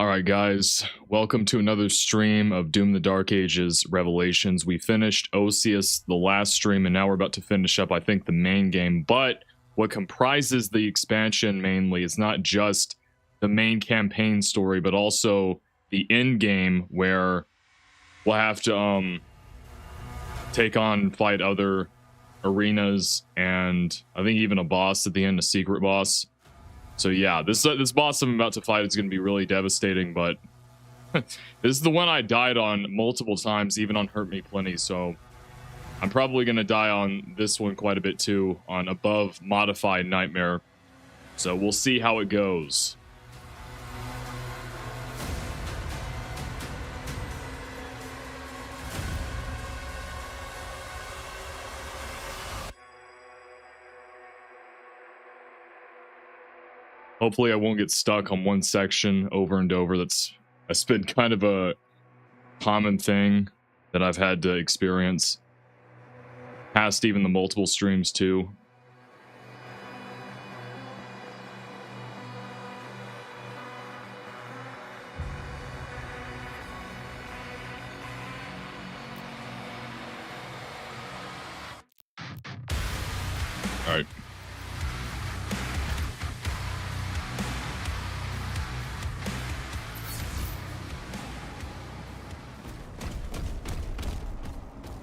Alright guys, welcome to another stream of Doom the Dark Ages Revelations. We finished Osius the last stream and now we're about to finish up, I think, the main game. But what comprises the expansion mainly is not just the main campaign story, but also the end game where we'll have to fight other arenas, and I think even a boss at the end, a secret boss. So yeah, this boss I'm about to fight is going to be really devastating, but this is the one I died on multiple times, even on Hurt Me Plenty, so I'm probably going to die on this one quite a bit too, on Above Modified Nightmare. So we'll see how it goes. Hopefully I won't get stuck on one section over and over. That's been kind of a common thing that I've had to experience past even the multiple streams too. All right.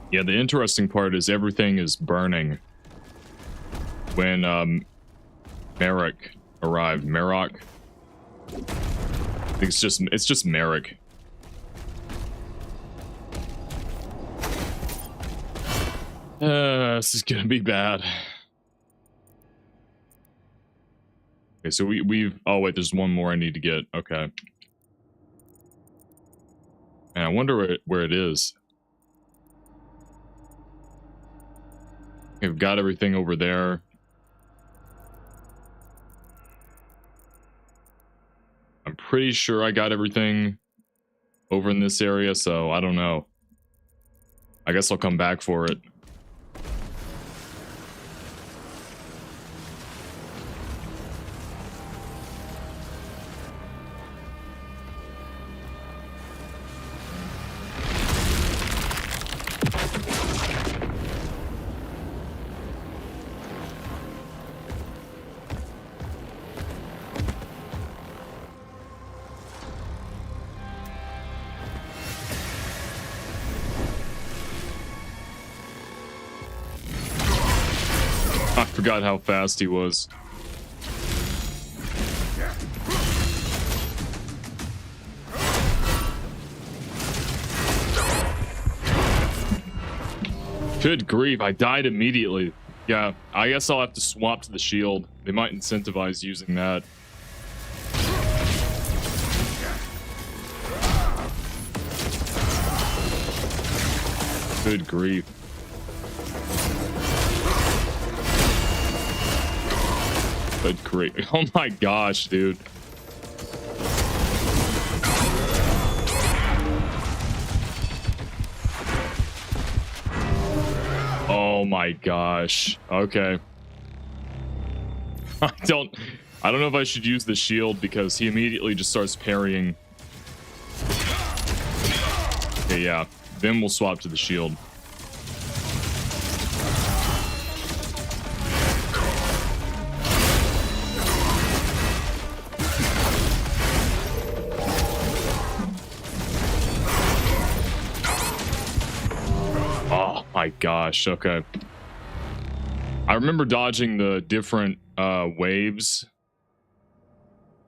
Yeah, the interesting part is everything is burning when Merrick arrived. Merrick? I think it's just Merrick. This is gonna be bad. Okay, so we've oh wait, there's one more I need to get. Okay. Man, I wonder where it is. We've got everything over there. I'm pretty sure I got everything over in this area, so I don't know. I guess I'll come back for it. I forgot how fast he was. Good grief, I died immediately. Yeah, I guess I'll have to swap to the shield. They might incentivize using that. Good grief. Good grief. Oh my gosh, dude. Oh my gosh. Okay. I don't know if I should use the shield because he immediately just starts parrying. Okay, yeah. Then we'll swap to the shield. My gosh, okay. I remember dodging the different waves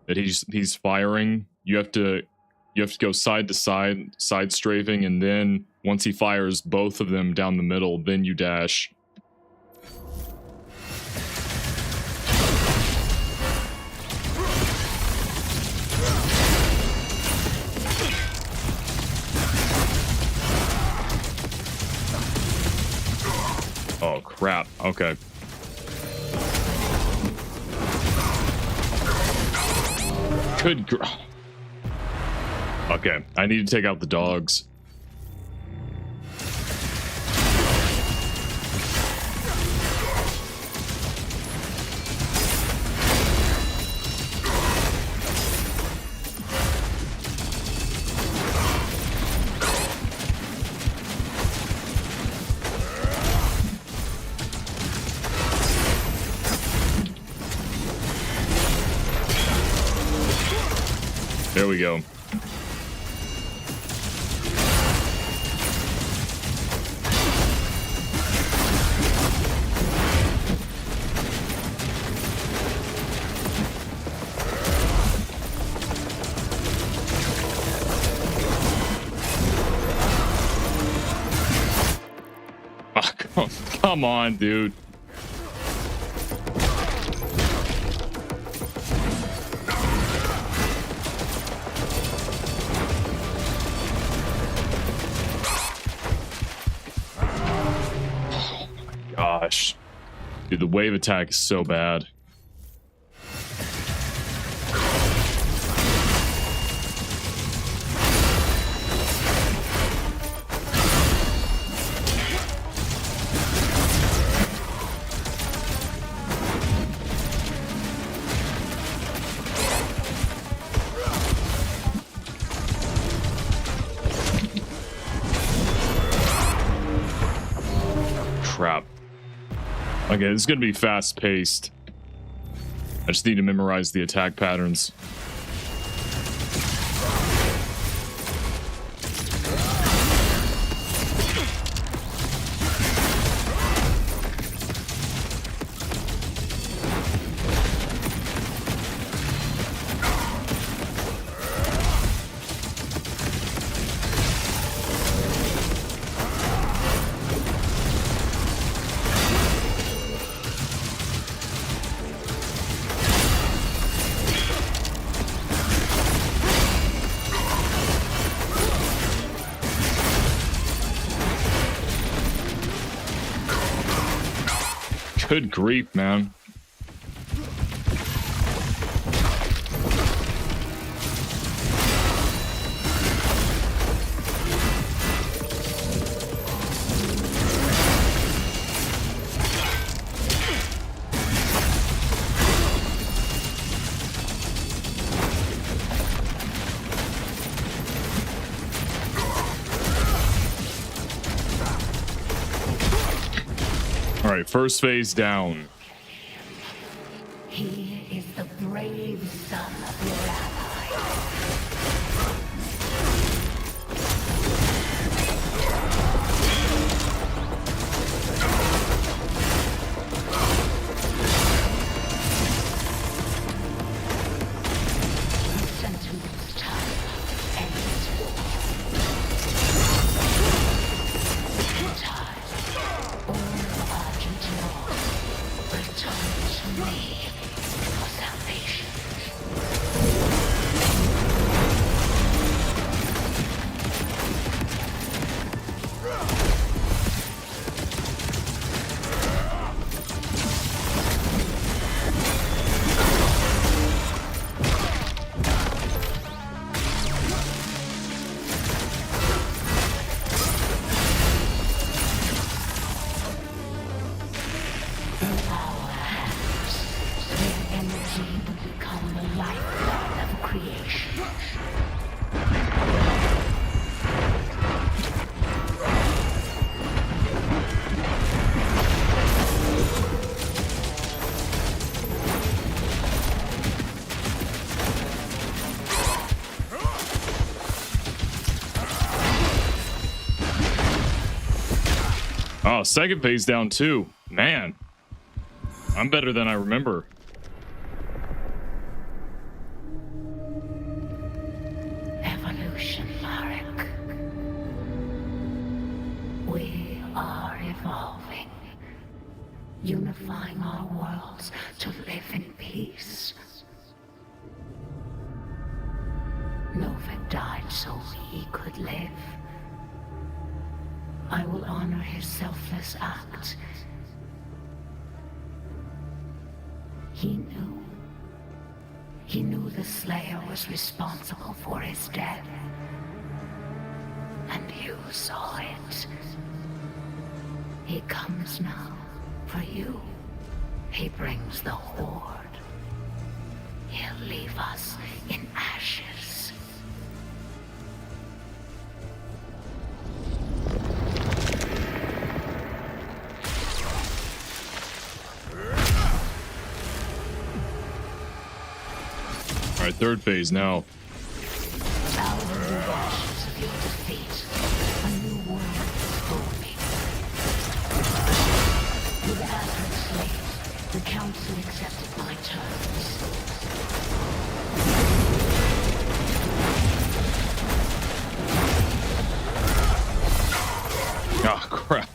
that he's firing. You have to go side to side, side strafing, and then once he fires both of them down the middle, then you dash. Oh crap, okay. Good gr- Okay, I need to take out the dogs. There we go. Oh, come on, dude. Gosh. Dude, the wave attack is so bad. Crap. Okay, this is gonna be fast paced. I just need to memorize the attack patterns. Good grief, man. All right, first phase down. He is the brave son of your ally. Sentence time ends. Time. All Argentina. Return to me for salvation. Become the lifeblood of creation. Oh, second phase down too. Man, I'm better than I remember. Evolution, Marek. We are evolving, unifying our worlds to live in peace. Novik died so we could live. I will honor his selfless act. He knew the Slayer was responsible for his death. And you saw it. He comes now for you. He brings the Horde. He'll leave us in ashes. All right, third phase now. council accepted my terms. Oh, crap.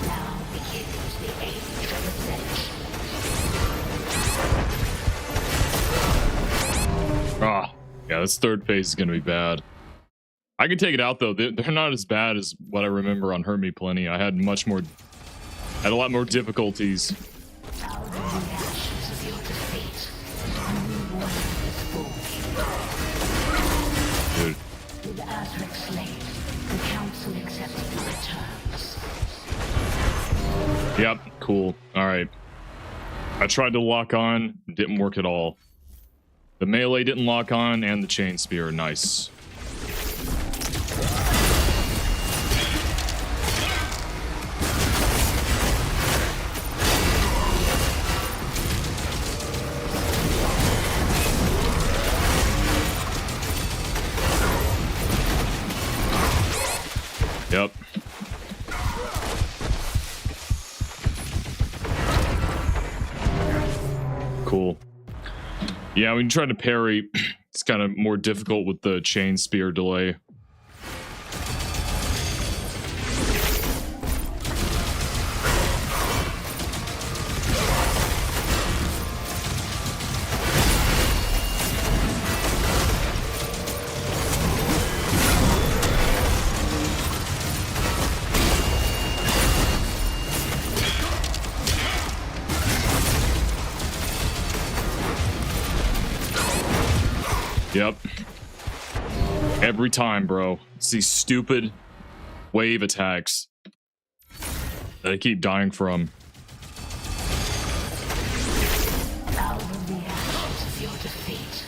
Now begins the age of ascension. Ah, yeah, this third phase is gonna be bad. I can take it out though. They're not as bad as what I remember on Hurt Me Plenty. I had a lot more difficulties. Out of the ashes of your defeat, a new warrior is born. Dude. With Azric slain, the council accepted my terms. Yep, cool. Alright. I tried to lock on, didn't work at all. The melee didn't lock on, and the chain spear, nice. Yep. Cool. Yeah, when you try to parry, it's kind of more difficult with the chain spear delay. Yep. Every time, bro. It's these stupid wave attacks that I keep dying from. Out of the ashes of your defeat,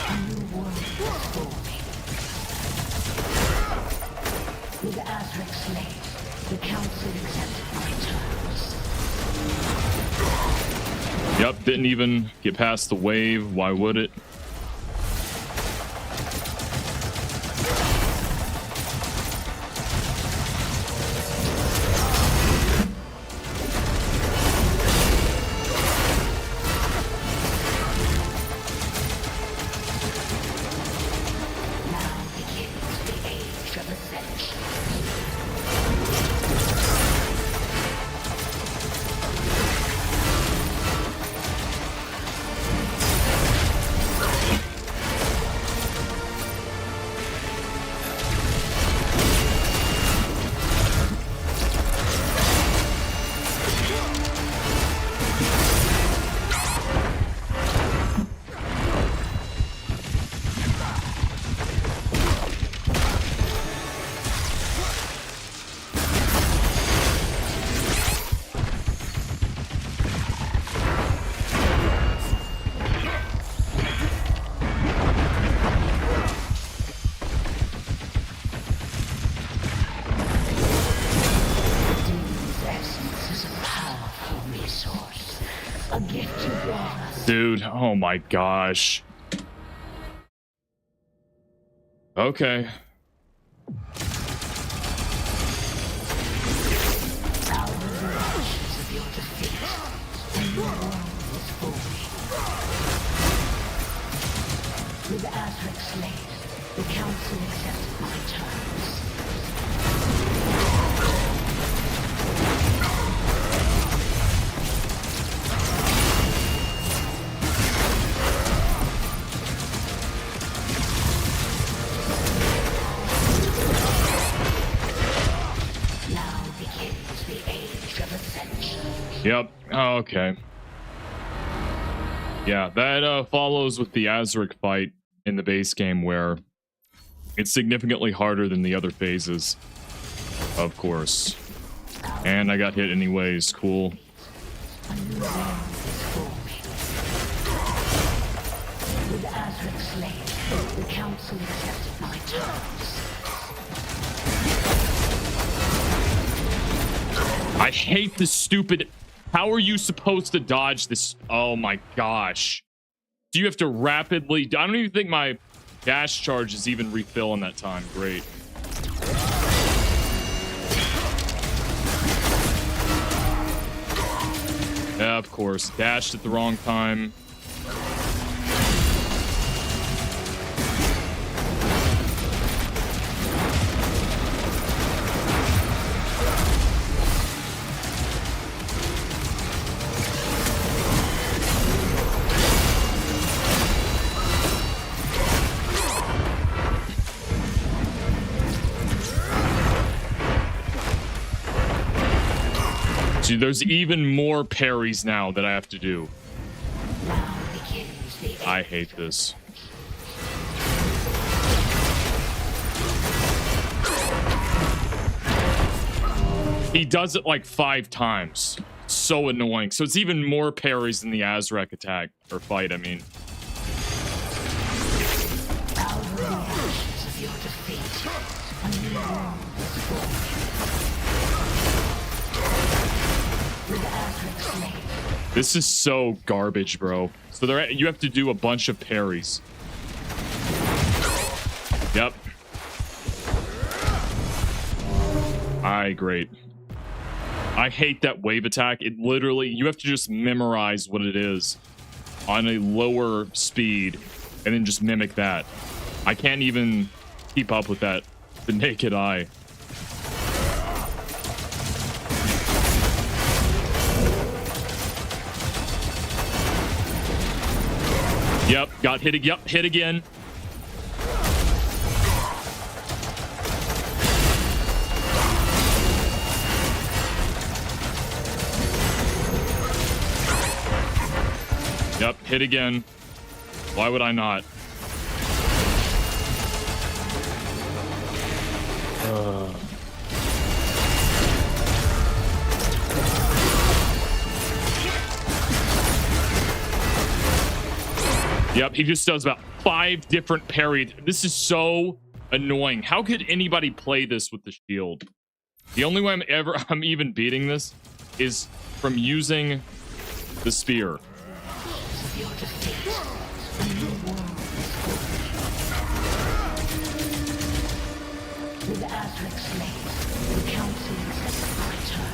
a new warrior is forming. With Azric slain, the council accepted my terms. Yep, didn't even get past the wave. Why would it? Now begins the age of ascension. Demon's essence is a powerful resource, a gift you brought us. Dude, oh my gosh. Okay. Out of the ashes of your defeat, a new world is forming. With Azric slain, the council accepted my terms. Now begins the age of ascension. Yep. Oh, okay. Yeah, that follows with the Azric fight in the base game where it's significantly harder than the other phases. Of course. And I got hit anyways, cool. A new world is forming. With Azric slain, the council accepted my terms. I hate this stupid... How are you supposed to dodge this? Oh my gosh. Do you have to rapidly... I don't even think my Dash charges even refill in that time. Great. Yeah, of course. Dashed at the wrong time. There's even more parries now that I have to do. I hate this. He does it like 5 times. So annoying. So it's even more parries than the Azrak attack or fight, I mean. This is so garbage, bro. So you have to do a bunch of parries. Yep. Great. I hate that wave attack. It literally, you have to just memorize what it is on a lower speed and then just mimic that. I can't even keep up with that the naked eye. Yep, got hit. Yep, hit again. Yep, hit again. Why would I not? Yep, he just does about 5 different parries. This is so annoying. How could anybody play this with the shield? The only way I'm even beating this is from using the spear.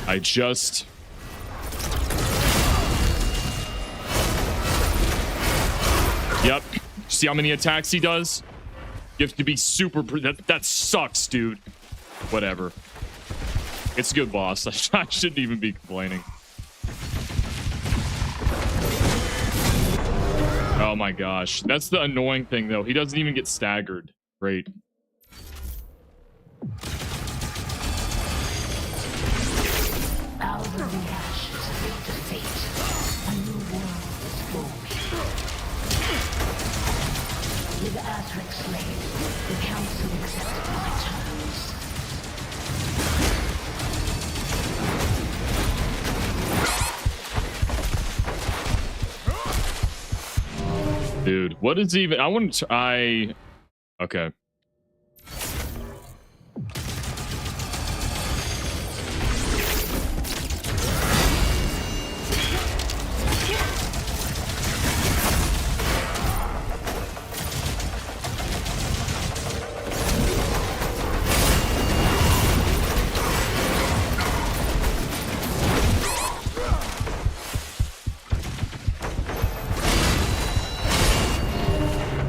I just... Yep. See how many attacks he does? You have to be super... That sucks, dude. Whatever. It's a good boss. I shouldn't even be complaining. Oh my gosh. That's the annoying thing, though. He doesn't even get staggered. Great. Out of the ashes of your defeat, a new world is forming. With Azrak slain, the council accepted my terms. Dude, what is even... I wouldn't... Okay.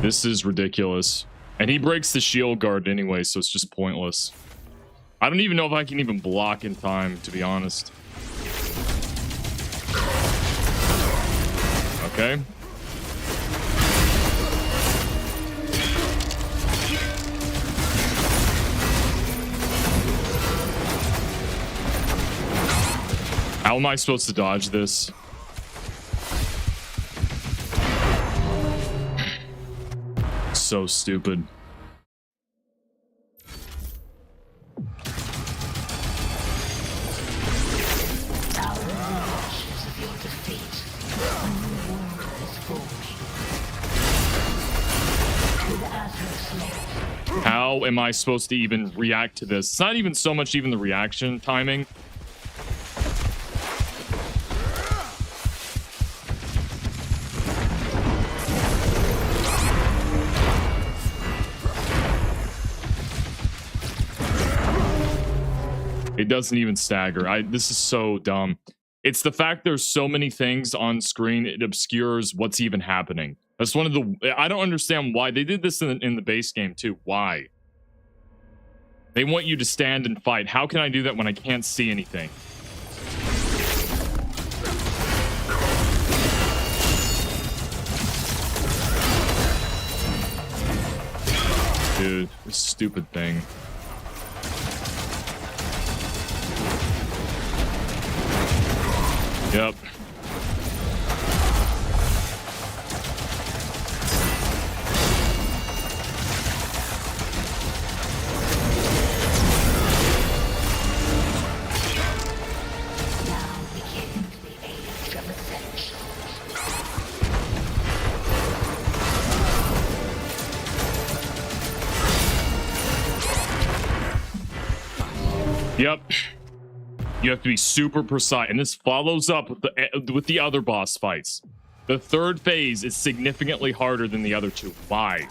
This is ridiculous. And he breaks the shield guard anyway, so it's just pointless. I don't even know if I can even block in time, to be honest. Okay. How am I supposed to dodge this? So stupid. How am I supposed to even react to this? It's not even so much even the reaction timing. doesn't even stagger. This is so dumb. It's the fact there's so many things on screen, it obscures what's even happening. That's one of the... I don't understand why. They did this in the base game too. Why? They want you to stand and fight. How can I do that when I can't see anything? Dude, this stupid thing. Yep. Yep. You have to be super precise, and this follows up with the other boss fights. The third phase is significantly harder than the other two. Why?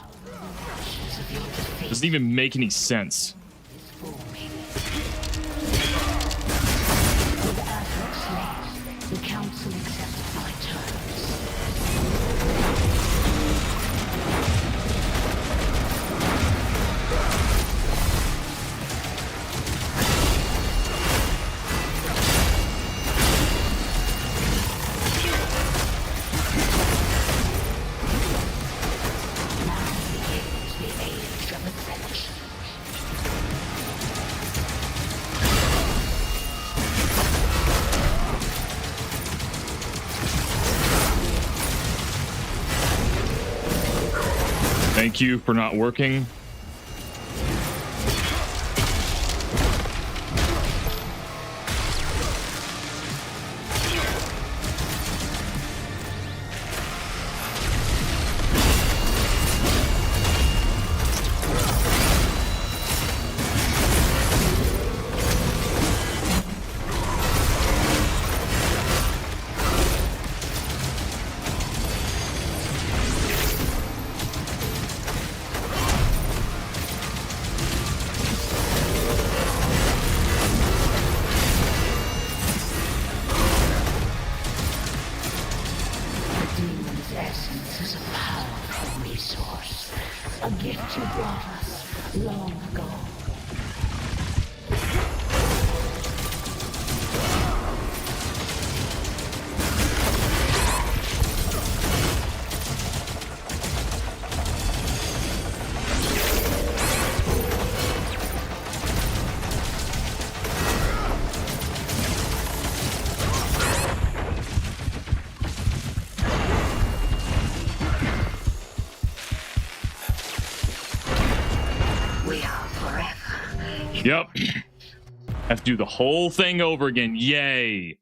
Doesn't even make any sense. The council accepts my terms. Thank you for not working. A gift you brought us long ago. Yep. Have to do the whole thing over again. Yay.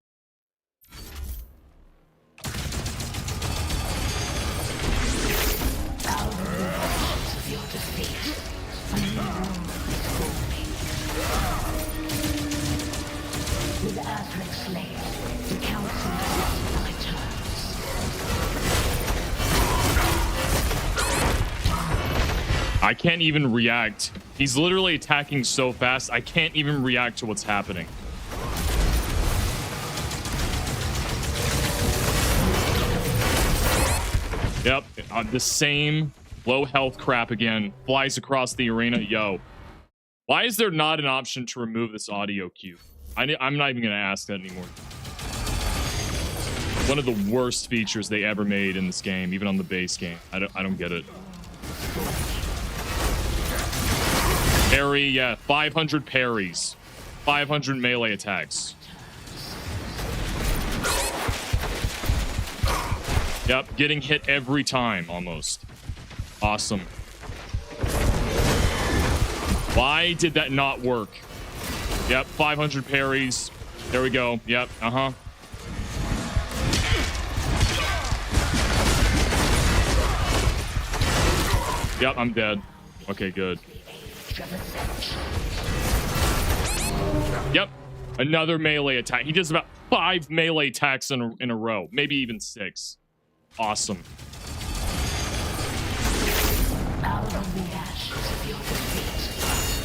I can't even react. He's literally attacking so fast, I can't even react to what's happening. Yep, the same low health crap again. Flies across the arena. Yo. Why is there not an option to remove this audio cue? I'm not even going to ask that anymore. One of the worst features they ever made in this game, even on the base game. I don't get it. Parry, yeah, 500 parries, 500 melee attacks. Yep, getting hit every time, almost. Awesome. Why did that not work? Yep, 500 parries. There we go. Yep, uh-huh. Yep, I'm dead. Okay, good. Yep, another melee attack. He does about 5 melee attacks in a row, maybe even 6. Awesome. Out of the ashes of your defeat,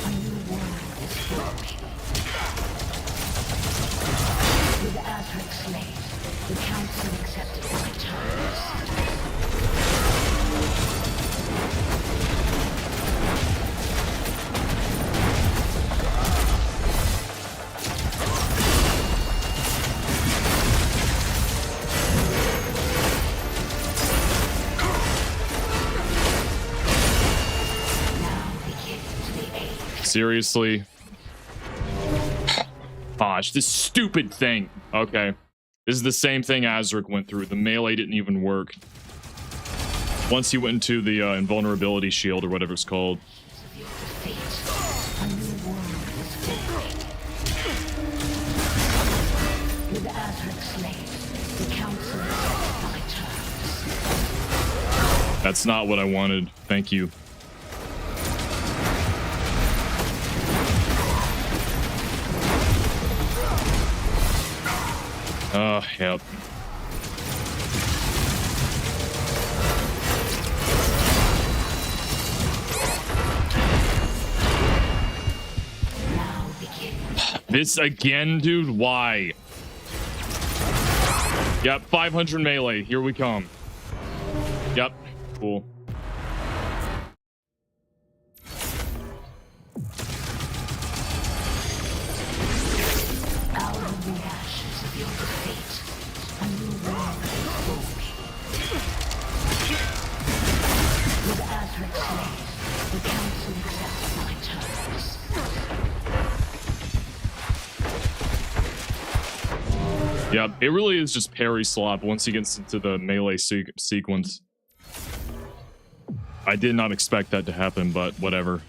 a new world is forming. Seriously? Gosh, this stupid thing. Okay. This is the same thing Azric went through. The melee didn't even work. Once he went into the invulnerability shield or whatever it's called. That's not what I wanted. Thank you. Yep. This again, dude? Why? Yep, 500 melee. Here we come. Yep, cool. Out of the ashes of your defeat, a new world is forming. With Azric slain, the council accepts my terms. Yep, it really is just parry slop once he gets into the melee sequence. I did not expect that to happen, but whatever.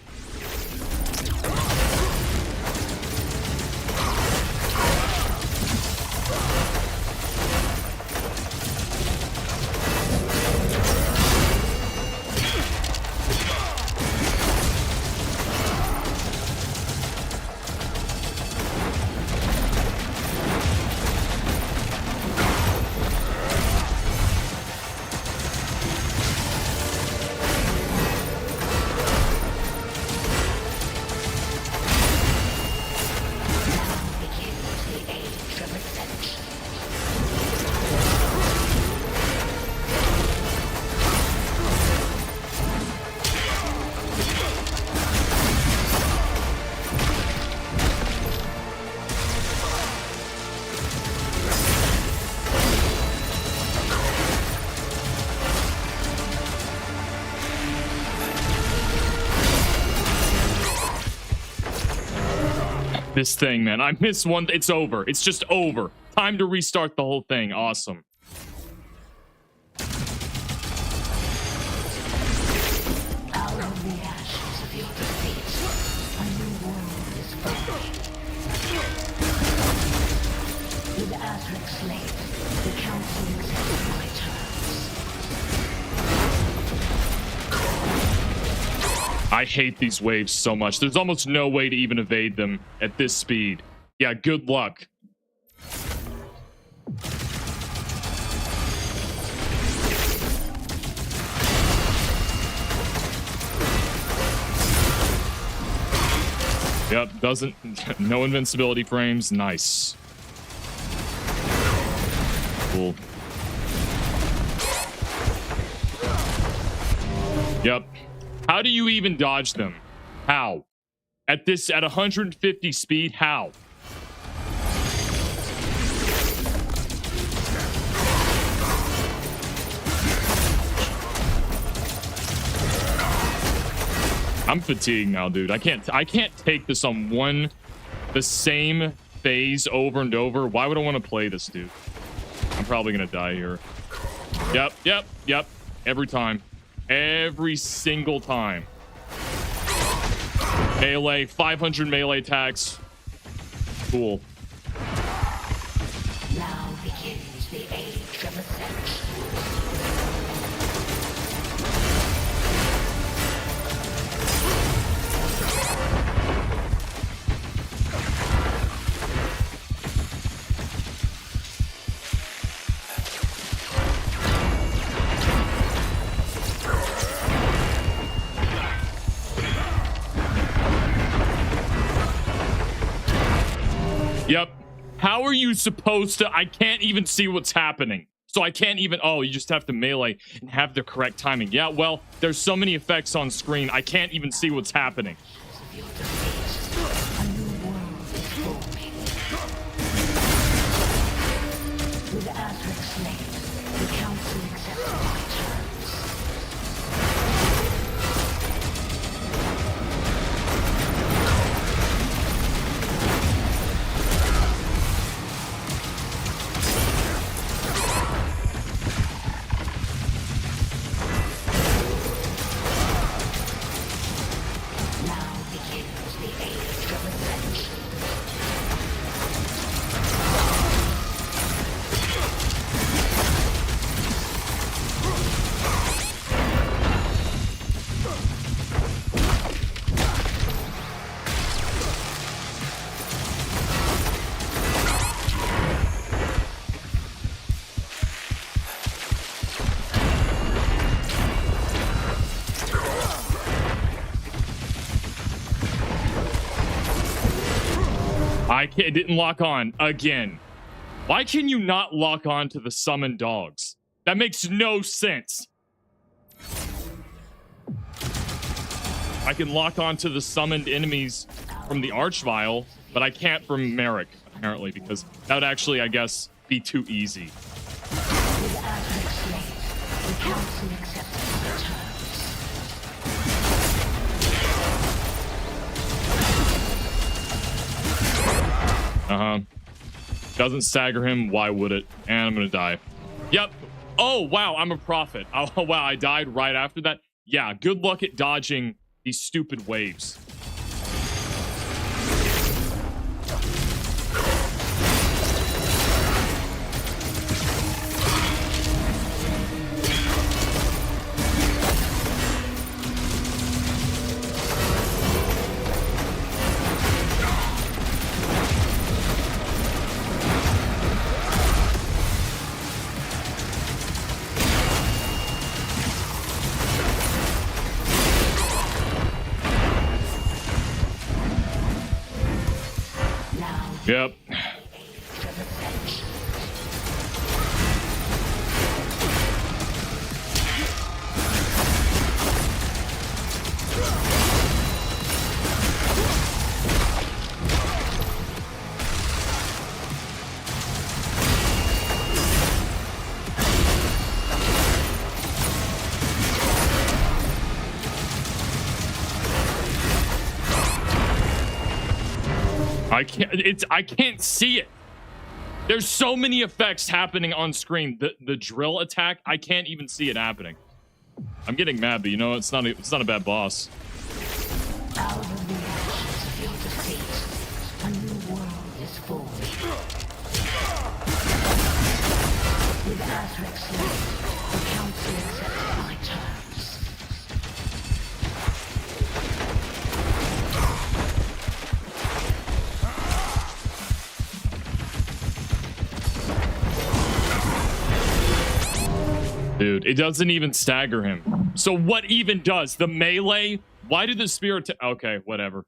This thing, man. I missed one. It's over. It's just over. Time to restart the whole thing. Awesome. Out of the ashes of your defeat, a new world is forming. With Azric slain, the council accepts my terms. I hate these waves so much. There's almost no way to even evade them at this speed. Yeah, good luck. Yep, doesn't. No invincibility frames. Nice. Cool. Yep. How do you even dodge them? How? At 150 speed, how? I'm fatigued now, dude. I can't take this on the same phase over and over. Why would I want to play this, dude? I'm probably gonna die here. Yep. Every time. Every single time. Melee, 500 melee attacks. Cool. Now begins the age of ascension. Yep. How are you supposed to? I can't even see what's happening. So I can't even. Oh, you just have to melee and have the correct timing. Yeah, well, there's so many effects on screen. I can't even see what's happening. A new world is forming. With Azric slain, the council accepts my terms. Why can't it didn't lock on again? Why can you not lock on to the summoned dogs? That makes no sense. I can lock on to the summoned enemies from the Archvile, but I can't from Merrick, apparently, because that would actually, I guess, be too easy. With Azric's slate, the council accepted my terms. Doesn't stagger him, why would it? And I'm gonna die. Yep. Oh, wow, I'm a prophet. Oh, wow, I died right after that. Yeah, good luck at dodging these stupid waves. Yep. I can't see it. There's so many effects happening on screen. The drill attack, I can't even see it happening. I'm getting mad, but you know, it's not a bad boss. Out of the ashes of your defeat, a new world is formed. With Azric's slate, the council accepted my terms. Dude, it doesn't even stagger him. So what even does? The melee? Why did the spirit... Okay, whatever.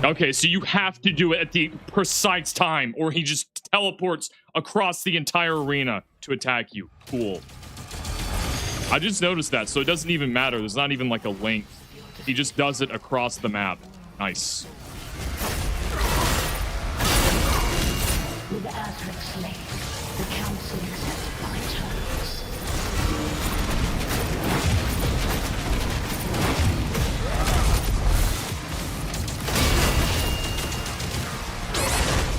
Okay, so you have to do it at the precise time, or he just teleports across the entire arena to attack you. Cool. I just noticed that, so it doesn't even matter. There's not even like a link. He just does it across the map. Nice. With Azric's slate, the council accepted my terms.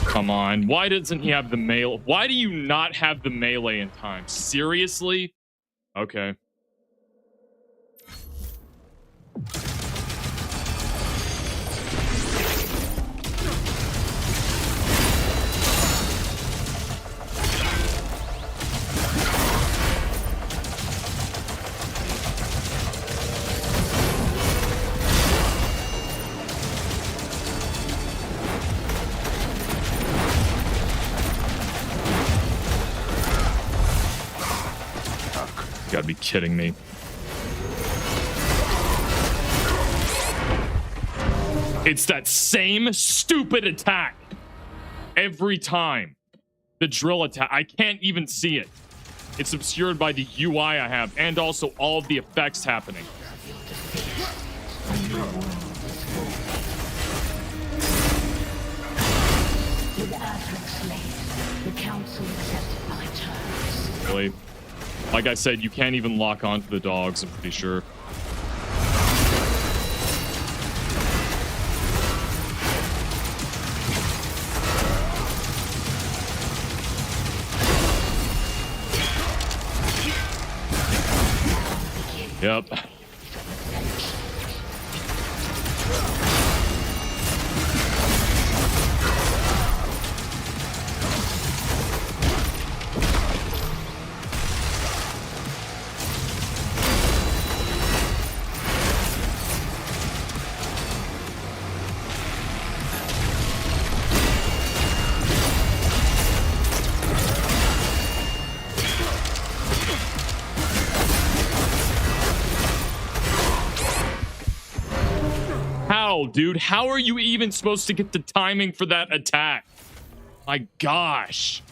Come on. Why doesn't he have the melee? Why do you not have the melee in time? Seriously? Okay. You gotta be kidding me. It's that same stupid attack every time. The drill attack. I can't even see it. It's obscured by the UI I have and also all of the effects happening. With Azric's slate, the council accepted my Really. Like I said, you can't even lock onto the dogs, I'm pretty sure. Yep. How, dude? How are you even supposed to get the timing for that attack? My gosh.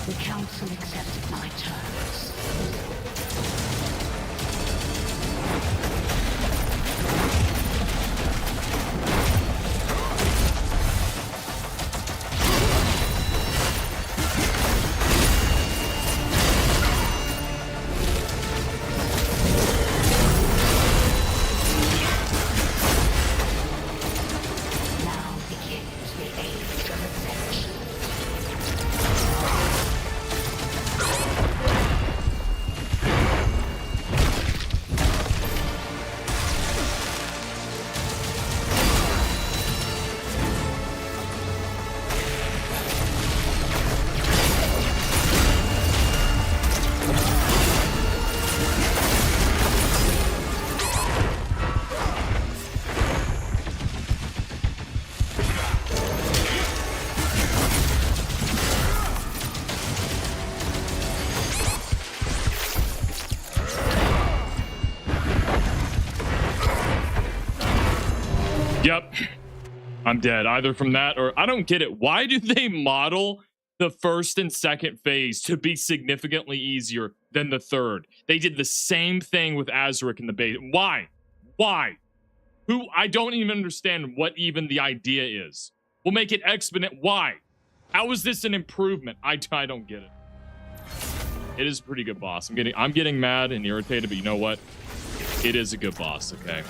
The council accepted my terms. Yep. I'm dead. Either from that or I don't get it. Why do they model the first and second phase to be significantly easier than the third? They did the same thing with Azuric in the base. Why? Why? Who? I don't even understand what even the idea is. We'll make it exponent. Why? How is this an improvement? I don't get it. It is a pretty good boss. I'm getting mad and irritated, but you know what? It is a good boss, okay?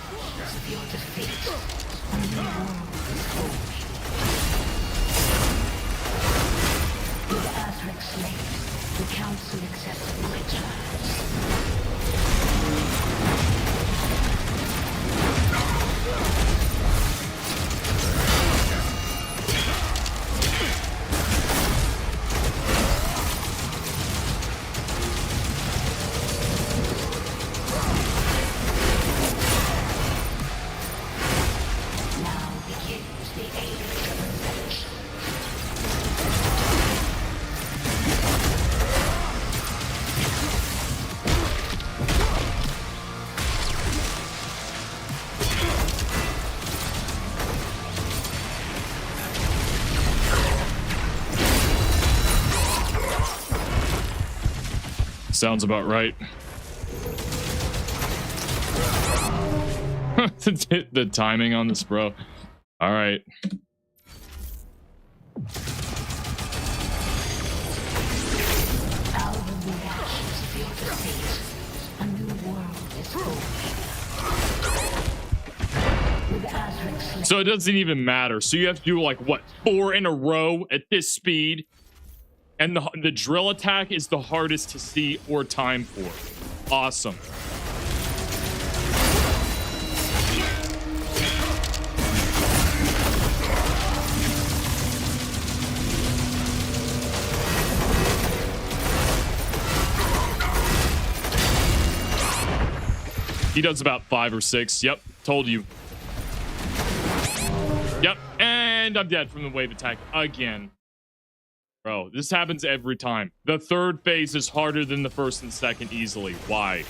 With Azric's slaves, the council accepted my terms. Now begins the age of revenge. Sounds about right. The timing on this, bro. All right. Out of the ashes of your defeat, a new world is born. With Azric's slaves, So it doesn't even matter. So you have to do like what, 4 in a row at this speed, and the drill attack is the hardest to see or time for. Awesome. He does about 5 or 6. Yep, told you. Yep, and I'm dead from the wave attack again. Bro, this happens every time. The third phase is harder than the first and second easily. Why?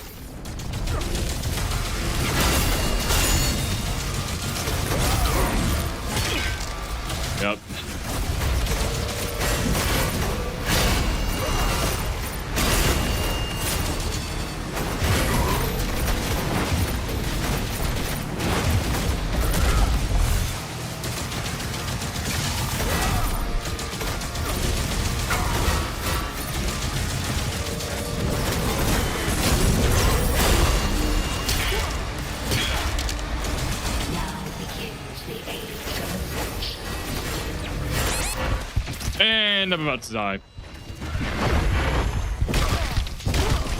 Yep. And I'm about to die.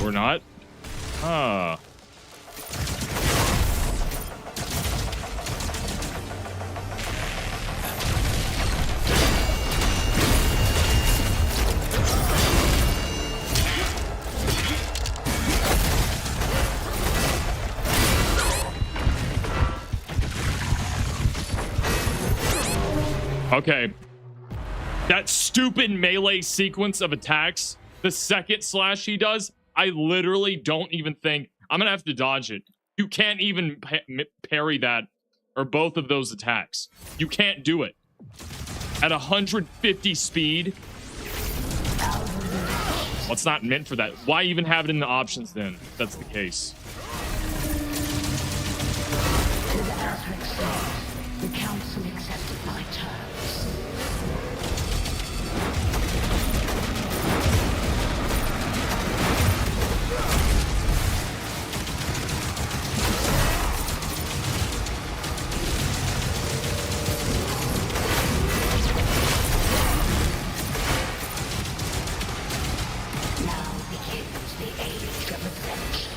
Or not. Ah. Okay. That stupid melee sequence of attacks, the second slash he does, I literally don't even think I'm gonna have to dodge it. You can't even parry that or both of those attacks. You can't do it. At 150 speed. Well, it's not meant for that. Why even have it in the options then, if that's the case? The council accepted my terms. Now begins the age of ascension.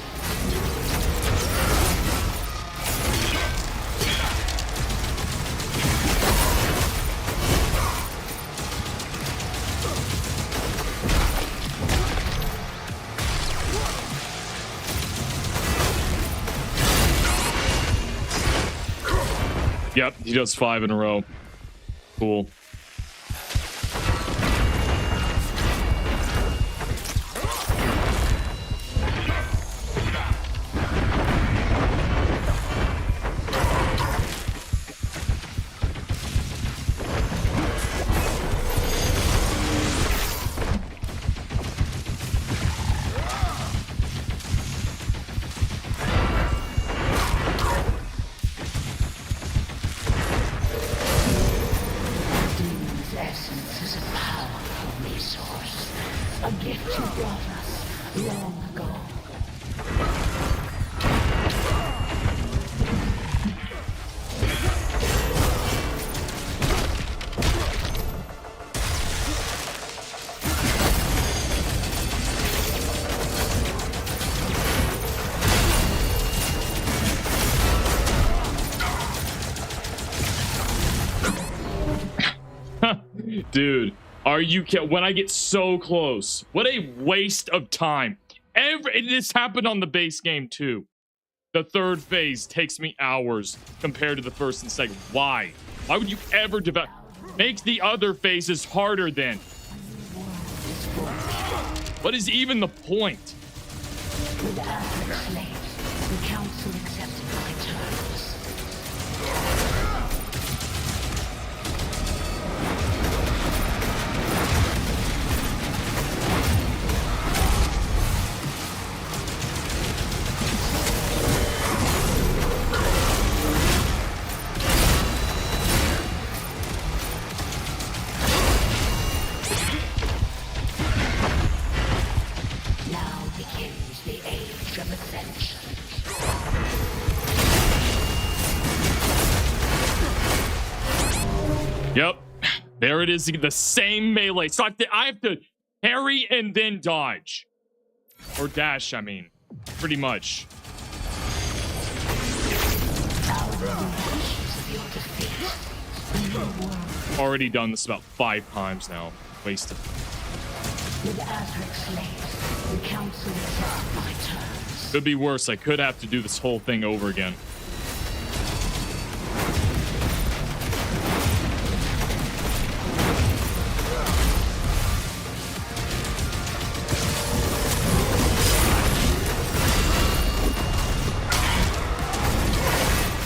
Yep, he does 5 in a row. Cool. Demon's essence is a powerful resource. A gift you brought us long ago. Dude, are you when I get so close? What a waste of time. This happened on the base game too. The third phase takes me hours compared to the first and second. Why? Why would you ever develop? Make the other phases harder then. What is even the point? With Azrac slaves, the council accepted my terms. Now begins the age of ascension. Yep. There it is. The same melee. So I have to parry and then dodge. Or dash, I mean. Pretty much. Already done this about 5 times now. Wasted. With Azrac slaves, the council accepted my terms. Could be worse. I could have to do this whole thing over again.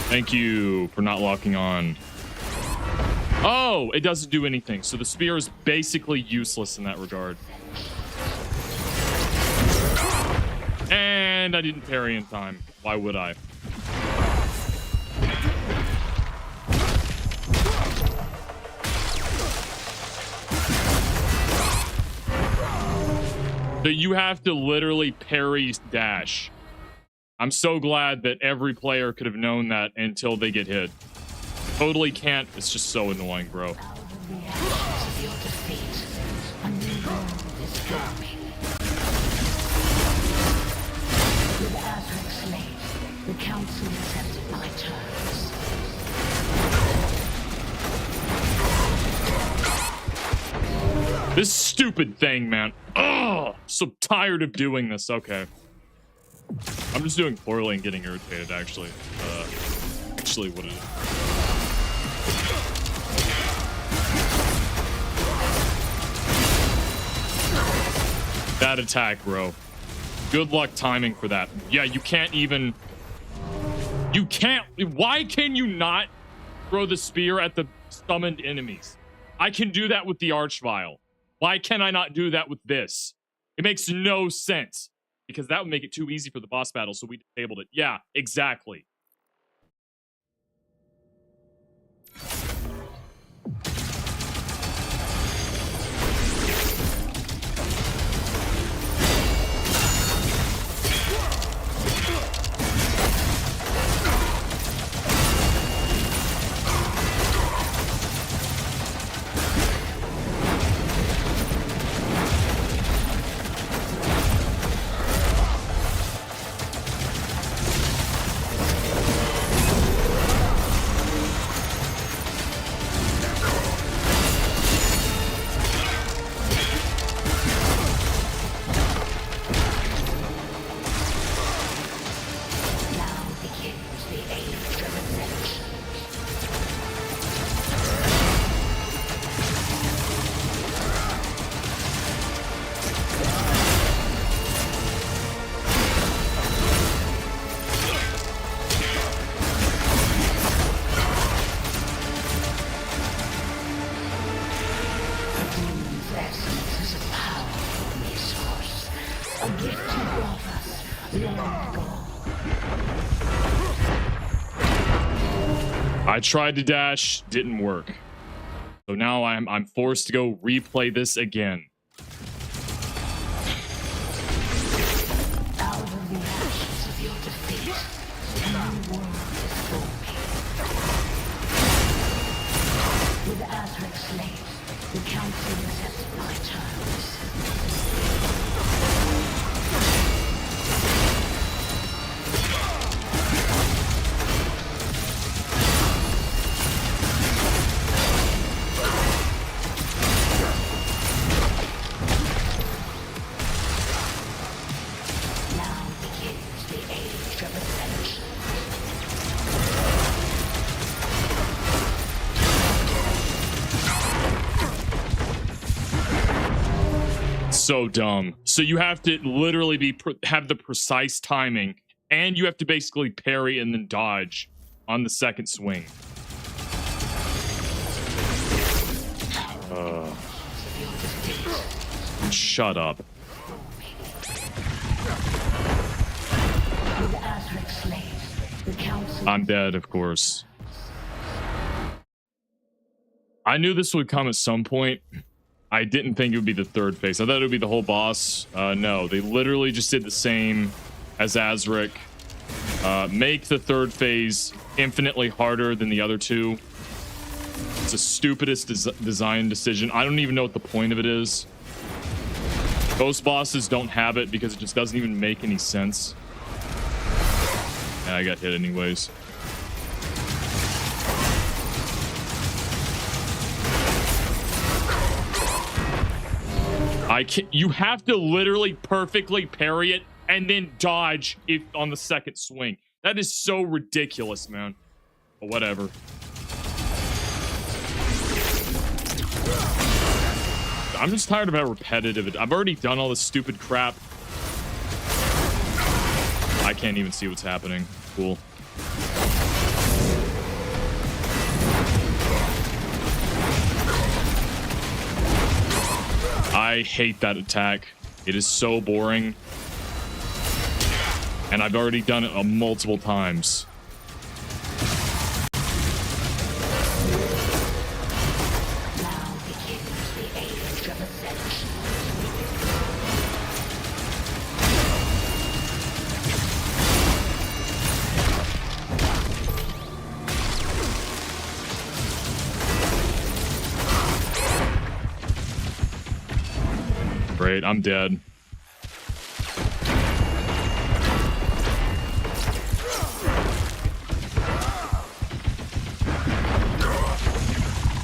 Thank you for not locking on. Oh, it doesn't do anything. So the spear is basically useless in that regard. And I didn't parry in time. Why would I? So you have to literally parry dash. I'm so glad that every player could have known that until they get hit. Totally can't. It's just so annoying, bro. With Azric slain, the council accepted my terms. This stupid thing, man. Oh, so tired of doing this. Okay. I'm just doing poorly and getting irritated, actually. Actually, what it is. That attack, bro. Good luck timing for that. Yeah, you can't even... You can't... Why can you not throw the spear at the summoned enemies? I can do that with the Archvile. Why can I not do that with this? It makes no sense. Because that would make it too easy for the boss battle, so we disabled it. Yeah, exactly. I tried to dash, didn't work. So now I'm forced to go replay this again. Out of the ashes of your defeat, a new world is forming. With Azric slain, the council accepts my terms. So dumb. So you have to literally have the precise timing, and you have to basically parry and then dodge on the second swing. Shut up. I'm dead, of course. I knew this would come at some point. I didn't think it would be the third phase. I thought it would be the whole boss. No, they literally just did the same as Azric. Make the third phase infinitely harder than the other two. It's the stupidest design decision. I don't even know what the point of it is. Most bosses don't have it because it just doesn't even make any sense. Yeah, I got hit anyways. You have to literally perfectly parry it and then dodge it on the second swing. That is so ridiculous, man. But whatever. I'm just tired of how repetitive it. I've already done all this stupid crap. I can't even see what's happening. Cool. I hate that attack. It is so boring. And I've already done it multiple times. Great, I'm dead.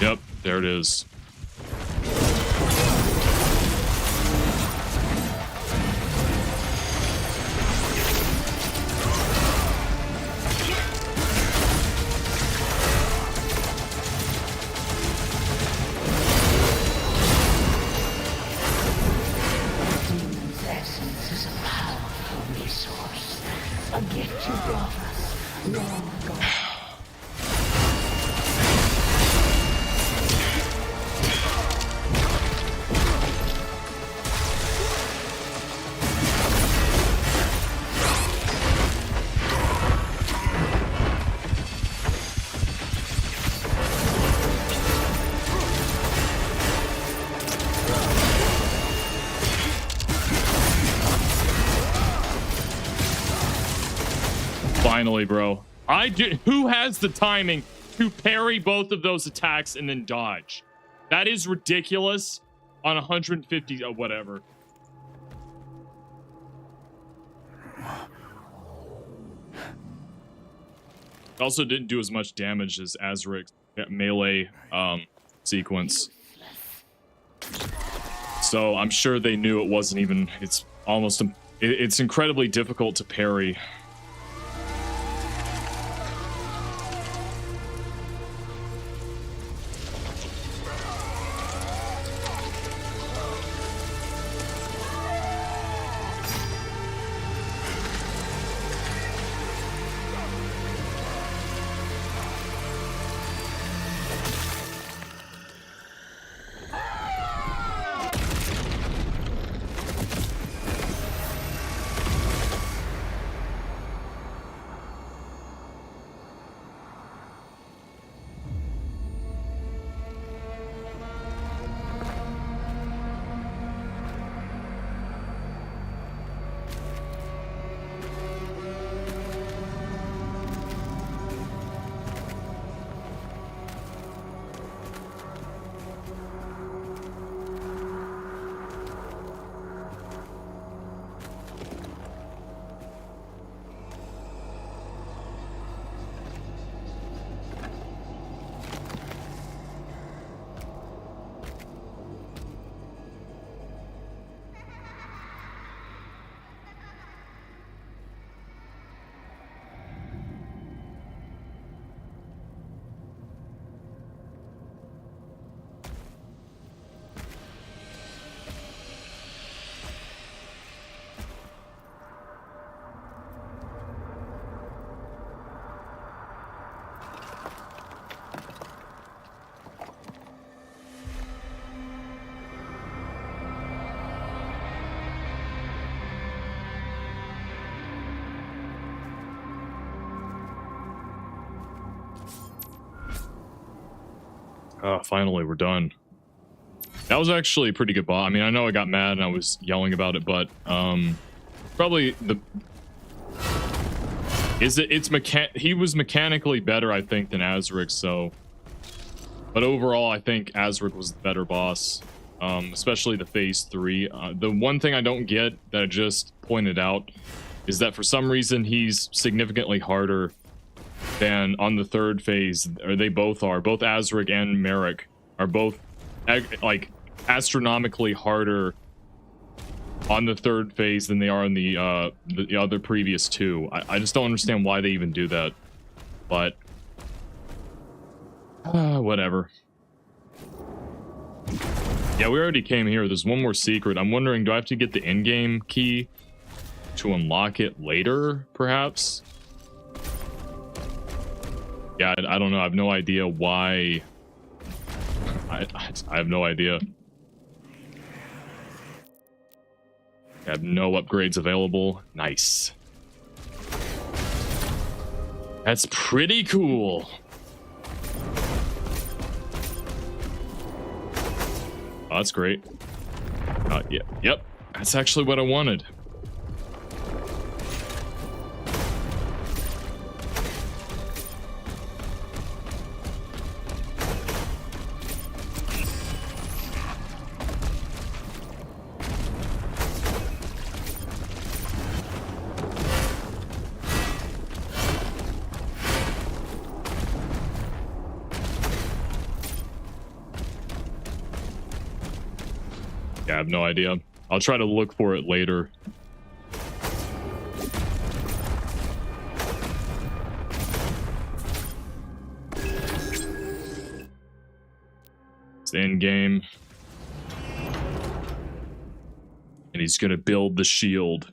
Yep, there it is. Demon's essence is a powerful resource. A gift you brought us long ago. Finally, bro. Who has the timing to parry both of those attacks and then dodge? That is ridiculous on 150, whatever. Also didn't do as much damage as Azric's melee sequence. So I'm sure they knew it wasn't even, it's almost, it's incredibly difficult to parry. Finally, we're done. That was actually a pretty good boss. I mean, I know I got mad and I was yelling about it, but probably the he was mechanically better, I think, than Azric. So, but overall, I think Azric was the better boss, especially the phase 3. The one thing I don't get that I just pointed out is that for some reason he's significantly harder than on the third phase, or they both are. Both Azric and Merrick are both like astronomically harder on the third phase than they are in the other previous two. I just don't understand why they even do that, but whatever. Yeah, we already came here. There's one more secret. I'm wondering, do I have to get the in-game key to unlock it later, perhaps? Yeah, I don't know. I have no idea why. I have no idea. I have no upgrades available. Nice. That's pretty cool. Oh, that's great. Yeah, yep. That's actually what I wanted. have no idea. I'll try to look for it later. It's end game. And he's gonna build the shield.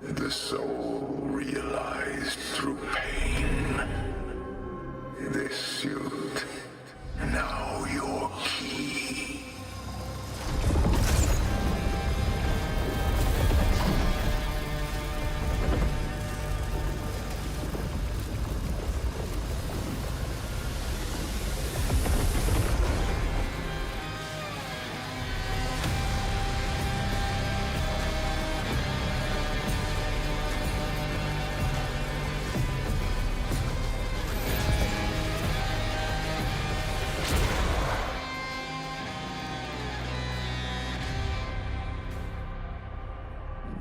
The soul realized through pain. This suit, now your key.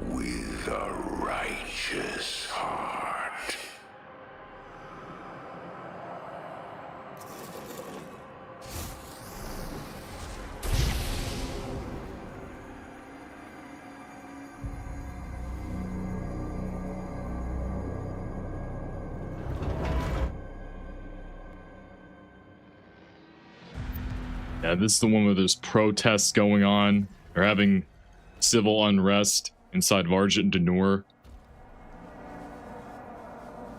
With a righteous heart. Yeah, this is the one where there's protests going on. They're having civil unrest inside Vargent Denur.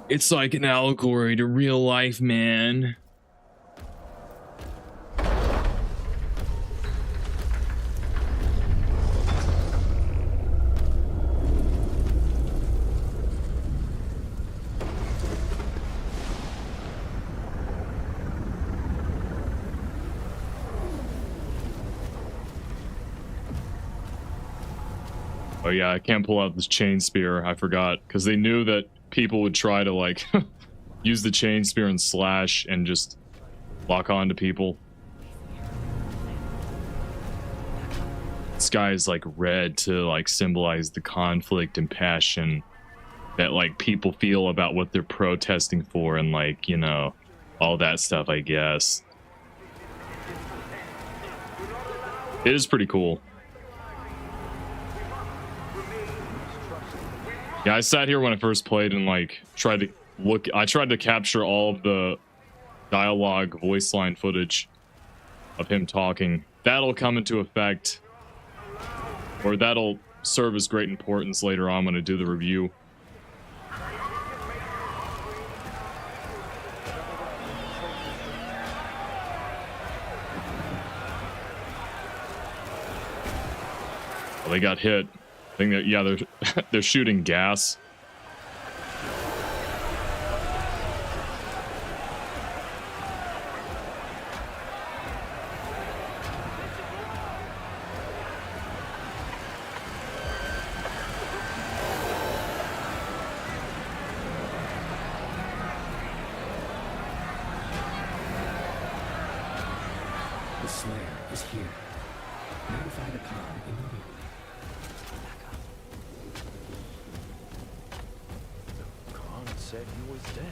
It's like an allegory to real life, man. Oh yeah, I can't pull out this chain spear. I forgot, because they knew that people would try to like use the chain spear and slash and just lock on to people. Sky is like red to like symbolize the conflict and passion that like people feel about what they're protesting for, and like, you know, all that stuff, I guess. It is pretty cool. Yeah, I sat here when I first played and like tried to capture all of the dialogue voice line footage of him talking. That'll come into effect or that'll serve as great importance later on when I do the review. Well, they got hit. I think that, yeah, they're shooting gas. The Slayer is here. Notify the Khan immediately. Khan said he was dead.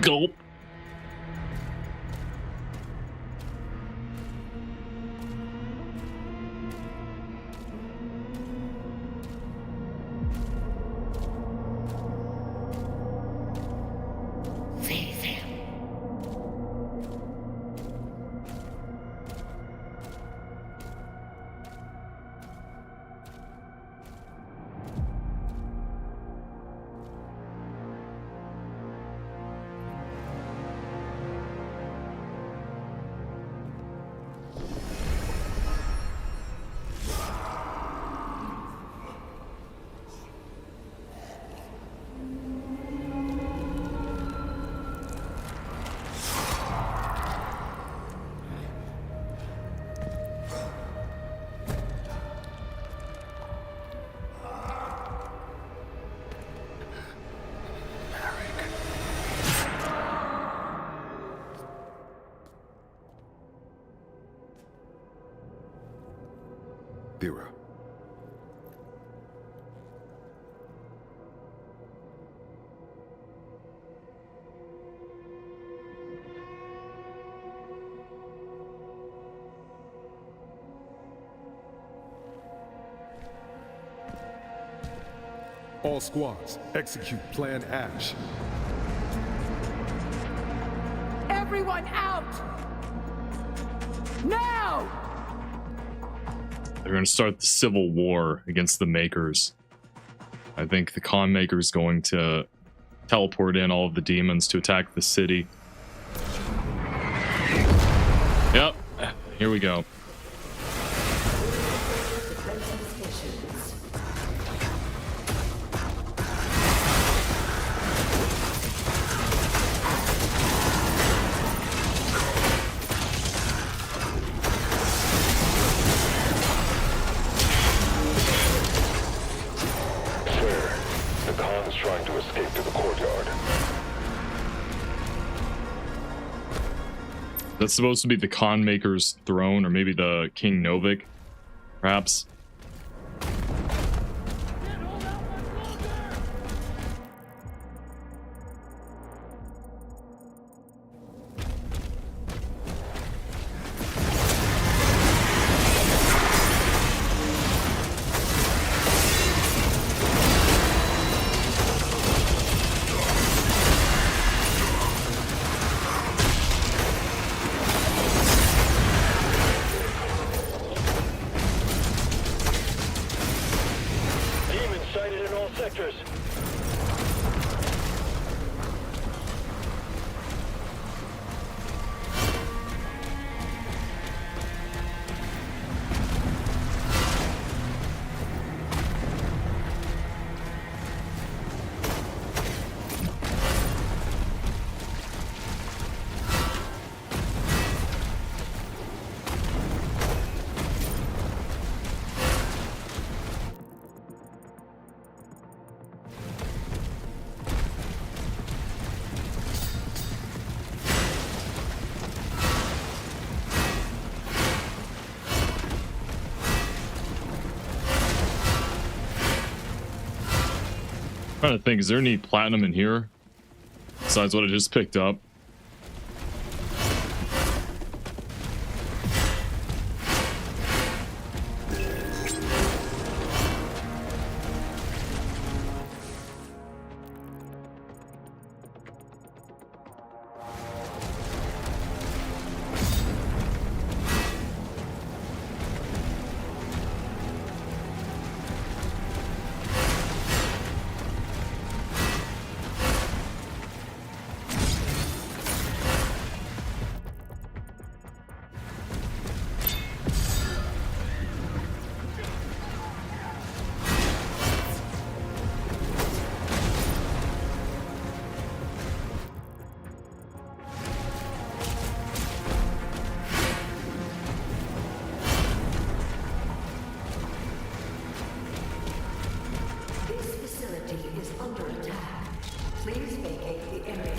Gulp. Seize him. Vera. All squads, execute Plan Ash. Everyone out! Now! They're going to start the civil war against the Makers. I think the Khan Maker's going to teleport in all of the demons to attack the city. Yep, here we go. Trying to escape to the courtyard. That's supposed to be the Khan Maker's throne, or maybe the King Novik, perhaps. trying to think, is there any platinum in here? Besides what I just picked up. This facility is under attack. Please vacate the area.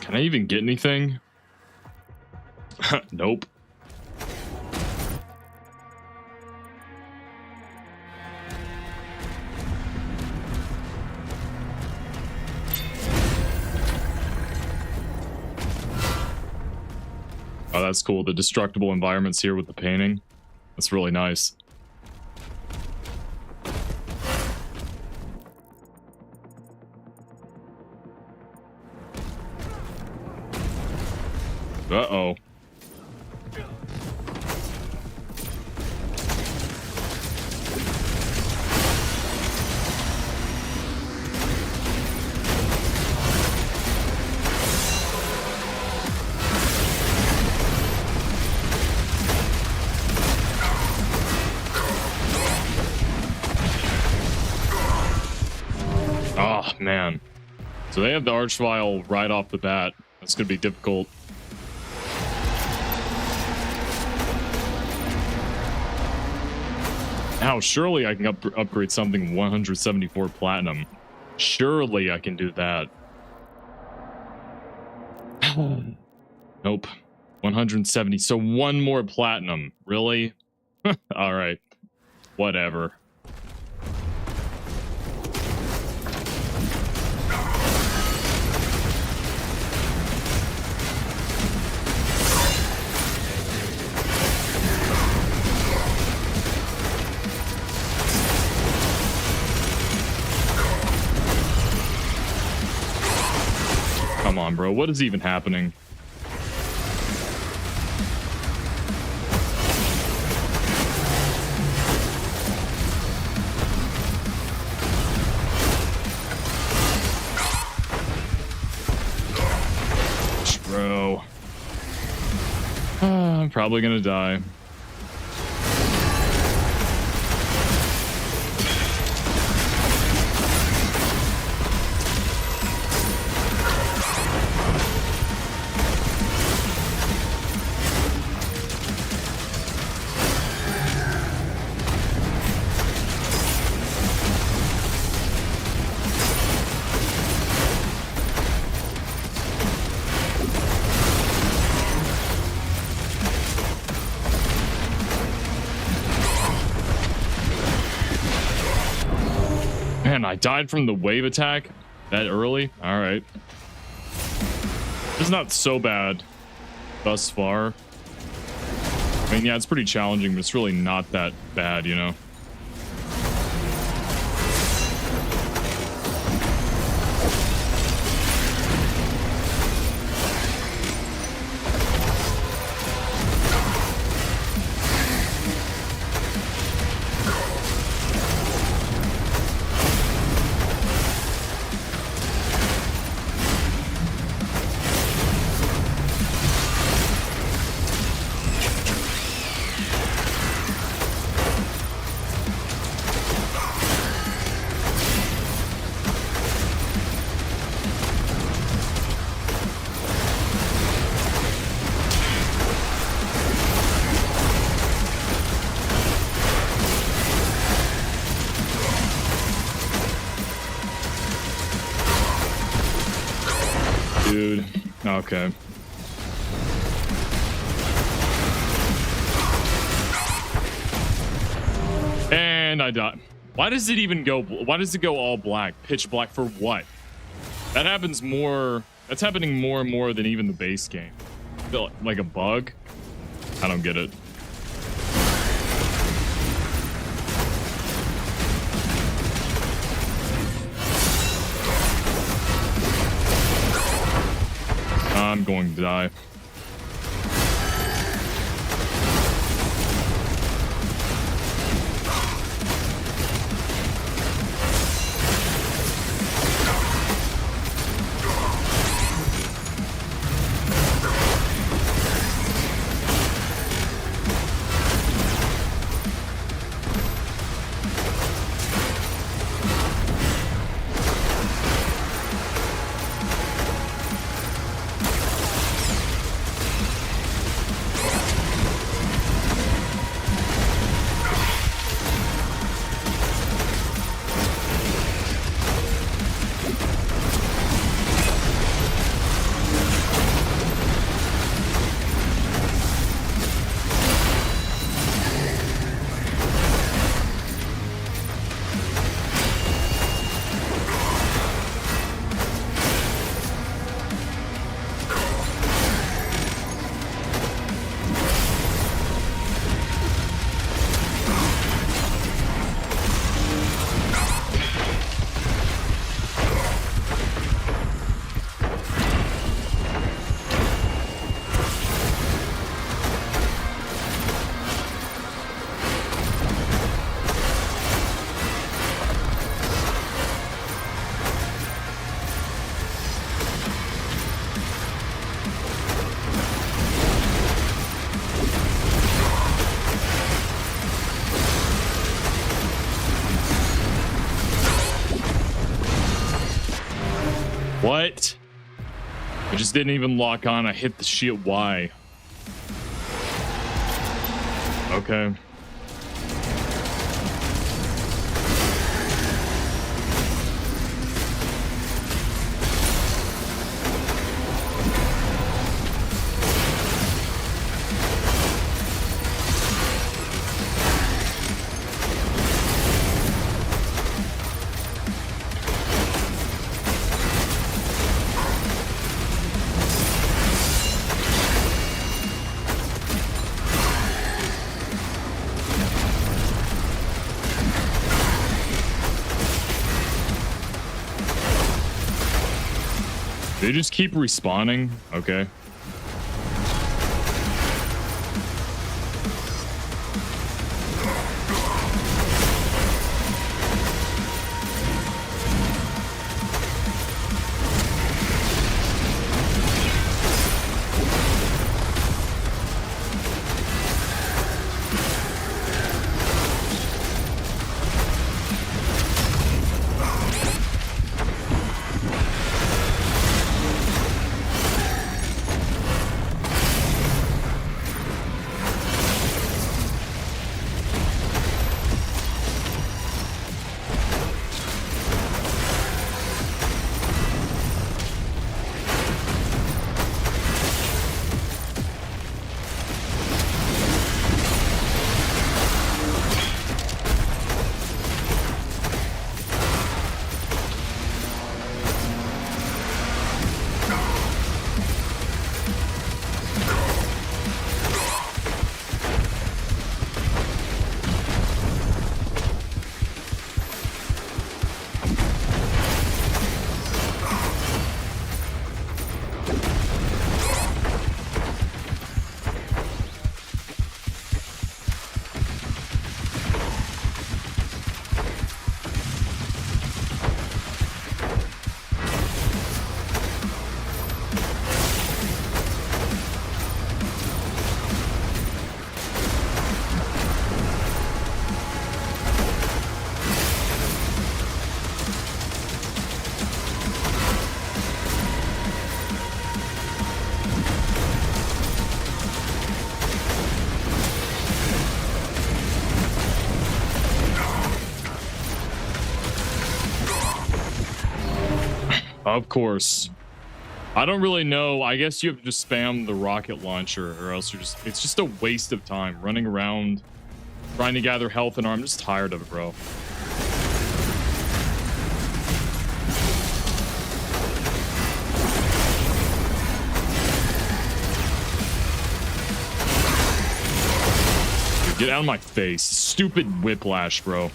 Can I even get anything? Nope. Oh, that's cool. The destructible environments here with the painting. That's really nice. Uh-oh. Oh, man. So they have the Archvile right off the bat. That's going to be difficult. Now, surely I can upgrade something 174 platinum. Surely I can do that. Nope. 170. So one more platinum. Really? All right. Whatever. Come on, bro. What is even happening? Bro. I'm probably gonna die. Man, I died from the wave attack that early? Alright. It's not so bad thus far. I mean, yeah, it's pretty challenging, but it's really not that bad, you know? Dude. Okay. And I die? Why does it even go? Why does it go all black? Pitch black for what? That happens more. That's happening more and more than even the base game. Feel like a bug? I don't get it. I'm going to die. What? I just didn't even lock on. I hit the shit. Why? Okay. They just keep respawning? Okay. Of course. I don't really know. I guess you have to just spam the rocket launcher or else you're just, it's just a waste of time running around Trying to gather health and arm. I'm just tired of it, bro. Dude, get out of my face. Stupid whiplash, bro.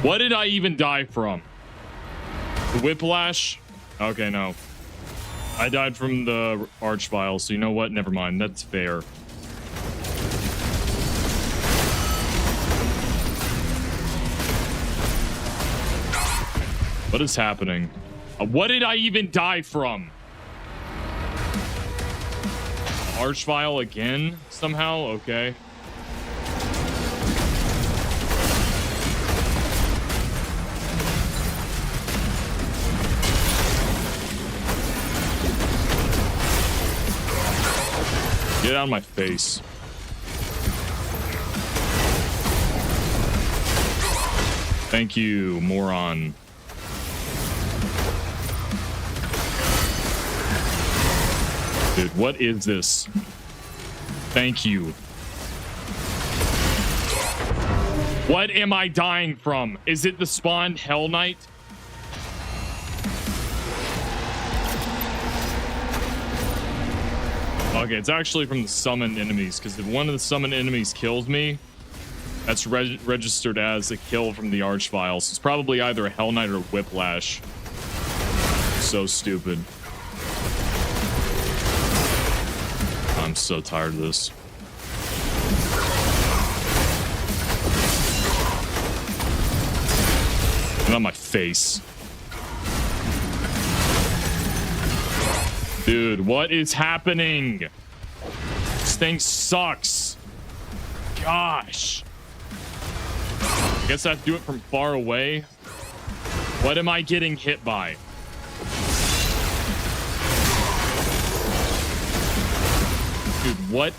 What did I even die from? The whiplash? Okay, no. I died from the archvile, so you know what? Never mind. That's fair. What is happening? What did I even die from? Archvile again? Somehow? Okay. Get out of my face. Thank you, moron. Dude, what is this? Thank you. What am I dying from? Is it the spawned Hell Knight? Okay, it's actually from the summoned enemies, because if one of the summoned enemies kills me, that's registered as a kill from the archvile. So it's probably either a Hell Knight or Whiplash. So stupid. I'm so tired of this. Get on my face. Dude, what is happening? This thing sucks. Gosh. I guess I have to do it from far away. What am I getting hit by? Dude, what?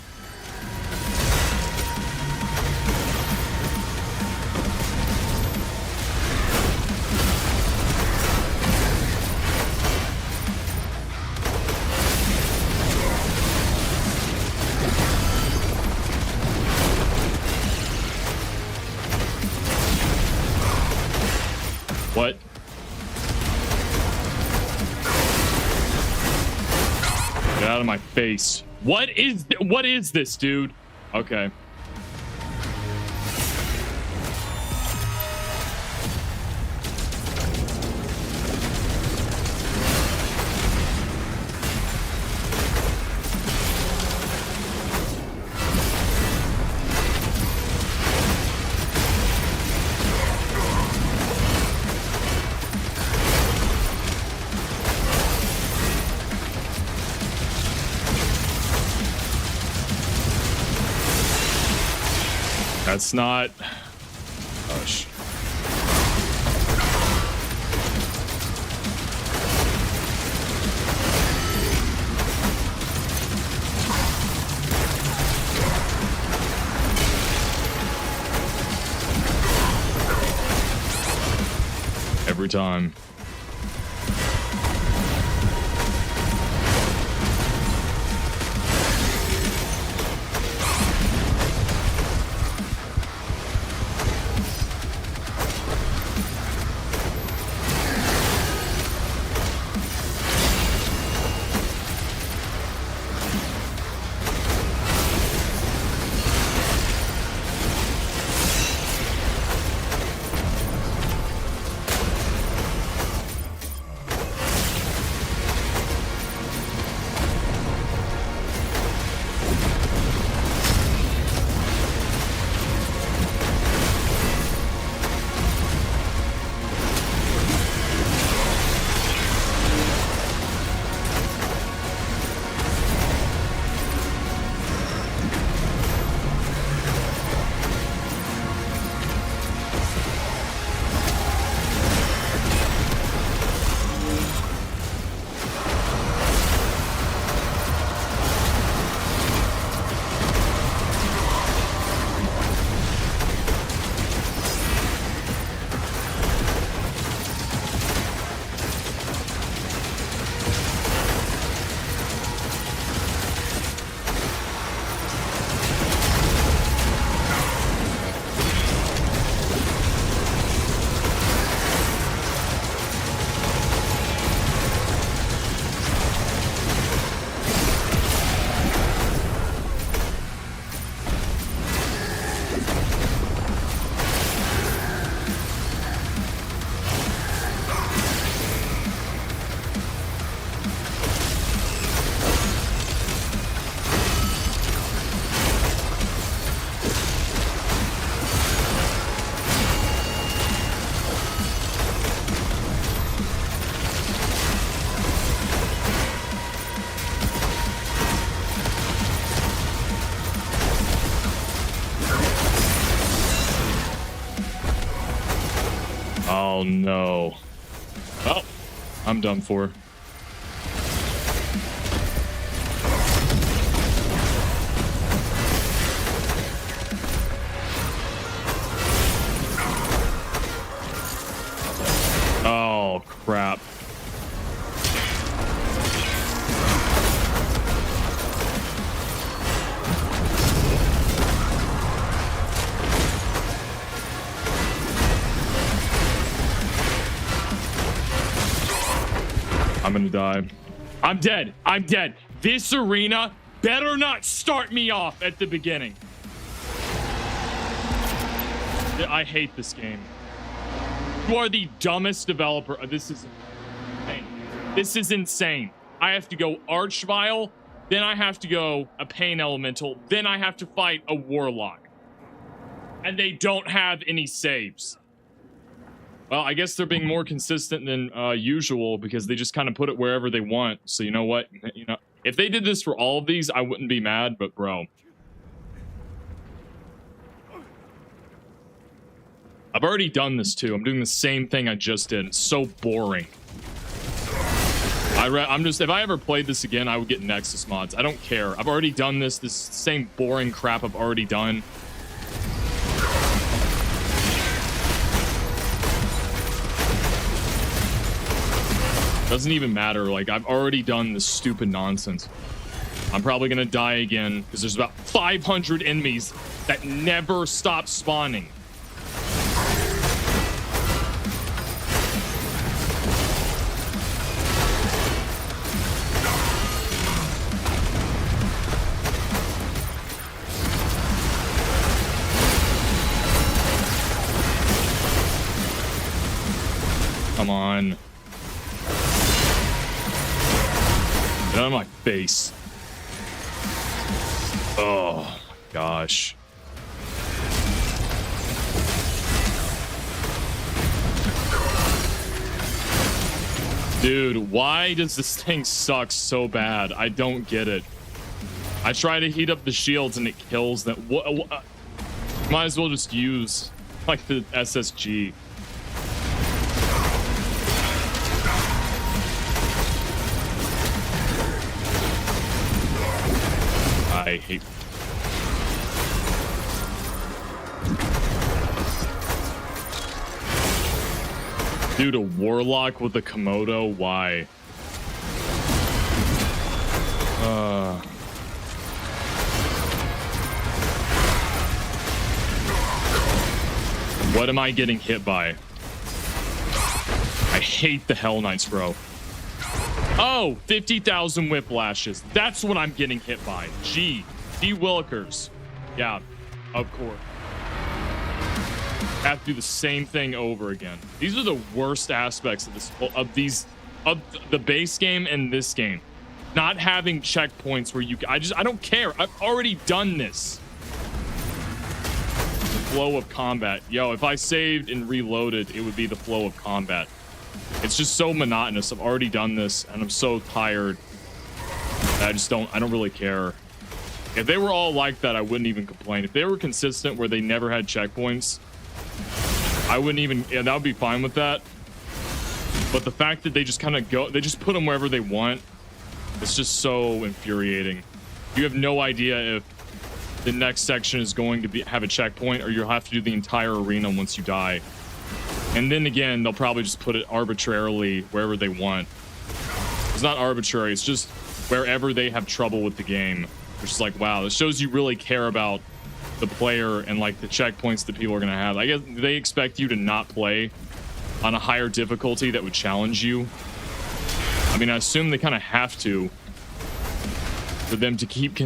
What? Get out of my face. What is this, dude? Okay. That's not... Gosh. Every time. Oh no. Oh, I'm done for. Oh crap. I'm gonna die. I'm dead. I'm dead. This arena better not start me off at the beginning. I hate this game. You are the dumbest developer. This is insane. This is insane. I have to go Archvile, then I have to go a Pain Elemental, then I have to fight a Warlock. And they don't have any saves. Well, I guess they're being more consistent than usual because they just kind of put it wherever they want. So you know what? You know, if they did this for all of these, I wouldn't be mad, but bro. I've already done this too. I'm doing the same thing I just did. It's so boring. I'm just, if I ever played this again, I would get Nexus mods. I don't care. I've already done this same boring crap I've already done. Doesn't even matter. Like, I've already done this stupid nonsense. I'm probably gonna die again because there's about 500 enemies that never stop spawning. Come on. Get out of my face. Oh my gosh. Dude, why does this thing suck so bad? I don't get it. I try to heat up the shields and it kills them. Might as well just use like the SSG. I hate. Dude, a Warlock with a Komodo? Why? What am I getting hit by? I hate the Hell Knights, bro. Oh, 50,000 whiplashes. That's what I'm getting hit by. G Willikers. Yeah, of course. Have to do the same thing over again. These are the worst aspects of this, of the base game and this game. Not having checkpoints where I don't care. I've already done this. The flow of combat. Yo, if I saved and reloaded, it would be the flow of combat. It's just so monotonous. I've already done this and I'm so tired. I don't really care. If they were all like that, I wouldn't even complain. If they were consistent where they never had checkpoints, I wouldn't even, yeah, that would be fine with that. But the fact that they just kind of they just put them wherever they want, it's just so infuriating. You have no idea if the next section is going to have a checkpoint or you'll have to do the entire arena once you die. And then again, they'll probably just put it arbitrarily wherever they want. It's not arbitrary, it's just wherever they have trouble with the game. It's just like, wow, this shows you really care about the player and like the checkpoints that people are gonna have. I guess they expect you to not play on a higher difficulty that would challenge you. I mean, I assume they kind of have to for them to keep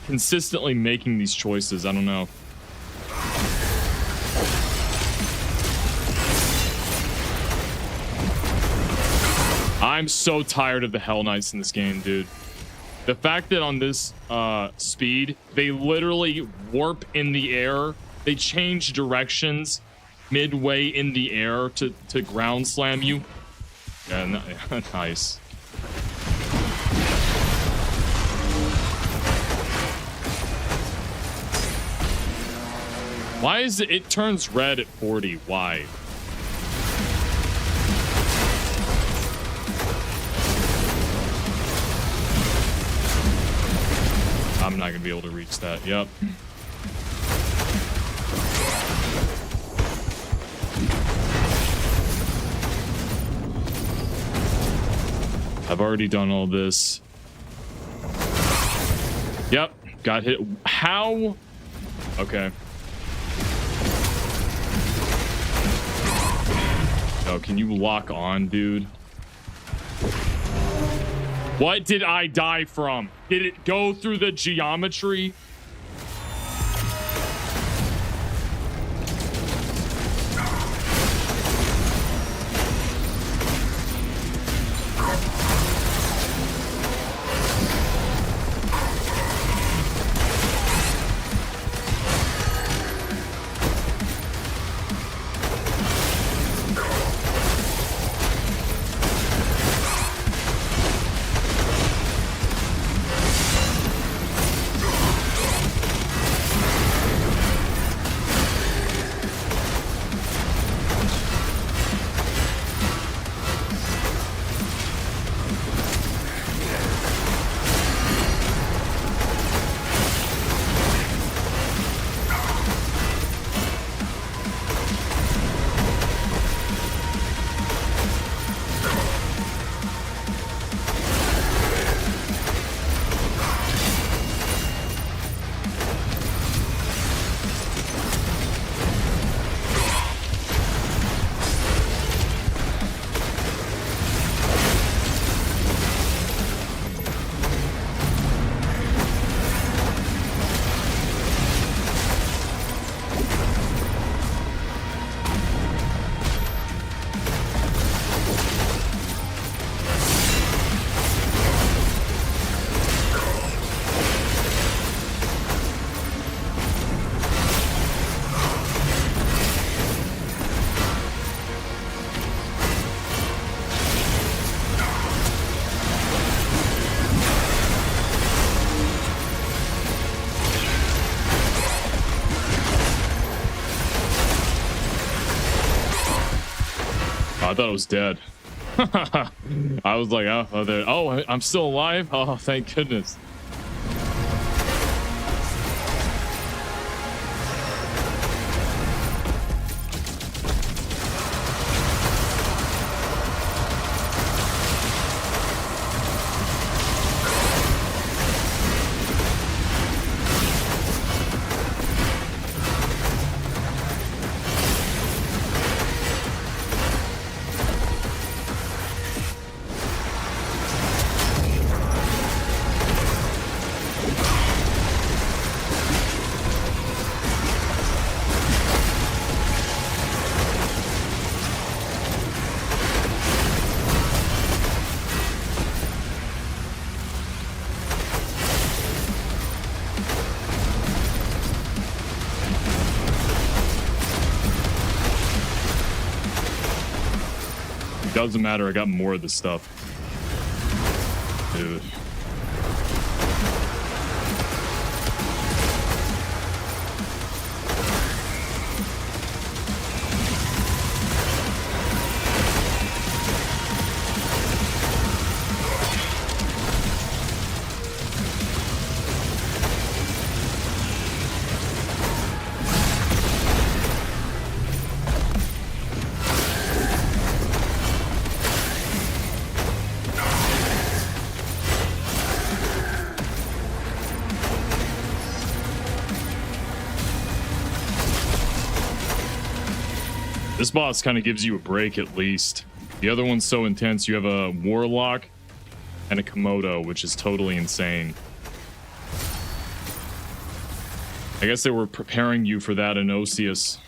consistently making these choices. I don't know. I'm so tired of the Hell Knights in this game, dude. The fact that on this speed, they literally warp in the air. They change directions midway in the air to ground slam you. Yeah, nice. Why is it turns red at 40? Why? I'm not gonna be able to reach that. Yep. I've already done all this. Yep, got hit. How? Okay. Oh, can you lock on, dude? What did I die from? Did it go through the geometry? I thought it was dead. I was like, oh, I'm still alive. Oh, thank goodness. Doesn't matter, I got more of this stuff. Dude. This boss kind of gives you a break at least. The other one's so intense. You have a Warlock and a Komodo, which is totally insane. I guess they were preparing you for that in Osius.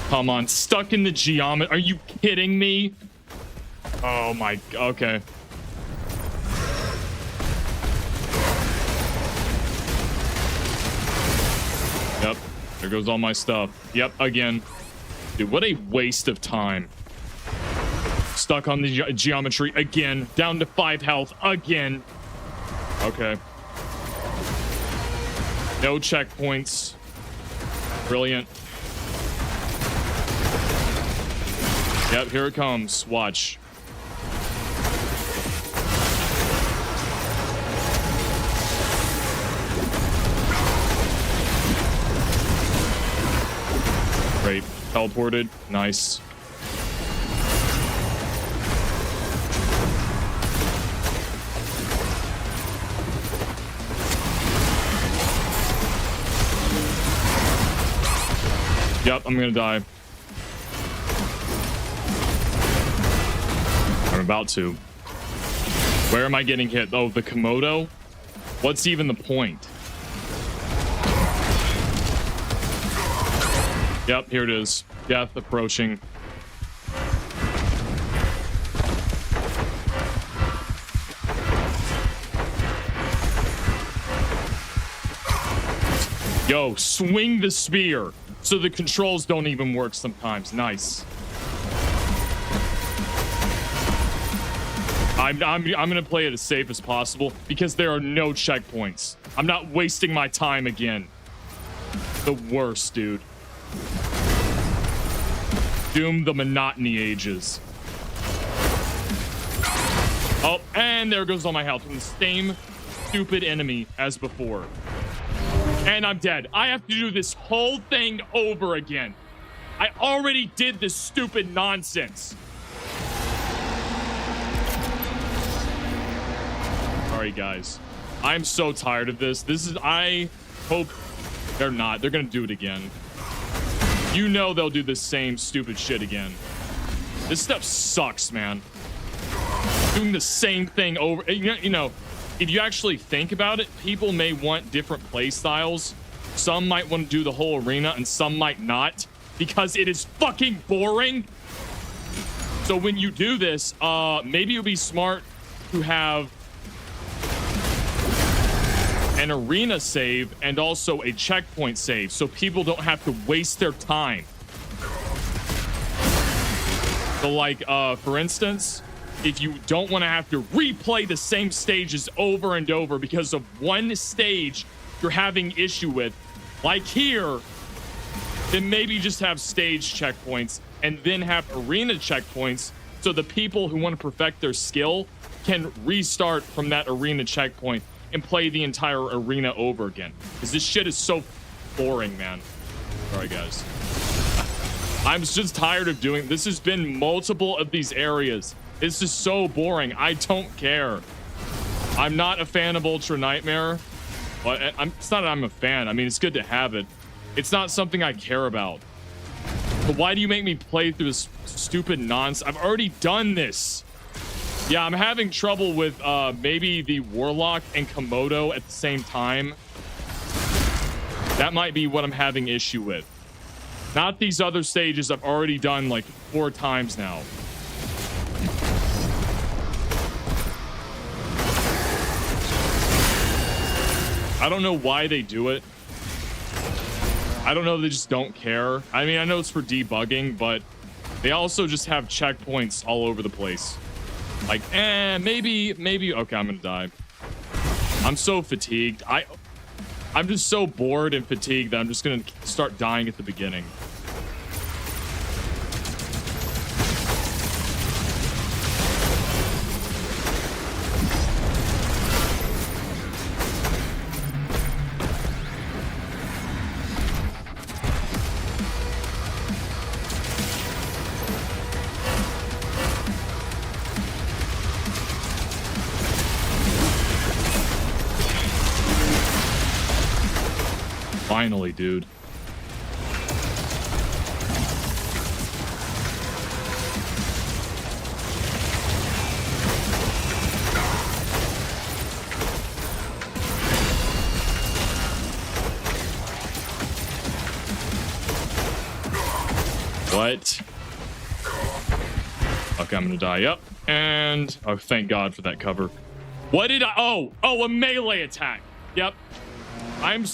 Come on, stuck in the geometry. Are you kidding me? Oh my, okay. Yep, there goes all my stuff. Yep, again. Dude, what a waste of time. Stuck on the geometry again. Down to 5 health again. Okay. No checkpoints. Brilliant. Yep, here it comes. Watch. Great. Teleported. Nice. Yep, I'm gonna die. I'm about to. Where am I getting hit? Oh, the Komodo? What's even the point? Yep, here it is. Death approaching. Yo, swing the spear so the controls don't even work sometimes. Nice. I'm gonna play it as safe as possible because there are no checkpoints. I'm not wasting my time again. The worst, dude. Doom the monotony ages. Oh, and there goes all my health from the same stupid enemy as before. And I'm dead. I have to do this whole thing over again. I already did this stupid nonsense. Sorry, guys. I'm so tired of this. I hope they're not. They're gonna do it again. You know they'll do the same stupid shit again. This stuff sucks, man. Doing the same thing over. You know, if you actually think about it, people may want different play styles. Some might want to do the whole arena and some might not because it is fucking boring. So when you do this, maybe it would be smart to have an arena save and also a checkpoint save so people don't have to waste their time. So like, for instance, if you don't want to have to replay the same stages over and over because of one stage you're having issue with, like here, then maybe just have stage checkpoints and then have arena checkpoints so the people who want to perfect their skill can restart from that arena checkpoint and play the entire arena over again. Because this shit is so boring, man. Sorry, guys. I'm just tired of doing this. Has been multiple of these areas. This is so boring. I don't care. I'm not a fan of Ultra Nightmare. But it's not that I'm a fan. I mean, it's good to have it. It's not something I care about. But why do you make me play through this stupid nonsense? I've already done this. Yeah, I'm having trouble with maybe the Warlock and Komodo at the same time. That might be what I'm having issue with. Not these other stages I've already done like 4 times now. I don't know why they do it. I don't know, they just don't care. I mean, I know it's for debugging, but they also just have checkpoints all over the place. Like, maybe, okay, I'm gonna die. I'm so fatigued. I'm just so bored and fatigued that I'm just gonna start dying at the beginning. Finally, dude. What? Okay, I'm gonna die. Yep. And oh, thank God for that cover. What did I? Oh, a melee attack. Yep.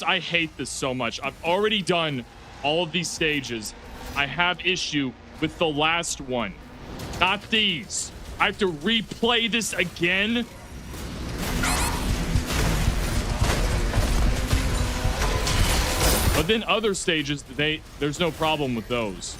I hate this so much. I've already done all of these stages. I have issue with the last one, not these. I have to replay this again. then other stages, there's no problem with those.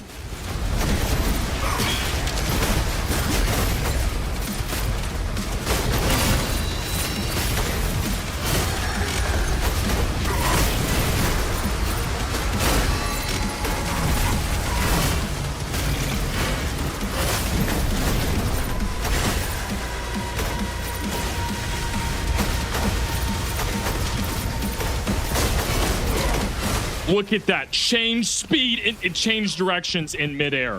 Look at that. Change speed and change directions in midair.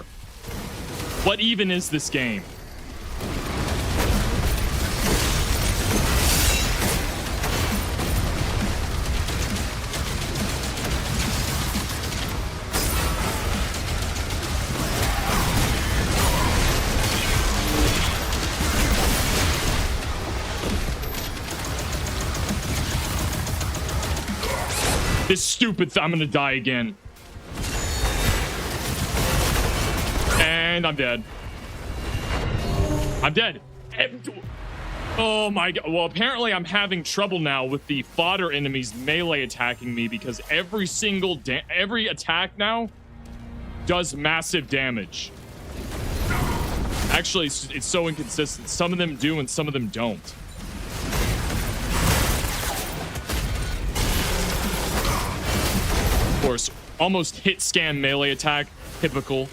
What even is this game? This stupid I'm gonna die again. And I'm dead. I'm dead. Oh my god. Well, apparently I'm having trouble now with the fodder enemies melee attacking me because every attack now does massive damage. Actually, it's so inconsistent. Some of them do and some of them don't. Of course, almost hit scan melee attack, typical.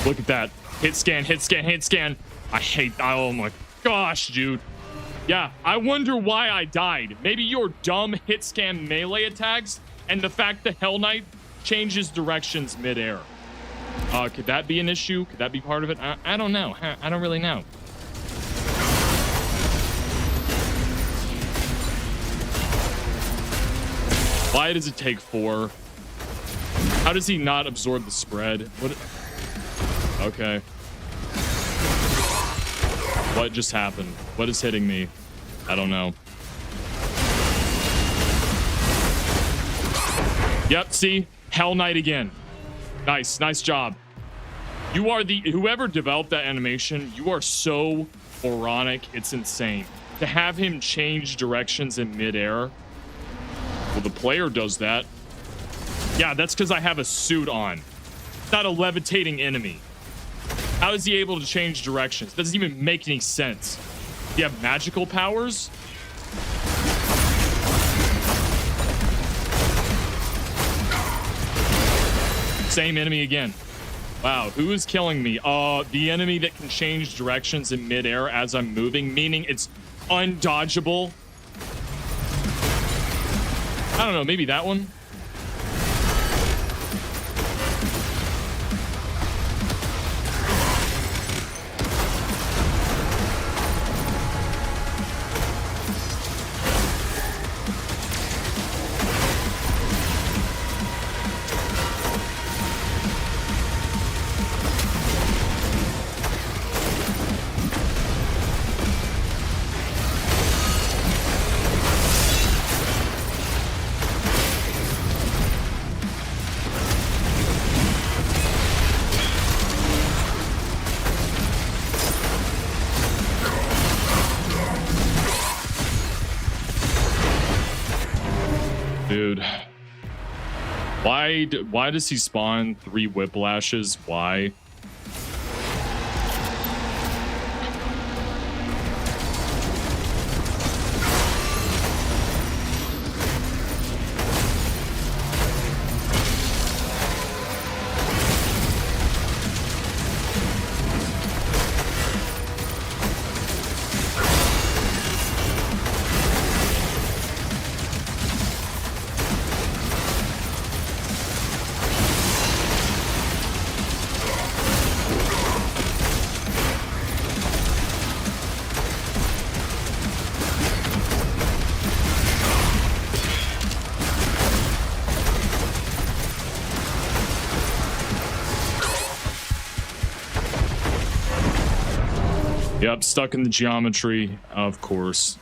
Look at that. Hit scan, hit scan, hit scan. I hate, oh my gosh, dude. Yeah, I wonder why I died. Maybe your dumb hit scan melee attacks and the fact the Hell Knight changes directions midair. Could that be an issue? Could that be part of it? I don't know. I don't really know. Why does it take 4? How does he not absorb the spread? What? Okay. What just happened? What is hitting me? I don't know. Yep, see? Hell Knight again. Nice, nice job. You are whoever developed that animation, you are so moronic, it's insane. To have him change directions in midair. Well, the player does that. Yeah, that's because I have a suit on. Not a levitating enemy. How is he able to change directions? Doesn't even make any sense. Do you have magical powers? Same enemy again. Wow, who is killing me? The enemy that can change directions in midair as I'm moving, meaning it's undodgeable. I don't know, maybe that one? Dude, why does he spawn 3 whiplashes? Why? Yep, stuck in the geometry, of course.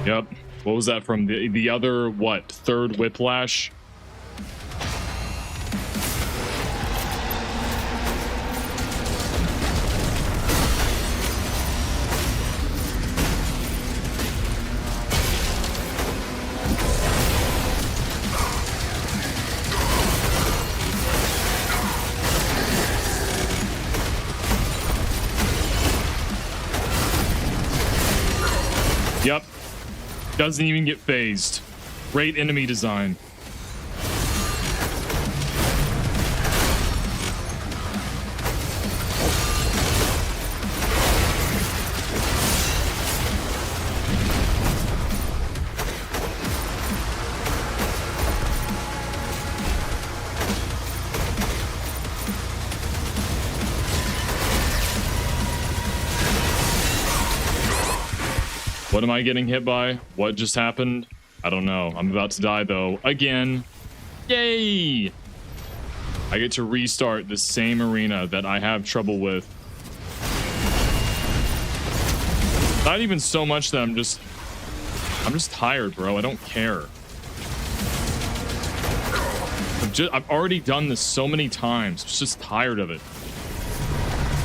Yep. What was that from? The other, what, third Whiplash? Yep. Doesn't even get phased. Great enemy design. What am I getting hit by? What just happened? I don't know. I'm about to die though. Again. Yay! I get to restart the same arena that I have trouble with. Not even so much that I'm just tired, bro. I don't care. I've already done this so many times. I'm just tired of it.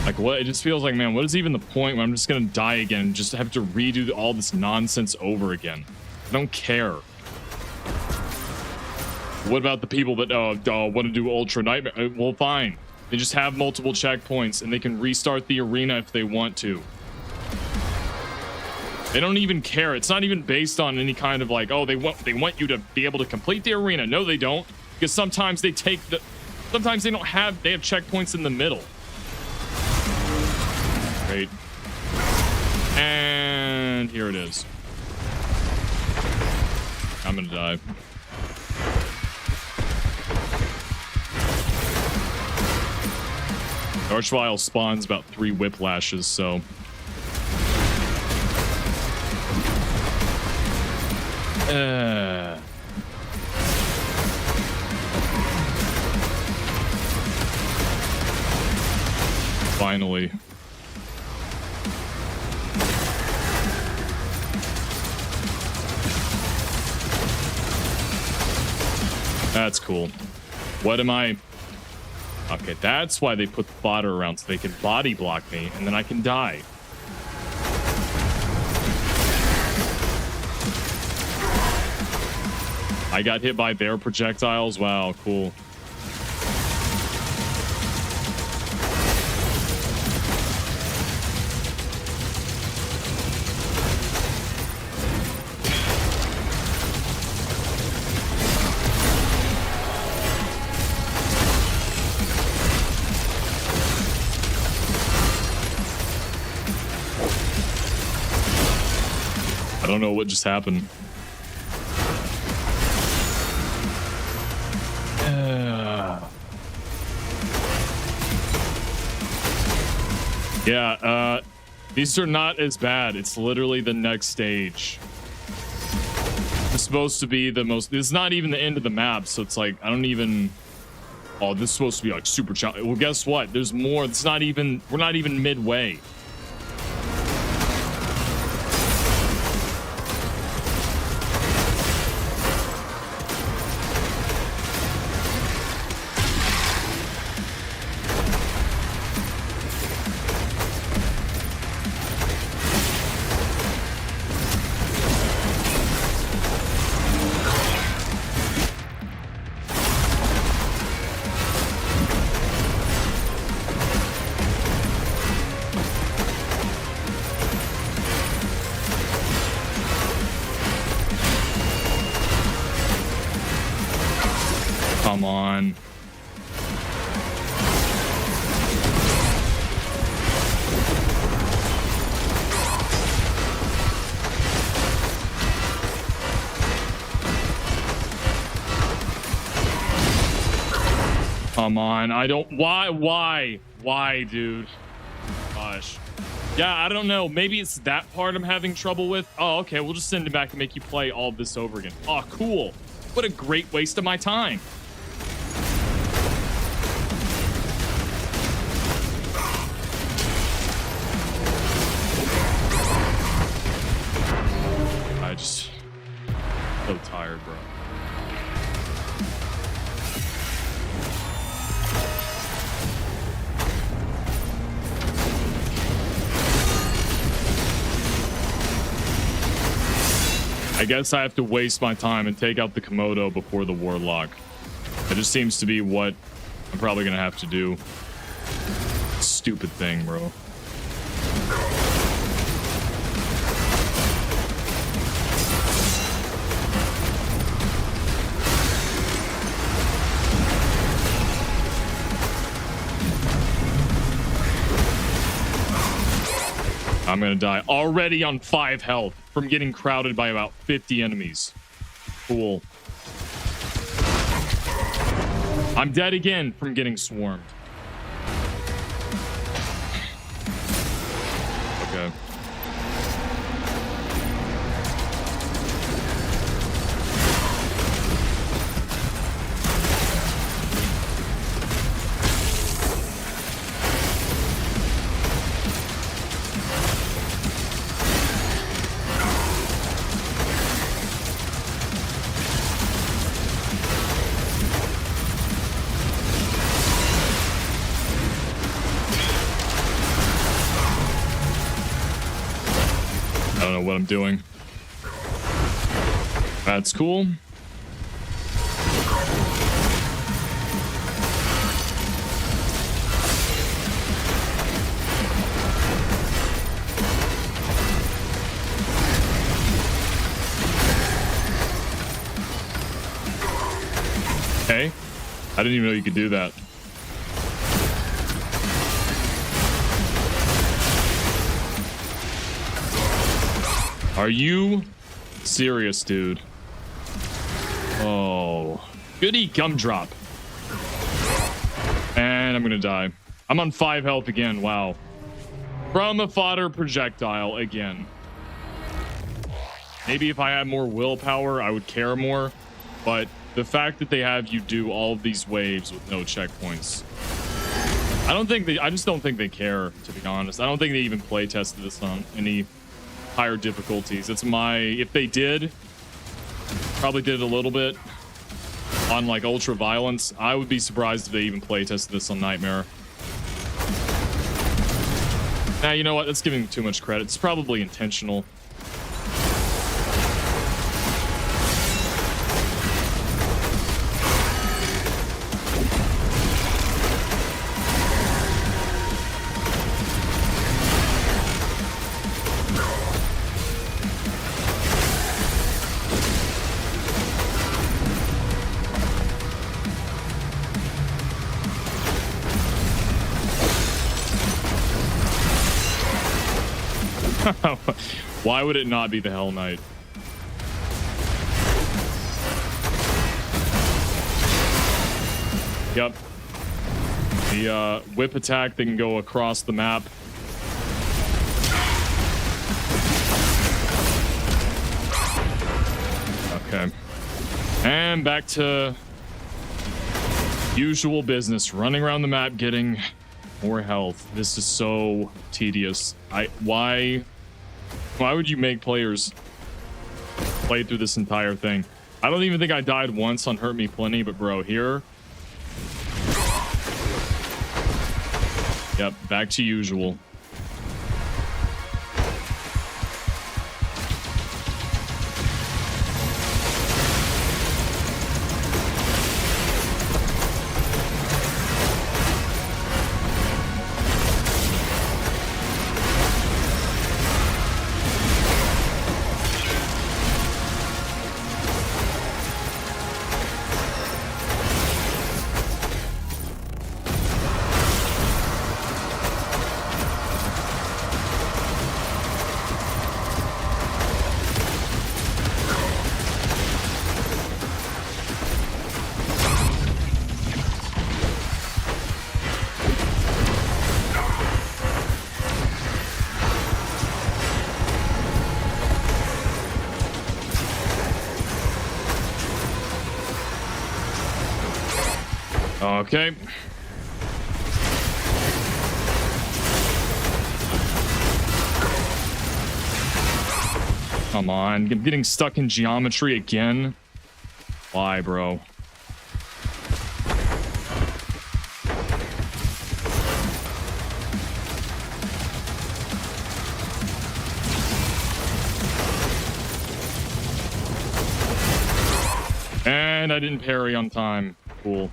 Like, what? It just feels like, man, what is even the point when I'm just gonna die again and just have to redo all this nonsense over again? I don't care. What about the people that want to do Ultra Nightmare? Well, fine. They just have multiple checkpoints and they can restart the arena if they want to. They don't even care. It's not even based on any kind of like, oh, they want you to be able to complete the arena. No, they don't, because sometimes they sometimes they don't have. They have checkpoints in the middle. Great. And here it is. I'm gonna die. Archvile spawns about 3 whiplashes, so. Finally. That's cool. What am I? Okay, that's why they put the fodder around, so they can body block me, and then I can die. I got hit by their projectiles. Wow, cool. I don't know what just happened. Yeah, these are not as bad. It's literally the next stage. It's supposed to be the most. It's not even the end of the map, so it's like I don't even. Oh, this is supposed to be like super challenging. Well, guess what? There's more. It's not even. We're not even midway. Come on. Come on. I don't. Why, dude? Gosh. Yeah, I don't know. Maybe it's that part I'm having trouble with. Oh, okay. We'll just send it back and make you play all of this over again. Oh, cool. What a great waste of my time. I just so tired, bro. I guess I have to waste my time and take out the Komodo before the Warlock. That just seems to be what I'm probably gonna have to do. Stupid thing, bro. I'm gonna die already on 5 health from getting crowded by about 50 enemies. Cool. I'm dead again from getting swarmed. Okay. I don't know what I'm doing. That's cool. Hey, I didn't even know you could do that. Are you serious, dude? Oh, goody gumdrop. And I'm gonna die. I'm on 5 health again. Wow. From a fodder projectile again. Maybe if I had more willpower, I would care more. But the fact that they have you do all of these waves with no checkpoints, I just don't think they care, to be honest. I don't think they even play tested this on any higher difficulties. If they did, probably did a little bit on like ultra violence. I would be surprised if they even play tested this on Nightmare. Nah, you know what? That's giving too much credit. It's probably intentional. Why would it not be the Hell Knight? Yep. The whip attack that can go across the map. Okay. And back to usual business, running around the map getting more health. This is so tedious. Why would you make players play through this entire thing? I don't even think I died once on Hurt Me Plenty, but bro, here. Yep, back to usual. Okay. Come on, I'm getting stuck in geometry again. Why, bro? And I didn't parry on time. Cool.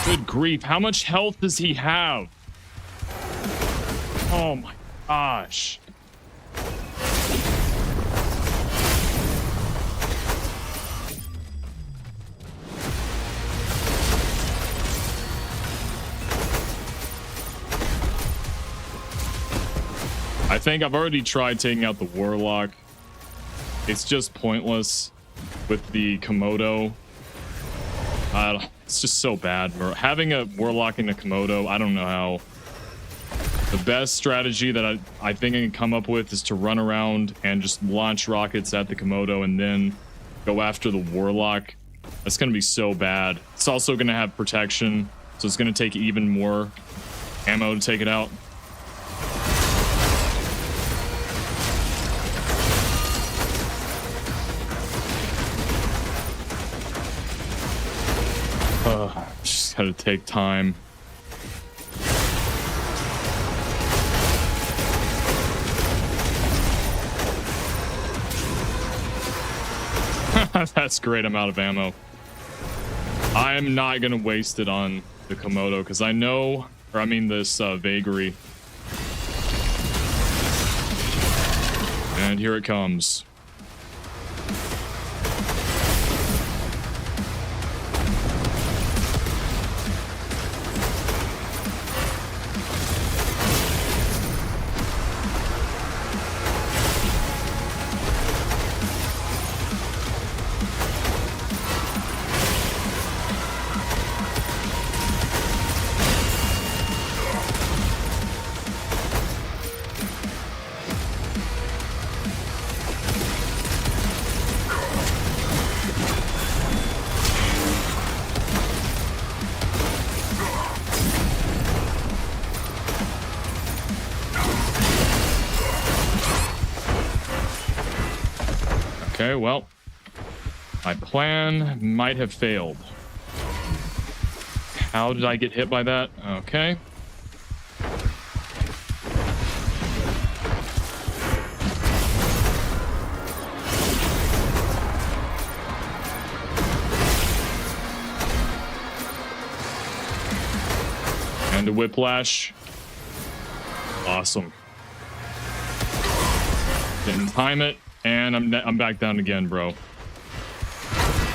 Good grief, how much health does he have? Oh my gosh. I think I've already tried taking out the Warlock. It's just pointless with the Komodo. It's just so bad. Having a Warlock and a Komodo, I don't know how. The best strategy that I think I can come up with is to run around and just launch rockets at the Komodo and then go after the Warlock. That's going to be so bad. It's also going to have protection, so it's going to take even more ammo to take it out. Just gotta take time. That's great. I'm out of ammo. I am not gonna waste it on the Komodo because I know, or I mean this vagary. And here it comes. Okay, well, my plan might have failed. How did I get hit by that? Okay. And a whiplash. Awesome. Didn't time it. And I'm back down again, bro.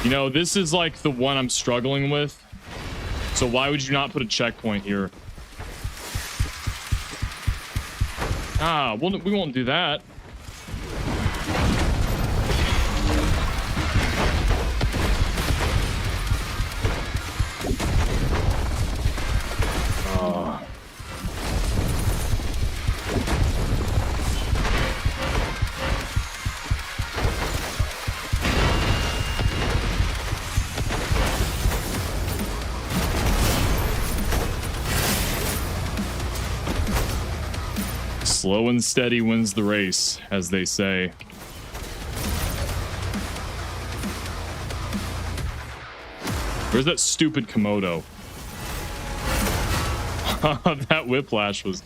You know, this is like the one I'm struggling with. So why would you not put a checkpoint here? Ah, well, we won't do that. Slow and steady wins the race, as they say. Where's that stupid Komodo? That whiplash was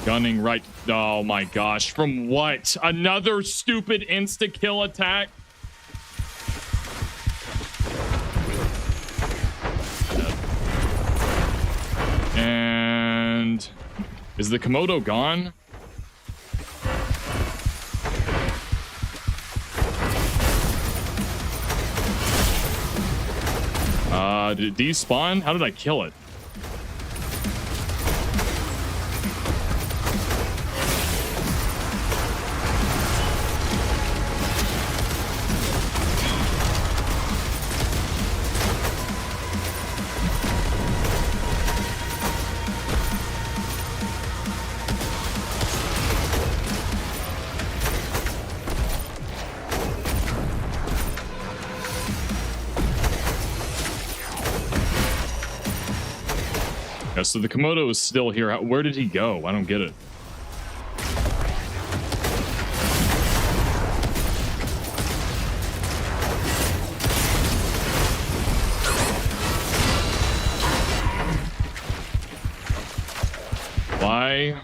gunning right. Oh my gosh. From what? Another stupid insta-kill attack? And is the Komodo gone? Did it despawn? How did I kill it? Yeah, so the Komodo is still here. Where did he go? I don't get it. Why?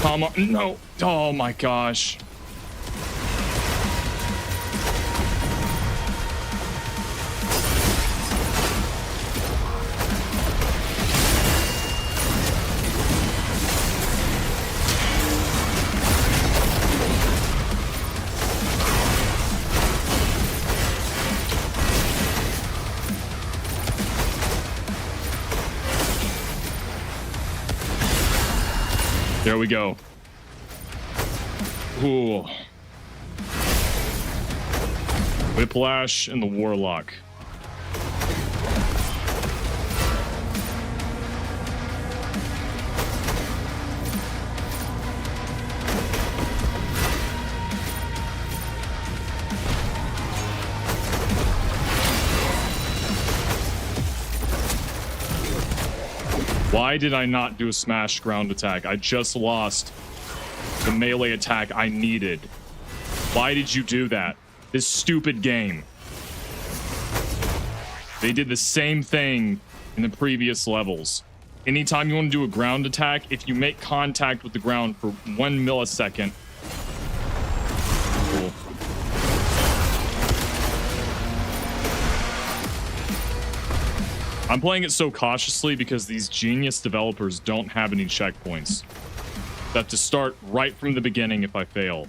Come on, no. Oh my gosh. There we go. Ooh. Whiplash and the Warlock. Why did I not do a smash ground attack? I just lost the melee attack I needed. Why did you do that? This stupid game. They did the same thing in the previous levels. Anytime you want to do a ground attack, if you make contact with the ground for 1 millisecond. Cool. I'm playing it so cautiously because these genius developers don't have any checkpoints. I have to start right from the beginning if I fail.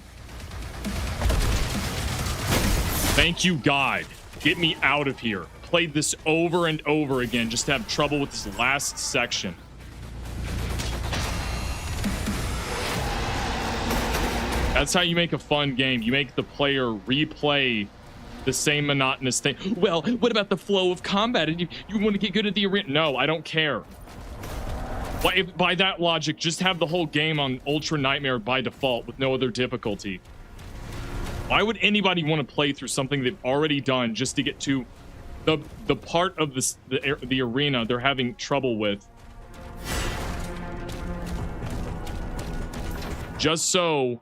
Thank you, God. Get me out of here. Played this over and over again just to have trouble with this last section. That's how you make a fun game. You make the player replay the same monotonous thing. Well, what about the flow of combat? And you want to get good at the arena? No, I don't care. By that logic, just have the whole game on Ultra Nightmare by default with no other difficulty. Why would anybody want to play through something they've already done just to get to the part of the arena they're having trouble with? Just so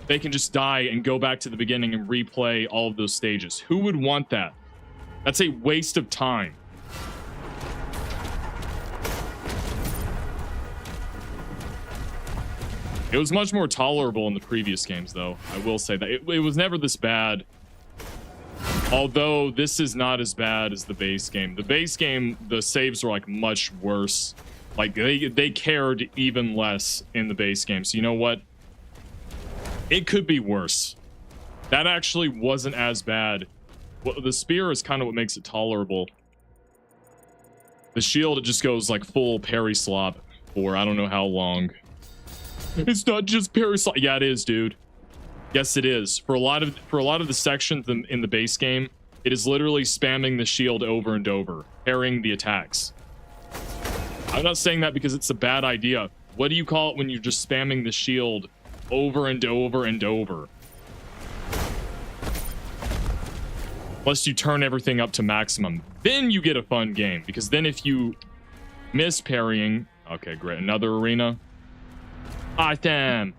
they can just die and go back to the beginning and replay all of those stages. Who would want that? That's a waste of time. It was much more tolerable in the previous games, though. I will say that. It was never this bad. Although, this is not as bad as the base game. The base game, the saves were, like, much worse. Like, they cared even less in the base game. So, you know what? It could be worse. That actually wasn't as bad. Well, the spear is kind of what makes it tolerable. The shield, it just goes, like, full parry slop for I don't know how long. It's not just parry slop. Yeah, it is, dude. Yes, it is. For a lot of the sections in the base game, it is literally spamming the shield over and over, parrying the attacks. I'm not saying that because it's a bad idea. What do you call it when you're just spamming the shield over and over and over? Plus, you turn everything up to maximum. Then you get a fun game, because then if you miss parrying... Okay, great. Another arena. Awesome.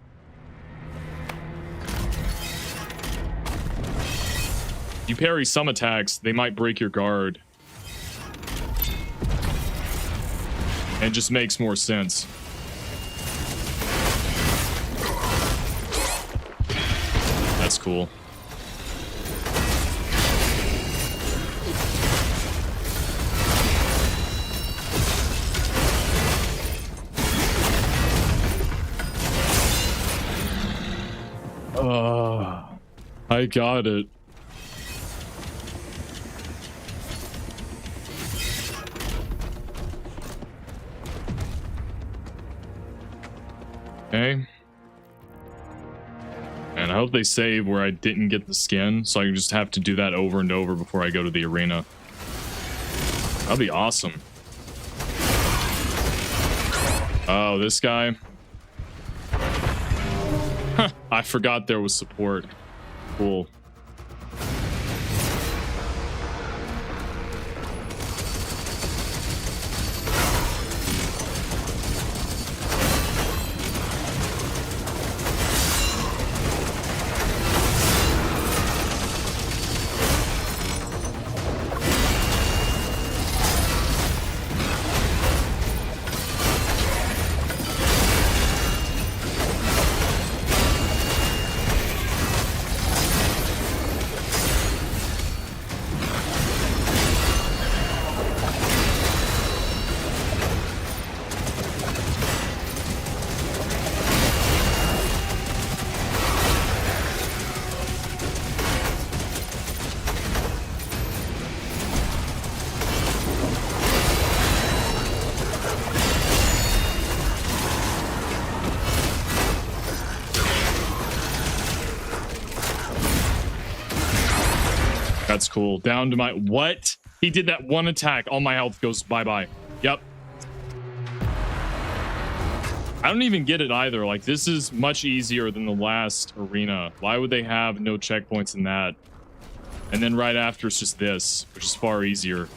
You parry some attacks, they might break your guard. And it just makes more sense. That's cool. I got it. Okay. And Man, I hope they save where I didn't get the skin, so I can just have to do that over and over before I go to the arena. That'd be awesome. Oh, this guy. Huh, I forgot there was support. Cool. That's cool. Down to my... What? He did that one attack. All my health goes bye-bye. Yep. I don't even get it either. Like, this is much easier than the last arena. Why would they have no checkpoints in that? And then right after, it's just this, which is far easier.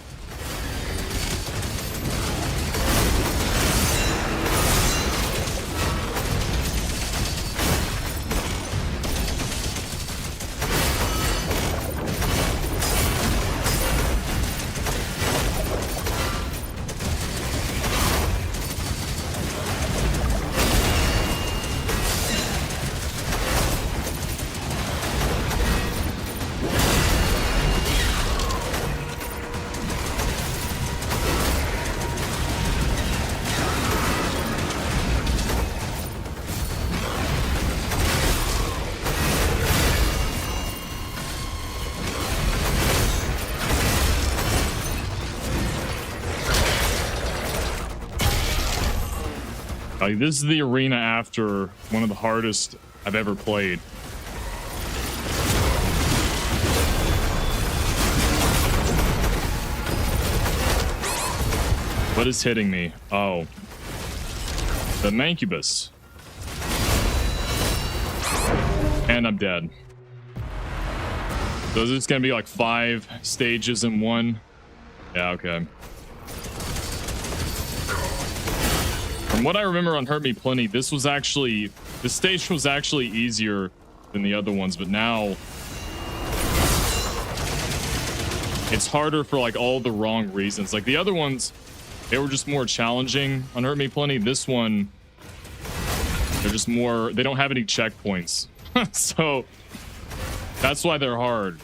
Like, this is the arena after one of the hardest I've ever played. What is hitting me? Oh. The Mancubus. And I'm dead. So is this gonna be like 5 stages in one? Yeah, okay. From what I remember on Hurt Me Plenty, this stage was actually easier than the other ones, but now it's harder for like all the wrong reasons. Like the other ones, they were just more challenging on Hurt Me Plenty. This one, they're just more, they don't have any checkpoints. So that's why they're hard.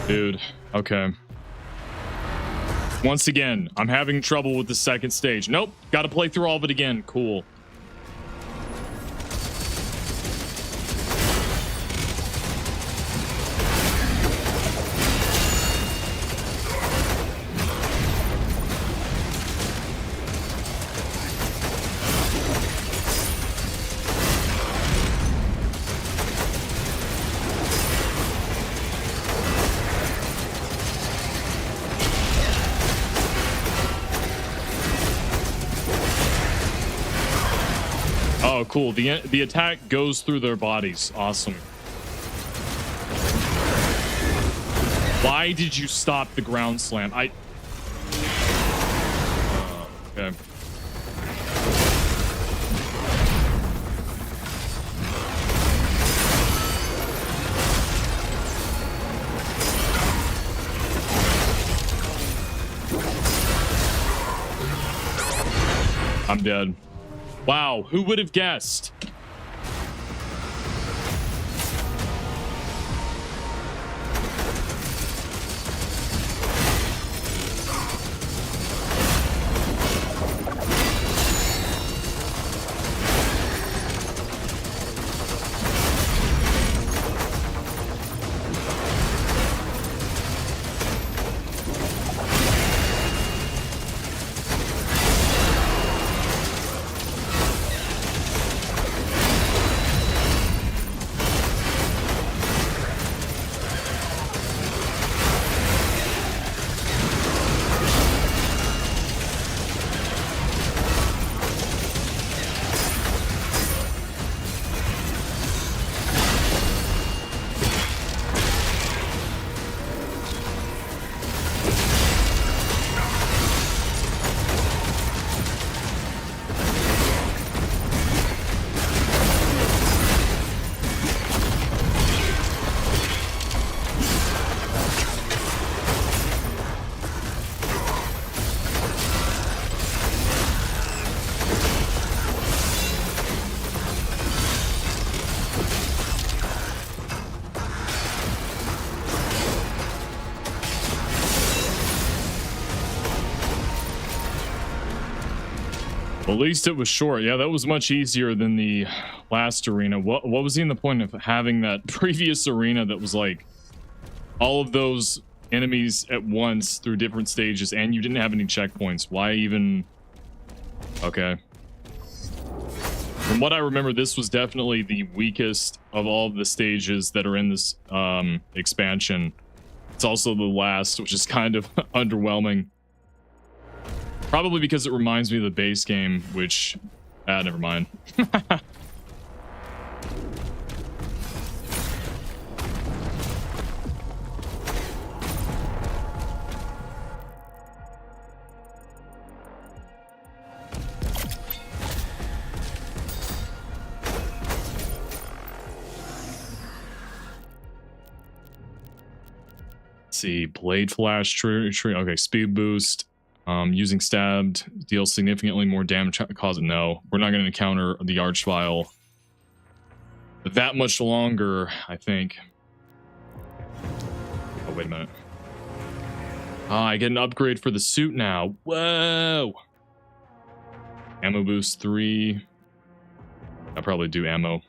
Dude, okay. Once again, I'm having trouble with the second stage. Nope, gotta play through all of it again. Cool. Oh, cool. The attack goes through their bodies. Awesome. Why did you stop the ground slam? Okay. I'm dead. Wow, who would have guessed? At least it was short. Yeah, that was much easier than the last arena. What was even the point of having that previous arena that was like all of those enemies at once through different stages and you didn't have any checkpoints? Why even... Okay. From what I remember, this was definitely the weakest of all of the stages that are in this expansion. It's also the last, which is kind of underwhelming. Probably because it reminds me of the base game, which... never mind. Let's see, Blade Flash, tree. Okay, speed boost. Using stabbed deals significantly more damage. Cause no, we're not going to encounter the Archvile that much longer, I think. Oh, wait a minute. I get an upgrade for the suit now. Whoa! Ammo boost 3. I'll probably do ammo.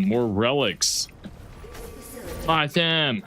More relics. Fight them.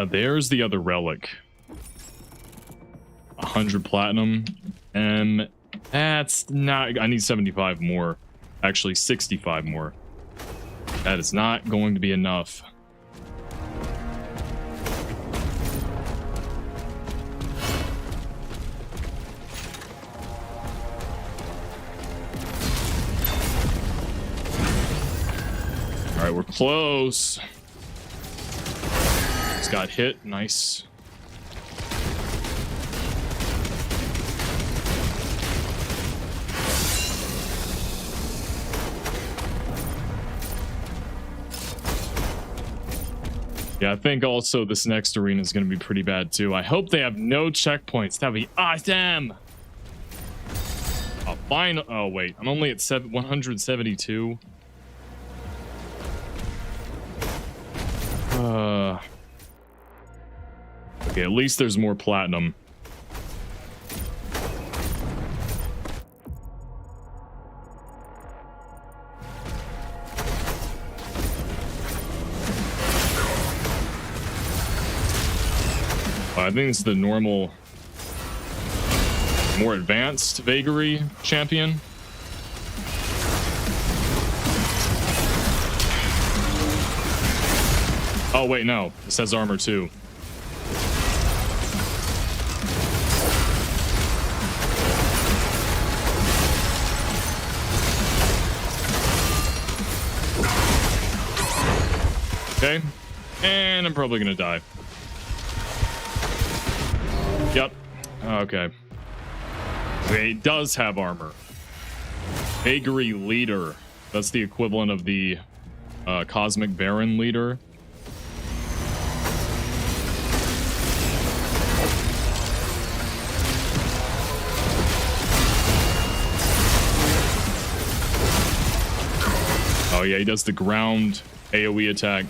There's the other relic. 100 platinum. That's not... I need 75 more. Actually, 65 more. That is not going to be enough. All right, we're close. Got hit. Nice. Yeah, I think also this next arena is going to be pretty bad too. I hope they have no checkpoints. That'd be awesome. A final... Oh, wait. I'm only at 172. Okay, at least there's more platinum. I think it's the normal, more advanced vagary champion. Oh, wait, no. It says armor too. Okay, and I'm probably gonna die. Yep. Okay. Okay, it does have armor. Vagary leader. That's the equivalent of the Cosmic Baron leader. Oh yeah, he does the ground AoE attack.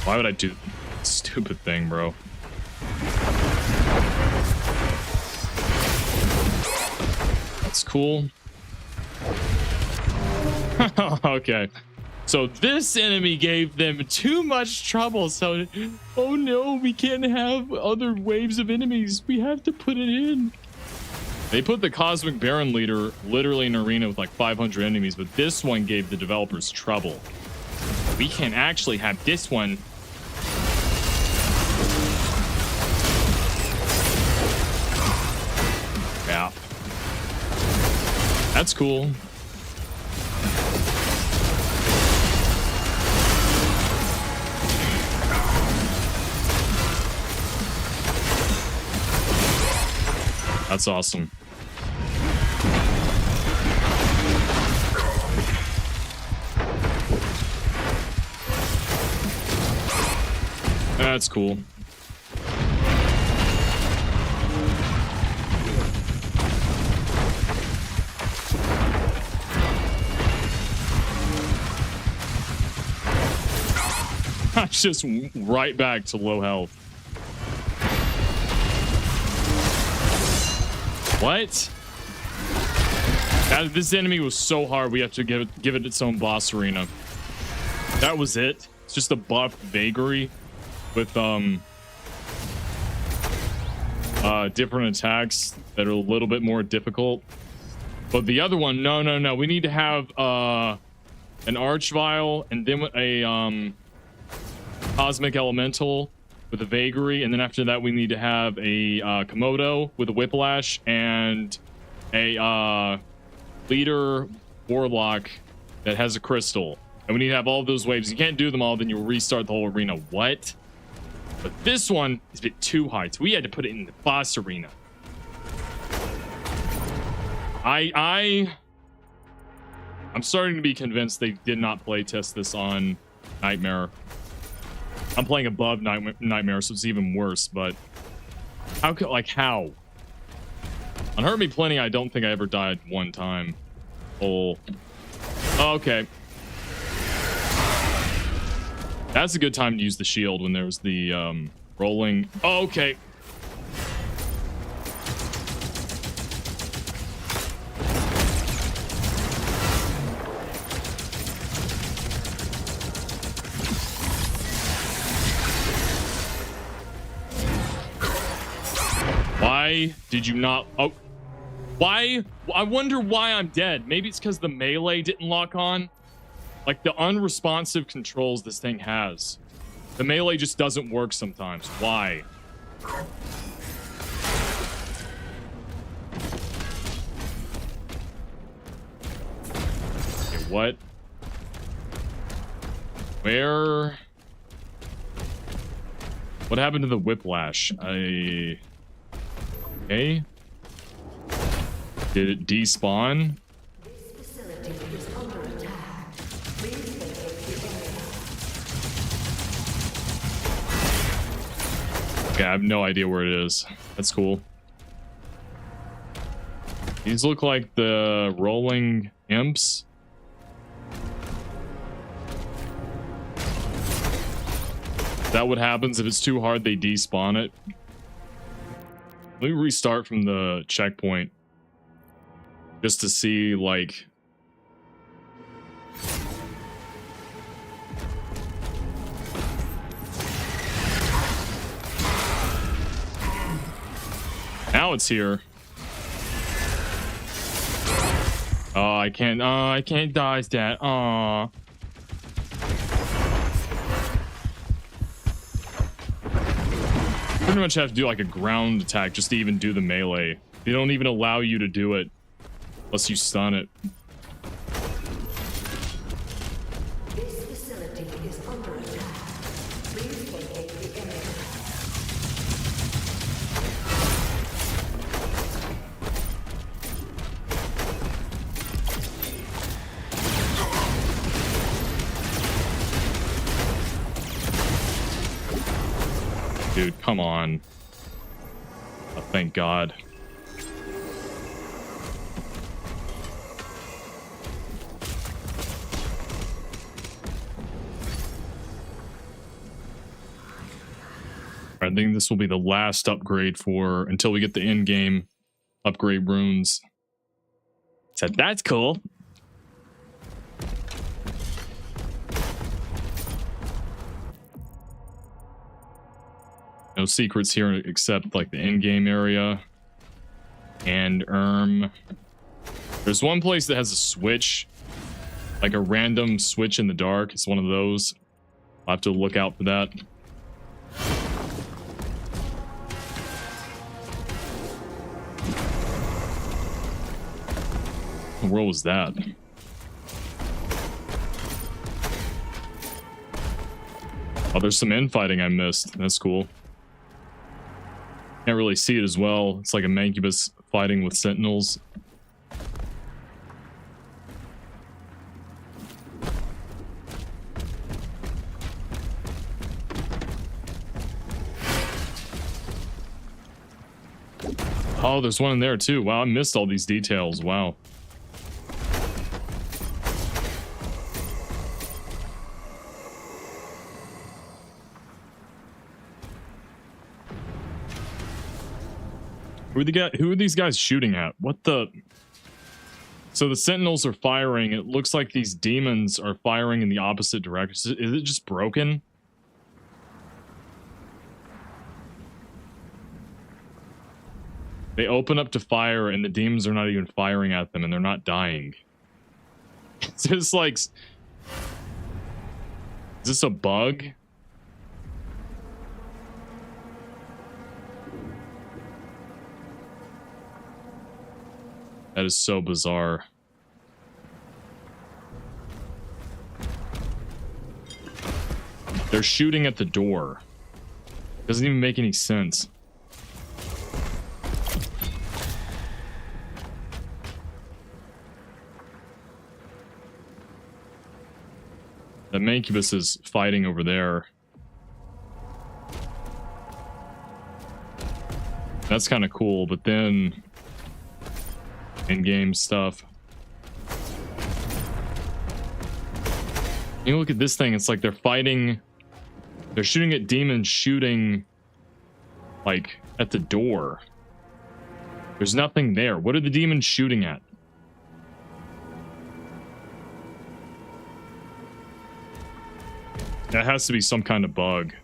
Why would I do that stupid thing, bro? That's cool. Okay. So this enemy gave them too much trouble. So, oh no, we can't have other waves of enemies. We have to put it in. They put the Cosmic Baron leader literally in an arena with like 500 enemies, but this one gave the developers trouble. We can actually have this one. Yeah. That's cool. That's awesome. That's cool. Just right back to low health. What? This enemy was so hard, we have to give it its own boss arena. That was it. It's just a buff vagary with different attacks that are a little bit more difficult. But the other one, no. We need to have an Archvile and then a Cosmic Elemental with a vagary, and then after that we need to have a Komodo with a Whiplash and a leader Warlock that has a crystal. And we need to have all of those waves. You can't do them all, then you'll restart the whole arena. What? But this one is a bit too hard, so we had to put it in the boss arena. I'm starting to be convinced they did not play test this on Nightmare. I'm playing above Nightmare, so it's even worse, but how could, like, how? On Hurt Me Plenty, I don't think I ever died one time. Oh, okay. That's a good time to use the shield when there's the rolling. Oh, okay. Why did you not? Oh, why? I wonder why I'm dead. Maybe it's because the melee didn't lock on. Like the unresponsive controls this thing has. The melee just doesn't work sometimes. Why? Okay, what? Where? What happened to the Whiplash? Okay. Did it despawn? Okay, I have no idea where it is. That's cool. These look like the rolling imps. Is that what happens if it's too hard? They despawn it. Let me restart from the checkpoint just to see, like, now it's here. Oh, I can't dodge that. Aw. Pretty much have to do like a ground attack just to even do the melee. They don't even allow you to do it unless you stun it. This facility is under attack. Please vacate the area. Dude, come on. Oh, thank God. I think this will be the last upgrade for until we get the in-game upgrade runes. Said that's cool. No secrets here except like the in-game area. And there's one place that has a switch, like a random switch in the dark. It's one of those. I'll have to look out for that. What world was that? Oh, there's some infighting I missed. That's cool. Can't really see it as well. It's like a Mancubus fighting with Sentinels. Oh, there's one in there too. Wow, I missed all these details. Wow. Who are these guys shooting at? What the? So the Sentinels are firing. It looks like these demons are firing in the opposite direction. Is it just broken? They open up to fire and the demons are not even firing at them and they're not dying. It's just like... Is this a bug? That is so bizarre. They're shooting at the door. Doesn't even make any sense. The Mancubus is fighting over there. That's kind of cool, but then... in-game stuff. You look at this thing, it's like they're fighting... They're shooting at demons, shooting... like, at the door. There's nothing there. What are the demons shooting at? That has to be some kind of bug.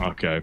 Okay.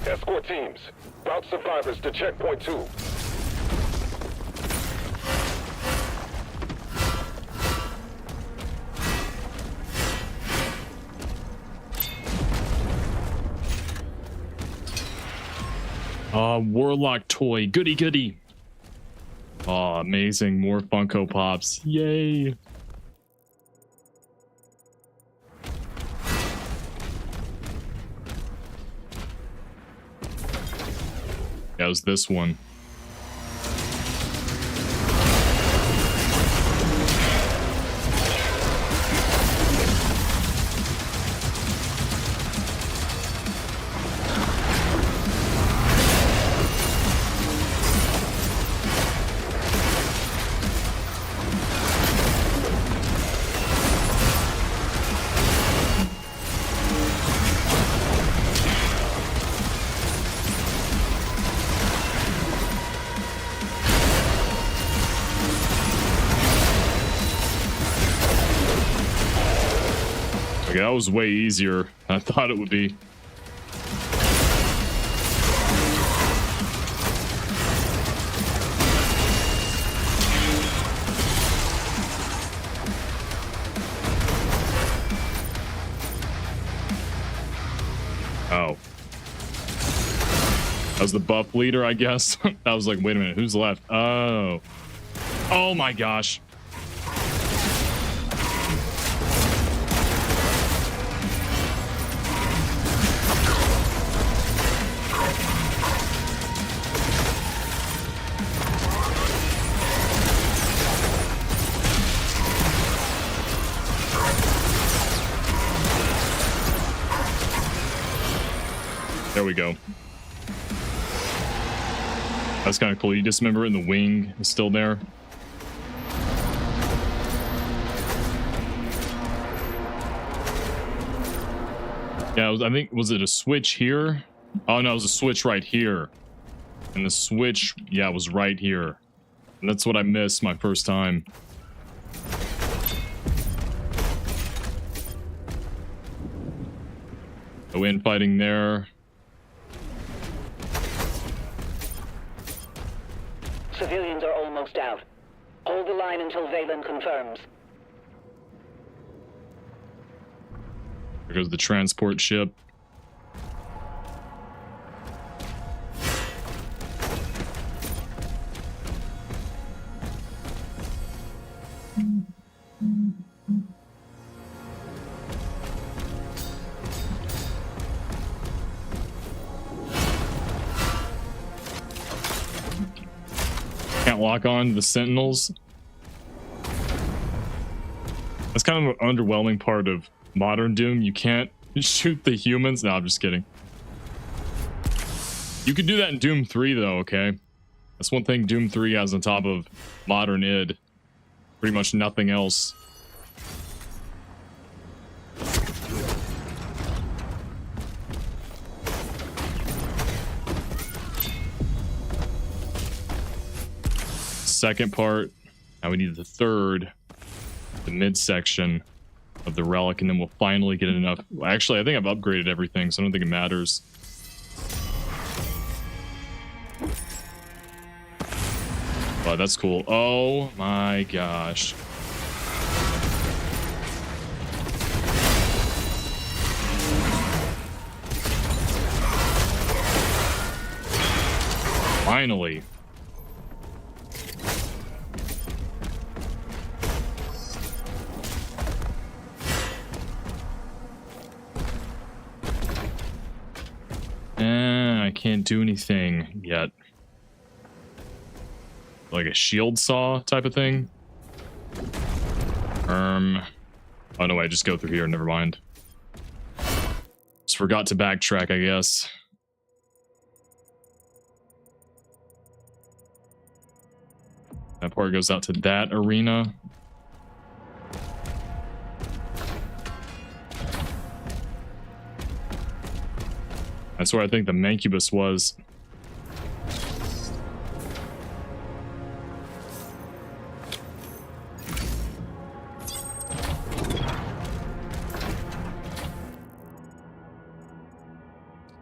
Escort teams, route survivors to checkpoint 2. Warlock toy. Goody goody. Oh, amazing. More Funko Pops. Yay. That was this one. Okay, that was way easier than I thought it would be. Oh. That was the buff leader, I guess. I was like, wait a minute, who's left? Oh. Oh my gosh. There we go. That's kind of cool. You dismember it and the wing is still there. Yeah, I think, was it a switch here? Oh no, it was a switch right here. And the switch, yeah, was right here. And that's what I missed my first time. No infighting there. Civilians are almost out. Hold the line until Valen confirms. There goes the transport ship. Can't lock on the sentinels. That's kind of an underwhelming part of modern Doom. You can't shoot the humans. No, I'm just kidding. You could do that in Doom 3 though, okay? That's one thing Doom 3 has on top of modern id. Pretty much nothing else. Second part. Now we need the third, the midsection of the relic, and then we'll finally get enough. Actually, I think I've upgraded everything, so I don't think it matters. But that's cool. Oh my gosh. Finally. I can't do anything yet. Like a shield saw type of thing. Oh no, I just go through here. Never mind. Just forgot to backtrack, I guess. That part goes out to that arena. That's where I think the Mancubus was.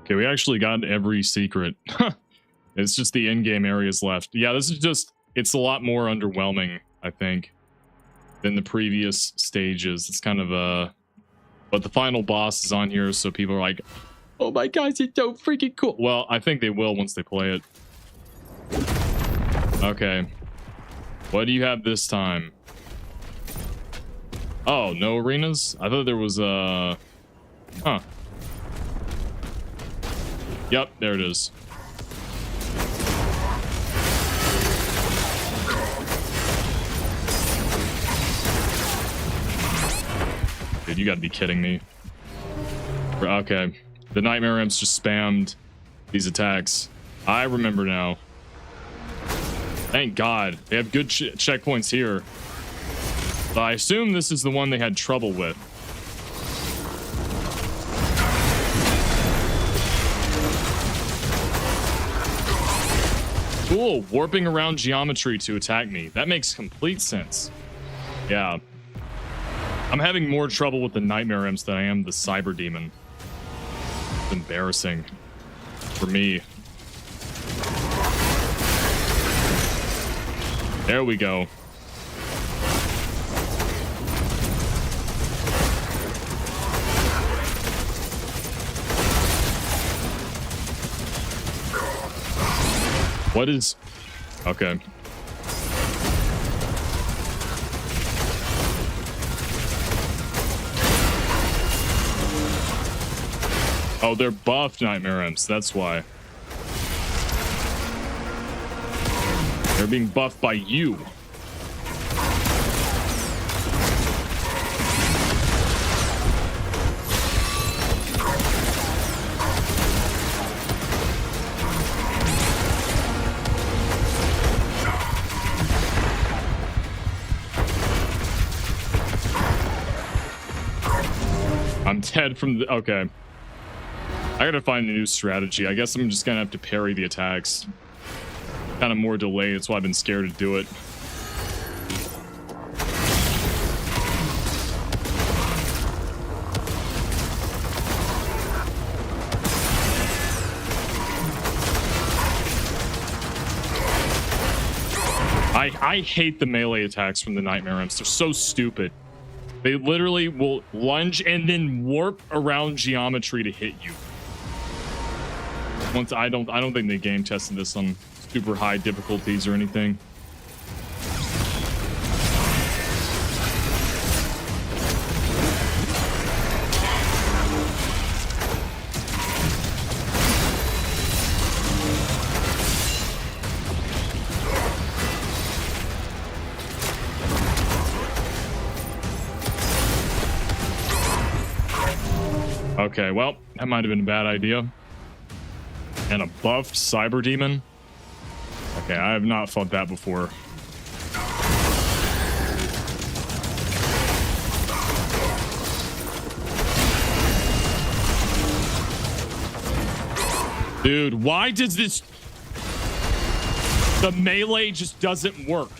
Okay, we actually got every secret. It's just the in-game areas left. Yeah, this is just, it's a lot more underwhelming, I think, than the previous stages. It's kind of a, but the final boss is on here, so people are like, oh my gosh, it's so freaking cool. Well, I think they will once they play it. Okay. What do you have this time? Oh, no arenas? I thought there was a... Huh. Yep, there it is. Dude, you gotta be kidding me. Okay. The Nightmare Imps just spammed these attacks. I remember now. Thank God. They have good checkpoints here. So I assume this is the one they had trouble with. Cool. Warping around geometry to attack me. That makes complete sense. Yeah. I'm having more trouble with the Nightmare Imps than I am the Cyber Demon. It's embarrassing for me. There we go. What is... Okay. Oh, they're buffed Nightmare Imps, that's why. They're being buffed by you. I'm dead from the... Okay. I gotta find a new strategy. I guess I'm just gonna have to parry the attacks. Kind of more delay. That's why I've been scared to do it. I hate the melee attacks from the Nightmare Imps. They're so stupid. They literally will lunge and then warp around geometry to hit you. Once I don't think they game tested this on super high difficulties or anything. Okay, well, that might have been a bad idea. And a buffed cyber demon. Okay, I have not fought that before. Dude, why does this... The melee just doesn't work.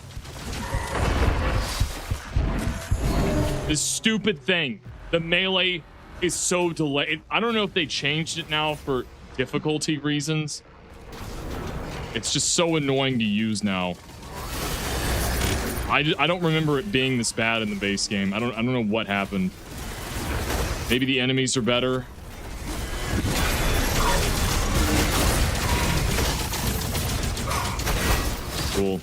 This stupid thing. The melee is so delayed. I don't know if they changed it now for difficulty reasons. It's just so annoying to use now. I don't remember it being this bad in the base game. I don't know what happened. Maybe the enemies are better. Cool.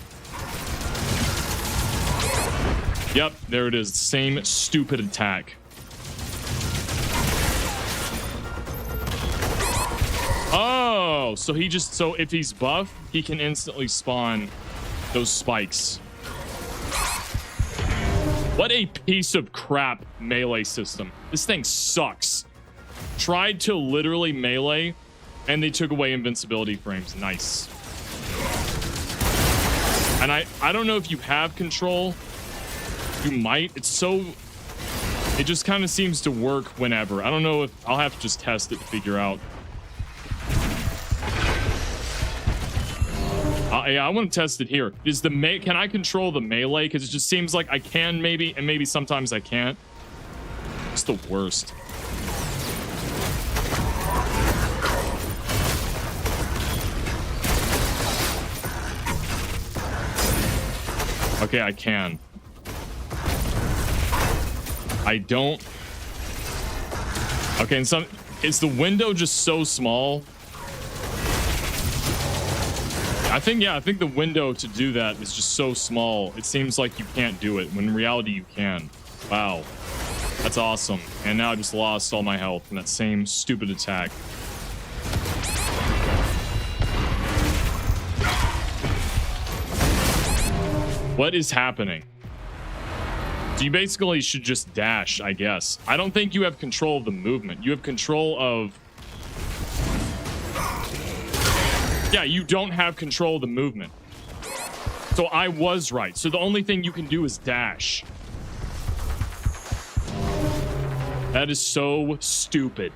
Yep, there it is. Same stupid attack. Oh, so he just, so if he's buff, he can instantly spawn those spikes. What a piece of crap melee system. This thing sucks. Tried to literally melee and they took away invincibility frames. Nice. And I don't know if you have control. You might. It's so, it just kind of seems to work whenever. I don't know if, I'll have to just test it to figure out. Yeah, I want to test it here. Is the can I control the melee? Because it just seems like I can maybe, and maybe sometimes I can't. It's the worst. Okay, I can. I don't. Okay, and some, is the window just so small? I think the window to do that is just so small. It seems like you can't do it when in reality you can. Wow. That's awesome. And now I just lost all my health from that same stupid attack. What is happening? So you basically should just dash, I guess. I don't think you have control of the movement. You have control of... Yeah, you don't have control of the movement. So I was right. So the only thing you can do is dash. That is so stupid.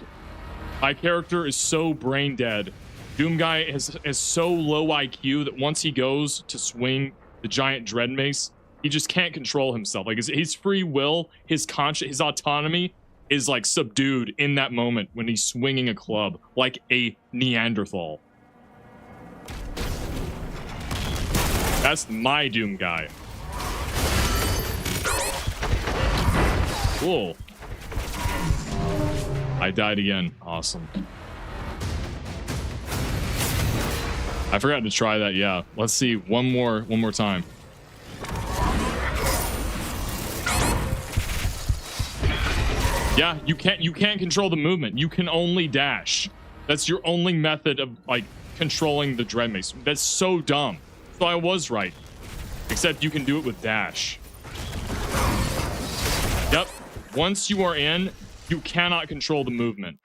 My character is so brain dead. Doom Guy has so low IQ that once he goes to swing the giant dread mace, he just can't control himself. Like his free will, his conscience, his autonomy is like subdued in that moment when he's swinging a club like a Neanderthal. That's my Doom Guy. Cool. I died again. Awesome. I forgot to try that. Yeah. Let's see one more time. Yeah, you can't control the movement. You can only dash. That's your only method of like controlling the dread mace. That's so dumb. So I was right. Except you can do it with dash. Yep. Once you are in, you cannot control the movement.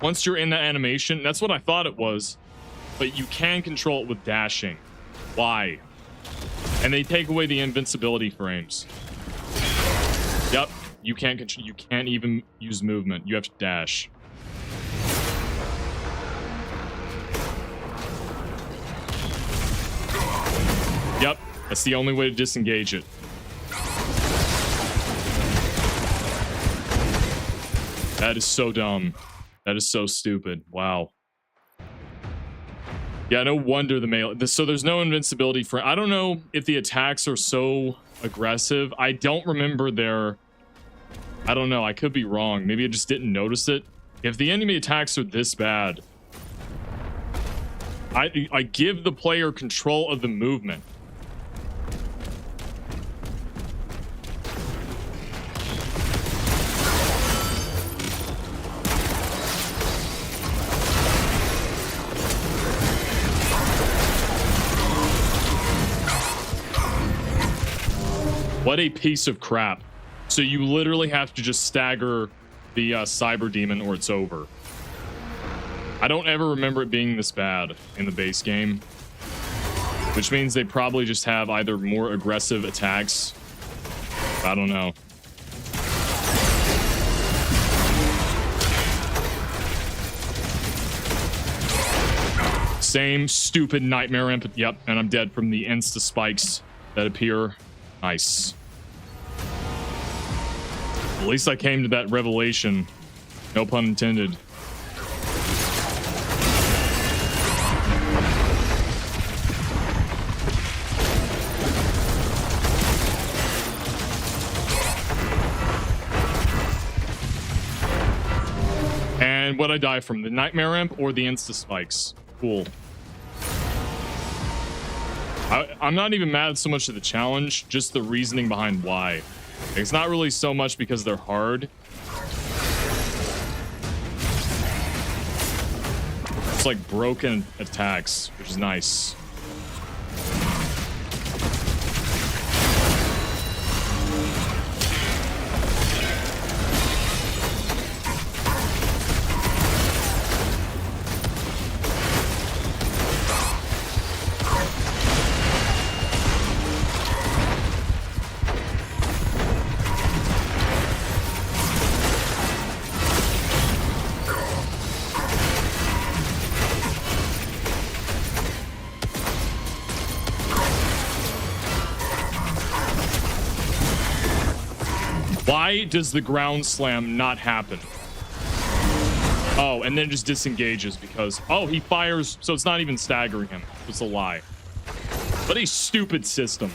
Once you're in that animation, that's what I thought it was. But you can control it with dashing. Why? And they take away the invincibility frames. Yep. You can't even use movement. You have to dash. Yep, that's the only way to disengage it. That is so dumb. That is so stupid. Wow. Yeah, no wonder the melee. So there's no invincibility for. I don't know if the attacks are so aggressive. I don't remember their. I don't know. I could be wrong. Maybe I just didn't notice it. If the enemy attacks are this bad, I give the player control of the movement. What a piece of crap. So you literally have to just stagger the cyber demon or it's over. I don't ever remember it being this bad in the base game, which means they probably just have either more aggressive attacks. I don't know. Same stupid nightmare imp. Yep, and I'm dead from the insta spikes that appear. Nice. At least I came to that revelation. No pun intended. And what I die from, the nightmare imp or the insta spikes? Cool. I'm not even mad so much at the challenge, just the reasoning behind why. It's not really so much because they're hard. It's like broken attacks, which is nice. Why does the ground slam not happen? Oh, and then just disengages because, oh, he fires, so it's not even staggering him. It's a lie. What a stupid system.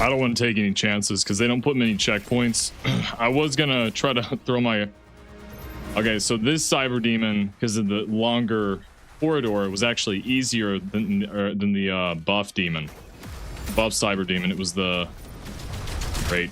I don't want to take any chances because they don't put many checkpoints. I was gonna try to throw my... Okay, so this cyber demon, because of the longer corridor, was actually easier than the buff demon. Buff cyber demon, it was the... Great.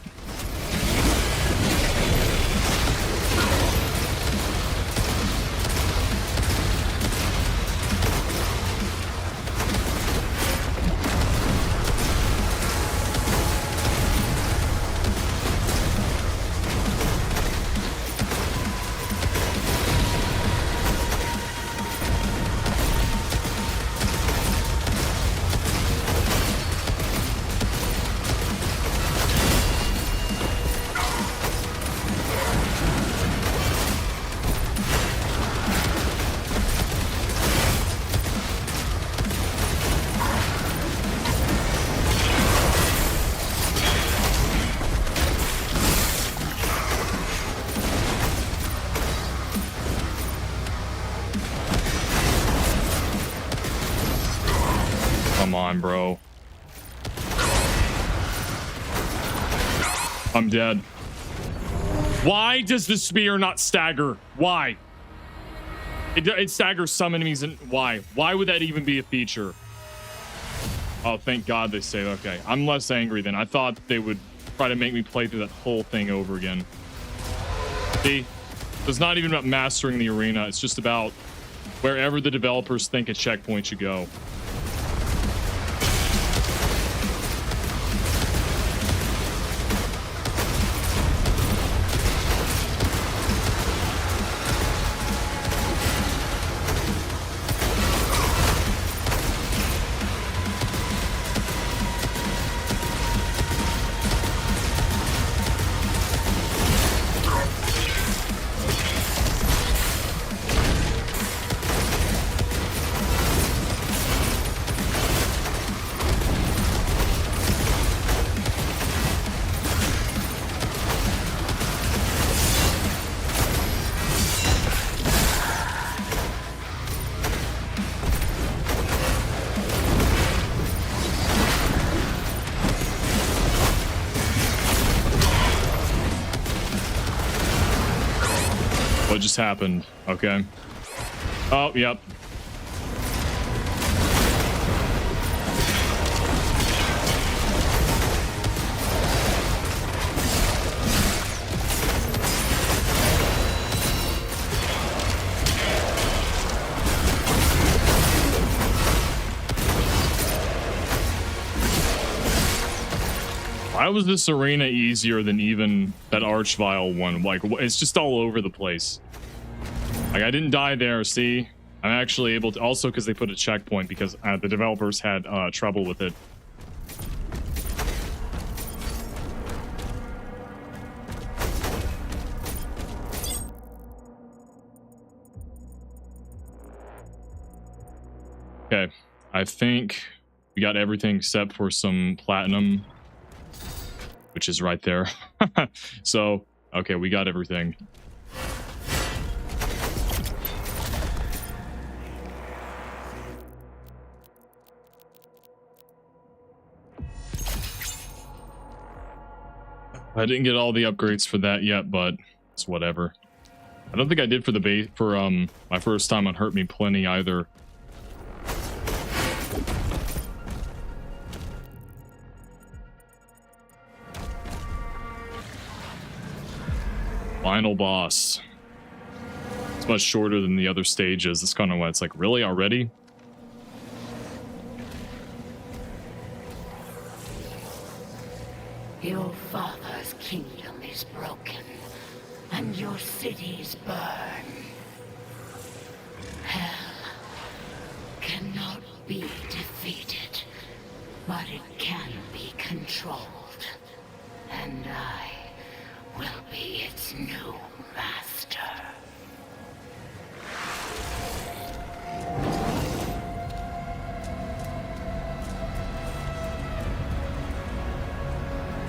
come on, bro. I'm dead. Why does the spear not stagger? Why? It staggers some enemies, and why? Why would that even be a feature? Oh, thank God they say, okay. I'm less angry than I thought they would try to make me play through that whole thing over again. See? It's not even about mastering the arena. It's just about wherever the developers think a checkpoint should go. What just happened? Okay. Oh, yep. Why was this arena easier than even that Archvile one? Like, it's just all over the place. Like, I didn't die there, see? I'm actually able to... Also, because they put a checkpoint, because the developers had trouble with it. Okay, I think we got everything except for some platinum, which is right there. So, okay, we got everything. I didn't get all the upgrades for that yet, but it's whatever. I don't think I did for the base for my first time on Hurt Me Plenty either. Final boss. It's much shorter than the other stages. It's kind of why it's like, really already? Your father's kingdom is broken, and your cities burn. Hell cannot be defeated, but it can be controlled. And I will be its new master.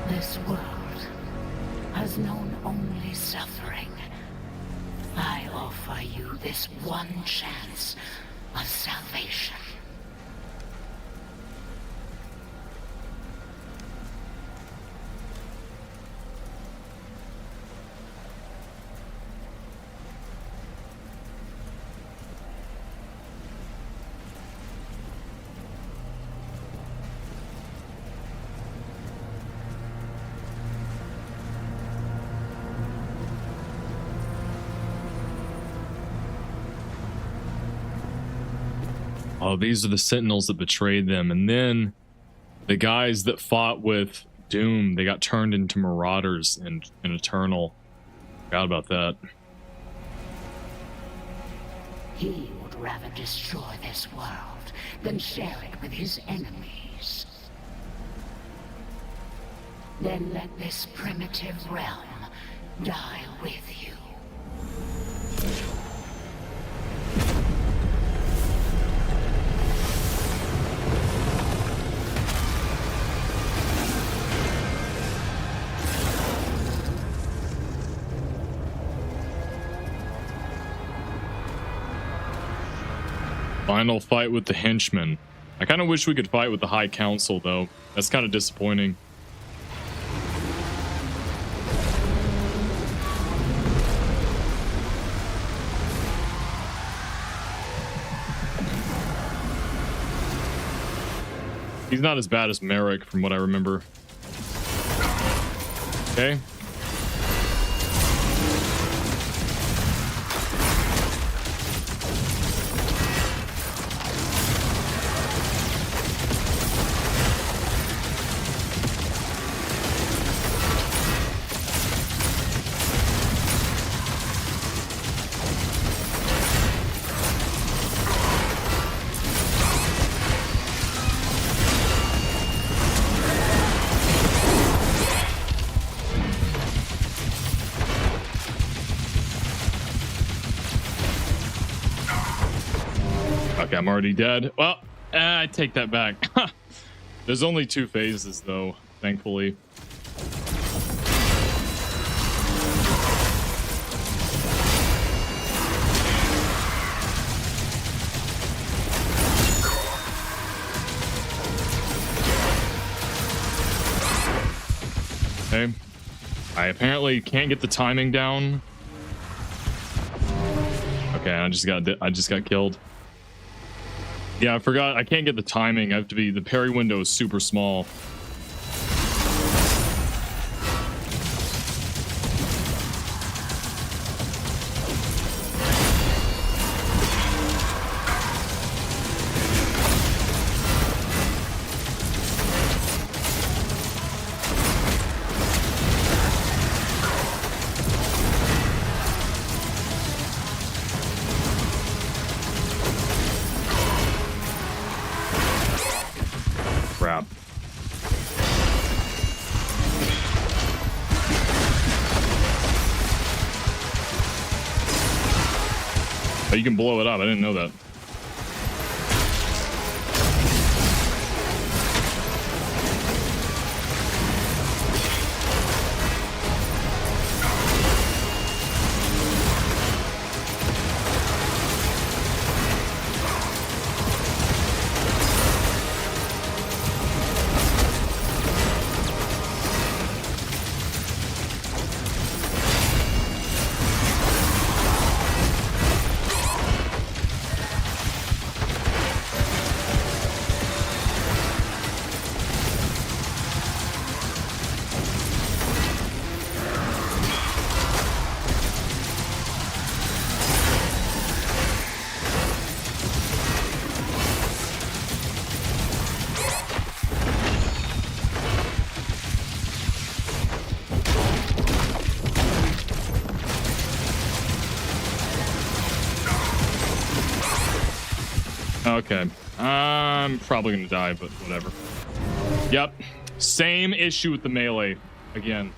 This world has known only suffering. I offer you this one chance of salvation. Oh, these are the Sentinels that betrayed them. And then the guys that fought with Doom, they got turned into Marauders in Eternal. Forgot about that. He would rather destroy this world than share it with his enemies. Then let this primitive realm die with you. Final fight with the henchmen. I kind of wish we could fight with the High Council, though. That's kind of disappointing. He's not as bad as Merrick, from what I remember. Okay. Okay, I'm already dead. Well, I take that back. There's only 2 phases, though, thankfully. Okay. I apparently can't get the timing down. Okay, I just got killed. Yeah, I forgot. I can't get the timing. I have to be... The parry window is super small. Crap. Oh, you can blow it up. I didn't know that. Okay. I'm probably gonna die, but whatever. Yep. Same issue with the melee again.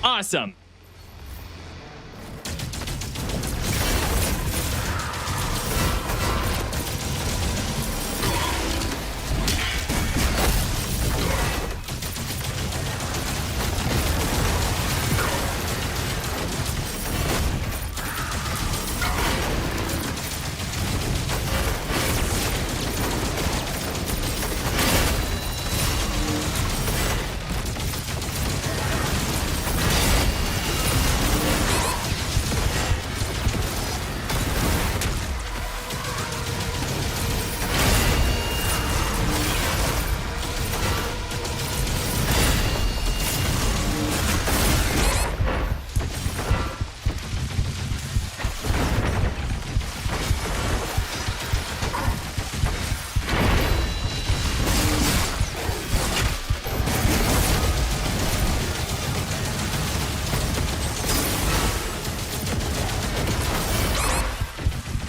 Awesome.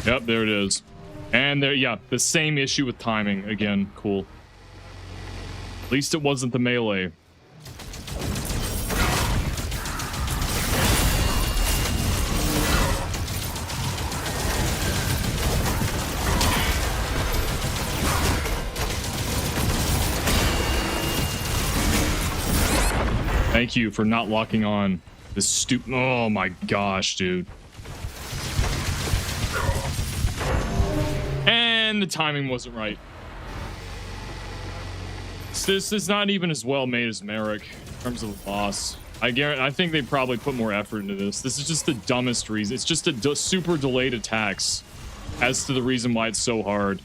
Yep, there it is. And there, yeah, the same issue with timing again. Cool. At least it wasn't the melee. Thank you for not locking on this stupid... Oh my gosh, dude. And the timing wasn't right. this is not even as well made as Merrick in terms of the boss. I think they probably put more effort into this. This is just the dumbest reason. It's just a super delayed attacks as to the reason why it's so hard.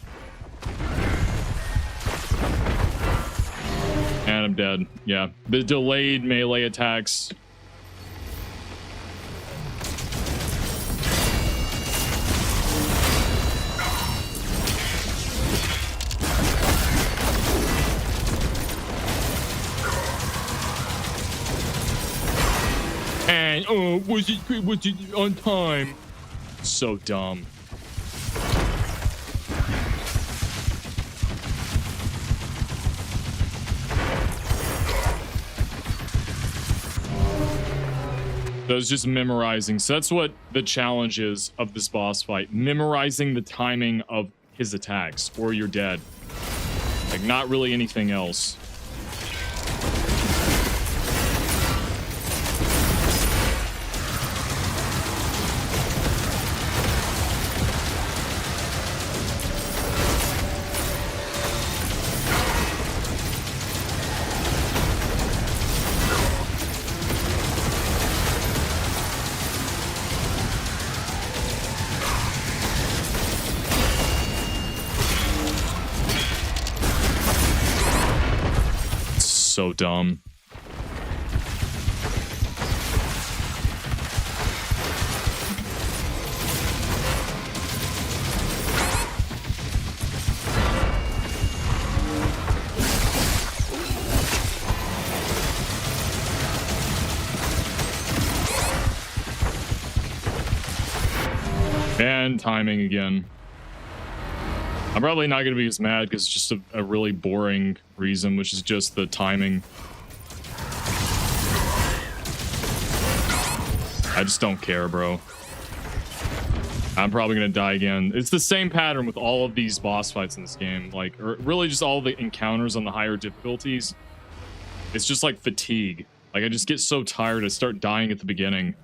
And I'm dead. Yeah, the delayed melee attacks. And oh, was it on time? So dumb. So it's just memorizing. So that's what the challenge is of this boss fight. Memorizing the timing of his attacks, or you're dead. Like, not really anything else. So dumb. And timing again. I'm probably not going to be as mad because it's just a really boring reason, which is just the timing. I just don't care, bro. I'm probably going to die again. It's the same pattern with all of these boss fights in this game. Like, or really just all the encounters on the higher difficulties. It's just like fatigue. Like, I just get so tired, I start dying at the beginning.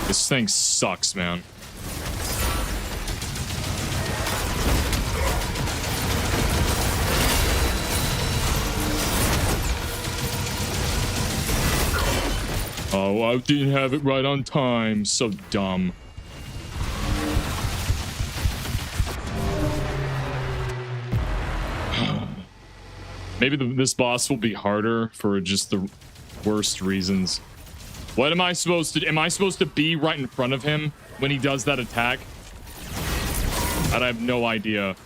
This thing sucks, man. Oh, I didn't have it right on time. So dumb. Maybe this boss will be harder for just the worst reasons. What am I supposed to do? Am I supposed to be right in front of him when he does that attack? I have no idea.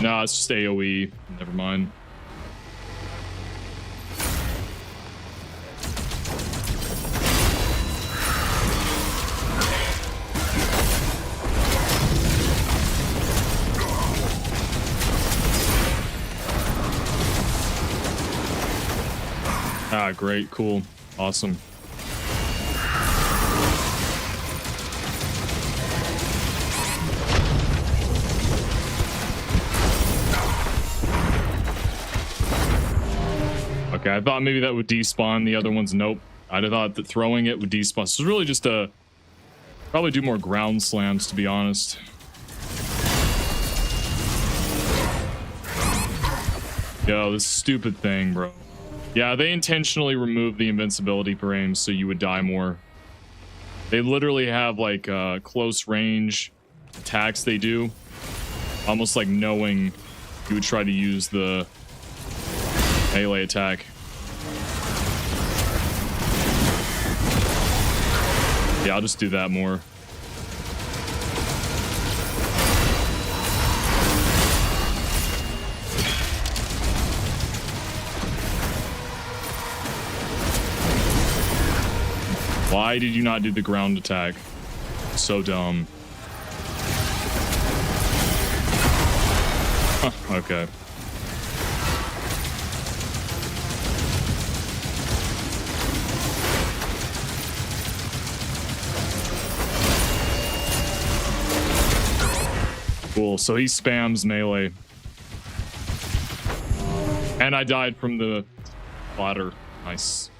No, it's just AoE. Never mind. Ah, great, cool, awesome. Okay, I thought maybe that would despawn the other ones. Nope. I'd have thought that throwing it would despawn. So it's really just a... Probably do more ground slams, to be honest. Yo, this stupid thing, bro. Yeah, they intentionally removed the invincibility frames so you would die more. They literally have, like, close range attacks they do. Almost like knowing you would try to use the melee attack. Yeah, I'll just do that more. Why did you not do the ground attack? So dumb. Huh, okay. Cool. So he spams melee. And I died from the ladder. Nice.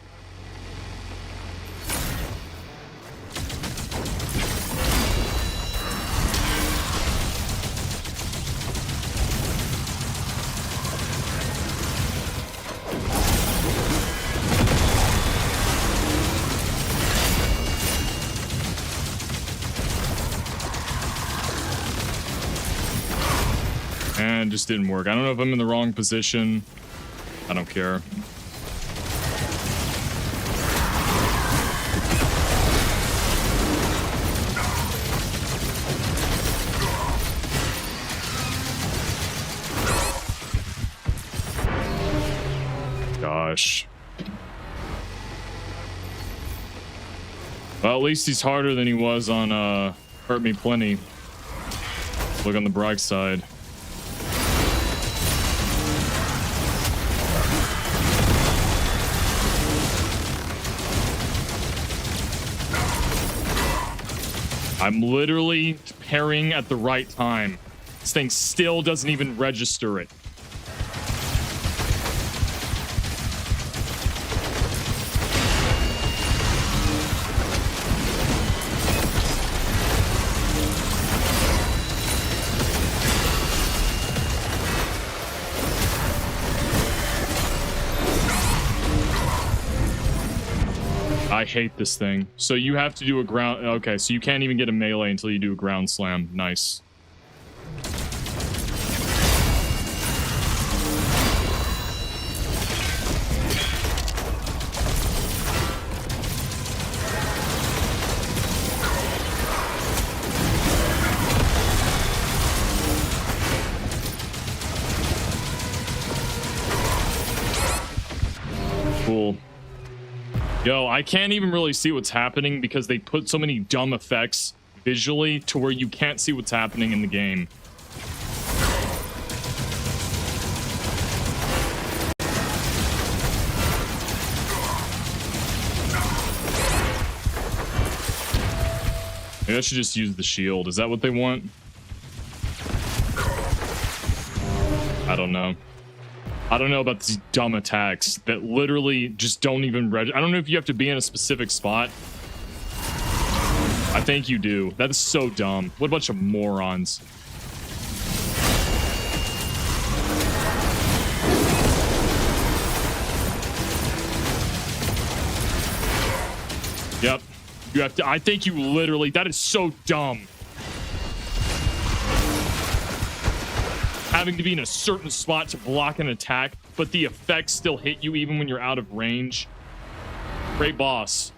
And just didn't work. I don't know if I'm in the wrong position. I don't care. Gosh. Well, at least he's harder than he was on Hurt Me Plenty. Look on the bright side. I'm literally parrying at the right time. This thing still doesn't even register it. I hate this thing. So you have to do a ground... Okay, so you can't even get a melee until you do a ground slam. Nice. Cool. Yo, I can't even really see what's happening because they put so many dumb effects visually to where you can't see what's happening in the game. Maybe I should just use the shield. Is that what they want? I don't know. I don't know about these dumb attacks that literally just don't even register. I don't know if you have to be in a specific spot. I think you do. That is so dumb. What a bunch of morons. Yep. You have to. I think you literally. That is so dumb. Having to be in a certain spot to block an attack, but the effects still hit you even when you're out of range. Great boss.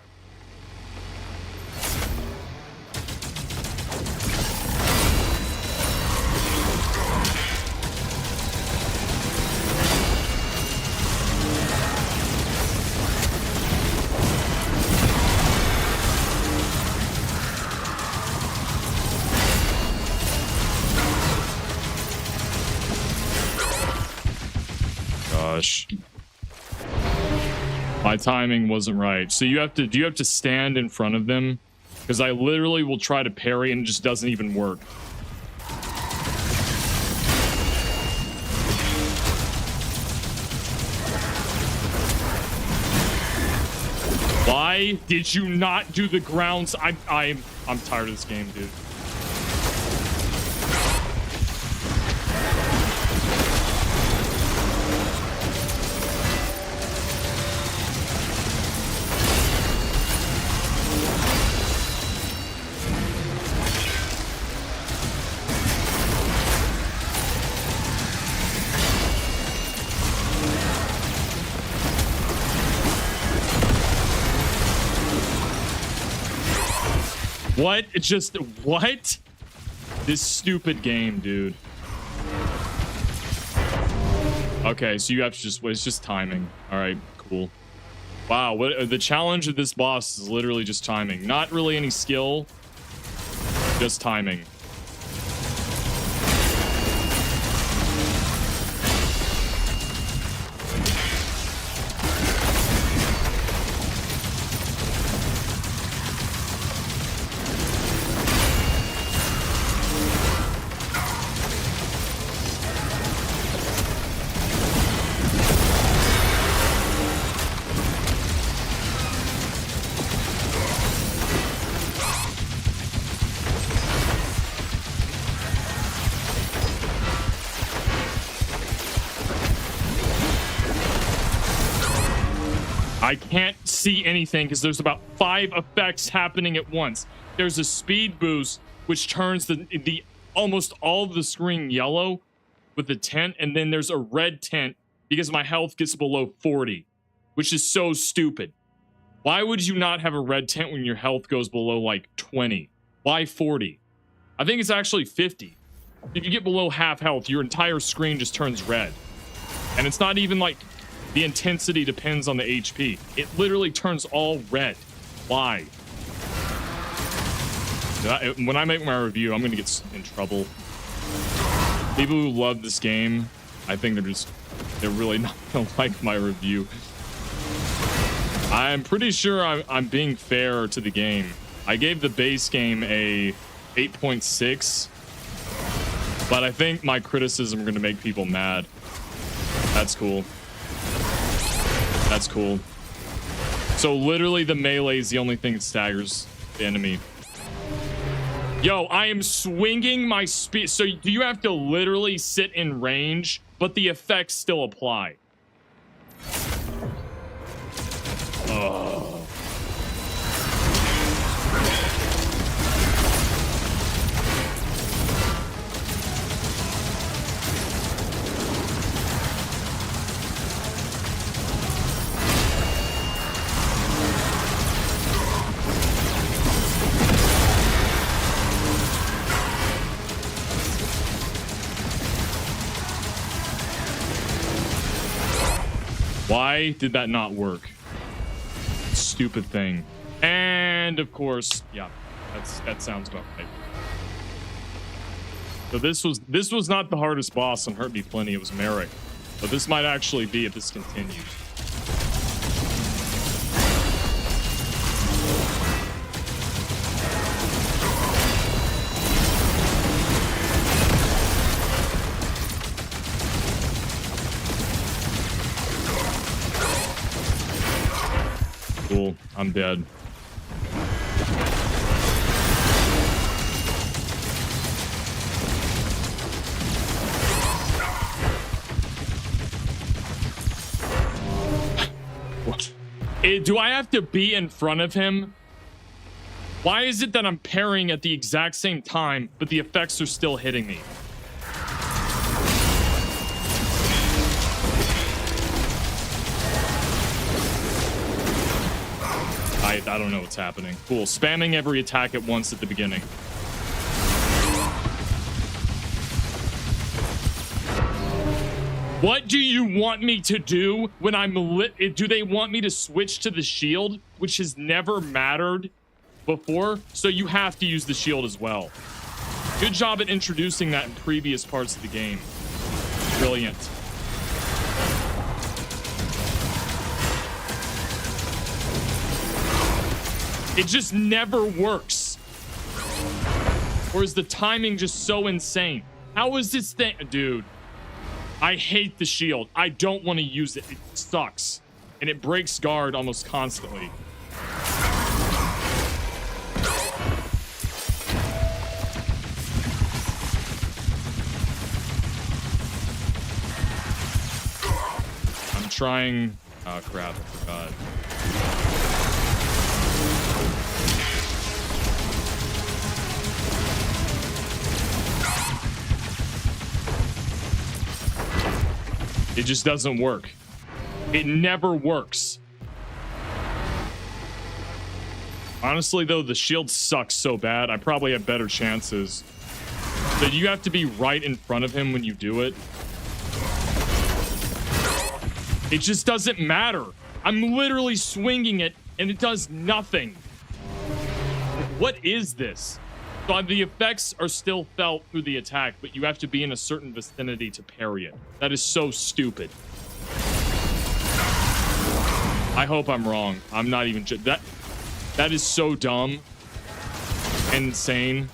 Gosh. My timing wasn't right. So do you have to stand in front of them? Because I literally will try to parry and it just doesn't even work. Why did you not do the grounds? I'm tired of this game, dude. What? It's just what? This stupid game, dude. Okay, so you have to just it's just timing. All right, cool. Wow, what the challenge of this boss is literally just timing. Not really any skill, just timing. I can't see anything because there's about 5 effects happening at once. There's a speed boost, which turns the almost all of the screen yellow with the tint, and then there's a red tint because my health gets below 40, which is so stupid. Why would you not have a red tint when your health goes below like 20? Why 40? I think it's actually 50. If you get below half health, your entire screen just turns red. And it's not even like the intensity depends on the HP. It literally turns all red. Why? When I make my review, I'm going to get in trouble. People who love this game, I think they're really not going to like my review. I'm pretty sure I'm being fair to the game. I gave the base game a 8.6, but I think my criticism are going to make people mad. That's cool. That's cool. So literally the melee is the only thing that staggers the enemy. Yo, I am swinging my speed. So do you have to literally sit in range, but the effects still apply? Oh. Why did that not work? Stupid thing. And of course, yeah, that sounds about right. So this was not the hardest boss on Hurt Me Plenty. It was Merrick, but this might actually be if this continues. Cool, I'm dead. What? Do I have to be in front of him? Why is it that I'm parrying at the exact same time, but the effects are still hitting me? I don't know what's happening. Cool. Spamming every attack at once at the beginning. What do you want me to do when I'm lit? Do they want me to switch to the shield, which has never mattered before? So you have to use the shield as well. Good job at introducing that in previous parts of the game. Brilliant. It just never works. Or is the timing just so insane? How is this thing? Dude, I hate the shield. I don't want to use it. It sucks. And it breaks guard almost constantly. I'm trying... Oh, crap. I forgot. It just doesn't work. It never works. Honestly, though, the shield sucks so bad. I probably have better chances. But you have to be right in front of him when you do it. It just doesn't matter. I'm literally swinging it, and it does nothing. What is this? So the effects are still felt through the attack, but you have to be in a certain vicinity to parry it. That is so stupid. I hope I'm wrong. I'm not even... That is so dumb and insane.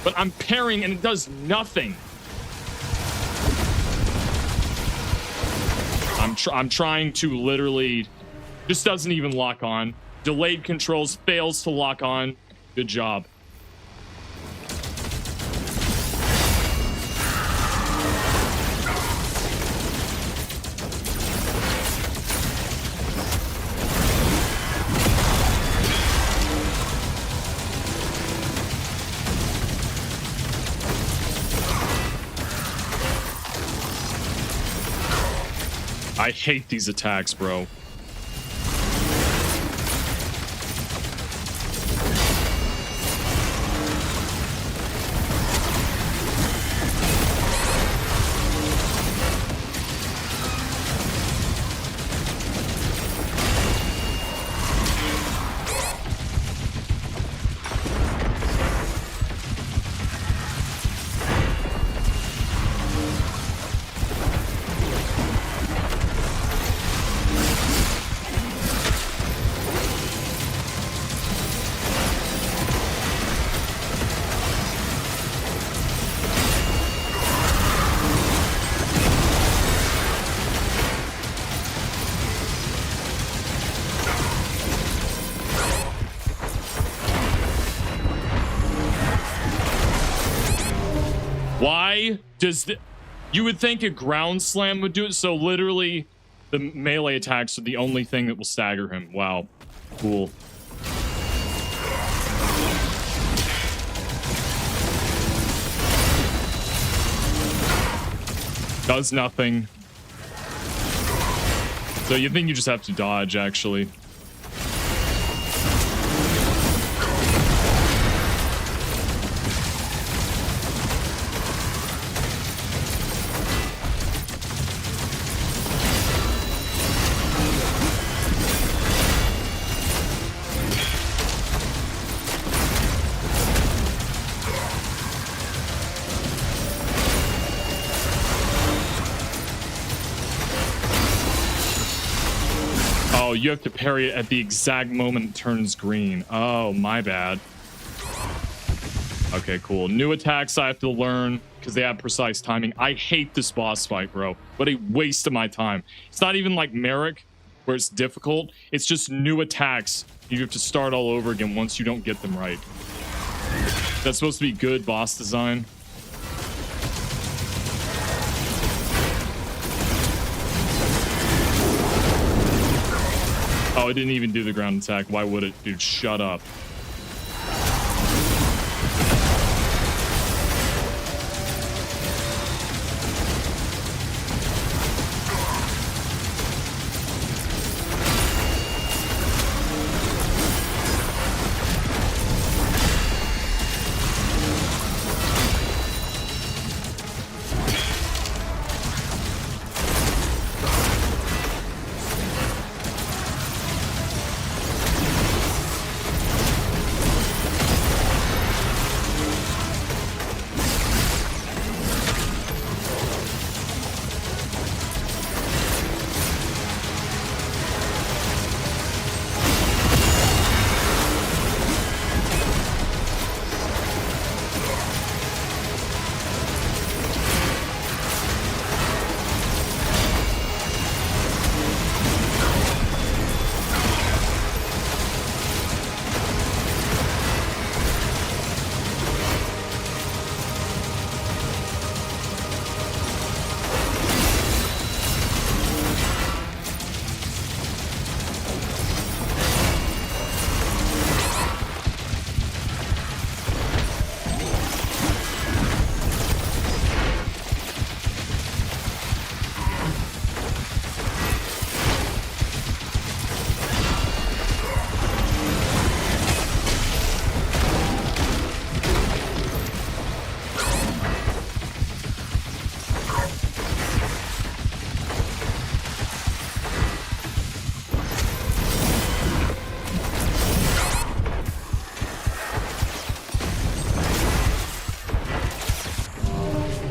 But I'm parrying and it does nothing. I'm trying to literally... Just doesn't even lock on. Delayed controls fails to lock on. Good job. I hate these attacks, bro. Why does the... You would think a ground slam would do it, so literally the melee attacks are the only thing that will stagger him. Wow. Cool. Does nothing. So you think you just have to dodge, actually. Oh, you have to parry it at the exact moment it turns green. Oh, my bad. Okay, cool. New attacks I have to learn because they have precise timing. I hate this boss fight, bro. What a waste of my time. It's not even like Merrick, where it's difficult. It's just new attacks. You have to start all over again once you don't get them right. That's supposed to be good boss design. Oh, it didn't even do the ground attack. Why would it? Dude, shut up.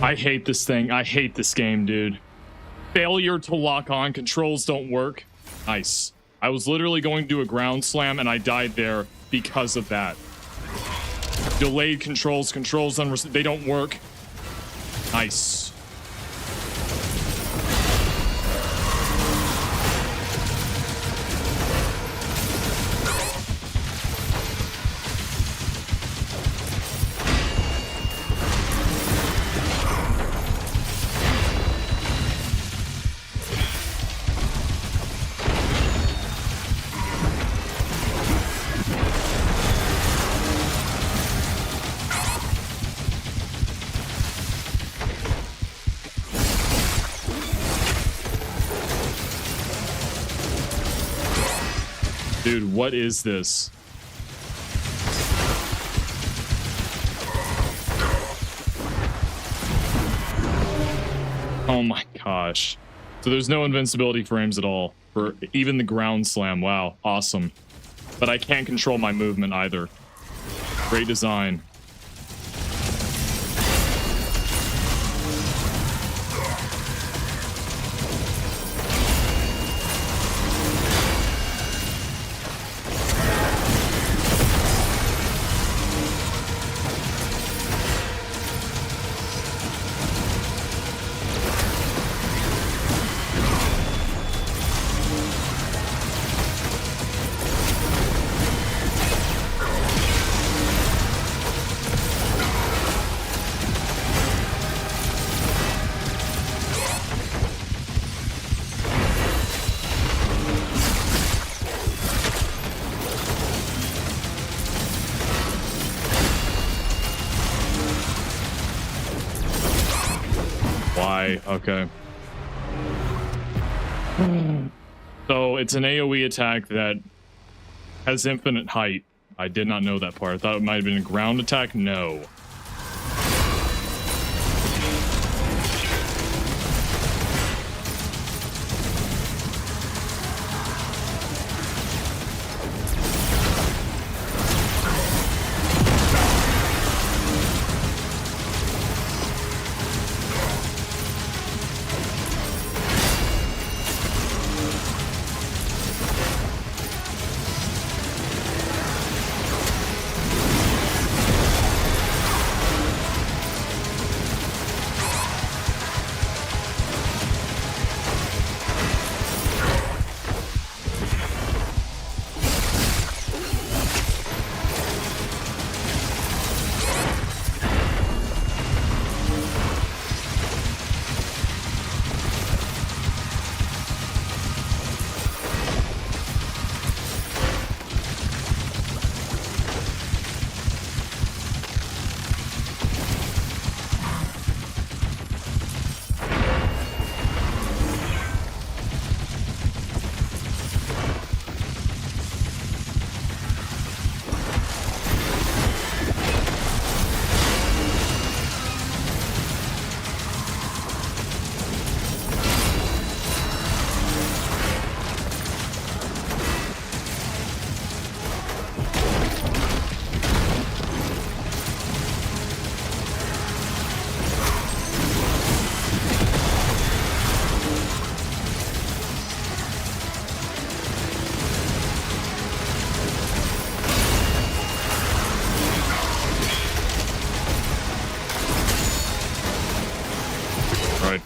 I hate this thing. I hate this game, dude. Failure to lock on. Controls don't work. Nice. I was literally going to do a ground slam and I died there because of that. Delayed controls. Controls they don't work. Nice. Dude, what is this? Oh my gosh. So there's no invincibility frames at all for even the ground slam. Wow, awesome. But I can't control my movement either. Great design. Why? Okay. So it's an AoE attack that has infinite height. I did not know that part. I thought it might have been a ground attack. No.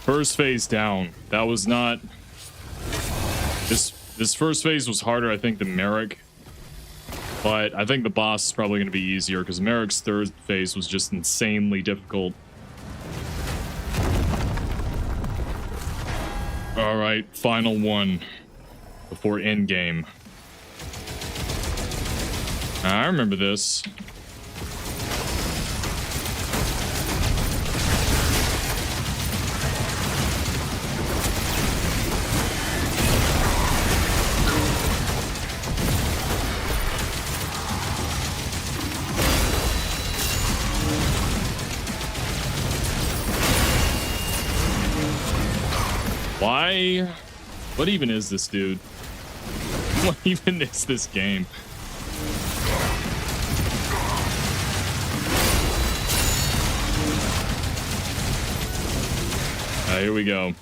First phase down. That was not... This first phase was harder, I think, than Merrick. But I think the boss is probably going to be easier, because Merrick's third phase was just insanely difficult. Alright, final one. Before endgame. I remember this. Why? What even is this, dude? What even is this game? Here we go.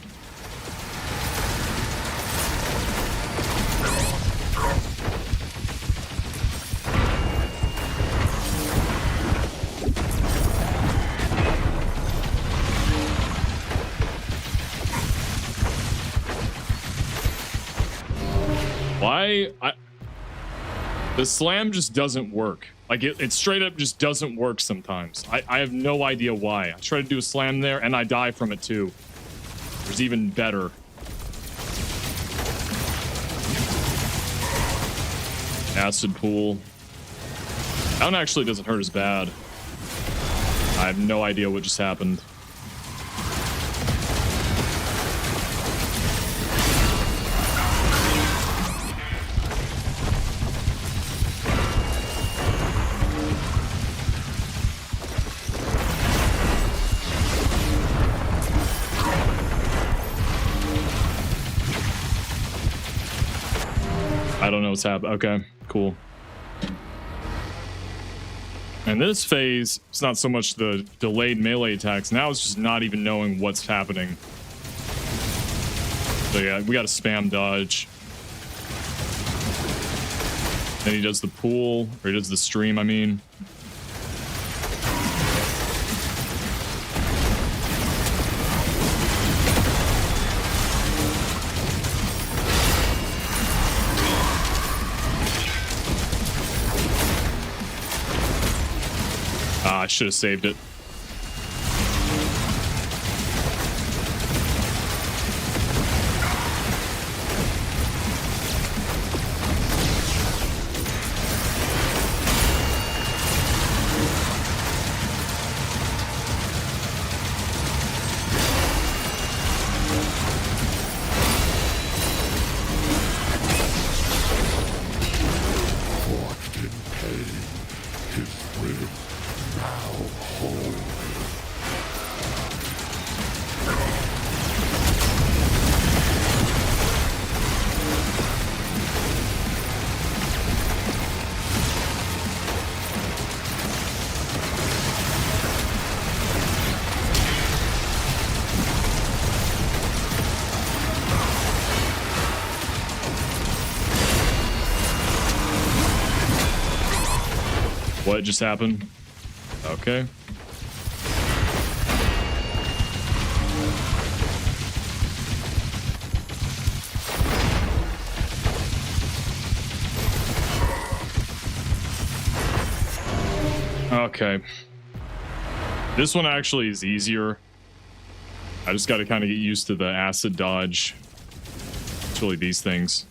The slam just doesn't work. Like, it straight up just doesn't work sometimes. I have no idea why. I try to do a slam there, and I die from it too. There's even better. Acid pool. That one actually doesn't hurt as bad. I have no idea what just happened. what's happening. Okay, cool. And this phase, it's not so much the delayed melee attacks. Now it's just not even knowing what's happening. So yeah, we got to spam dodge. Then he does the pool, or he does the stream, I mean. Ah, I should have saved it. Forged in pain, his rib now whole. What just happened? Okay. Okay. This one actually is easier. I just got to kind of get used to the acid dodge. It's really these things.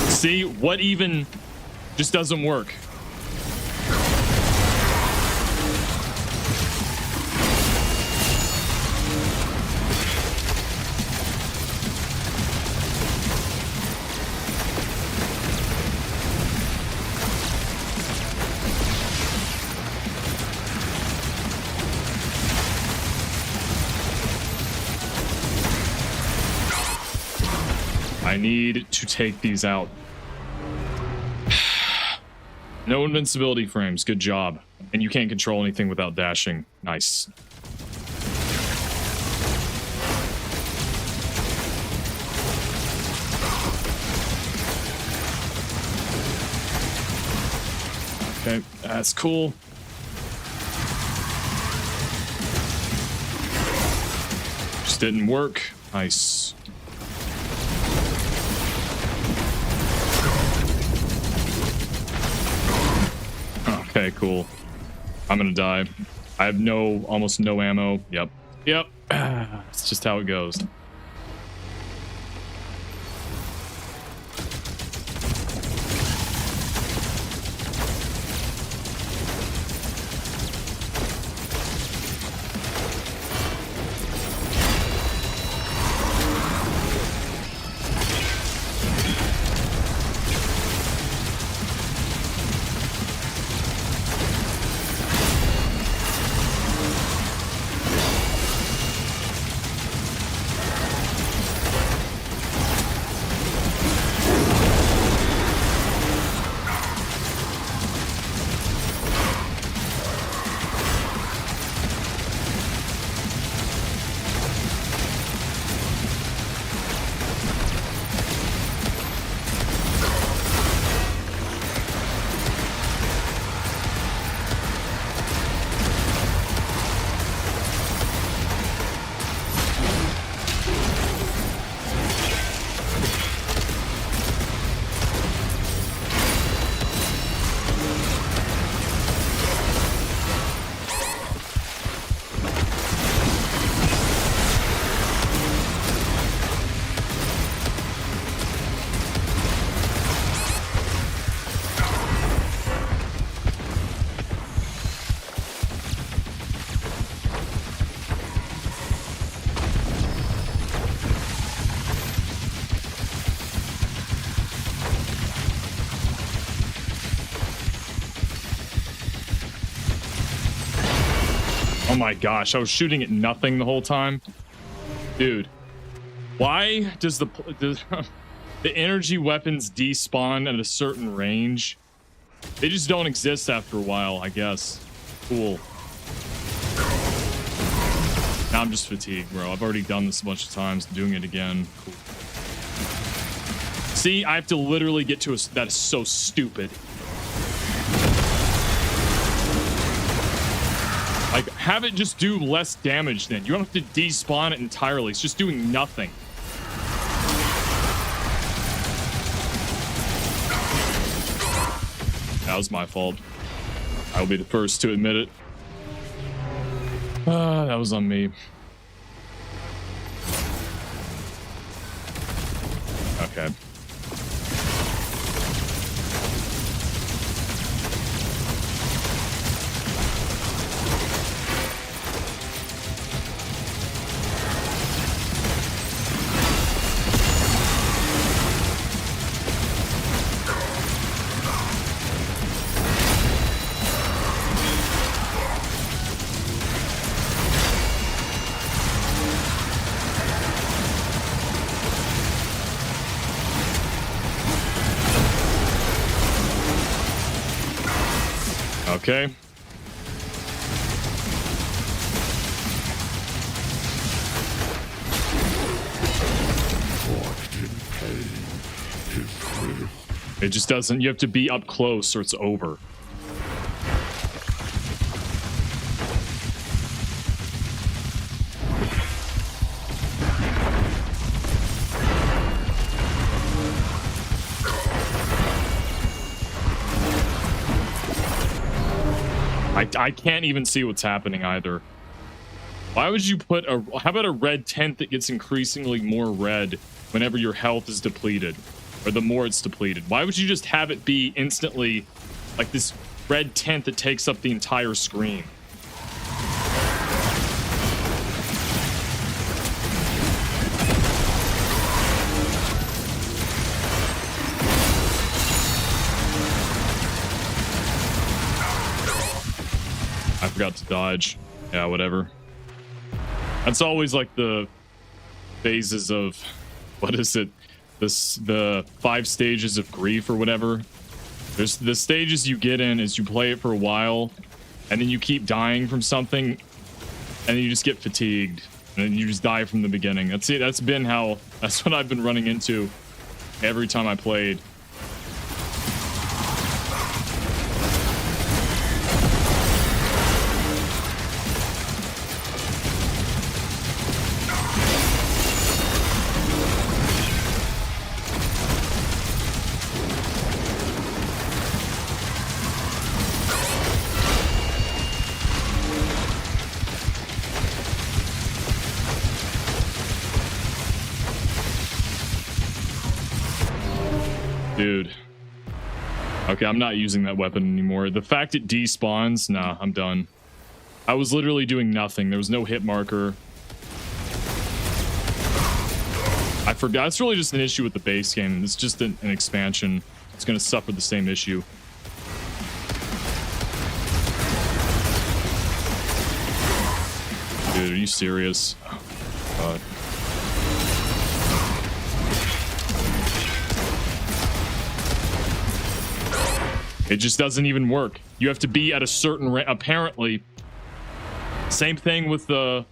See, what even just doesn't work? I need to take these out. No invincibility frames. Good job. And you can't control anything without dashing. Nice. Okay, that's cool. Just didn't work. Nice. Okay, cool. I'm gonna die. I have almost no ammo. Yep. Yep. It's just how it goes. Oh my gosh, I was shooting at nothing the whole time. Dude, why does the energy weapons despawn at a certain range? They just don't exist after a while, I guess. Cool. Now I'm just fatigued, bro. I've already done this a bunch of times. Doing it again. Cool. See, I have to literally get to a... That is so stupid. Like, have it just do less damage then. You don't have to despawn it entirely. It's just doing nothing. That was my fault. I'll be the first to admit it. That was on me. Okay. Okay. It just doesn't. You have to be up close or it's over. I can't even see what's happening either. Why would you put a... How about a red tent that gets increasingly more red whenever your health is depleted? Or the more it's depleted? Why would you just have it be instantly like this red tent that takes up the entire screen? I forgot to dodge. Yeah, whatever. That's always like the phases of, what is it? The 5 stages of grief or whatever. There's the stages you get in is you play it for a while and then you keep dying from something and then you just get fatigued and then you just die from the beginning. That's it. That's what I've been running into every time I played. Dude. Okay, I'm not using that weapon anymore. The fact it despawns, nah, I'm done. I was literally doing nothing. There was no hit marker. I forgot. It's really just an issue with the base game. It's just an expansion. It's going to suffer the same issue. Dude, are you serious? Oh, God. It just doesn't even work. You have to be at a certain range. Apparently, same thing with the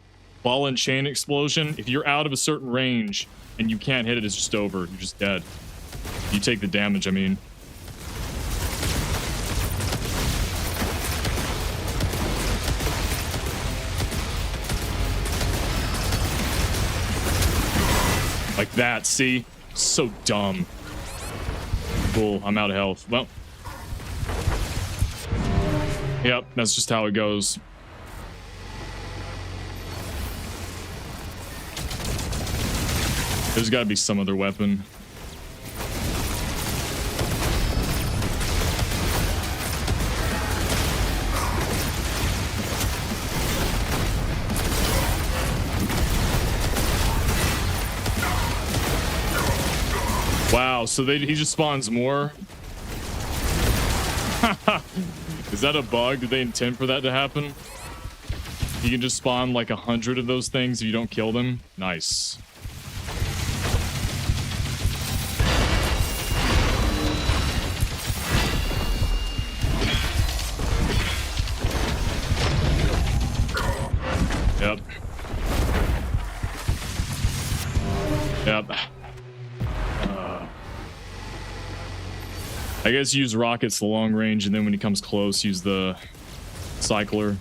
ball and chain explosion. If you're out of a certain range and you can't hit it, it's just over. You're just dead. You take the damage, I mean. Like that, see? So dumb. Cool, I'm out of health. Well. Yep, that's just how it goes. There's got to be some other weapon. Wow, so he just spawns more? Is that a bug? Did they intend for that to happen? You can just spawn like 100 of those things if you don't kill them. Nice. Yep. Yep. I guess use rockets the long range, and then when he comes close, use the cycler.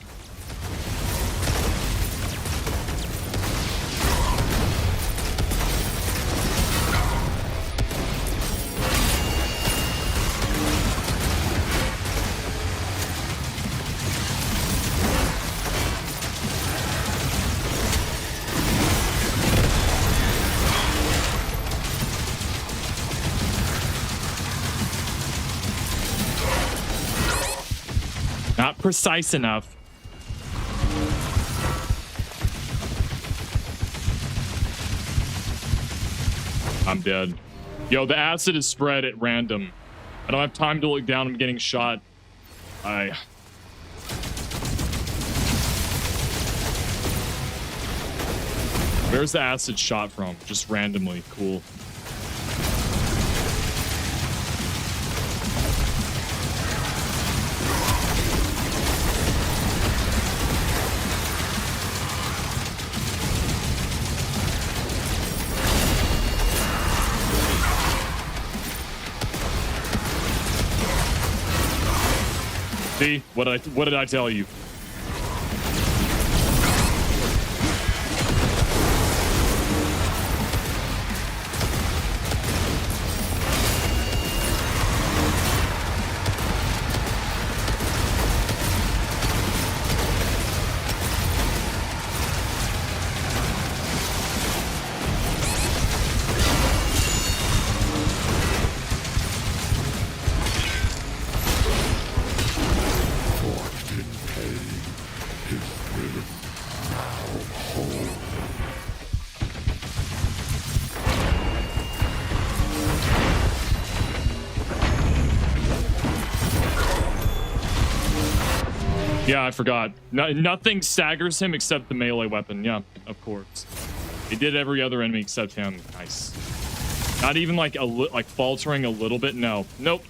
Not precise enough. I'm dead. Yo, the acid is spread at random. I don't have time to look down. I'm getting shot. Where's the acid shot from? Just randomly. Cool. See? What did I tell you? Yeah, I forgot. Nothing staggers him except the melee weapon. Yeah, of course. It did every other enemy except him. Nice. Not even like like faltering a little bit. No. Nope.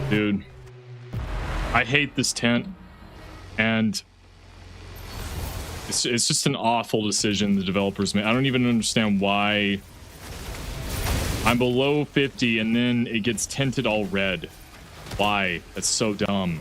Dude, I hate this tent, and it's just an awful decision the developers made. I don't even understand why I'm below 50 and then it gets tinted all red. Why? That's so dumb.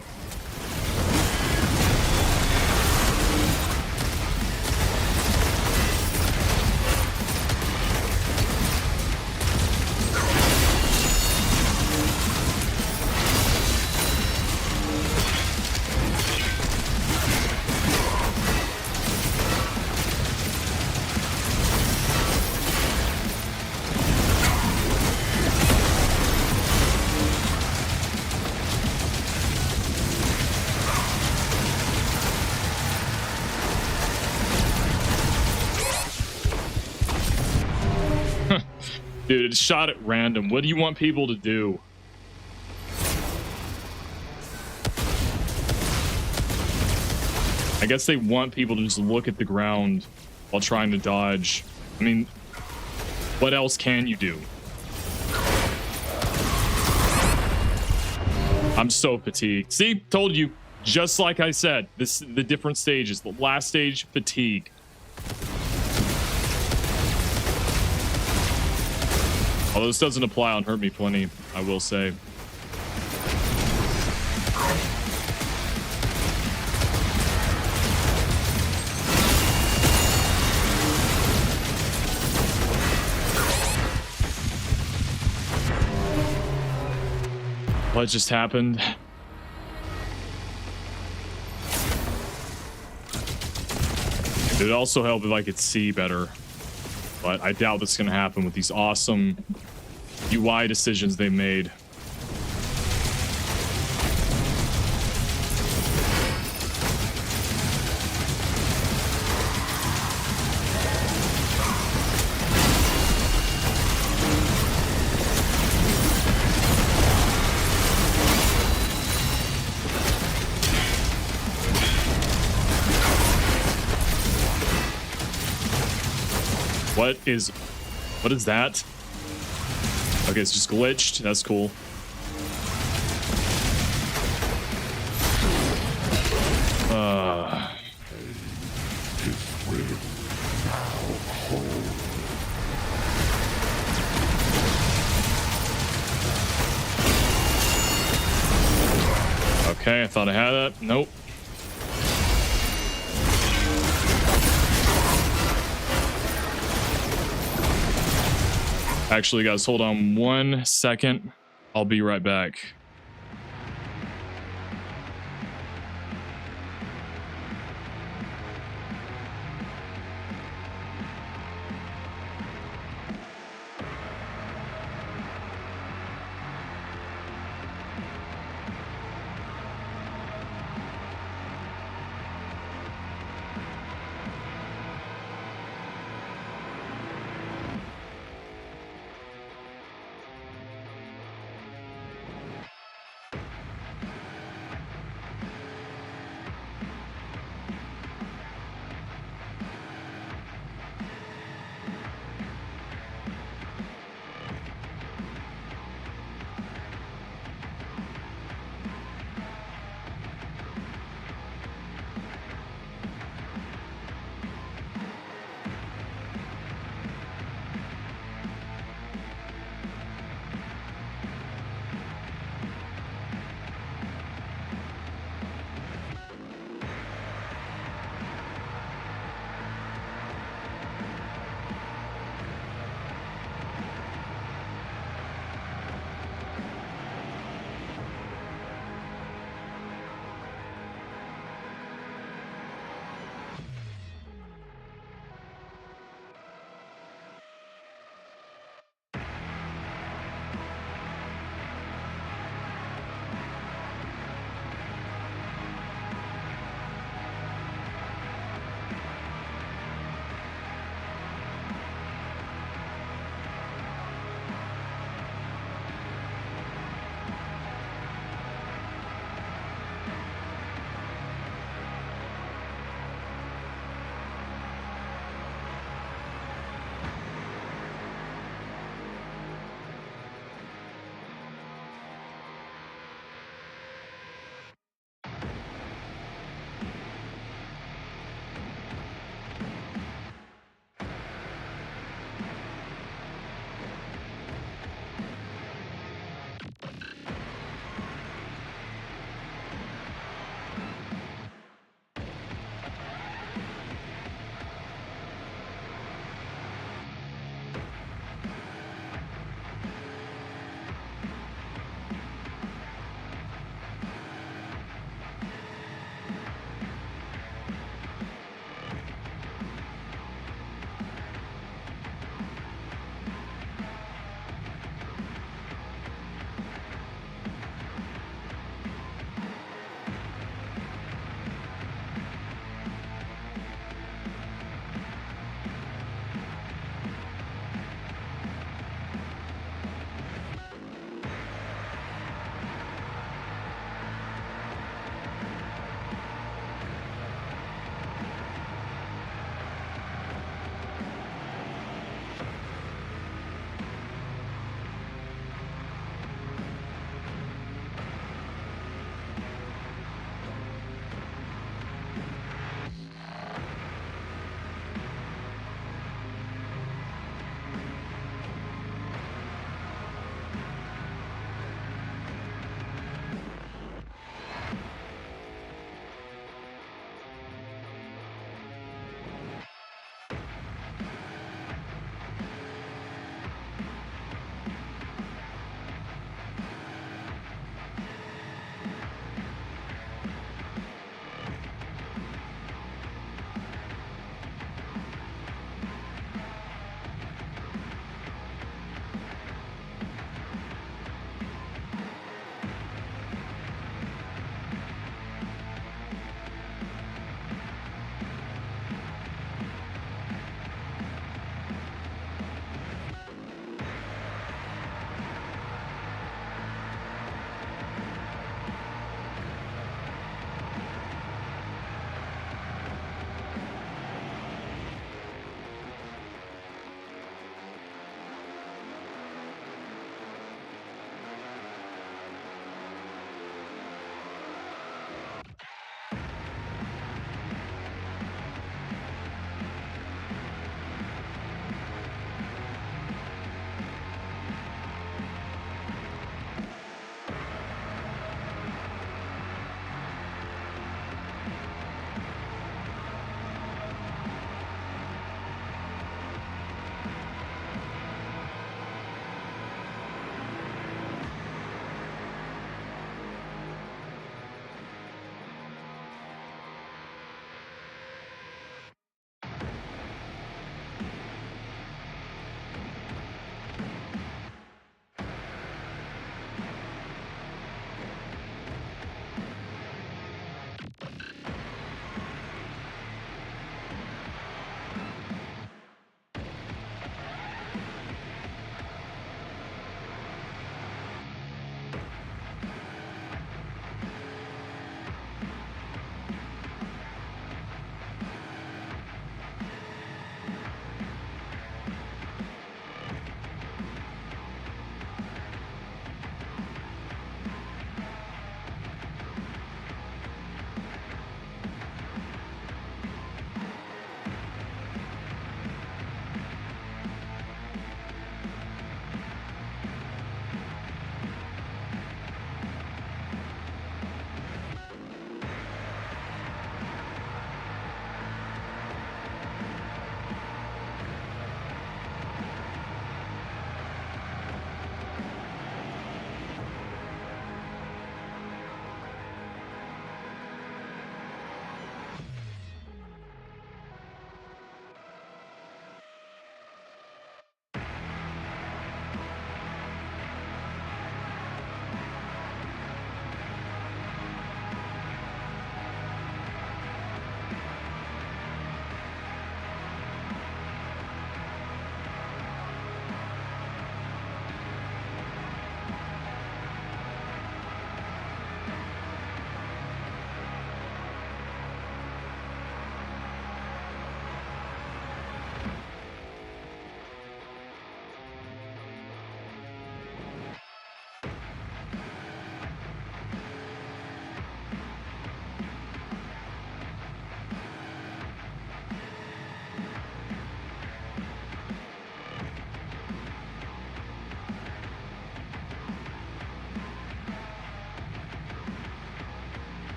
Dude, it's shot at random. What do you want people to do? I guess they want people to just look at the ground while trying to dodge. I mean, what else can you do? I'm so fatigued. See? Told you. Just like I said, the different stages. The last stage, fatigue. Although this doesn't apply on Hurt Me Plenty, I will say. What just happened? It'd also help if I could see better. But I doubt that's going to happen with these awesome UI decisions they made. What is that? Okay, it's just glitched. That's cool. Okay, I thought I had that. Nope. Actually, guys, hold on 1 second. I'll be right back.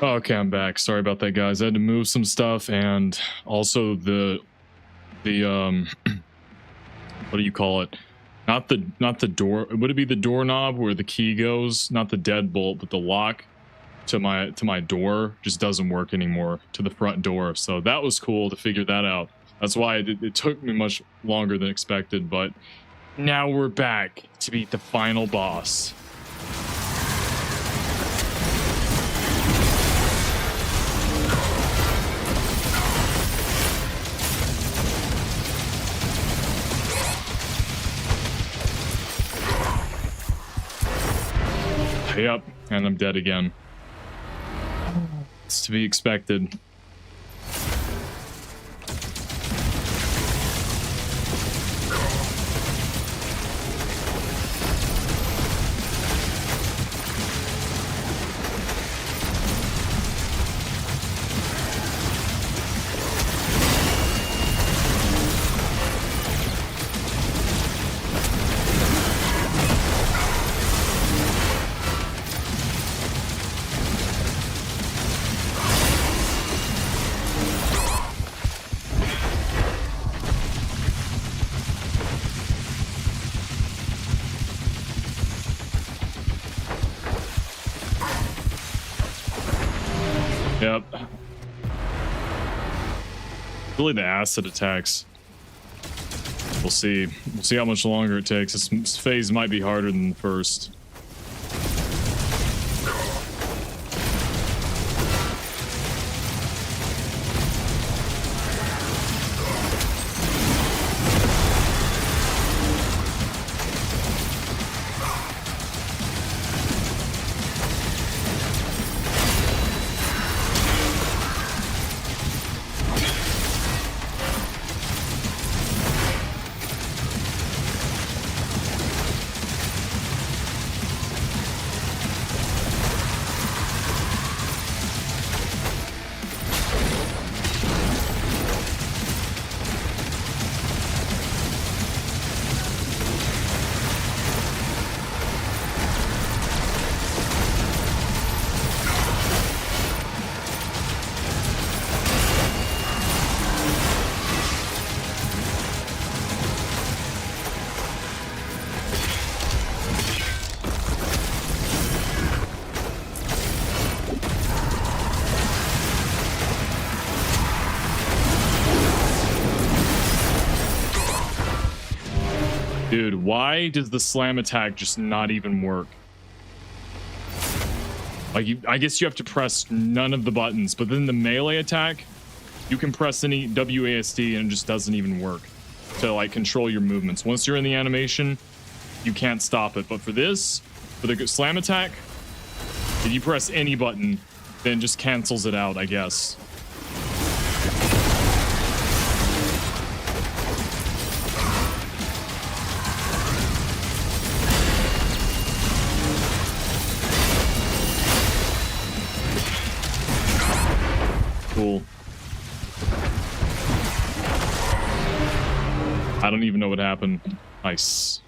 Okay, I'm back. Sorry about that, guys. I had to move some stuff, and also the what do you call it? Not the door. Would it be the doorknob where the key goes? Not the deadbolt, but the lock to my door just doesn't work anymore, to the front door. So that was cool to figure that out. That's why it took me much longer than expected, but now we're back to beat the final boss. Yep, and I'm dead again. It's to be expected. Yep. Really the acid attacks. We'll see. We'll see how much longer it takes. This phase might be harder than the first. Dude, why does the slam attack just not even work? Like, I guess you have to press none of the buttons, but then the melee attack, you can press any WASD and it just doesn't even work to like control your movements. Once you're in the animation, you can't stop it. But for this, for the slam attack, if you press any button, then just cancels it out, I guess. Cool. I don't even know what happened. Nice.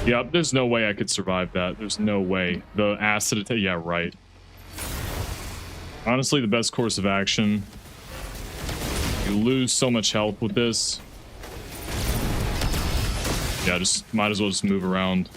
Yep, there's no way I could survive that. There's no way. The acid attack, yeah, right. Honestly, the best course of action. You lose so much health with this. Yeah, just might as well just move around.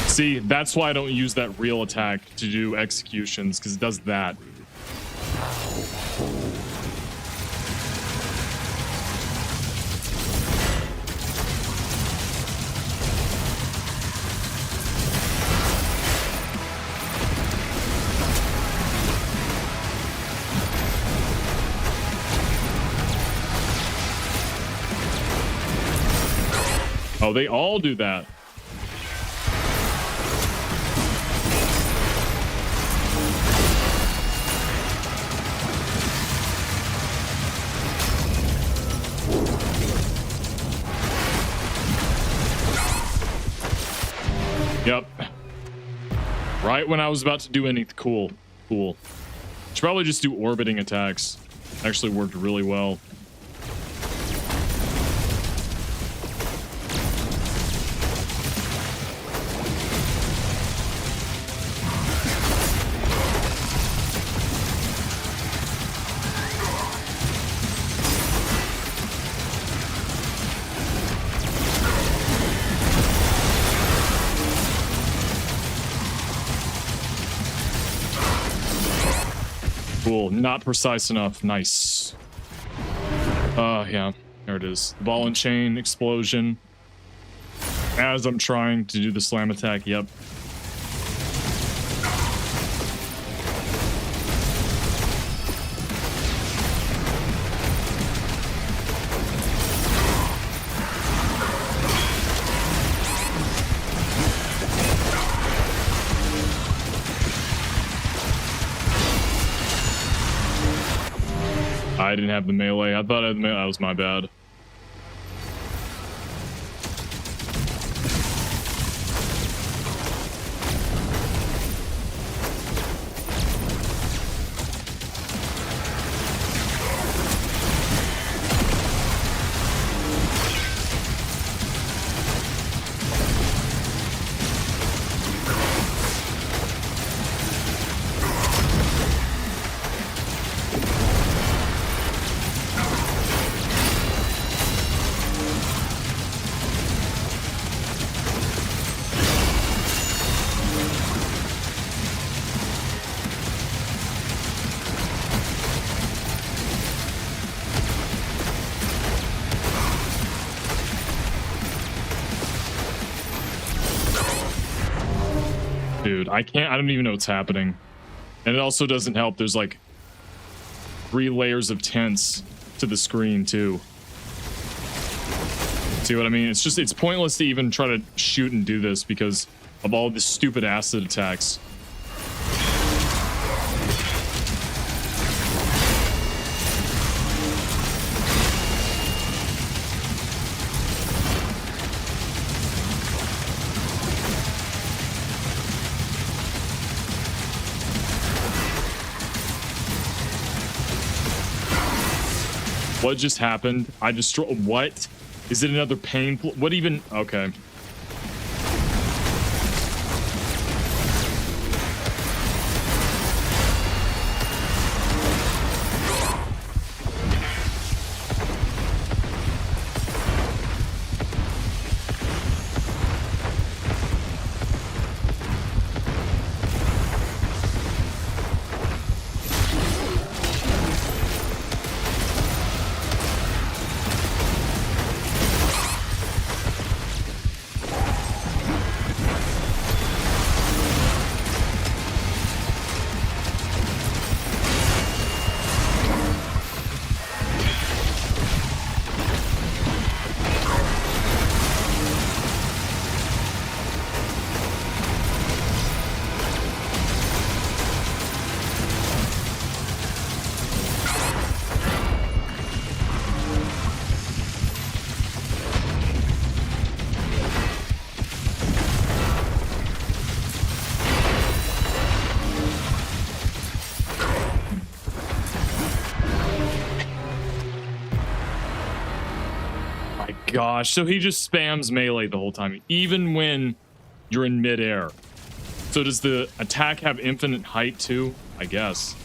See, that's why I don't use that real attack to do executions, because it does that. Oh, they all do that. Yep. Right when I was about to do anything cool. Should probably just do orbiting attacks. Actually worked really well. Cool, not precise enough. Nice. Yeah, there it is. Ball and chain explosion. As I'm trying to do the slam attack, yep. I didn't have the melee. I thought I had the melee. That was my bad. Dude, I don't even know what's happening. And it also doesn't help. There's like 3 layers of tents to the screen too. See what I mean? It's pointless to even try to shoot and do this because of all the stupid acid attacks. What just happened? I destroyed. What? Is it another pain? What even? Okay. gosh. So he just spams melee the whole time, even when you're in midair. So does the attack have infinite height too? I guess.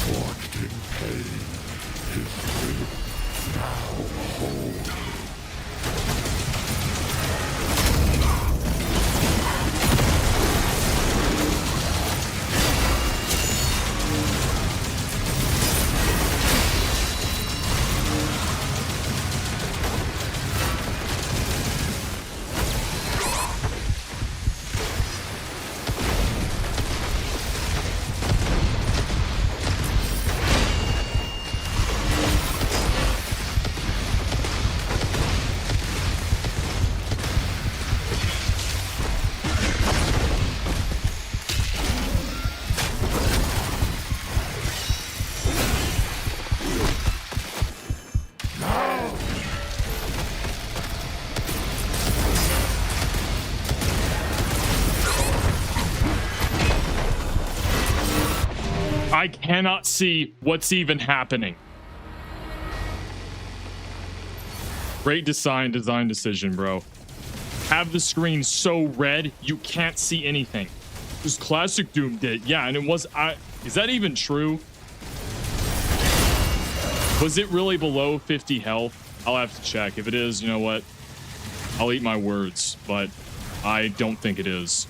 Forged in pain, his will now whole. I cannot see what's even happening. Great design decision, bro. Have the screen so red you can't see anything. This classic Doom did. Yeah, and it was is that even true? Was it really below 50 health? I'll have to check. If it is, you know what? I'll eat my words, but I don't think it is.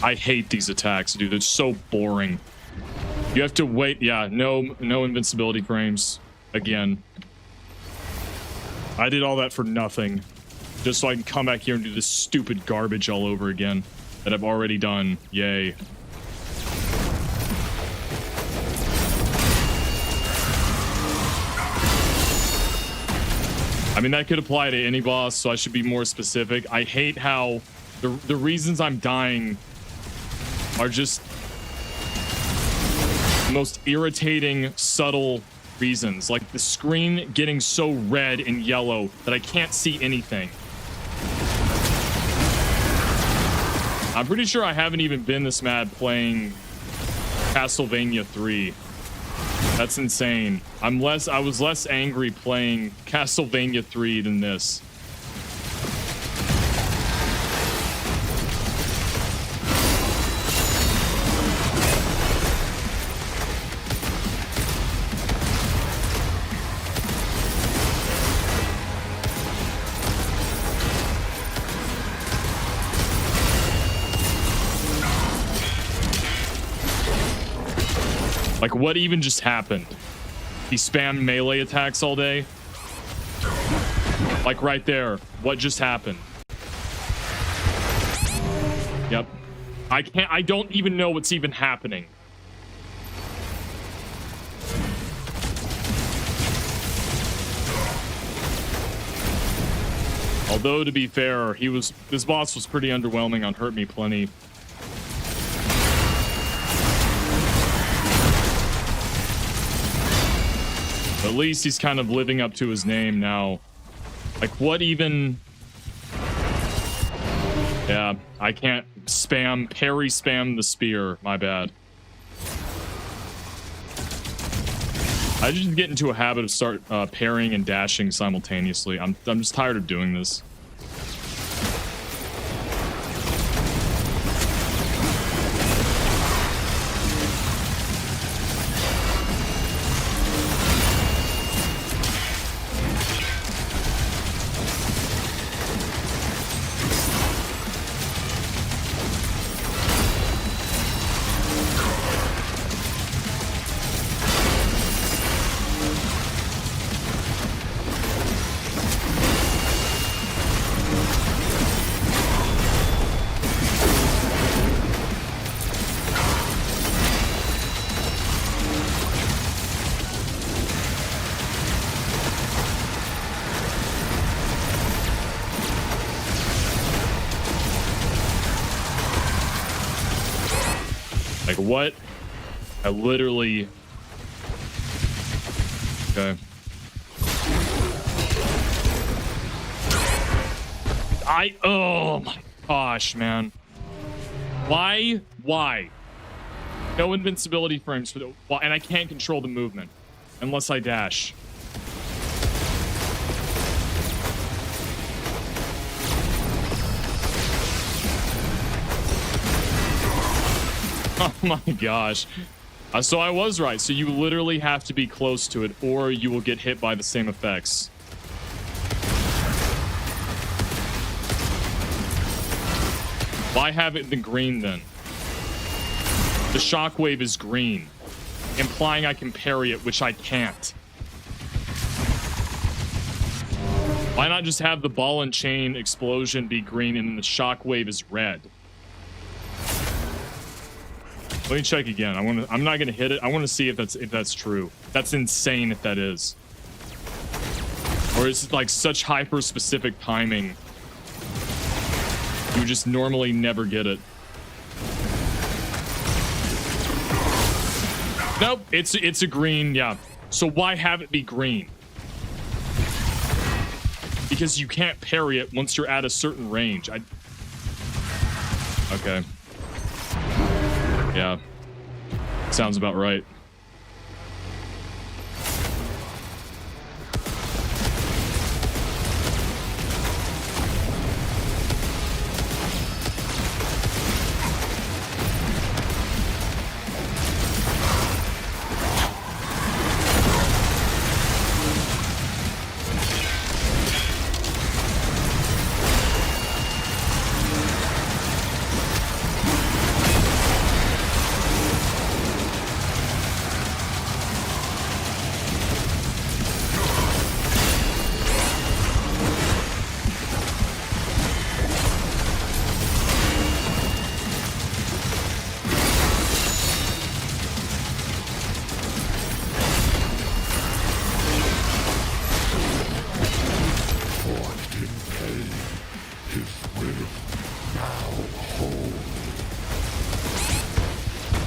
I hate these attacks, dude. It's so boring. You have to wait. Yeah, no invincibility frames again. I did all that for nothing, just so I can come back here and do this stupid garbage all over again that I've already done. Yay. I mean, that could apply to any boss, so I should be more specific. I hate how the reasons I'm dying are just the most irritating, subtle reasons. Like the screen getting so red and yellow that I can't see anything. I'm pretty sure I haven't even been this mad playing Castlevania 3. That's insane. I was less angry playing Castlevania 3 than this. Like, what even just happened? He spammed melee attacks all day? Like, right there. What just happened? Yep. I don't even know what's even happening. Although, to be fair, this boss was pretty underwhelming on Hurt Me Plenty. At least he's kind of living up to his name now. Like, what even... Yeah, I can't parry spam the spear. My bad. I just get into a habit of start parrying and dashing simultaneously. I'm just tired of doing this. Like, what? I literally... Okay. Oh my gosh, man. Why? Why? No invincibility frames for the... Well, and I can't control the movement unless I dash. Oh my gosh. So I was right. So you literally have to be close to it or you will get hit by the same effects. Why have it been green then? The shockwave is green, implying I can parry it, which I can't. Why not just have the ball and chain explosion be green and then the shockwave is red? Let me check again. I'm not gonna hit it. I want to see if that's true. That's insane if that is. Or is it like such hyper specific timing? You would just normally never get it. Nope, it's a green, yeah. So why have it be green? Because you can't parry it once you're at a certain range. Okay. Yeah. Sounds about right.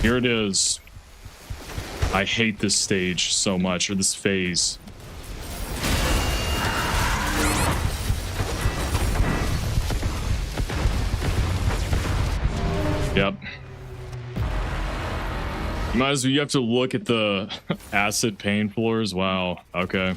Here it is. I hate this stage so much, or this phase. Yep. You might as well, you have to look at the acid pain floors. Wow. Okay.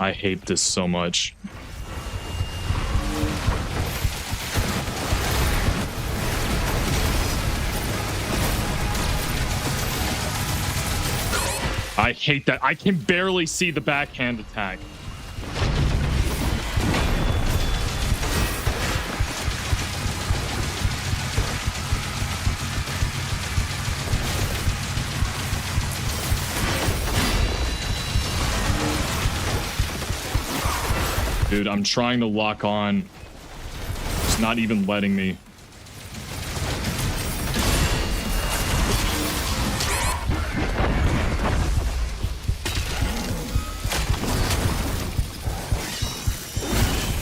I hate this so much. I hate that. I can barely see the backhand attack. Dude, I'm trying to lock on. It's not even letting me.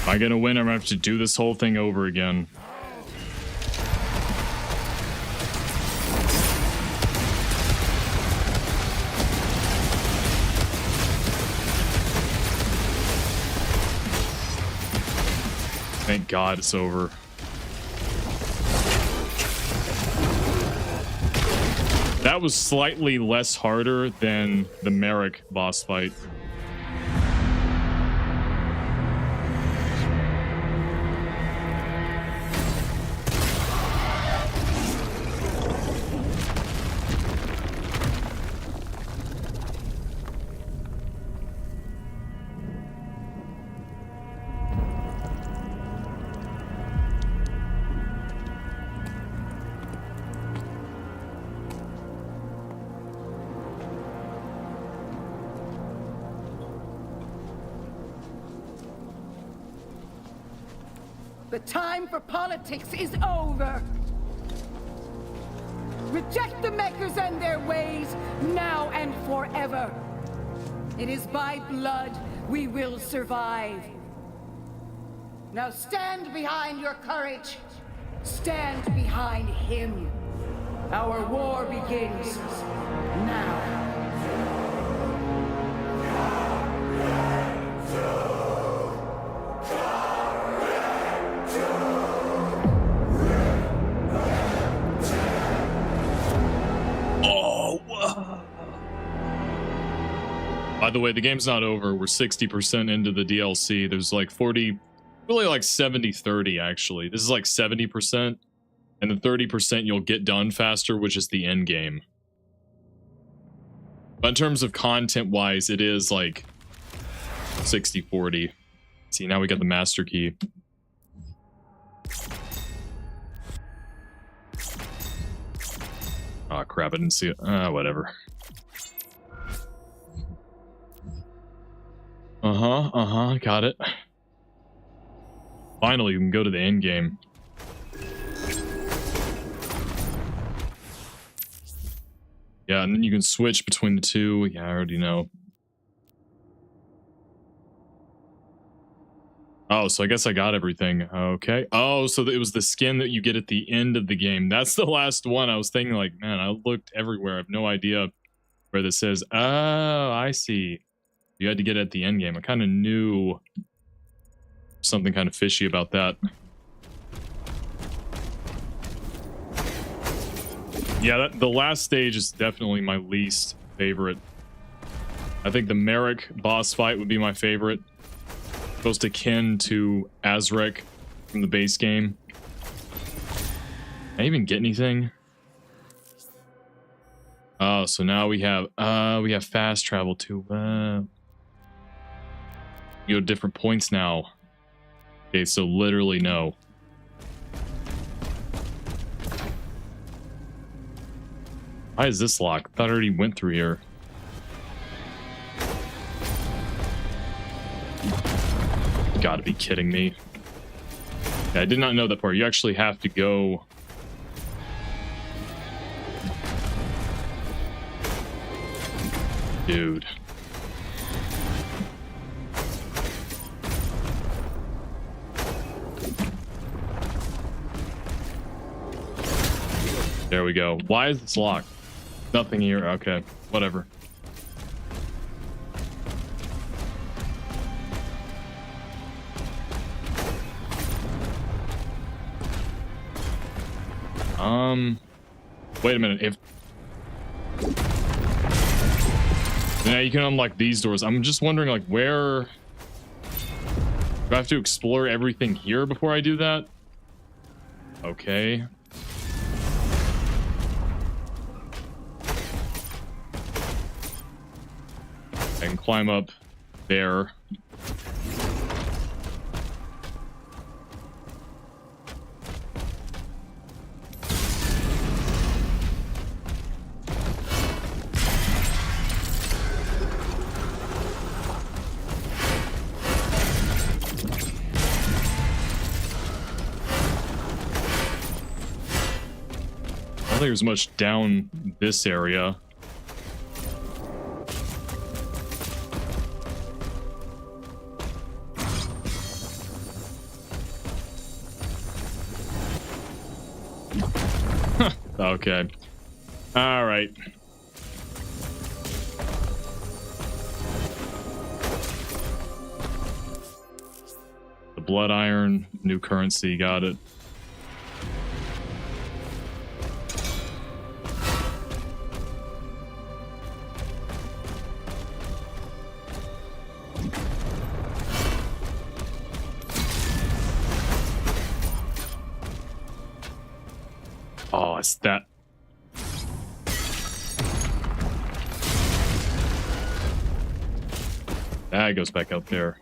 Am I gonna win? I'm gonna have to do this whole thing over again. Thank God it's over. That was slightly less harder than the Merrick boss fight. The time for politics is over. Reject the Makers and their ways, now and forever. It is by blood we will survive. Now stand behind your courage. Stand behind him. Our war begins now. By the way, the game's not over. We're 60% into the DLC. There's like 40, really like 70-30 actually. This is like 70%, and the 30% you'll get done faster, which is the end game. But in terms of content-wise, it is like 60-40. See, now we got the master key. Oh crap, I didn't see it. Whatever. Got it. Finally, we can go to the end game. Yeah, and then you can switch between the two. Yeah, I already know. Oh, so I guess I got everything. Okay. Oh, so it was the skin that you get at the end of the game. That's the last one. I was thinking like, man, I looked everywhere. I have no idea where this is. Oh, I see. You had to get it at the end game. I kind of knew something kind of fishy about that. Yeah, the last stage is definitely my least favorite. I think the Merrick boss fight would be my favorite. Supposed to kin to Azrek from the base game. Did I even get anything? Oh, so now we have fast travel too. You go to different points now. Okay, so literally no. Why is this locked? I thought I already went through here. You gotta be kidding me. Yeah, I did not know that part. You actually have to go... Dude. There we go. Why is this locked? Nothing here. Okay, whatever. Wait a minute. If now you can unlock these doors. I'm just wondering, like, where do I have to explore everything here before I do that? Okay. I can climb up there. I don't think there's much down this area. Okay. All right. The blood iron, new currency, got it. Oh, it's that. That goes back out there.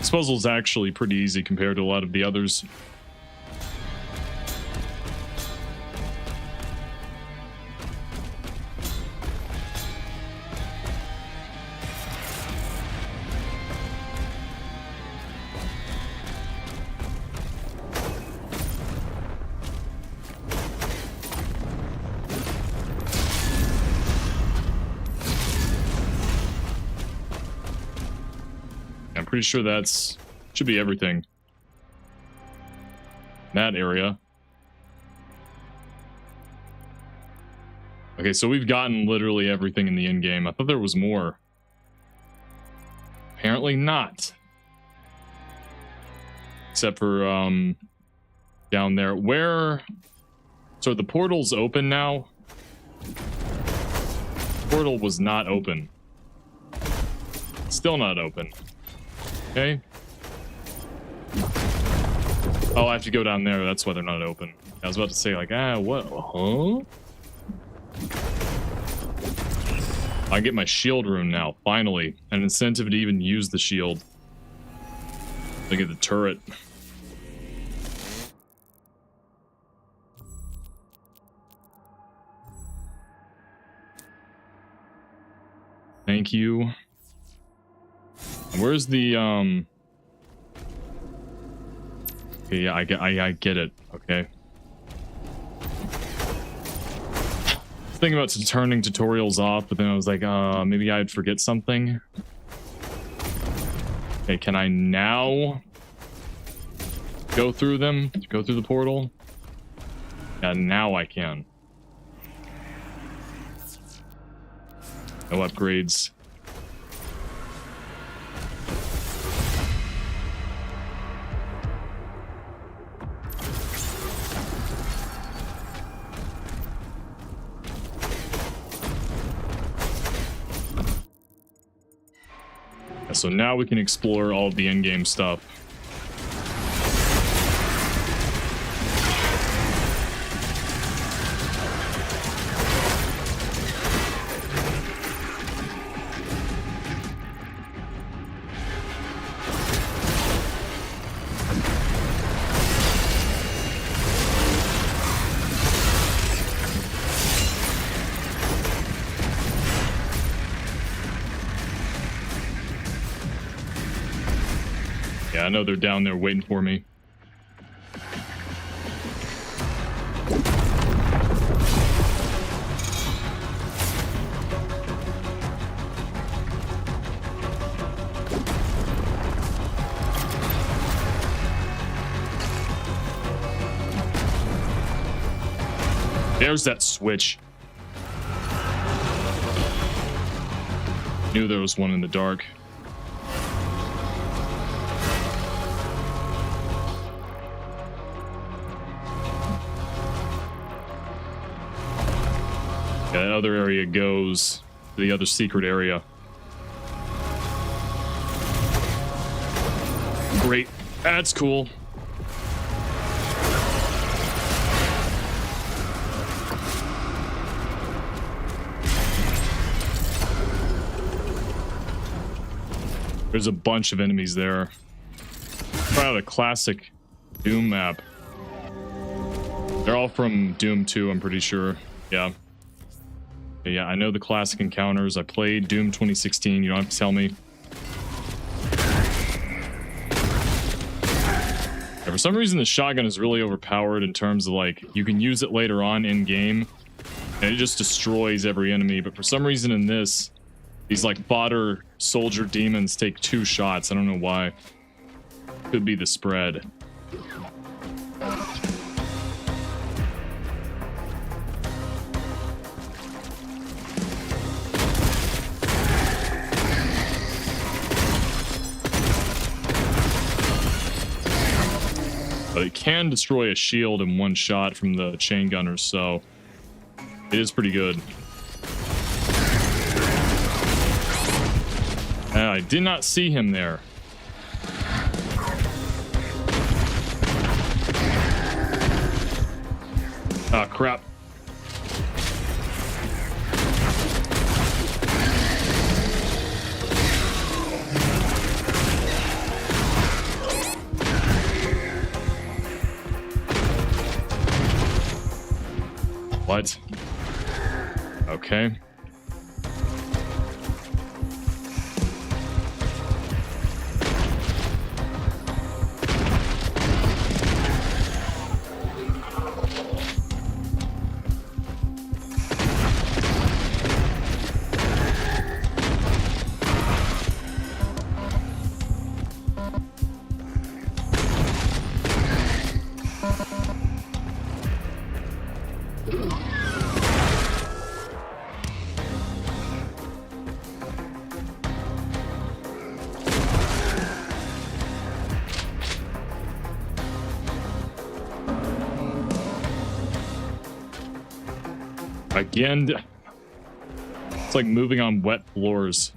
This puzzle's actually pretty easy compared to a lot of the others. I'm pretty sure that's should be everything. That area. Okay, so we've gotten literally everything in the end game. I thought there was more. Apparently not. Except for down there. Where so the portal's open now? Portal was not open. Still not open. Okay. Oh, I have to go down there. That's why they're not open. I was about to say, like, what? Huh? I get my shield rune now. Finally. An incentive to even use the shield. Look at the turret. Thank you. Where's the okay, yeah, I get it. Okay. Thinking about turning tutorials off, but then I was like, maybe I'd forget something. Okay, can I now go through them? Go through the portal? Yeah, now I can. No upgrades. So now we can explore all of the endgame stuff. I know they're down there waiting for me. There's that switch. Knew there was one in the dark. That other area goes to the other secret area. Great. That's cool. There's a bunch of enemies there. Try out a classic Doom map. They're all from Doom 2, I'm pretty sure. Yeah. Okay, yeah, I know the classic encounters. I played Doom 2016. You don't have to tell me. Yeah, for some reason, the shotgun is really overpowered in terms of, like, you can use it later on in game, and it just destroys every enemy. But for some reason in this, these, like, fodder soldier demons take 2 shots. I don't know why. Could be the spread. But it can destroy a shield in 1 shot from the chain gunners, so it is pretty good. I did not see him there. Ah, crap. What? Okay. Again, it's like moving on wet floors.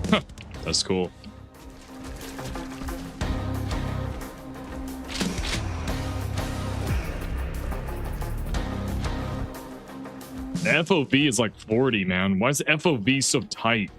Huh, that's cool. The FOV is like 40, man. Why is the FOV so tight?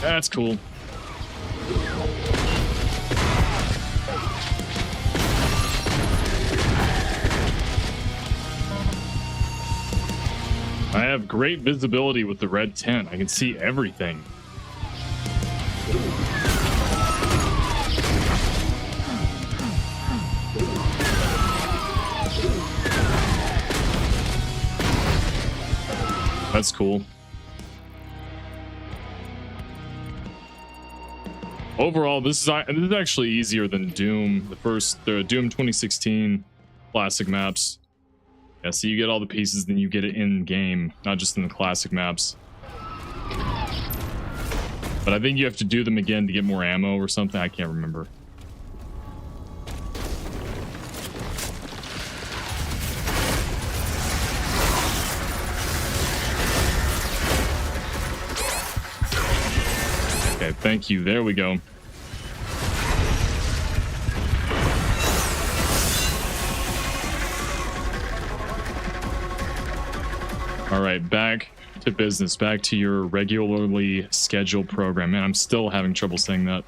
That's cool. I have great visibility with the red tent. I can see everything. That's cool. Overall, this is actually easier than Doom, the Doom 2016 classic maps. Yeah, so you get all the pieces, then you get it in game, not just in the classic maps. But I think you have to do them again to get more ammo or something. I can't remember. Okay, thank you. There we go. All right, back to business. Back to your regularly scheduled program. Man, I'm still having trouble saying that.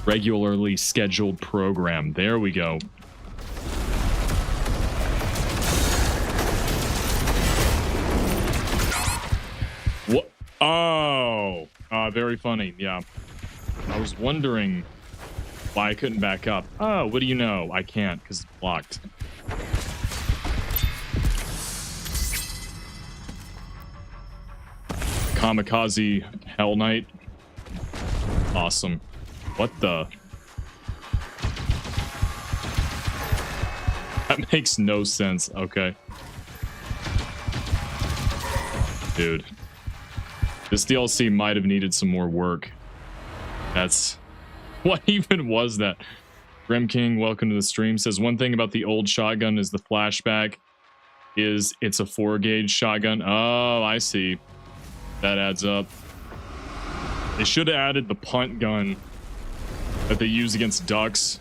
Regularly scheduled program. There we go. Oh, very funny. Yeah. I was wondering why I couldn't back up. Oh, what do you know? I can't because it's blocked. Kamikaze Hell Knight. Awesome. What the? That makes no sense. Okay. Dude. This DLC might have needed some more work. That's... What even was that? Grim King, welcome to the stream. Says one thing about the old shotgun is the flashback is it's a 4-gauge shotgun. Oh, I see. That adds up. They should have added the punt gun that they use against ducks.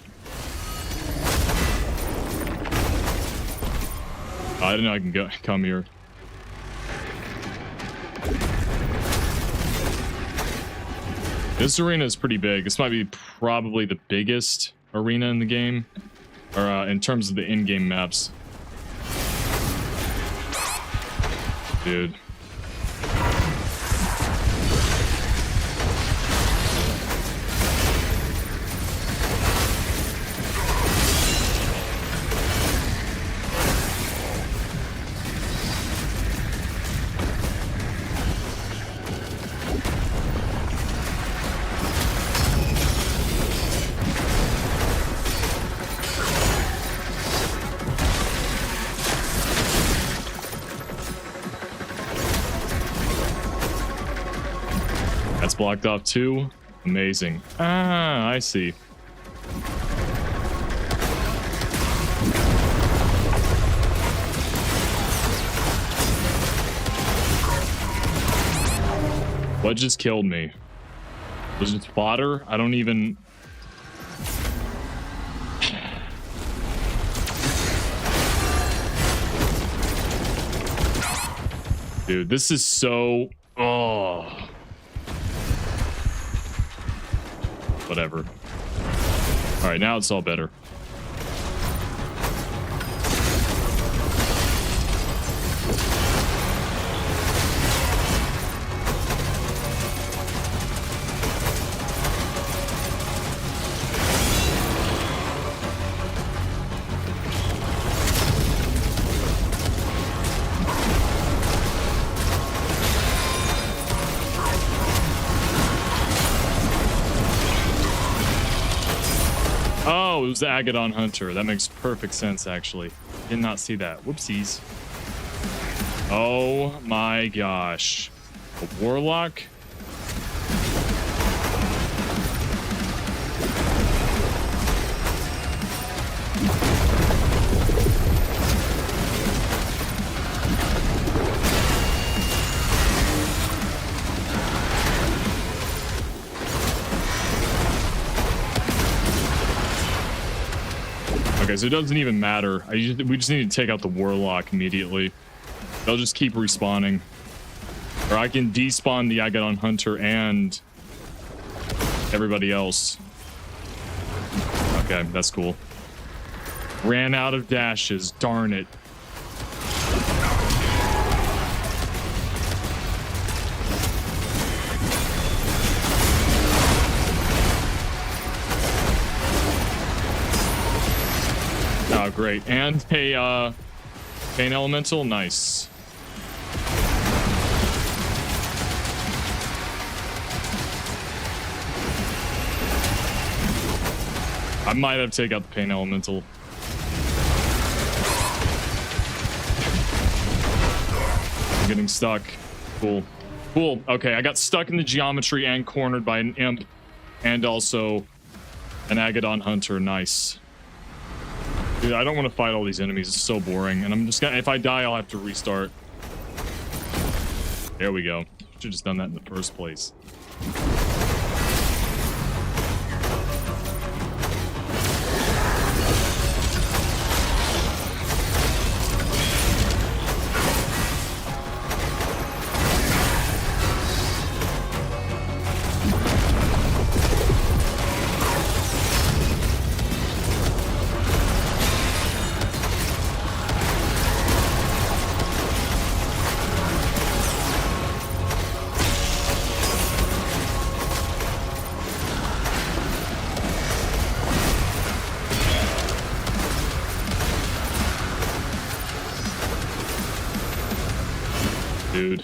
I didn't know I can come here. This arena is pretty big. This might be probably the biggest arena in the game, or in terms of the in-game maps. Dude. Blocked off too. Amazing. Ah, I see. What just killed me? Was it fodder? I don't even... Dude, this is so... Oh... Whatever. All right, now it's all better. Oh, it was the Agadon Hunter. That makes perfect sense, actually. Did not see that. Whoopsies. Oh my gosh. A Warlock? Okay, so it doesn't even matter. We just need to take out the Warlock immediately. They'll just keep respawning. Or I can despawn the Agadon Hunter and everybody else. Okay, that's cool. Ran out of dashes. Darn it. Oh, great. And a Pain Elemental. Nice. I might have taken out the Pain Elemental. I'm getting stuck. Cool. Cool. Okay, I got stuck in the geometry and cornered by an imp and also an Agadon Hunter. Nice. Dude, I don't want to fight all these enemies. It's so boring. And I'm just gonna, if I die, I'll have to restart. There we go. Should have just done that in the first place. Dude.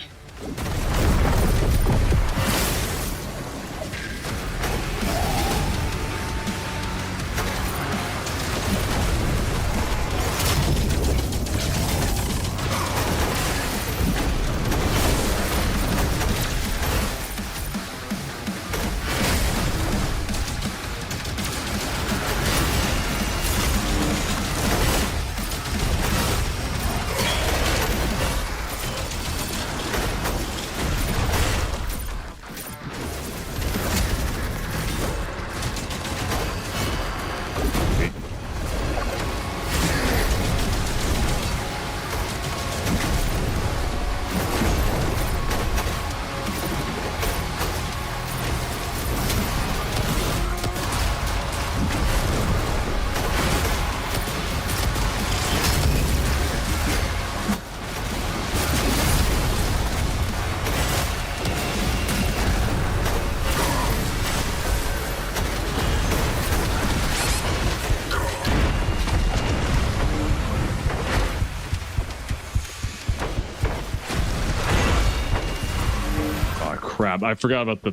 Crap, I forgot about the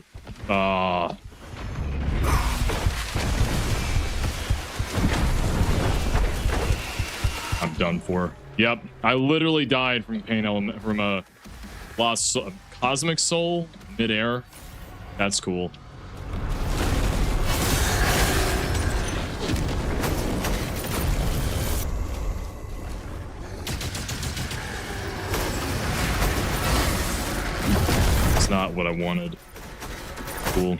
I'm done for. Yep, I literally died from pain element from a lost cosmic soul midair. That's cool. Not what I wanted. Cool.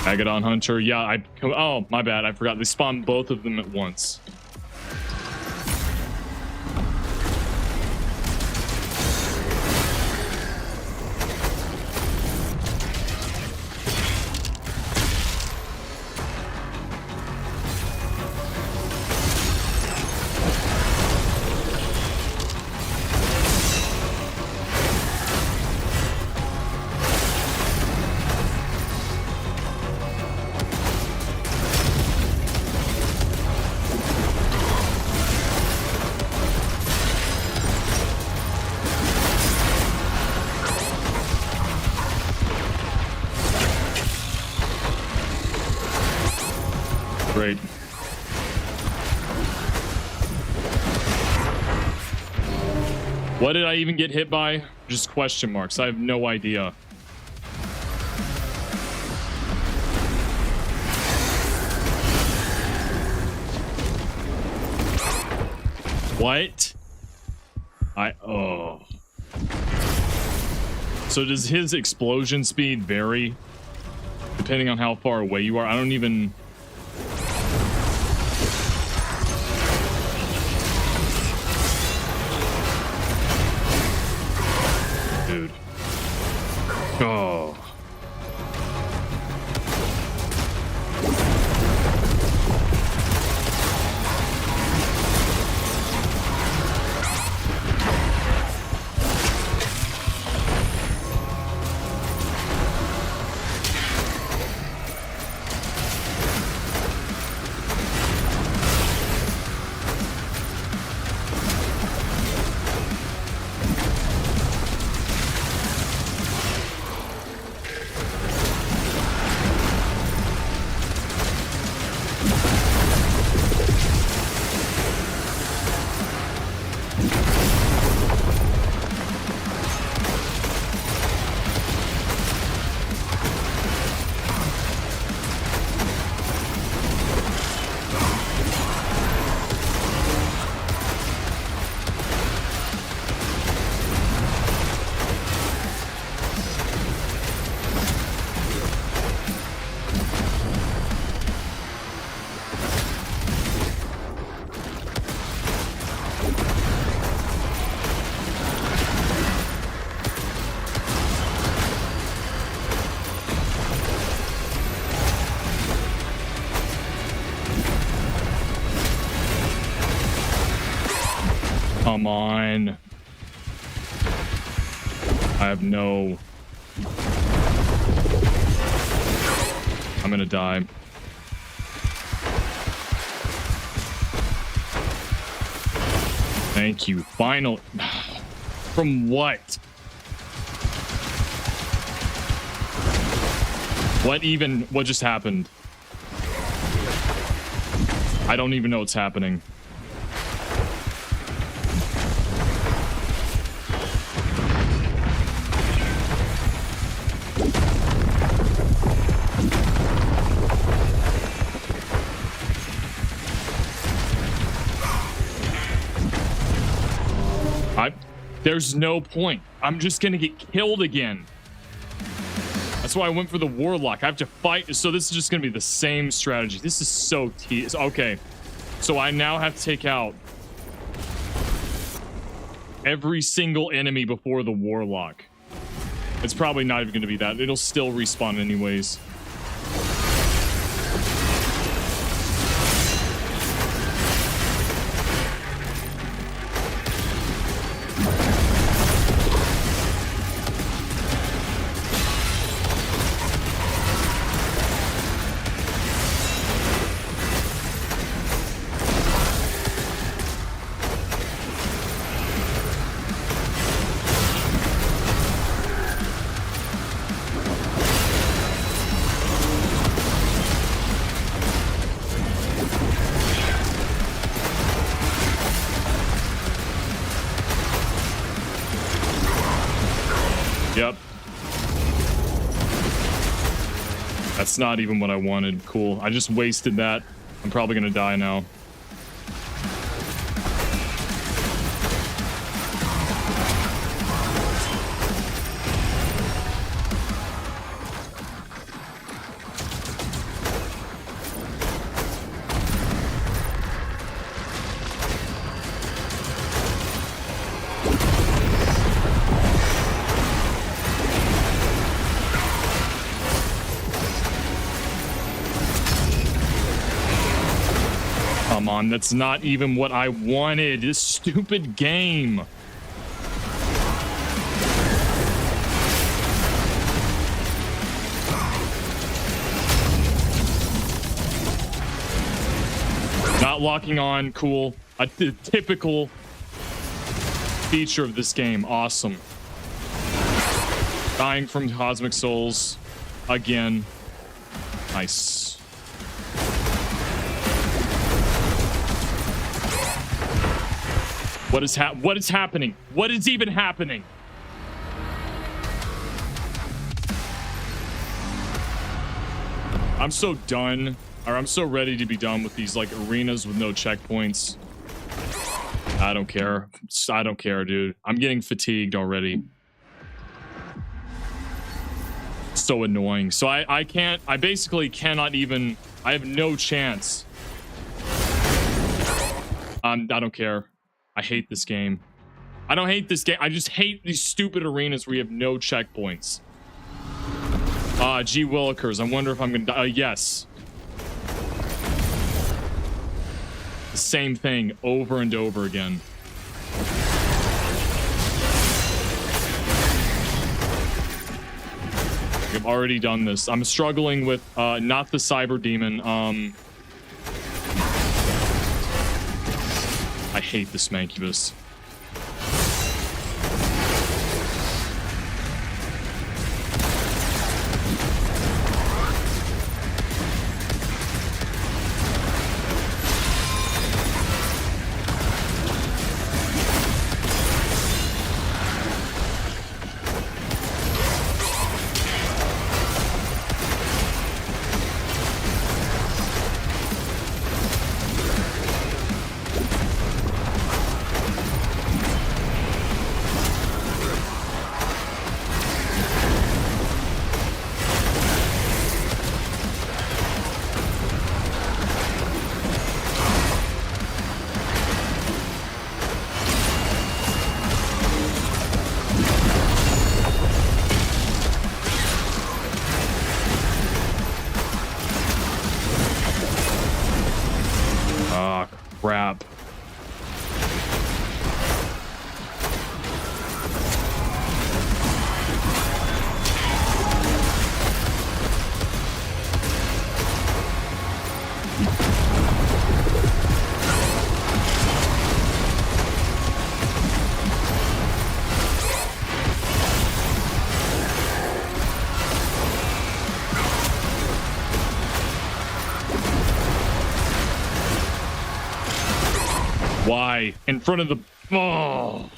Agadon Hunter. Yeah, oh, my bad. I forgot. They spawned both of them at once. Great. What did I even get hit by? Just question marks. I have no idea. What? Oh. So does his explosion speed vary depending on how far away you are? I don't even... Dude. Oh. Come on. I have no... I'm gonna die. Thank you. Final... From what? What just happened? I don't even know what's happening. There's no point. I'm just gonna get killed again. That's why I went for the Warlock. I have to fight. So this is just gonna be the same strategy. This is so tedious. Okay. So I now have to take out every single enemy before the Warlock. It's probably not even gonna be that. It'll still respawn anyways. Yep. That's not even what I wanted. Cool. I just wasted that. I'm probably gonna die now. Come on, that's not even what I wanted. This stupid game. Not locking on, cool. A typical feature of this game, awesome. Dying from Cosmic Souls again. Nice. What is happening? What is even happening? I'm so done, or I'm so ready to be done with these like arenas with no checkpoints. I don't care. I don't care, dude. I'm getting fatigued already. So annoying. So I basically cannot even, I have no chance. I don't care. I hate this game. I don't hate this game. I just hate these stupid arenas where you have no checkpoints. Gee Willikers. I wonder if I'm gonna die. Yes. The same thing over and over again. I've already done this. I'm struggling with not the Cyber Demon. I hate this Mancubus. Why? In front of the... Oh.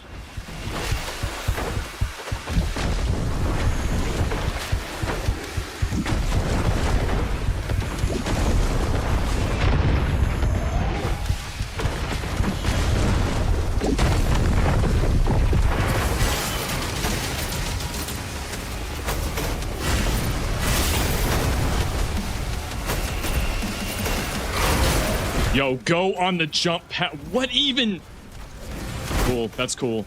Yo, go on the jump pad. What even? Cool. That's cool.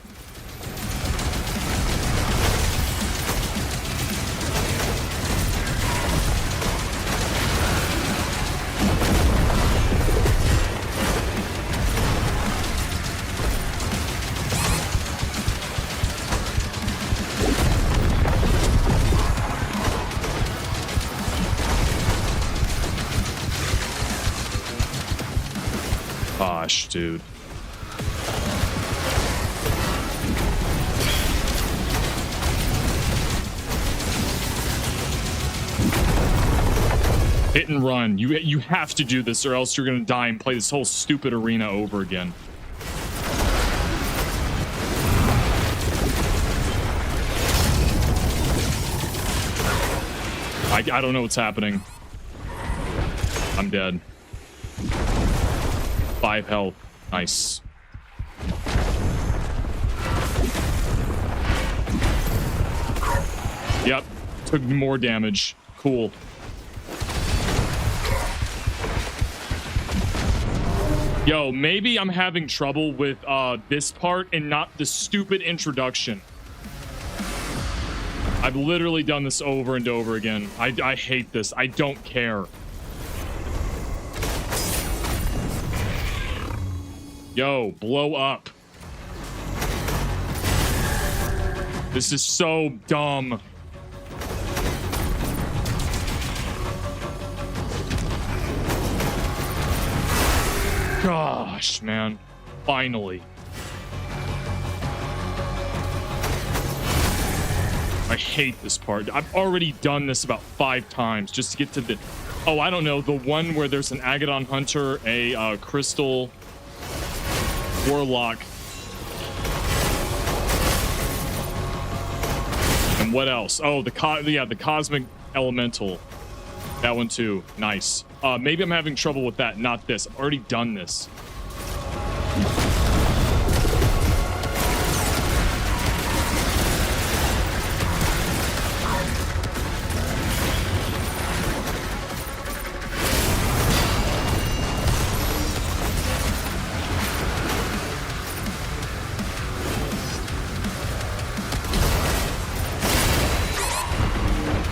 Gosh, dude. Hit and run. You have to do this or else you're gonna die and play this whole stupid arena over again. I don't know what's happening. I'm dead. 5 health. Nice. Yep. Took more damage. Cool. Yo, maybe I'm having trouble with this part and not the stupid introduction. I've literally done this over and over again. I hate this. I don't care. Yo, blow up. This is so dumb. Gosh, man. Finally. I hate this part. I've already done this about 5 times just to get to the... Oh, I don't know. The one where there's an Agadon Hunter, a Crystal... Warlock. And what else? Oh, the Cosmic Elemental. That one too. Nice. Maybe I'm having trouble with that, not this. I've already done this.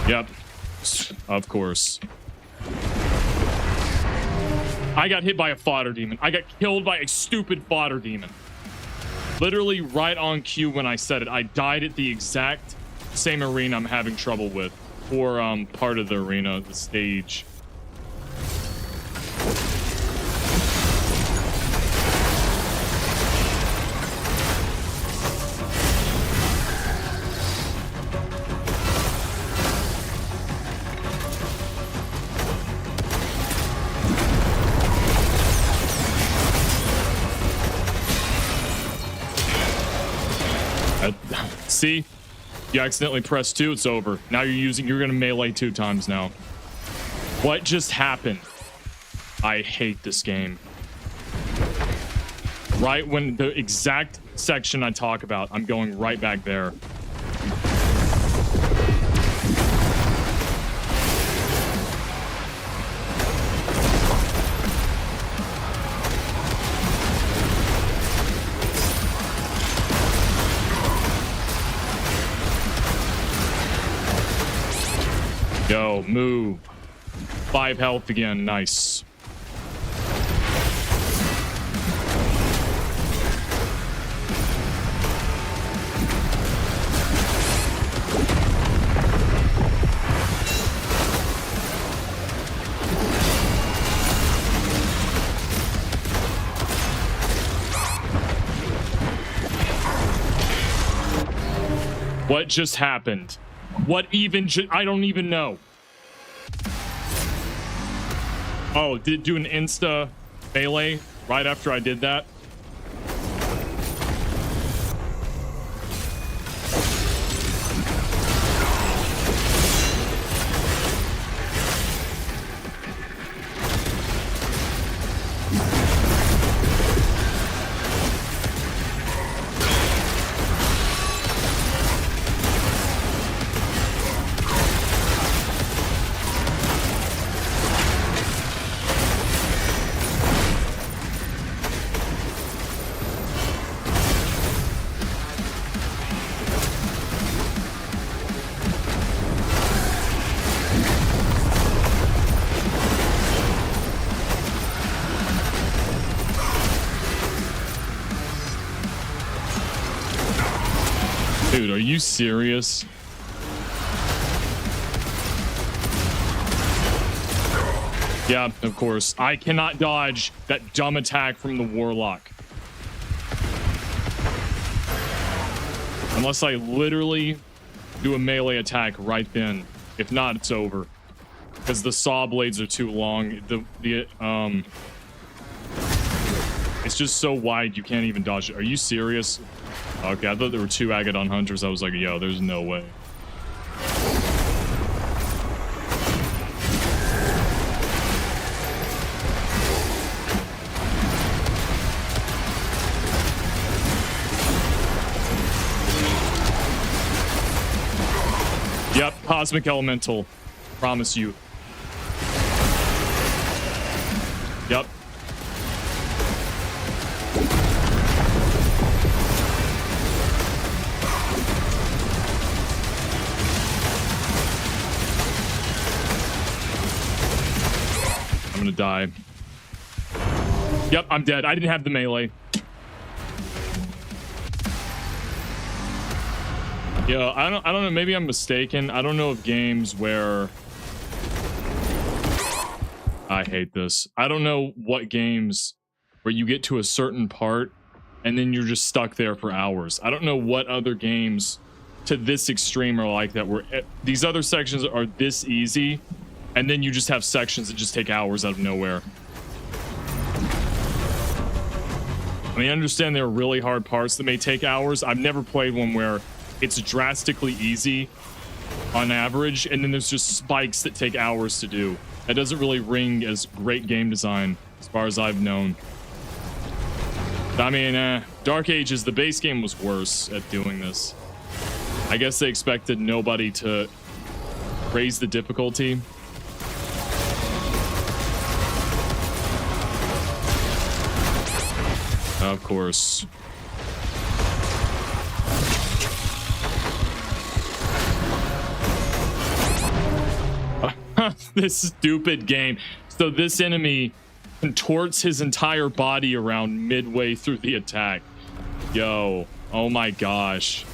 Yep. Of course. I got hit by a fodder demon. I got killed by a stupid fodder demon. Literally right on cue when I said it. I died at the exact same arena I'm having trouble with. Or part of the arena, the stage. See? You accidentally pressed 2, it's over. Now you're gonna melee 2 times now. What just happened? I hate this game. Right when the exact section I talk about, I'm going right back there. Yo, move. 5 health again. Nice. What just happened? What even I don't even know. Oh, did it do an insta melee right after I did that? you serious? Yeah, of course. I cannot dodge that dumb attack from the Warlock. Unless I literally do a melee attack right then. If not, it's over. Because the saw blades are too long. It's just so wide you can't even dodge it. Are you serious? Okay, I thought there were 2 Agadon Hunters. I was like, yo, there's no way. Yep, Cosmic Elemental. Promise you. Yep. I'm gonna die. Yep, I'm dead. I didn't have the melee. Yeah, I don't know, maybe I'm mistaken. I don't know of games where I hate this. I don't know what games where you get to a certain part and then you're just stuck there for hours. I don't know what other games to this extreme are like that, where these other sections are this easy and then you just have sections that just take hours out of nowhere. I mean, I understand there are really hard parts that may take hours. I've never played one where it's drastically easy on average, and then there's just spikes that take hours to do. That doesn't really ring as great game design, as far as I've known. I mean, Dark Ages, the base game was worse at doing this. I guess they expected nobody to raise the difficulty. Of course. This stupid game. So this enemy contorts his entire body around midway through the attack. Yo, oh my gosh.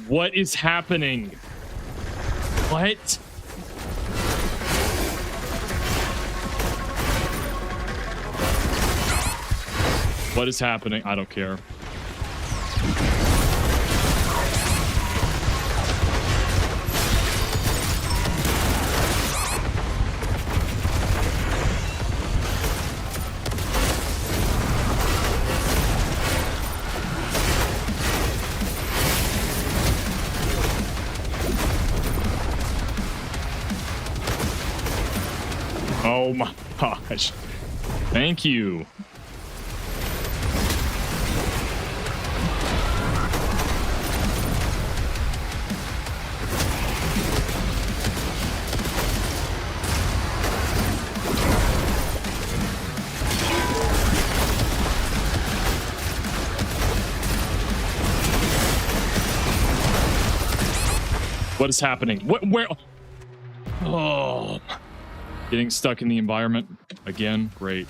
What is happening? What? What is happening? I don't care. Oh my gosh. Thank you. What is happening? Where? Oh, getting stuck in the environment again. Great.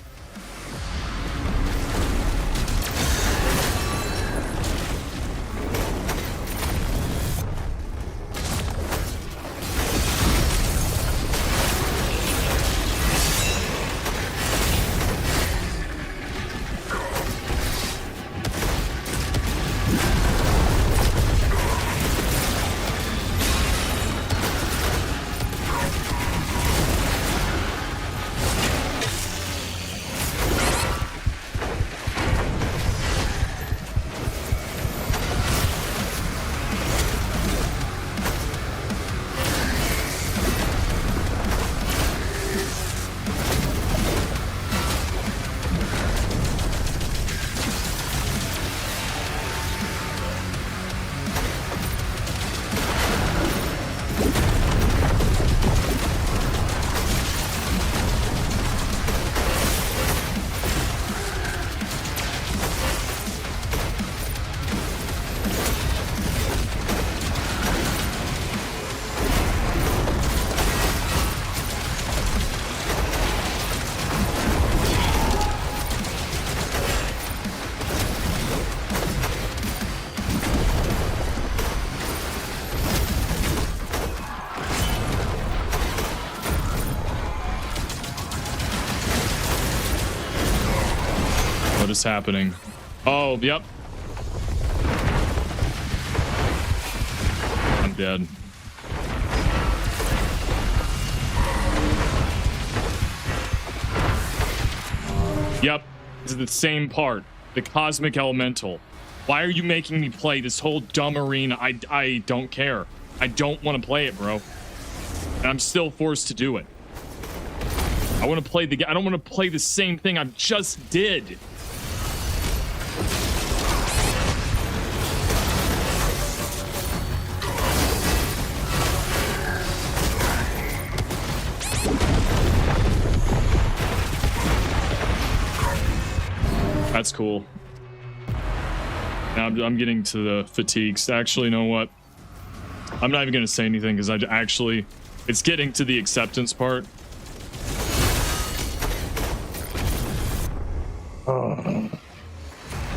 is happening? Oh, yep. I'm dead. Yep. This is the same part. The Cosmic Elemental. Why are you making me play this whole dumb arena? I don't care. I don't want to play it, bro. And I'm still forced to do it. I want to play the game. I don't want to play the same thing I just did. That's cool. Now I'm getting to the fatigues. Actually, you know what? I'm not even going to say anything because it's getting to the acceptance part. Oh.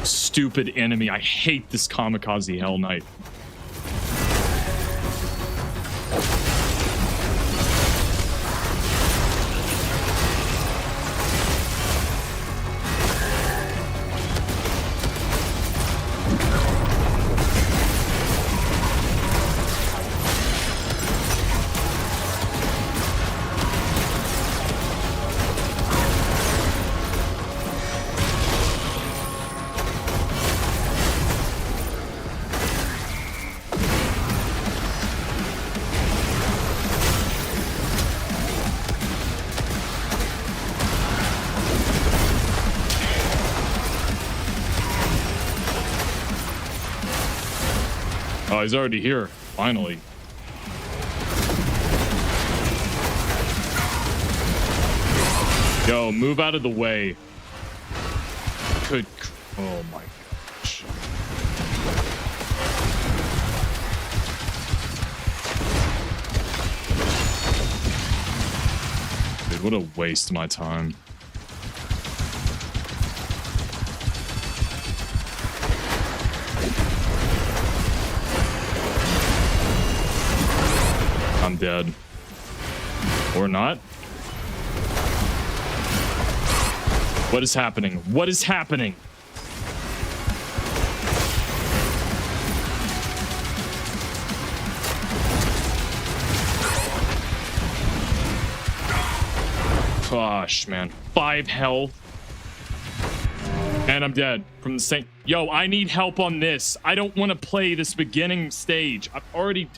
Stupid enemy. I hate this Kamikaze Hell Knight. Oh, he's already here. Finally. Yo, move out of the way. Good. Oh my gosh. Dude, what a waste of my time. I'm dead. Or not. What is happening? What is happening? Gosh, man. 5 health. And I'm dead from the same. Yo, I need help on this. I don't want to play this beginning stage. I've already...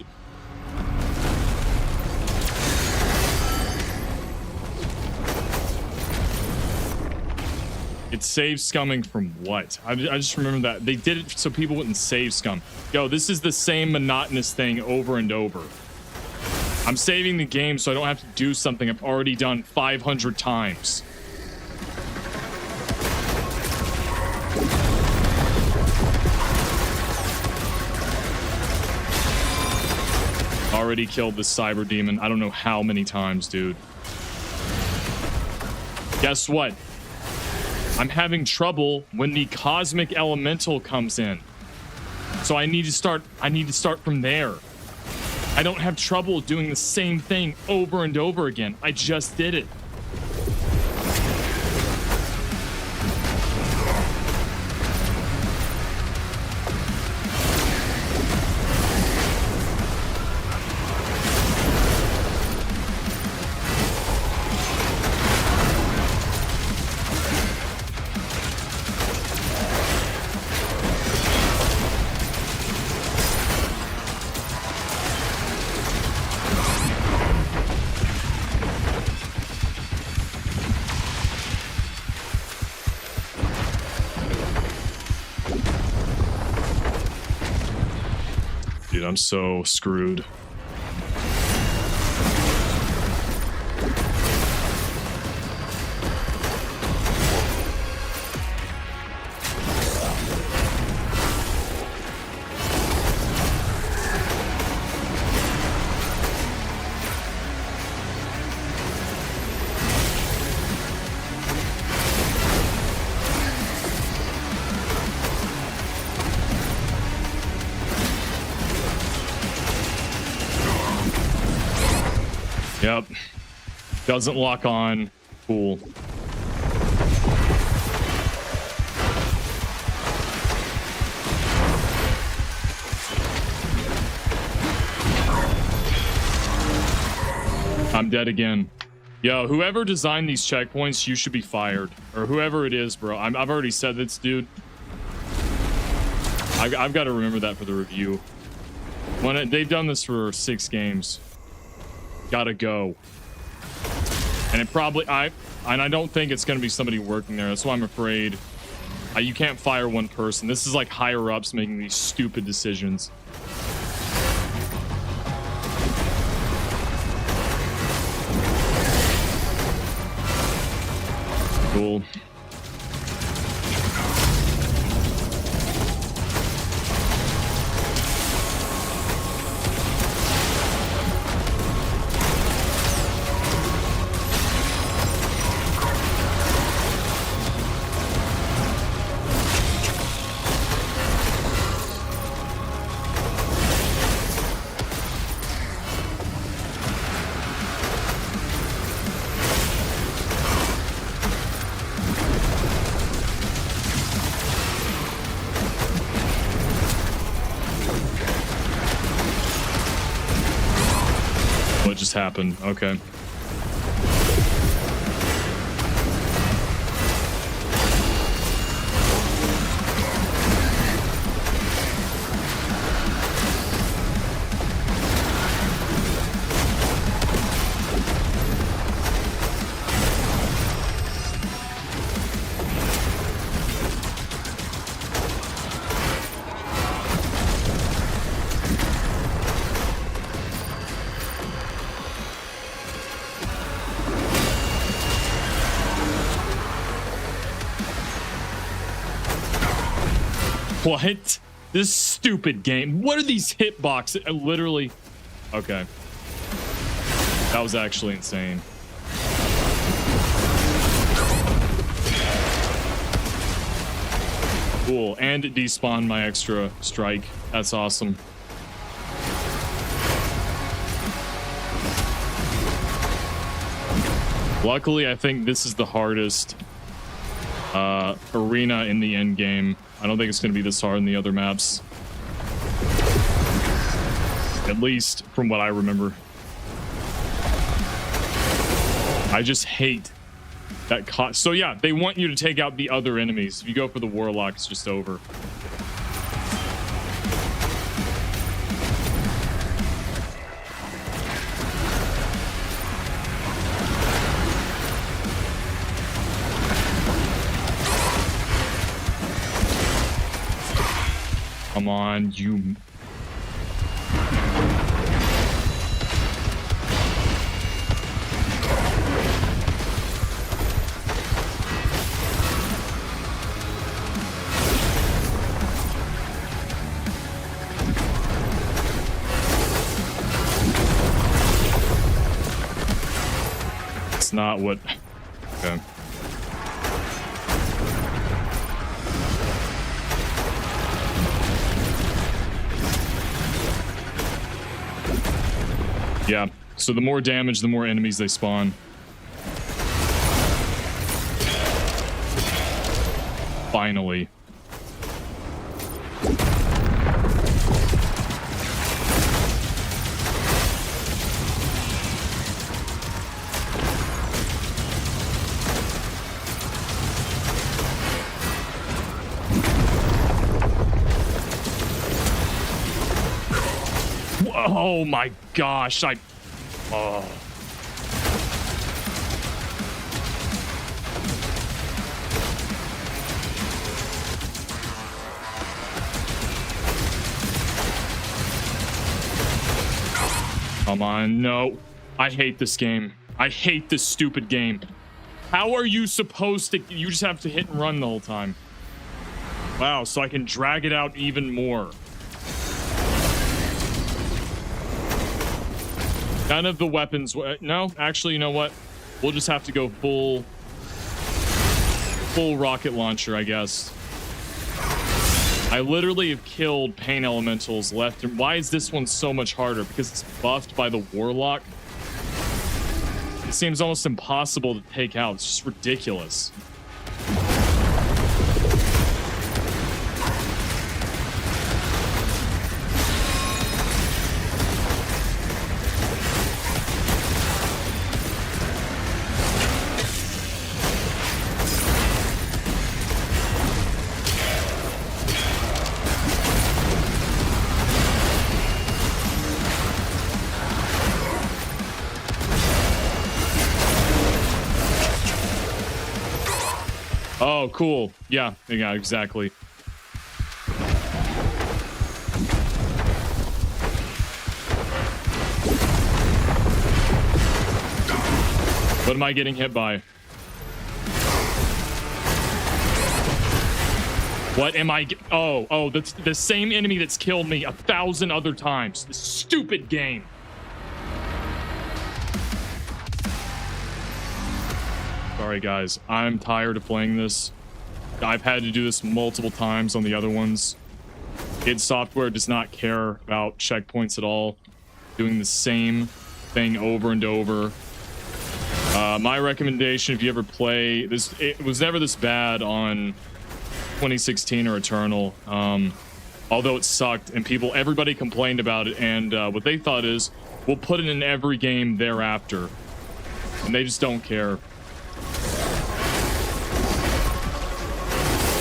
It's save scumming from what? I just remember that. They did it so people wouldn't save scum. Yo, this is the same monotonous thing over and over. I'm saving the game so I don't have to do something I've already done 500 times. Already killed this cyber demon. I don't know how many times, dude. Guess what? I'm having trouble when the cosmic elemental comes in. So I need to start from there. I don't have trouble doing the same thing over and over again. I just did it. Dude, I'm so screwed. Yep. Doesn't lock on. Cool. I'm dead again. Yo, whoever designed these checkpoints, you should be fired. Or whoever it is, bro. I've already said this, dude. I've got to remember that for the review. They've done this for 6 games. Gotta go. And it probably... I don't think it's going to be somebody working there. That's why I'm afraid. You can't fire one person. This is like higher ups making these stupid decisions. Cool. What just happened? Okay. What? This stupid game. What are these hitboxes? Literally. Okay. That was actually insane. Cool. And it despawned my extra strike. That's awesome. Luckily, I think this is the hardest arena in the end game. I don't think it's going to be this hard in the other maps. At least from what I remember. I just hate that so yeah, they want you to take out the other enemies. If you go for the Warlock, it's just over. Come on, you... It's not what... Okay. Yeah, so the more damage, the more enemies they spawn. Finally. Oh my gosh, oh. Come on, no. I hate this game. I hate this stupid game. How are you supposed to... You just have to hit and run the whole time. Wow, so I can drag it out even more. None of the weapons... No, actually, you know what? We'll just have to go full rocket launcher, I guess. I literally have killed pain elementals left. And why is this one so much harder? Because it's buffed by the Warlock. It seems almost impossible to take out. It's just ridiculous. Oh, cool. Yeah, exactly. What am I getting hit by? What am I? Oh, that's the same enemy that's killed me 1,000 other times. This stupid game. Sorry, guys. I'm tired of playing this. I've had to do this multiple times on the other ones. id Software does not care about checkpoints at all. Doing the same thing over and over. My recommendation, if you ever play this, it was never this bad on 2016 or Eternal. Although it sucked and everybody complained about it, and what they thought is, we'll put it in every game thereafter. And they just don't care.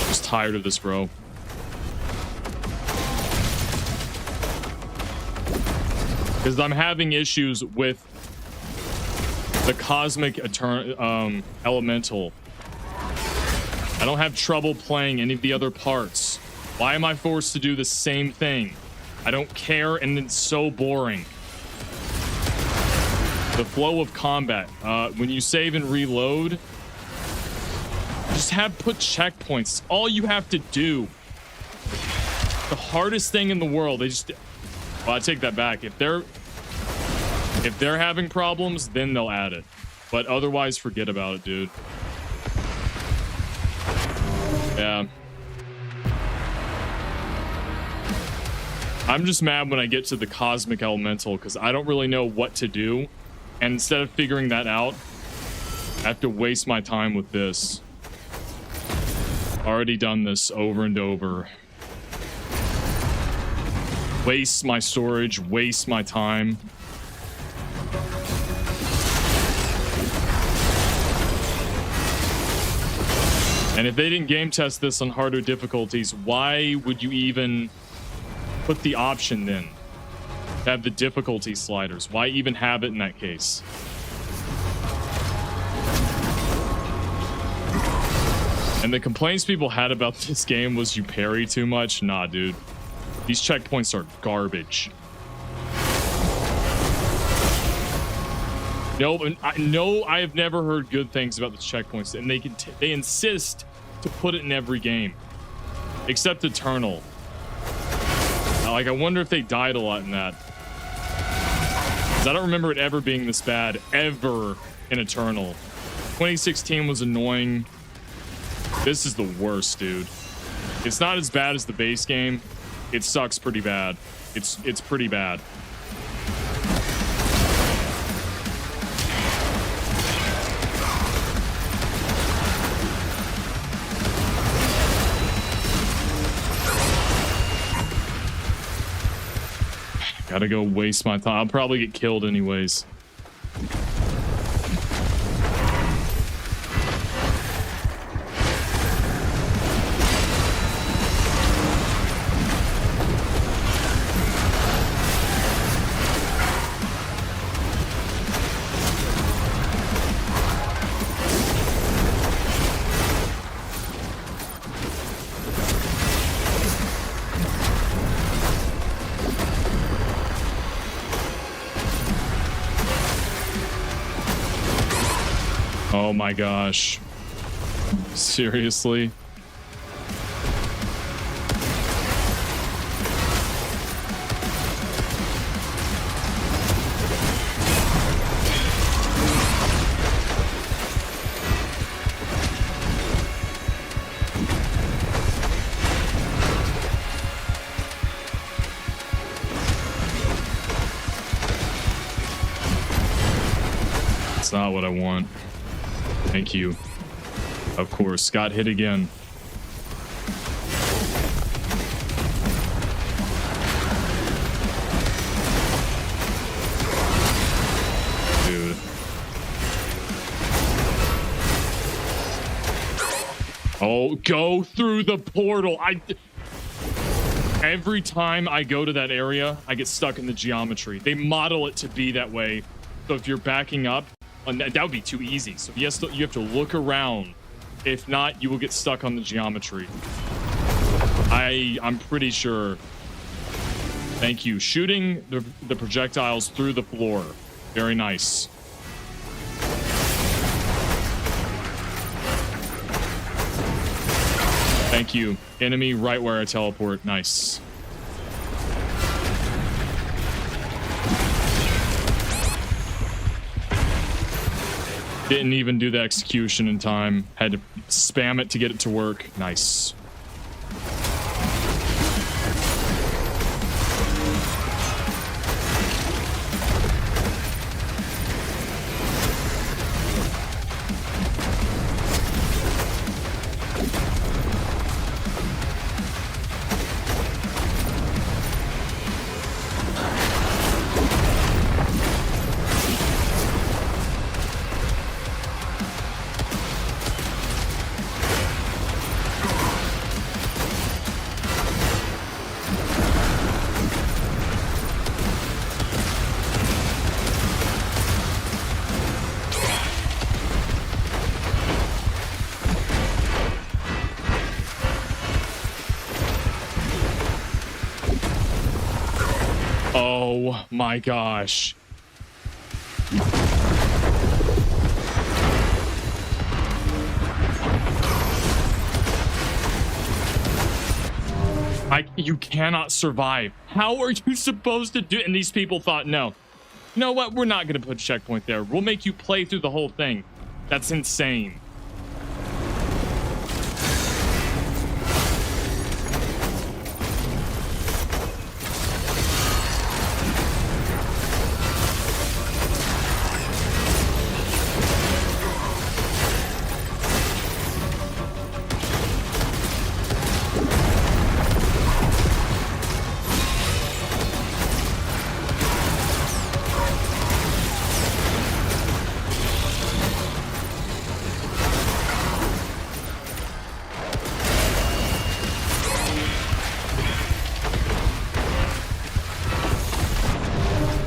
Just tired of this, bro. Because I'm having issues with the Cosmic Elemental. I don't have trouble playing any of the other parts. Why am I forced to do the same thing? I don't care, and it's so boring. The flow of combat. When you save and reload, just put checkpoints. All you have to do. The hardest thing in the world. Well, I take that back. If they're having problems, then they'll add it. But otherwise, forget about it, dude. Yeah. I'm just mad when I get to the Cosmic Elemental because I don't really know what to do. And instead of figuring that out, I have to waste my time with this. Already done this over and over. Waste my storage, waste my time. And if they didn't game test this on harder difficulties, why would you even put the option then to have the difficulty sliders? Why even have it in that case? And the complaints people had about this game was you parry too much. Nah, dude. These checkpoints are garbage. No, I have never heard good things about the checkpoints, and they insist to put it in every game, except Eternal. Like, I wonder if they died a lot in that. 'Cause I don't remember it ever being this bad, ever, in Eternal. 2016 was annoying. This is the worst, dude. It's not as bad as the base game. It sucks pretty bad. It's pretty bad. Gotta go waste my time. I'll probably get killed anyways. Oh my gosh. Seriously? That's not what I want. Thank you. Of course, got hit again. Dude. Oh, go through the portal. Every time I go to that area, I get stuck in the geometry. They model it to be that way. So if you're backing up, and that would be too easy. So you have to look around If not, you will get stuck on the geometry. I'm pretty sure. Thank you. Shooting the projectiles through the floor. Very nice. Thank you. Enemy right where I teleport. Nice. Didn't even do the execution in time. Had to spam it to get it to work. Nice. Oh my gosh. You cannot survive. How are you supposed to do it? And these people thought, no. You know what? We're not going to put a checkpoint there. We'll make you play through the whole thing. That's insane.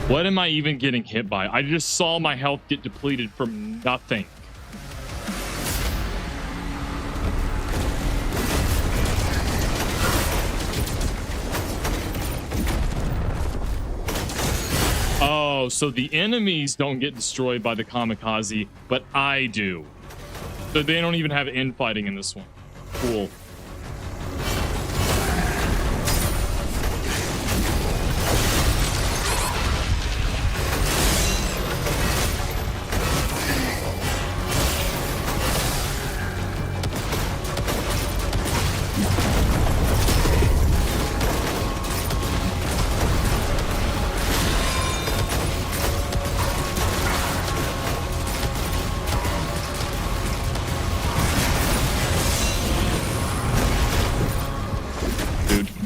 What am I even getting hit by? I just saw my health get depleted from nothing. Oh, so the enemies don't get destroyed by the kamikaze, but I do. So they don't even have infighting in this one. Cool.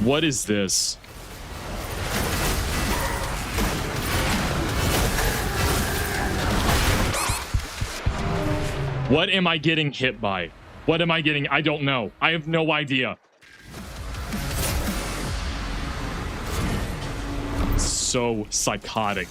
What is this? What am I getting hit by? What am I getting? I don't know. I have no idea. So psychotic.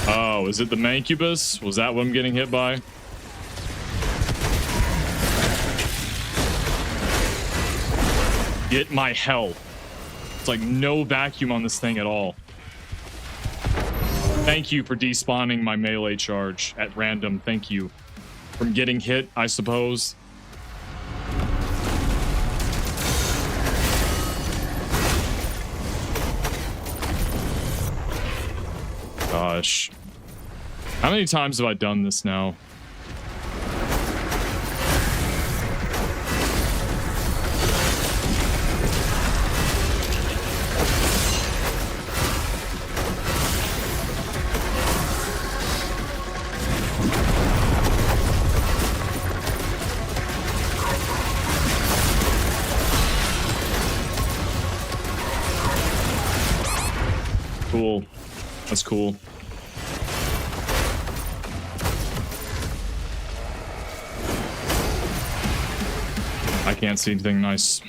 Oh, is it the Mancubus? Was that what I'm getting hit by? Get my health. It's like no vacuum on this thing at all. Thank you for despawning my melee charge at random. Thank you. From getting hit, I suppose. Gosh. How many times have I done this now? Cool. That's cool. I can't see anything nice.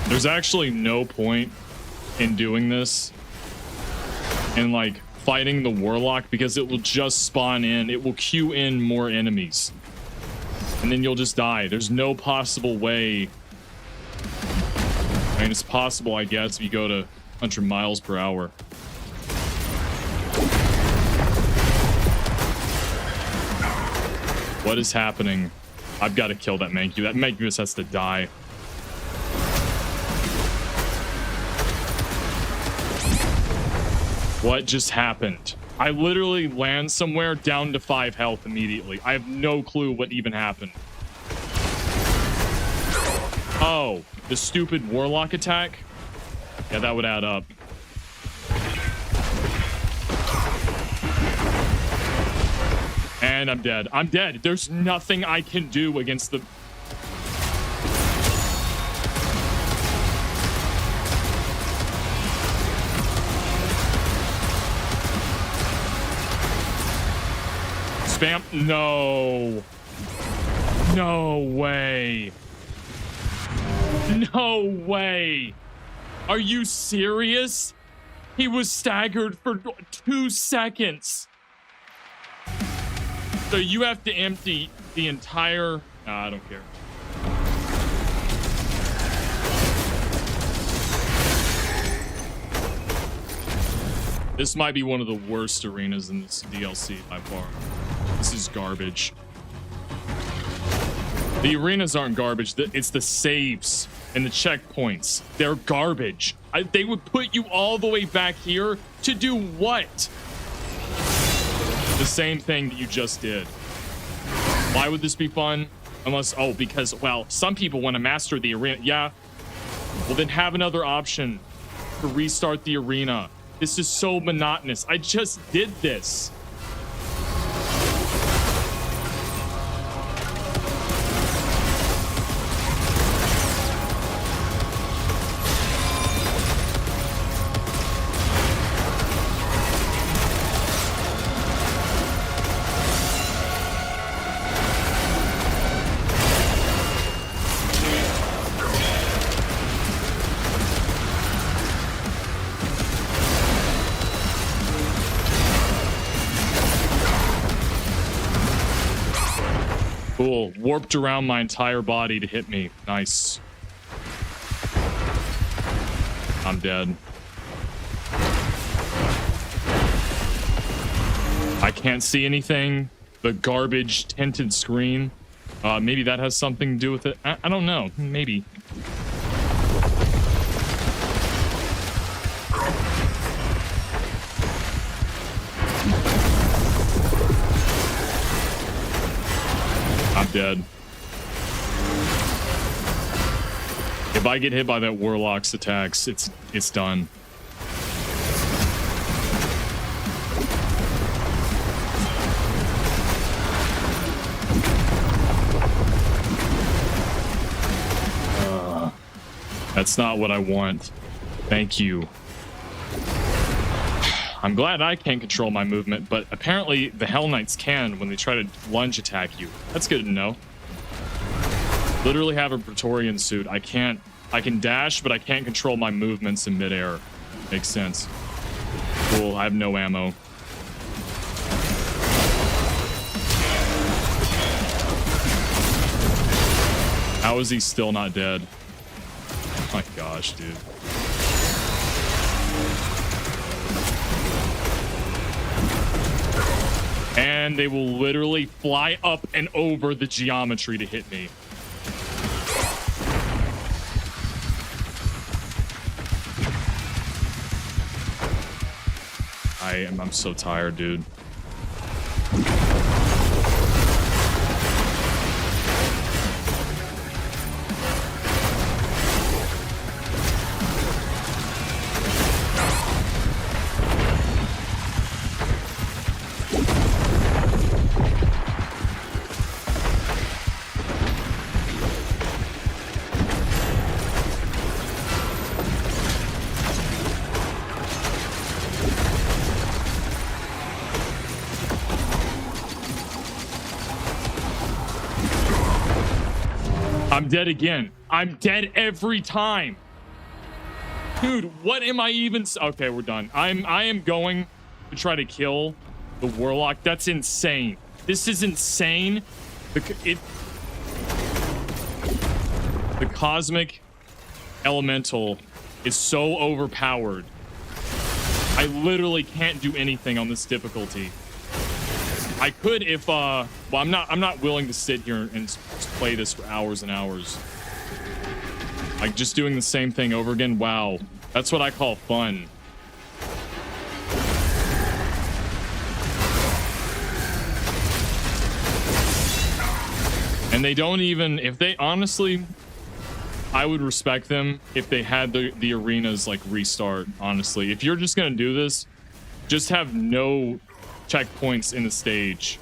There's actually no point in doing this and like fighting the warlock because it will just spawn in. It will queue in more enemies. And then you'll just die. There's no possible way. I mean, it's possible, I guess, if you go to 100 miles per hour. What is happening? I've got to kill that Mancu. That Mancu has to die. What just happened? I literally land somewhere down to 5 health immediately. I have no clue what even happened. Oh, the stupid warlock attack? Yeah, that would add up. And I'm dead. I'm dead. There's nothing I can do against the... Spam. No. No way. No way. Are you serious? He was staggered for 2 seconds. So you have to empty the entire... Nah, I don't care. This might be one of the worst arenas in this DLC by far. This is garbage. The arenas aren't garbage. It's the saves and the checkpoints. They're garbage. They would put you all the way back here to do what? The same thing that you just did. Why would this be fun? Unless, oh, because, well, some people want to master the arena. Yeah. Well, then have another option to restart the arena. This is so monotonous. I just did this. Cool. Warped around my entire body to hit me. Nice. I'm dead. I can't see anything. The garbage tinted screen. Maybe that has something to do with it. I don't know. Maybe. I'm dead. If I get hit by that warlock's attacks, it's done. That's not what I want. Thank you. I'm glad I can't control my movement, but apparently the Hell Knights can when they try to lunge attack you. That's good to know. Literally have a Praetorian suit. I can dash, but I can't control my movements in midair. Makes sense. Cool, I have no ammo. How is he still not dead? Oh my gosh, dude. And they will literally fly up and over the geometry to hit me. I'm so tired, dude. I'm dead again. I'm dead every time. Dude, what am I even... Okay, we're done. I am going to try to kill the Warlock. That's insane. This is insane. The Cosmic Elemental is so overpowered. I literally can't do anything on this difficulty. I could if well, I'm not willing to sit here and play this for hours and hours. Like just doing the same thing over again. Wow, that's what I call fun. And they don't even, if they honestly, I would respect them if they had the arenas like restart. Honestly, if you're just gonna do this, just have no checkpoints in the stage.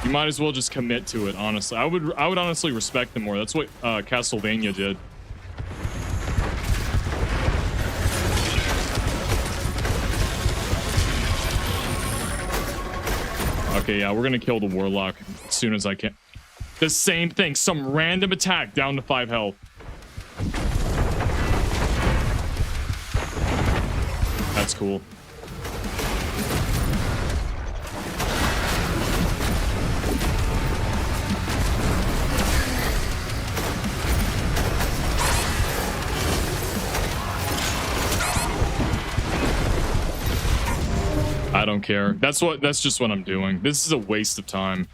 You might as well just commit to it. Honestly, I would honestly respect them more. That's what Castlevania did. Okay, yeah, we're gonna kill the Warlock as soon as I can. The same thing, some random attack down to 5 health. That's cool. I don't care. That's just what I'm doing. This is a waste of time.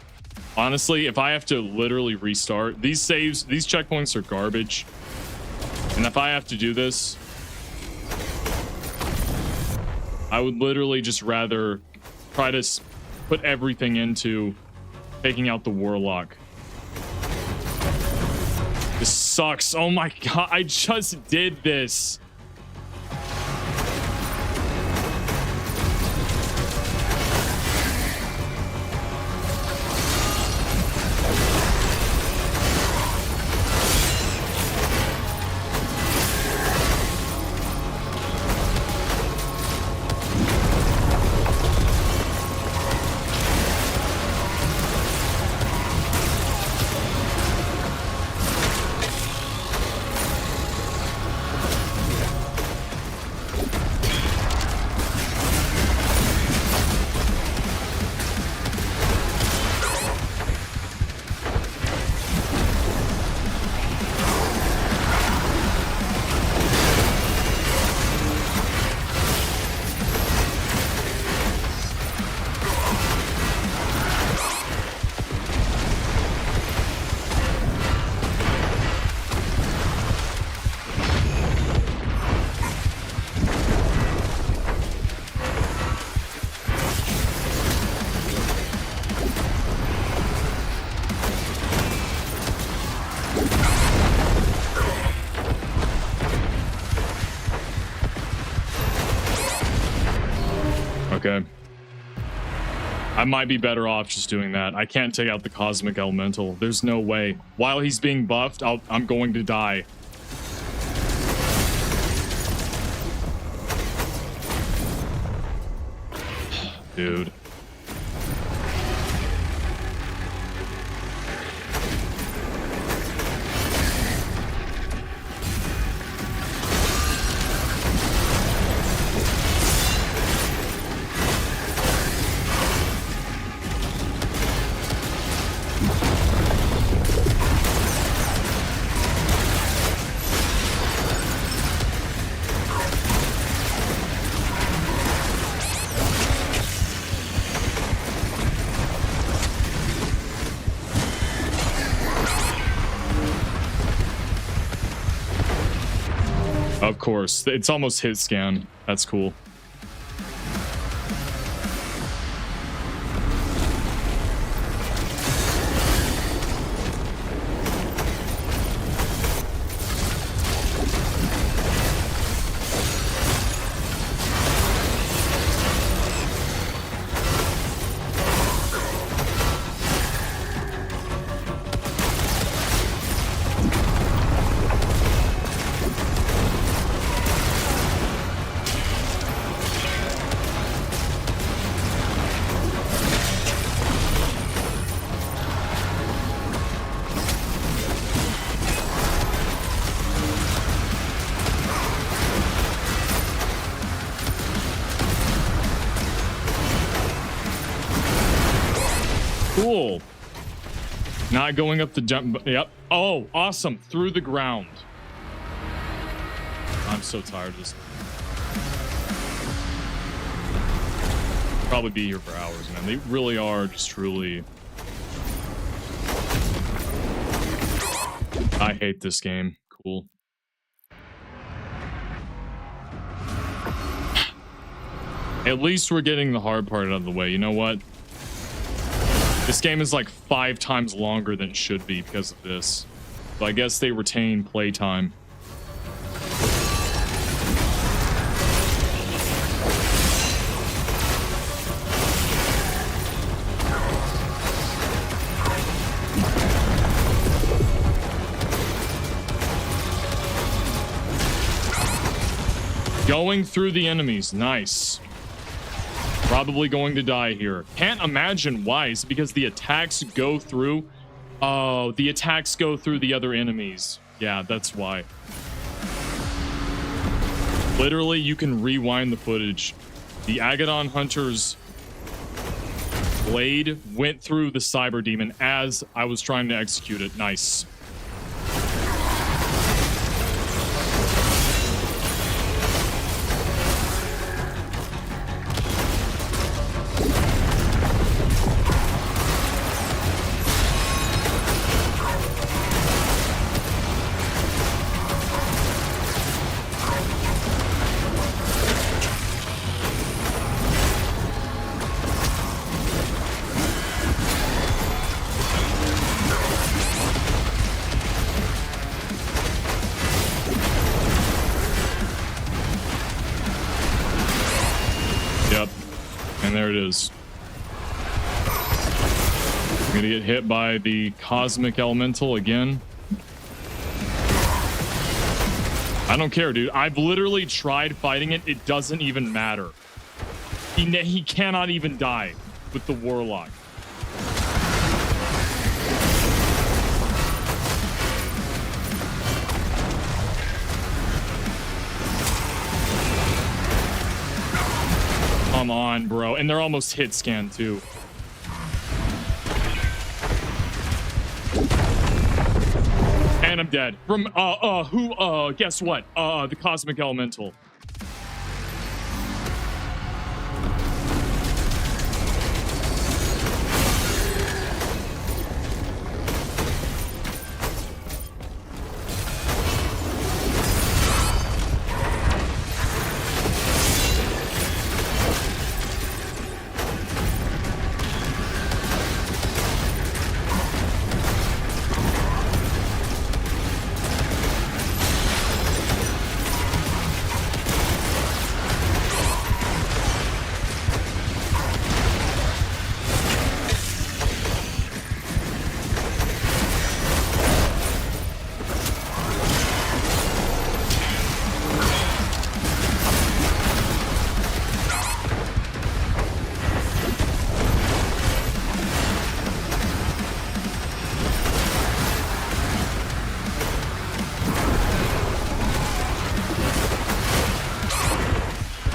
Honestly, if I have to literally restart, these checkpoints are garbage. And if I have to do this, I would literally just rather try to put everything into taking out the Warlock. This sucks. Oh my god, I just did this. Okay. I might be better off just doing that. I can't take out the Cosmic Elemental. There's no way. While he's being buffed, I'm going to die. Dude. Of course, it's almost hit scan. That's cool. Cool. Not going up the jump. Yep. Oh, awesome. Through the ground. I'm so tired of this. Probably be here for hours, man. They really are just truly. I hate this game. Cool. At least we're getting the hard part out of the way. You know what? This game is like 5 times longer than it should be because of this. So I guess they retain playtime. Going through the enemies. Nice. Probably going to die here. Can't imagine why. Is it because the attacks go through? Oh, the attacks go through the other enemies. Yeah, that's why. Literally, you can rewind the footage. The Agadon Hunter's blade went through the Cyber Demon as I was trying to execute it. Nice. There it is. I'm gonna get hit by the Cosmic Elemental again. I don't care, dude. I've literally tried fighting it. It doesn't even matter. He cannot even die with the Warlock. Come on, bro. And they're almost hit scan, too. And I'm dead. From, guess what? The Cosmic Elemental.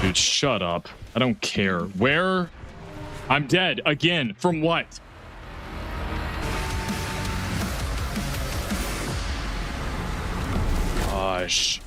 Dude, shut up. I don't care. Where? I'm dead. Again. From what? Gosh.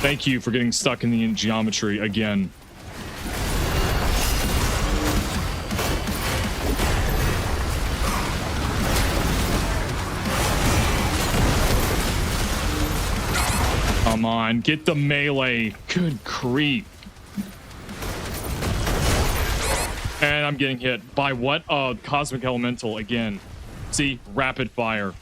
Thank you for getting stuck in the geometry again. Come come on. Get the melee. Good creep. And I'm getting hit by what? Cosmic Elemental again. See? Rapid fire.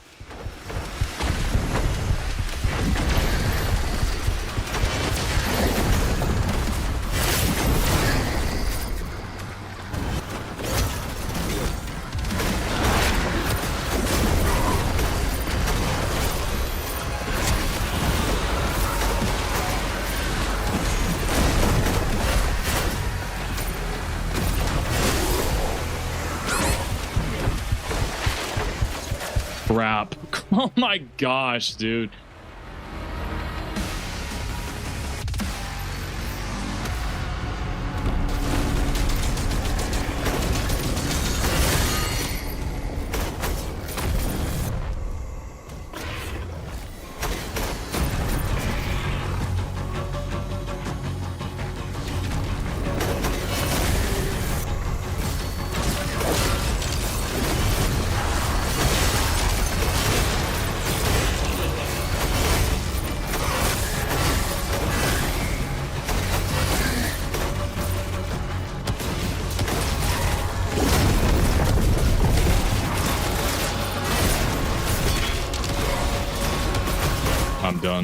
Crap. Oh my gosh, dude.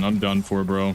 I'm done for, bro.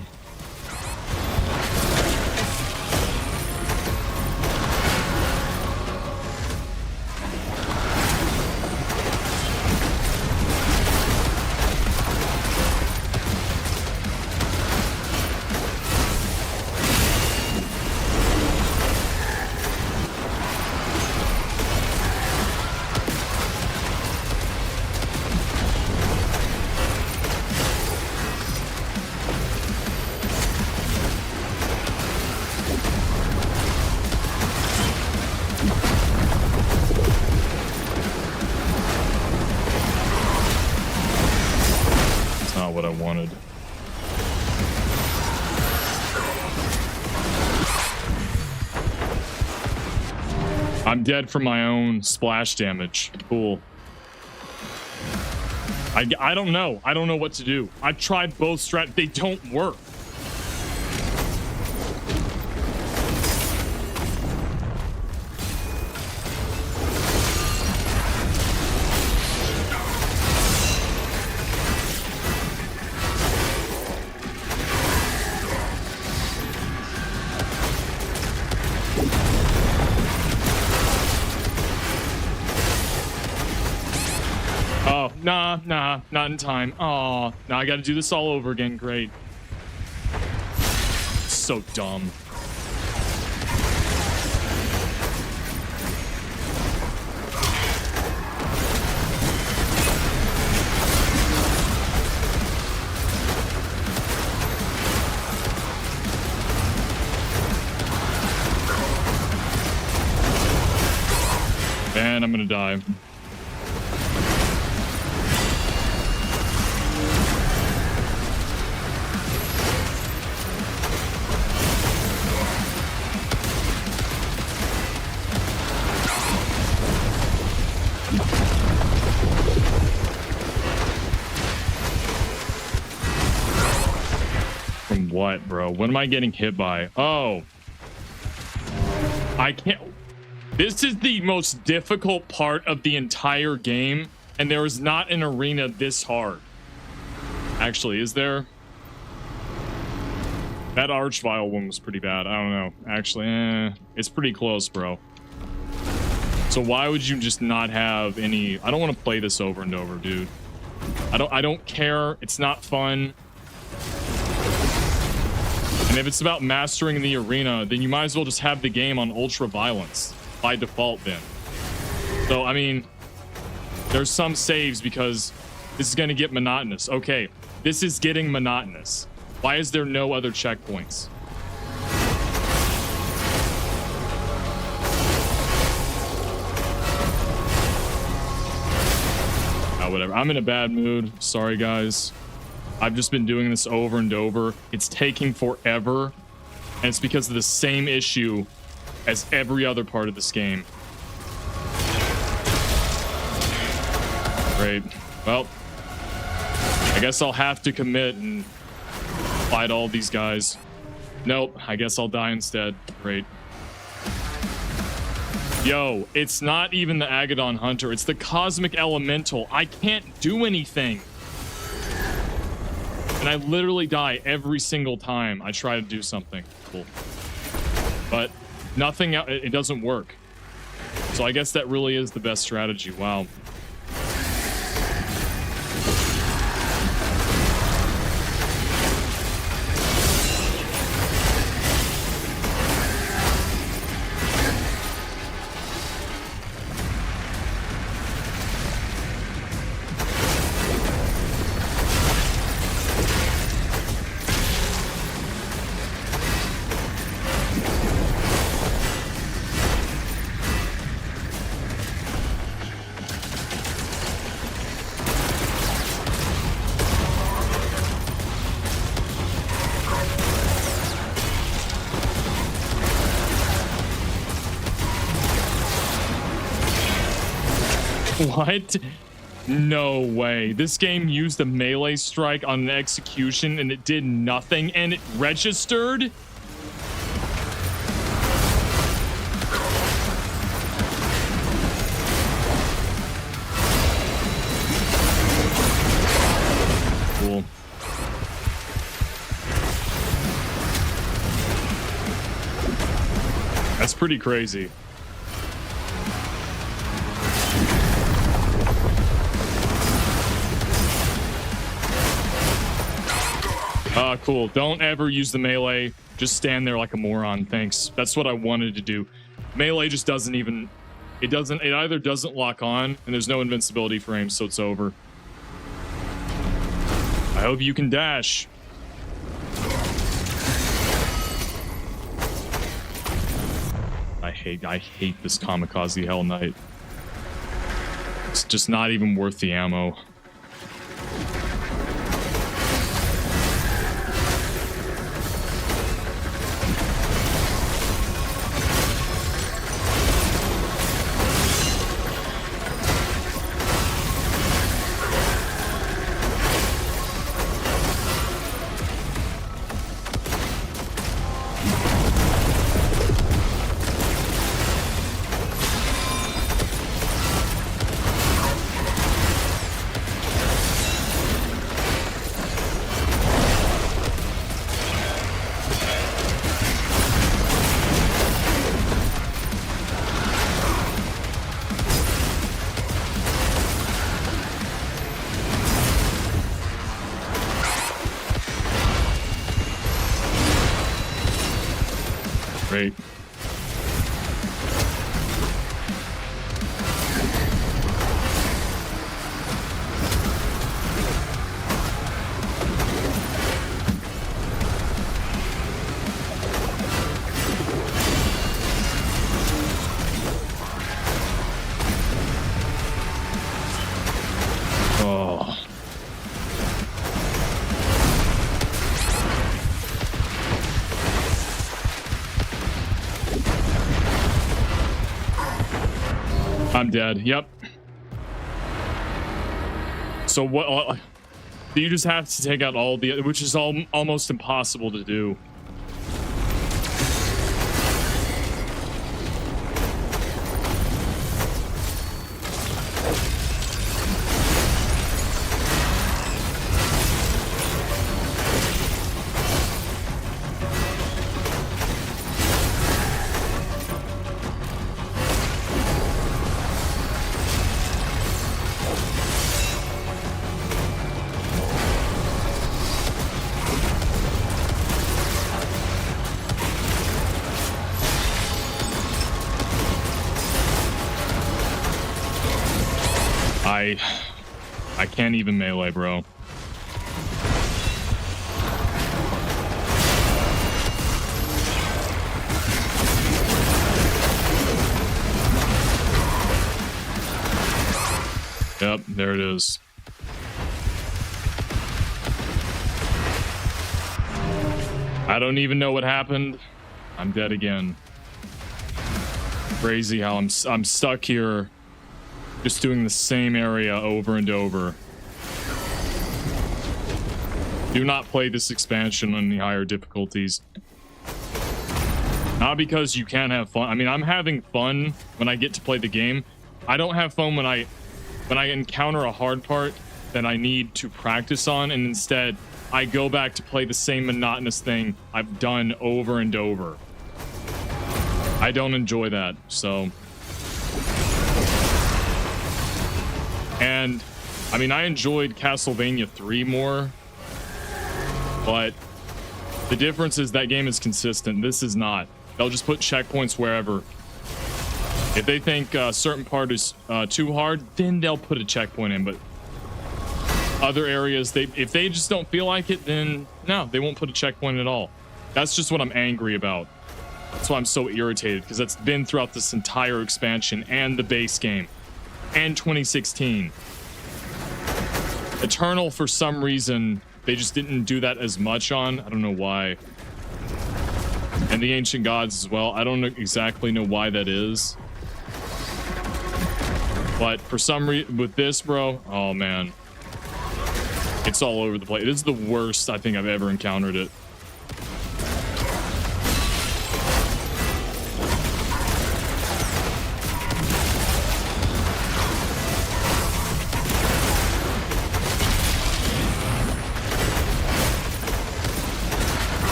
What I wanted. I'm dead from my own splash damage. Cool. I don't know. I don't know what to do. I've tried both strat. They don't work. Nah, not in time. Oh, now I gotta do this all over again. Great. So dumb. And I'm gonna die. What, bro? What am I getting hit by? Oh. I can't... This is the most difficult part of the entire game, and there is not an arena this hard. Actually, is there? That Archvile one was pretty bad. I don't know. Actually, it's pretty close, bro. So why would you just not have any... I don't want to play this over and over, dude. I don't care. It's not fun. And if it's about mastering the arena, then you might as well just have the game on ultra violence by default then. So, I mean, there's some saves because this is going to get monotonous. Okay, this is getting monotonous. Why is there no other checkpoints? Whatever. I'm in a bad mood. Sorry, guys. I've just been doing this over and over. It's taking forever, and it's because of the same issue as every other part of this game. Great. Well, I guess I'll have to commit, and fight all these guys. Nope, I guess I'll die instead. Great. Yo, it's not even the Agadon Hunter, it's the Cosmic Elemental. I can't do anything. And I literally die every single time I try to do something. Cool. But nothing, it doesn't work. So I guess that really is the best strategy. Wow. What? No way. This game used a melee strike on an execution and it did nothing and it registered? Cool. That's pretty crazy. Cool. Don't ever use the melee. Just stand there like a moron. Thanks. That's what I wanted to do. Melee just doesn't even... It either doesn't lock on, and there's no invincibility frame, so it's over. I hope you can dash. I hate this Kamikaze Hell Knight. It's just not even worth the ammo. Great. Oh. I'm dead. Yep. So what? You just have to take out all the, which is almost impossible to do. I can't even melee, bro. Yep, there it is. I don't even know what happened. I'm dead again. Crazy how I'm stuck here. Just doing the same area over and over. Do not play this expansion on the higher difficulties. Not because you can't have fun. I mean, I'm having fun when I get to play the game. I don't have fun when I encounter a hard part that I need to practice on, and instead I go back to play the same monotonous thing I've done over and over. I don't enjoy that, so. And I mean, I enjoyed Castlevania 3 more, but the difference is that game is consistent. This is not. They'll just put checkpoints wherever. If they think a certain part is too hard, then they'll put a checkpoint in. But other areas, if they just don't feel like it, then no, they won't put a checkpoint at all. That's just what I'm angry about. That's why I'm so irritated, because that's been throughout this entire expansion and the base game and 2016. Eternal, for some reason, they just didn't do that as much on. I don't know why. And the Ancient Gods as well. I don't exactly know why that is. But for some reason, with this, bro, oh man. It's all over the place. It is the worst I think I've ever encountered it.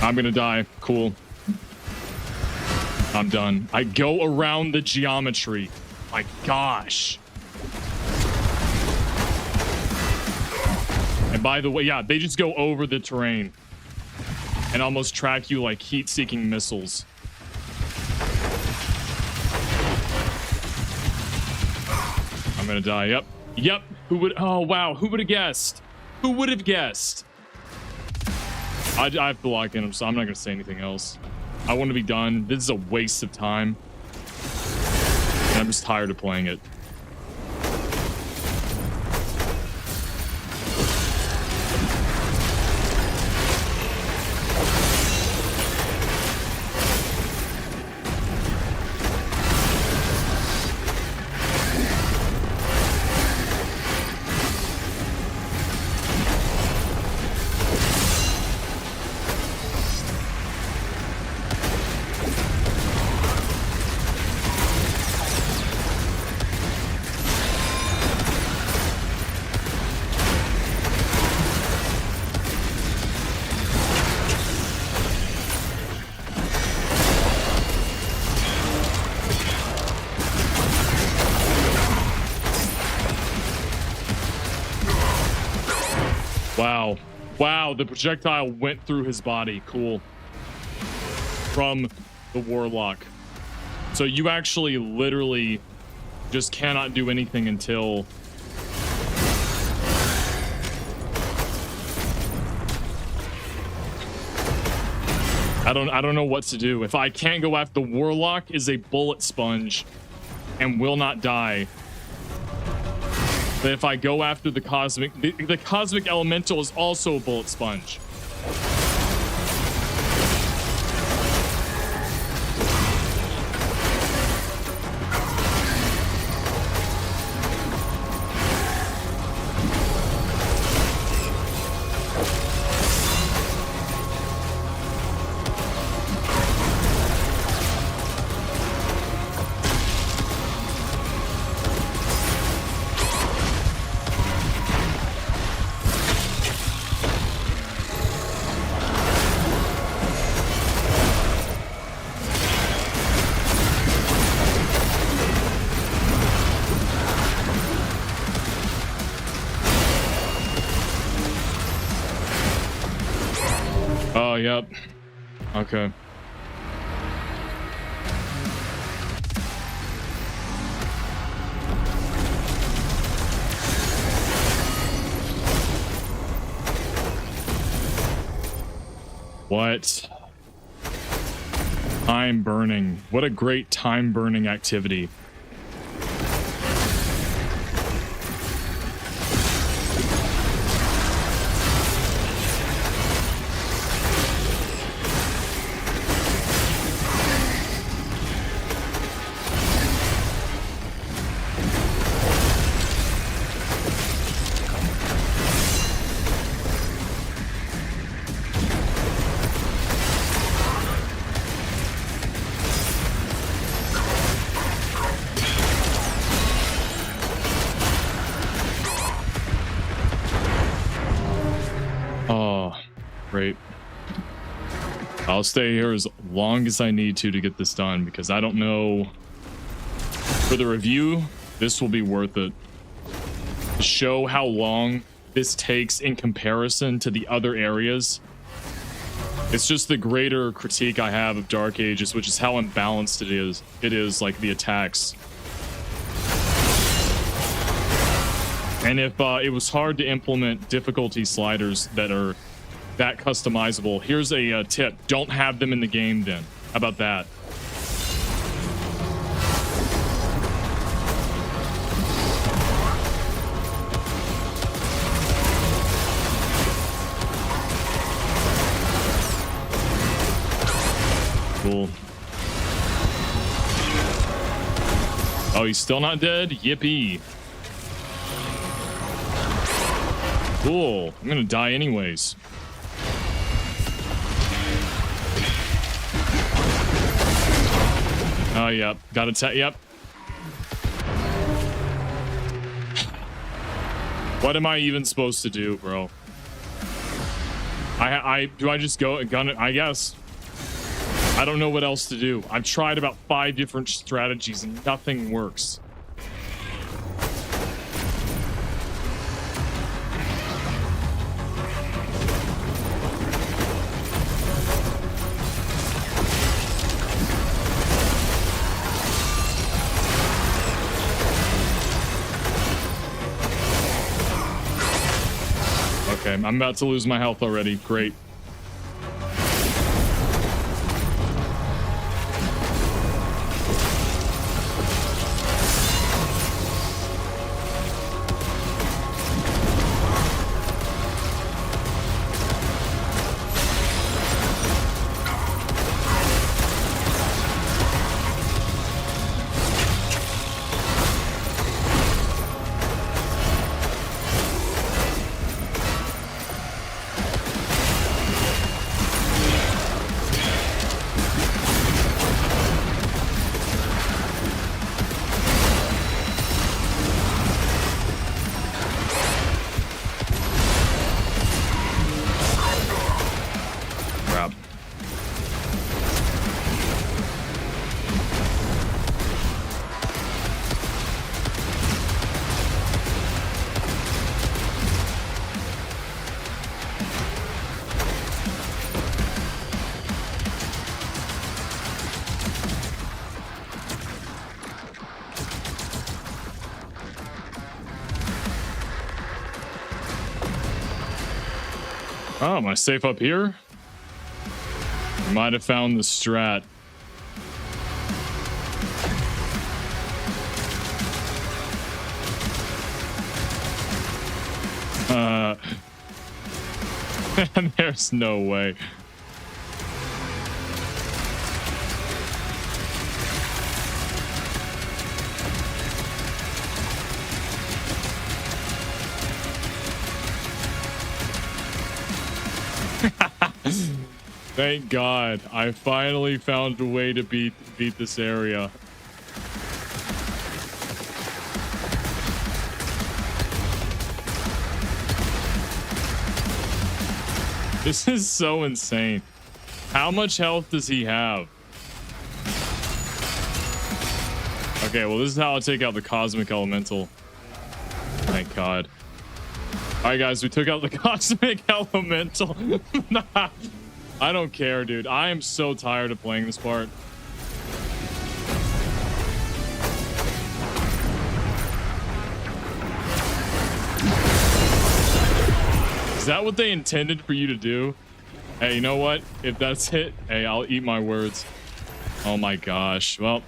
I'm gonna die. Cool. I'm done. I go around the geometry. My gosh. And by the way, yeah, they just go over the terrain and almost track you like heat-seeking missiles. I'm gonna die. Yep. Yep. Who would? Oh, wow. Who would have guessed? Who would have guessed? I have to lock in him, so I'm not going to say anything else. I want to be done. This is a waste of time. And I'm just tired of playing it. Wow. Wow, the projectile went through his body. Cool. From the Warlock. So you actually literally just cannot do anything until... I don't know what to do. If I can't go after the Warlock is a bullet sponge and will not die. But if I go after the cosmic elemental is also a bullet sponge. Oh, yep. Okay. What? Time burning. What a great time burning activity. I'll stay here as long as I need to get this done, because I don't know. For the review, this will be worth it. To show how long this takes in comparison to the other areas. It's just the greater critique I have of Dark Ages, which is how imbalanced it is. It is, like, the attacks. And if it was hard to implement difficulty sliders that are that customizable, here's a tip. Don't have them in the game then. How about that? Cool. Oh, he's still not dead? Yippee. Cool. I'm gonna die anyways. Oh, yep. Got attack. Yep. What am I even supposed to do, bro? Do I just go and gun it? I guess. I don't know what else to do. I've tried about 5 different strategies and nothing works. Okay, I'm about to lose my health already. Great. Oh, am I safe up here? Might have found the strat. There's no way. Thank God, I finally found a way to beat this area. This is so insane. How much health does he have? Okay, well, this is how I take out the Cosmic Elemental. Thank God. All right, guys, we took out the Cosmic Elemental. I don't care, dude. I am so tired of playing this part. Is that what they intended for you to do? Hey, you know what? If that's it, hey, I'll eat my words. Oh my gosh. Well,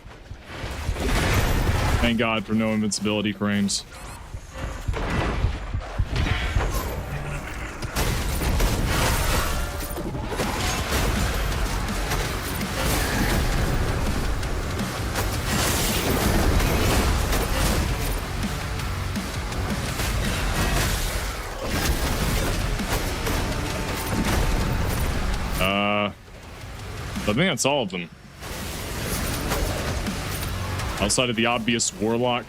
thank God for no invincibility frames. I think that's all of them. Outside of the obvious Warlock.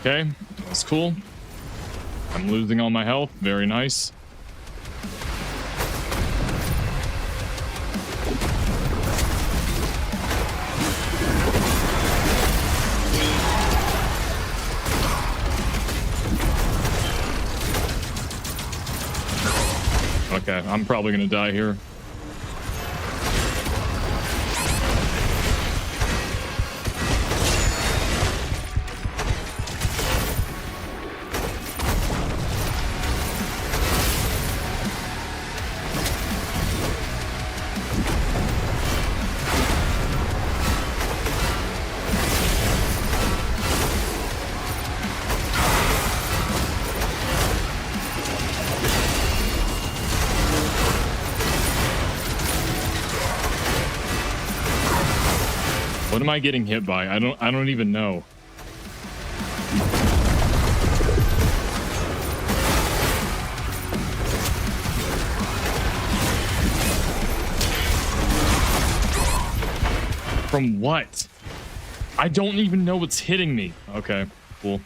Okay, that's cool. I'm losing all my health. Very nice. Okay, I'm probably gonna die here. What am I getting hit by? I don't even know. From what? I don't even know what's hitting me. Okay, cool.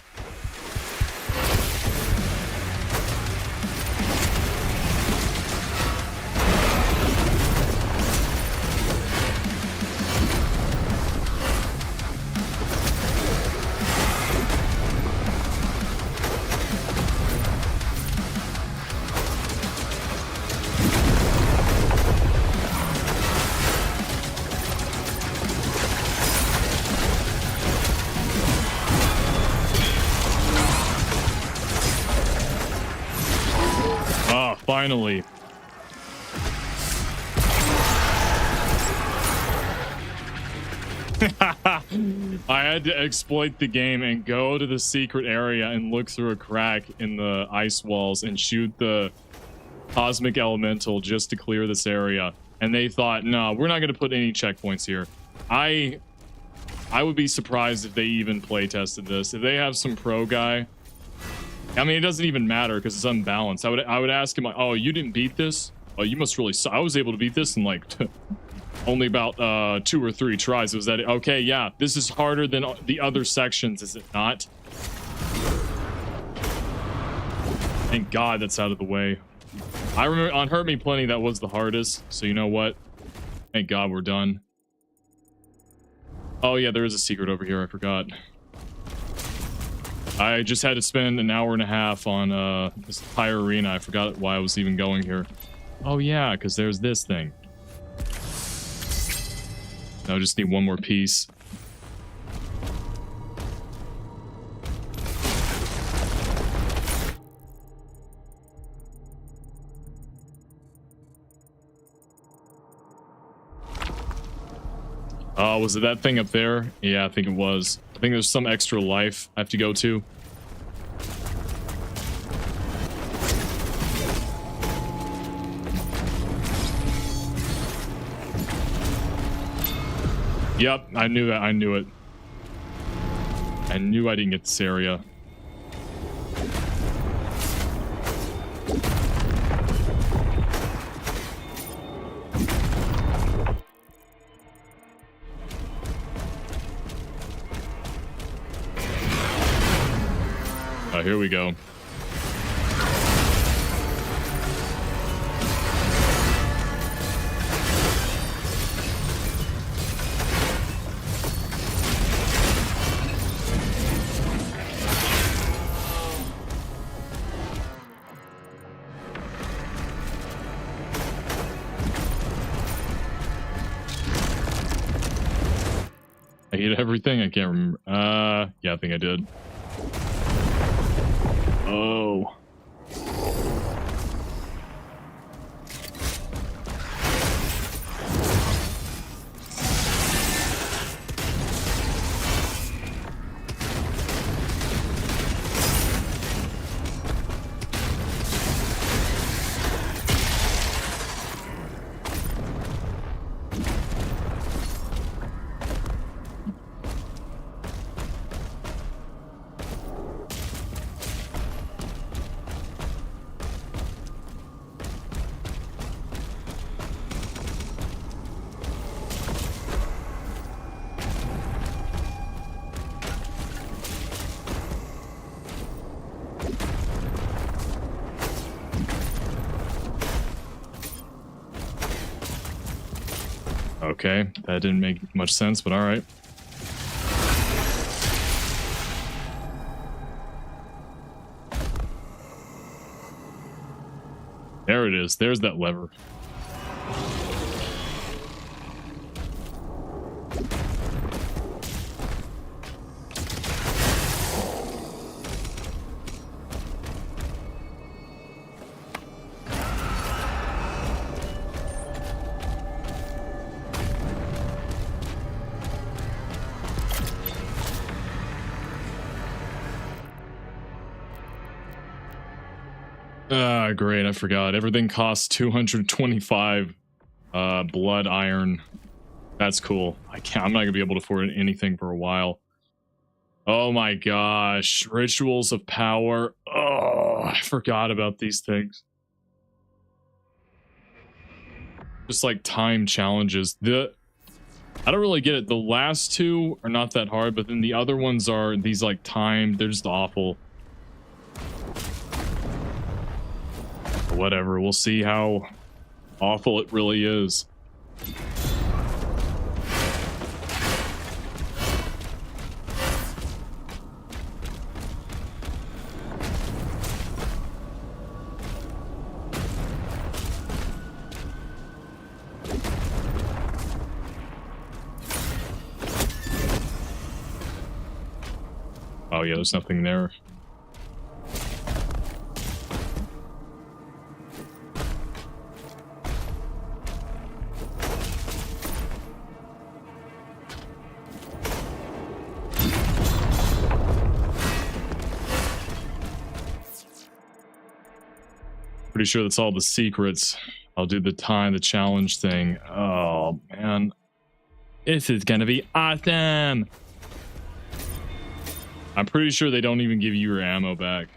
Finally. I had to exploit the game and go to the secret area and look through a crack in the ice walls and shoot the cosmic elemental just to clear this area. And they thought, no, we're not going to put any checkpoints here. I would be surprised if they even play tested this. If they have some pro guy, I mean, it doesn't even matter because it's unbalanced. I would ask him, like, oh, you didn't beat this? Oh, you must really suck. I was able to beat this in like only about 2 or 3 tries. Was that okay? Yeah, this is harder than the other sections, is it not? Thank God that's out of the way. I remember on Hurt Me Plenty that was the hardest. So you know what? Thank God we're done. Oh yeah, there is a secret over here. I forgot. I just had to spend an hour and a half on this entire arena. I forgot why I was even going here. Oh yeah, because there's this thing. Now I just need one more piece. Oh, was it that thing up there? Yeah, I think it was. I think there's some extra life I have to go to. Yep, I knew that. I knew it. I knew I didn't get this area. Oh, here we go. I hit everything? I can't remember. Yeah, I think I did. Oh. Okay, that didn't make much sense, but all right. There it is. There's that lever. Ah, great. I forgot. Everything costs 225 blood iron. That's cool. I'm not gonna be able to afford anything for a while. Oh my gosh. Rituals of power. Oh, I forgot about these things. Just like time challenges. I don't really get it. The last two are not that hard, but then the other ones are these like timed. They're just awful. Whatever, we'll see how awful it really is. Oh yeah, there's nothing there. Pretty sure that's all the secrets. I'll do the challenge thing. Oh, man. This is gonna be awesome. I'm pretty sure they don't even give you your ammo back.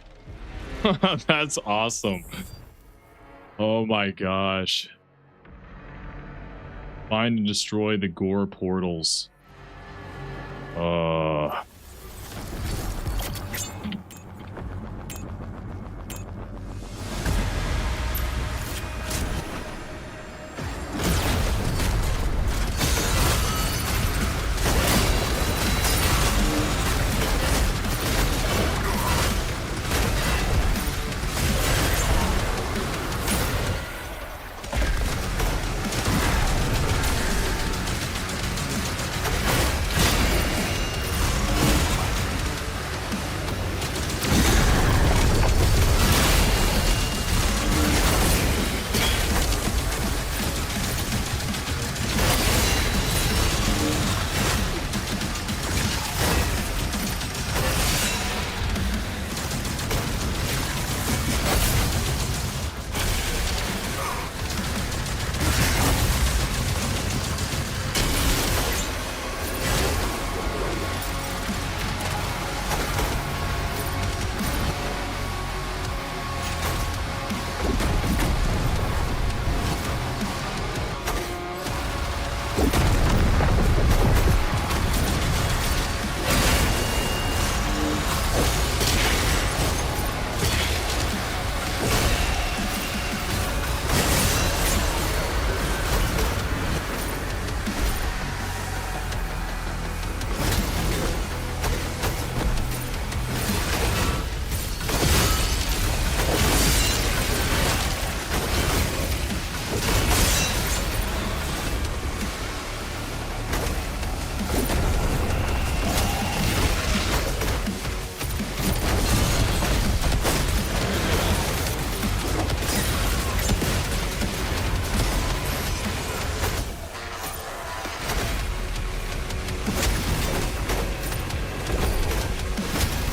That's awesome. Oh my gosh. Find and destroy the gore portals.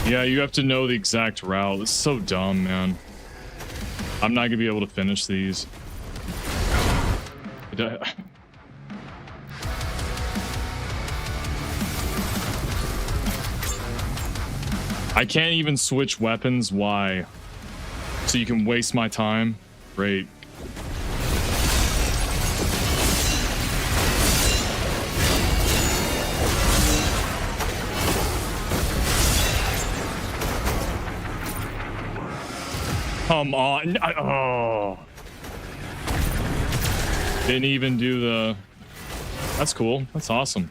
Yeah, you have to know the exact route. This is so dumb, man. I'm not gonna be able to finish these. I can't even switch weapons. Why? So you can waste my time? Great. Come on. Oh. Didn't even do the... That's cool. That's awesome.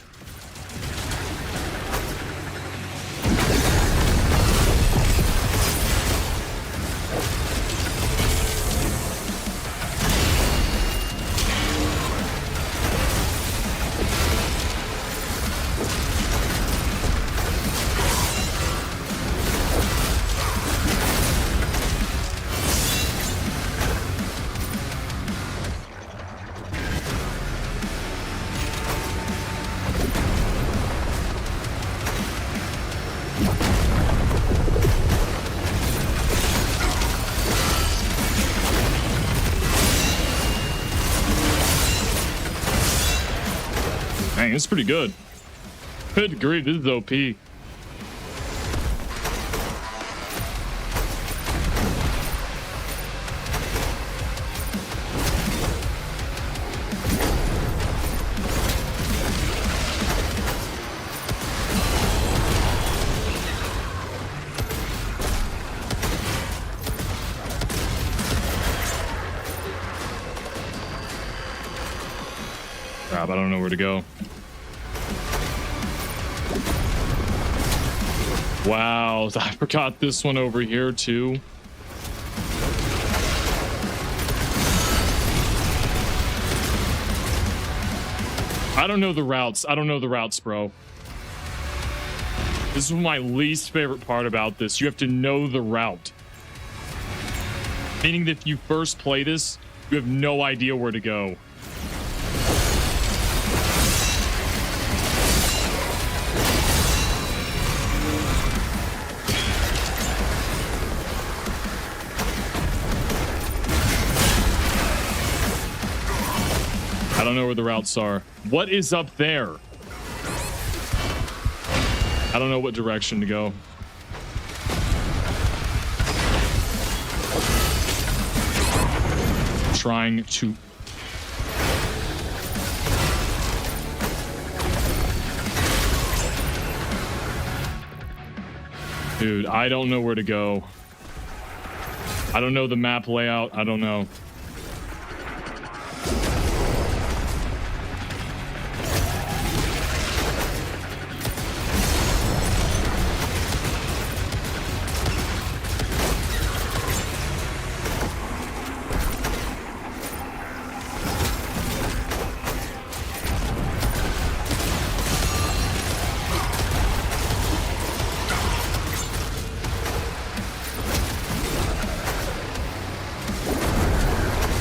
Dang, this is pretty good. Good grief, this is OP. Crap, I don't know where to go. Wow, I forgot this one over here too. I don't know the routes. I don't know the routes, bro. This is my least favorite part about this. You have to know the route. Meaning that if you first play this, you have no idea where to go. I don't know where the routes are. What is up there? I don't know what direction to go. Trying to... Dude, I don't know where to go. I don't know the map layout. I don't know.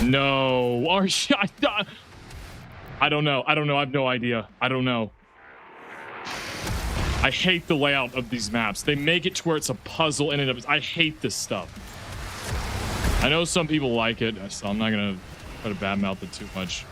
No, are you, I don't know. I don't know. I have no idea. I don't know. I hate the layout of these maps. They make it to where it's a puzzle in and of itself. I hate this stuff. I know some people like it, so I'm not gonna try to badmouth it too much.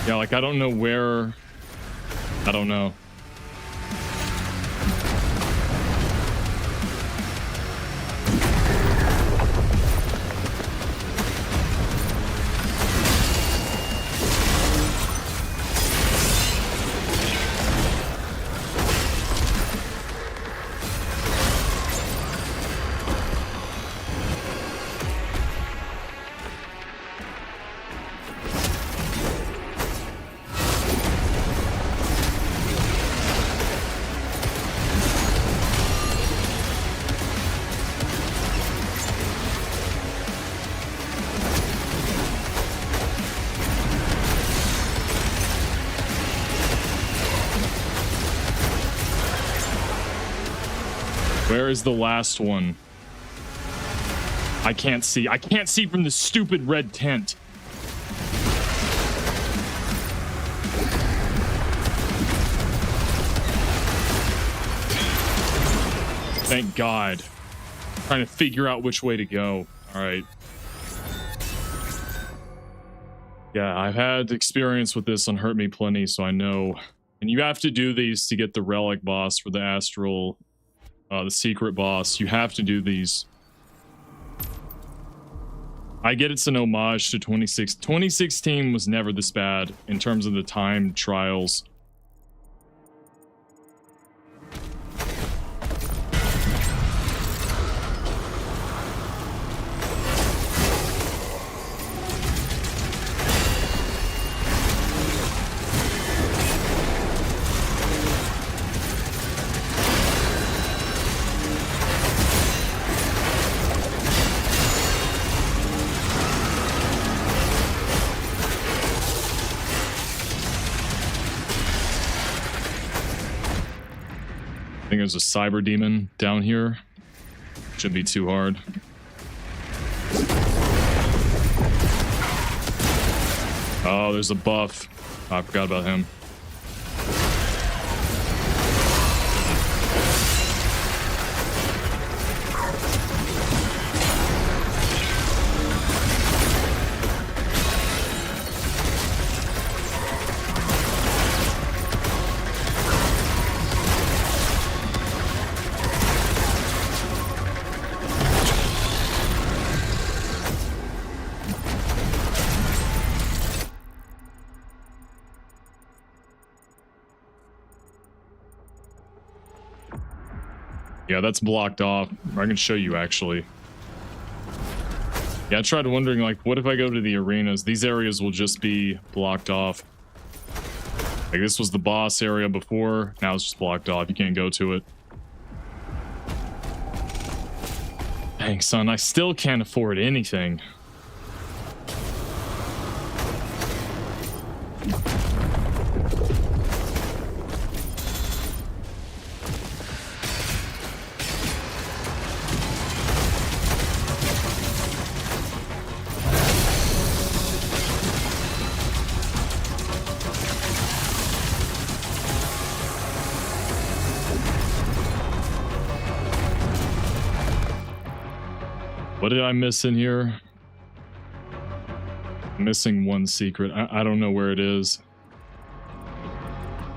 Yeah, like I don't know where. I don't know. Where is the last one? I can't see. I can't see from the stupid red tent. Thank God. Trying to figure out which way to go. All right. Yeah, I've had experience with this on Hurt Me Plenty, so I know. And you have to do these to get the relic boss for the astral, the secret boss. You have to do these. I get it's an homage to 2016 was never this bad in terms of the timed trials. I think there's a cyber demon down here. Shouldn't be too hard. Oh, there's a buff. Oh, I forgot about him. Yeah, that's blocked off. I can show you, actually. Yeah, I tried wondering, like, what if I go to the arenas? These areas will just be blocked off. Like, this was the boss area before. Now it's just blocked off. You can't go to it. Dang, son, I still can't afford anything. What did I miss in here? I'm missing one secret. I don't know where it is.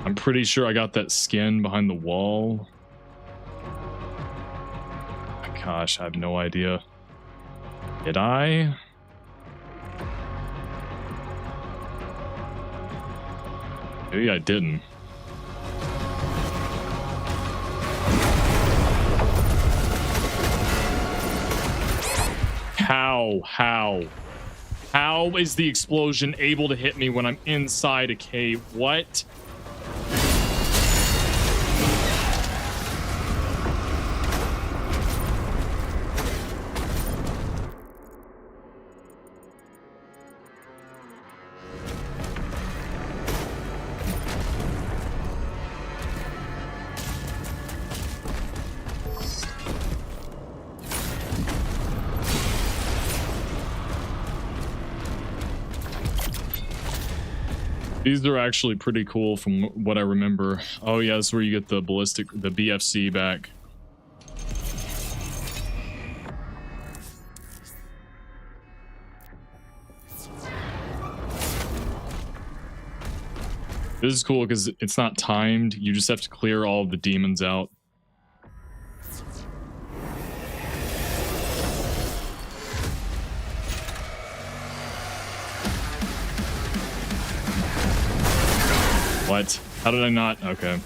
I'm pretty sure I got that skin behind the wall. Gosh, I have no idea. Did I? Maybe I didn't. How is the explosion able to hit me when I'm inside a cave? What? These are actually pretty cool from what I remember. Oh yeah, that's where you get the the BFC back. This is cool because it's not timed. You just have to clear all of the demons out. What? How did I not? Okay.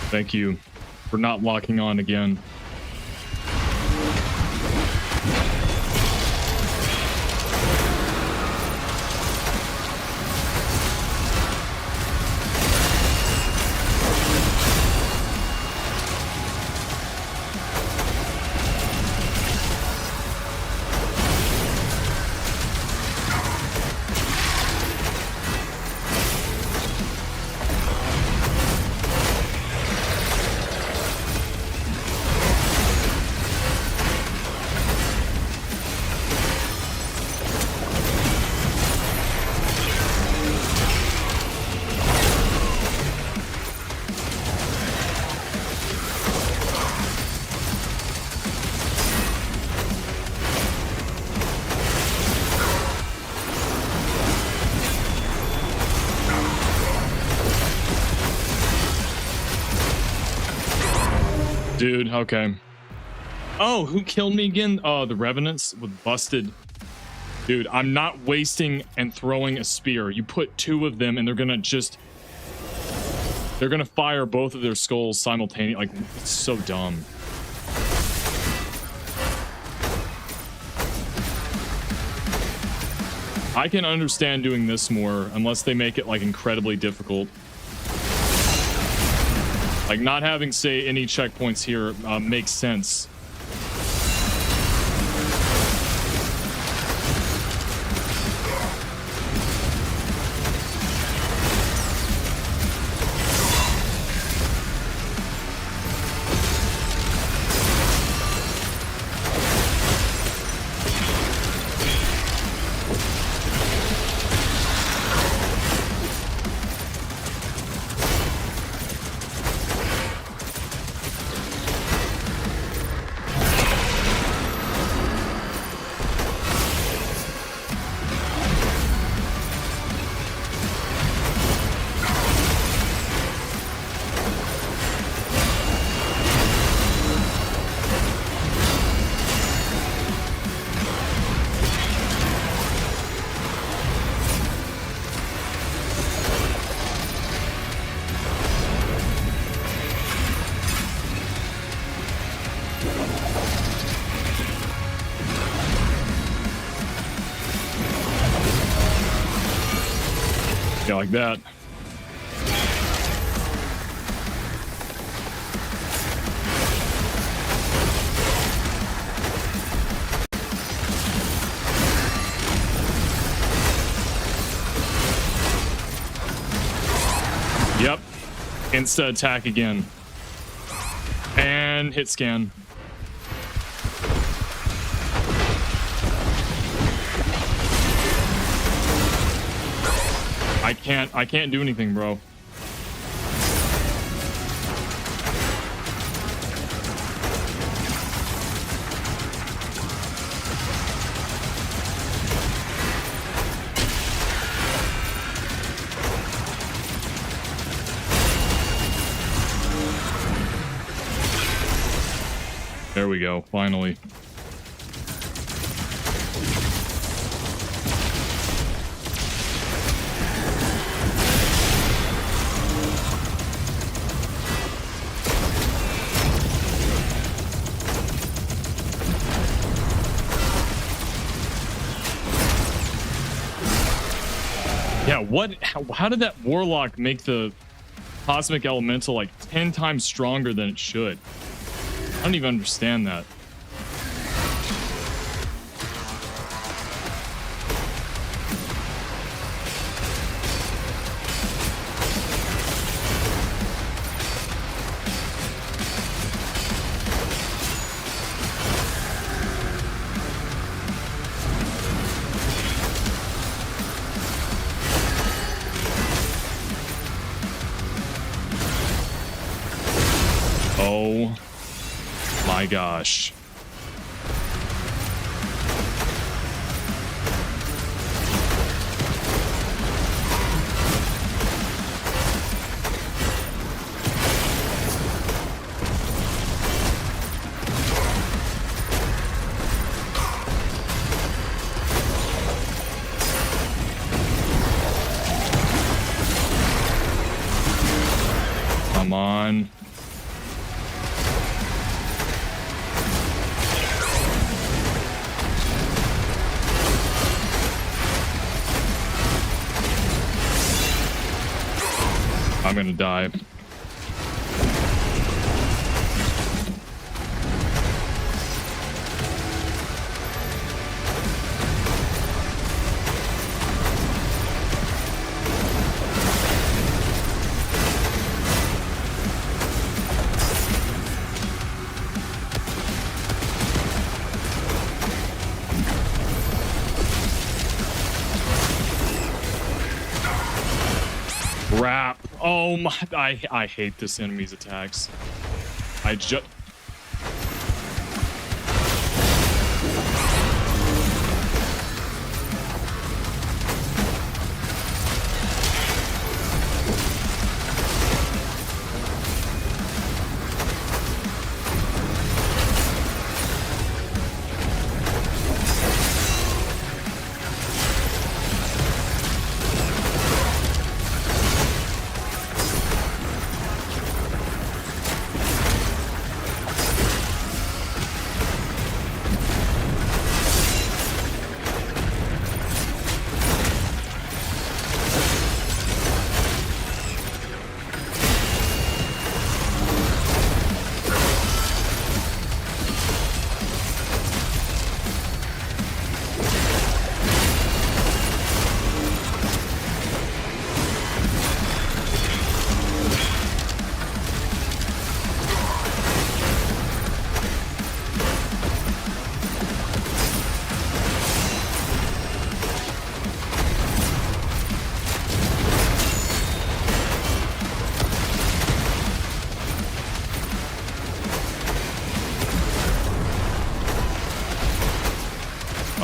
Thank you for not locking on again. Dude, okay. Oh, who killed me again? Oh, the Revenants with busted. Dude, I'm not wasting and throwing a spear. You put 2 of them and they're gonna fire both of their skulls simultaneously. Like, it's so dumb. I can understand doing this more unless they make it like incredibly difficult. Like not having, say, any checkpoints here makes sense. Yeah, like that. Yep. Insta attack again. And hit scan. I can't do anything, bro. There we go, finally. Yeah, how did that warlock make the cosmic elemental like 10 times stronger than it should? I don't even understand that. Oh my gosh. Come on. I'm gonna die. Crap. Oh my, I hate this enemy's attacks. I just...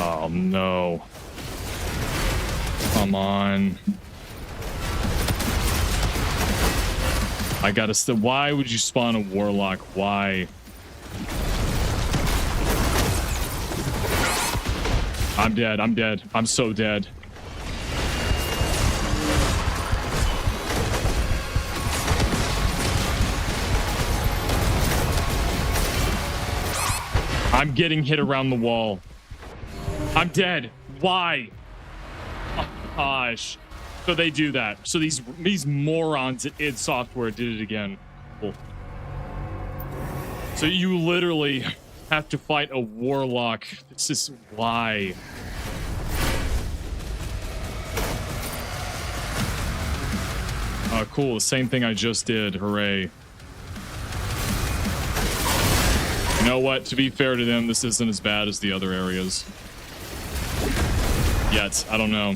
Oh no. Come on. I gotta why would you spawn a warlock? Why? I'm dead. I'm dead. I'm so dead. I'm getting hit around the wall. I'm dead. Why? Oh, gosh. So they do that. So these morons at id Software did it again. Cool. So you literally have to fight a warlock. This is why. Oh, cool. The same thing I just did. Hooray. You know what? To be fair to them, this isn't as bad as the other areas. Yet. I don't know.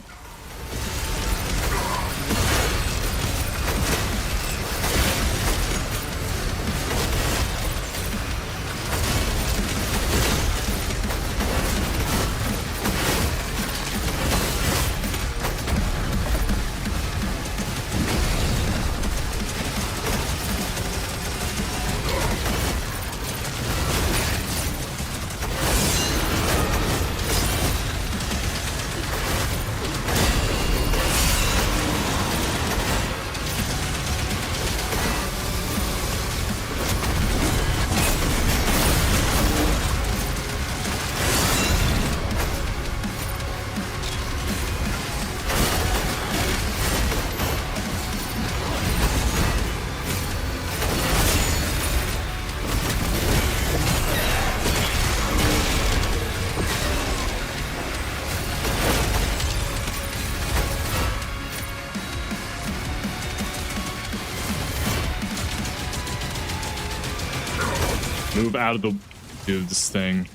Move out of the dude, this thing.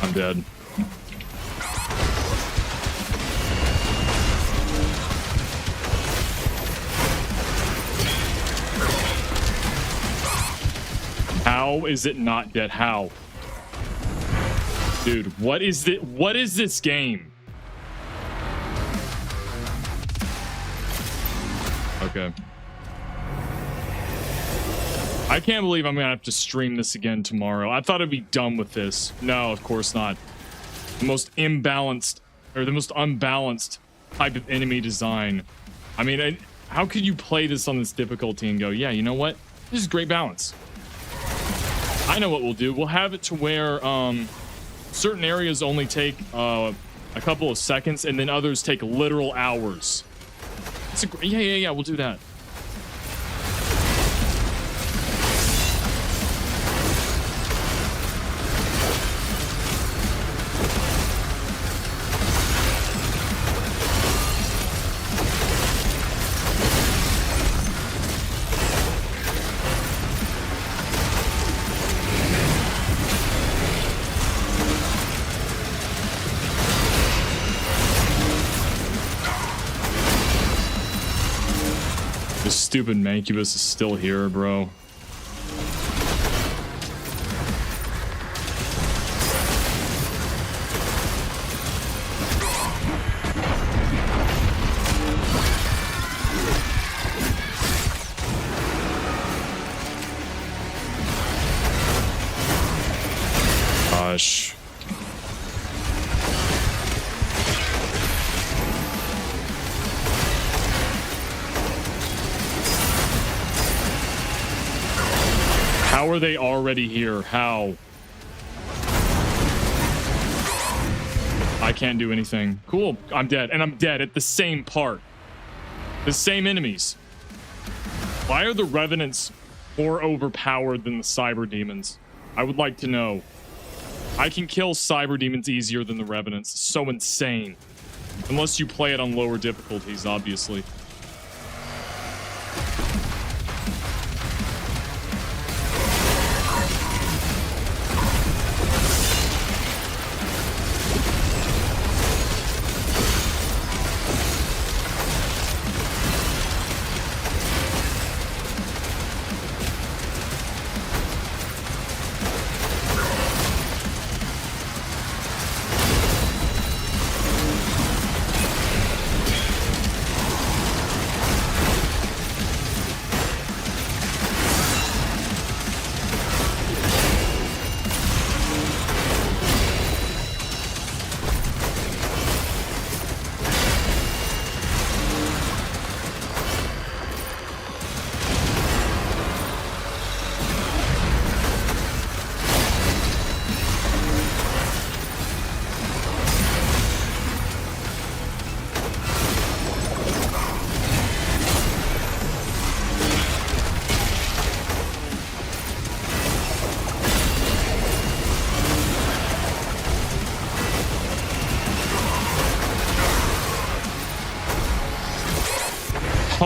I'm dead. How is it not dead? How? Dude, what is it? What is this game? Okay. I can't believe I'm gonna have to stream this again tomorrow. I thought I'd be done with this. No, of course not. The most imbalanced, or the most unbalanced type of enemy design. I mean, how could you play this on this difficulty and go, yeah, you know what? This is great balance. I know what we'll do. We'll have it to where certain areas only take a couple of seconds, and then others take literal hours. Yeah, we'll do that. Stupid Mancubus is still here, bro. Gosh. How are they already here? How? I can't do anything. Cool. I'm dead. And I'm dead at the same part. The same enemies. Why are the Revenants more overpowered than the Cyber Demons? I would like to know. I can kill Cyber Demons easier than the Revenants. It's so insane. Unless you play it on lower difficulties, obviously.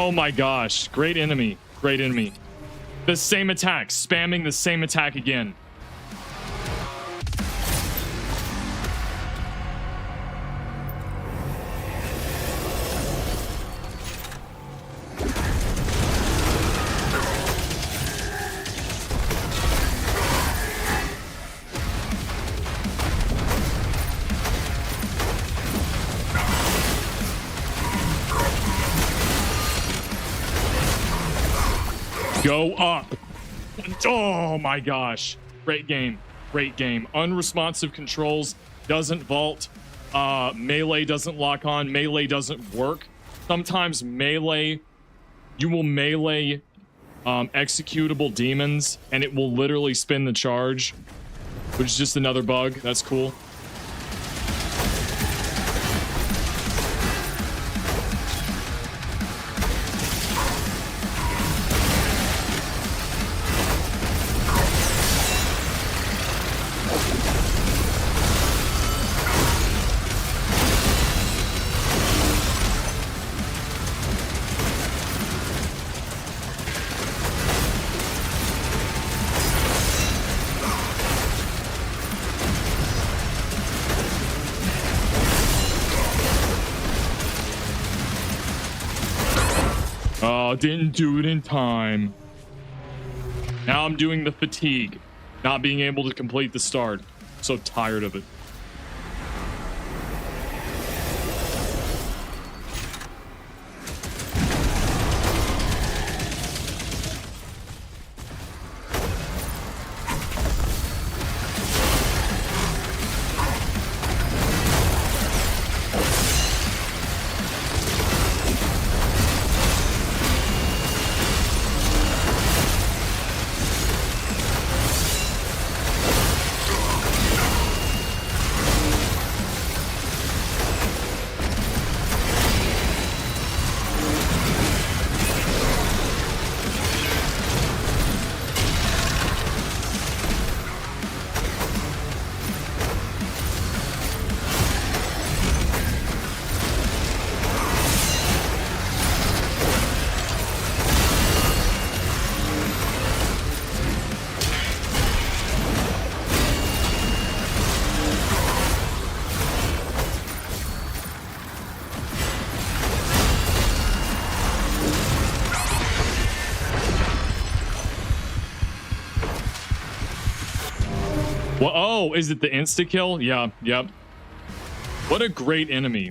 Oh my gosh. Great enemy. Great enemy. The same attack. Spamming the same attack again. Go up. Oh my gosh. Great game. Great game. Unresponsive controls. Doesn't vault. Melee doesn't lock on. Melee doesn't work. Sometimes melee, you will melee executable demons and it will literally spin the charge, which is just another bug. That's cool. Didn't do it in time. Now I'm doing the fatigue, not being able to complete the start. So tired of it. Well, oh, is it the insta kill? Yeah, yep. What a great enemy.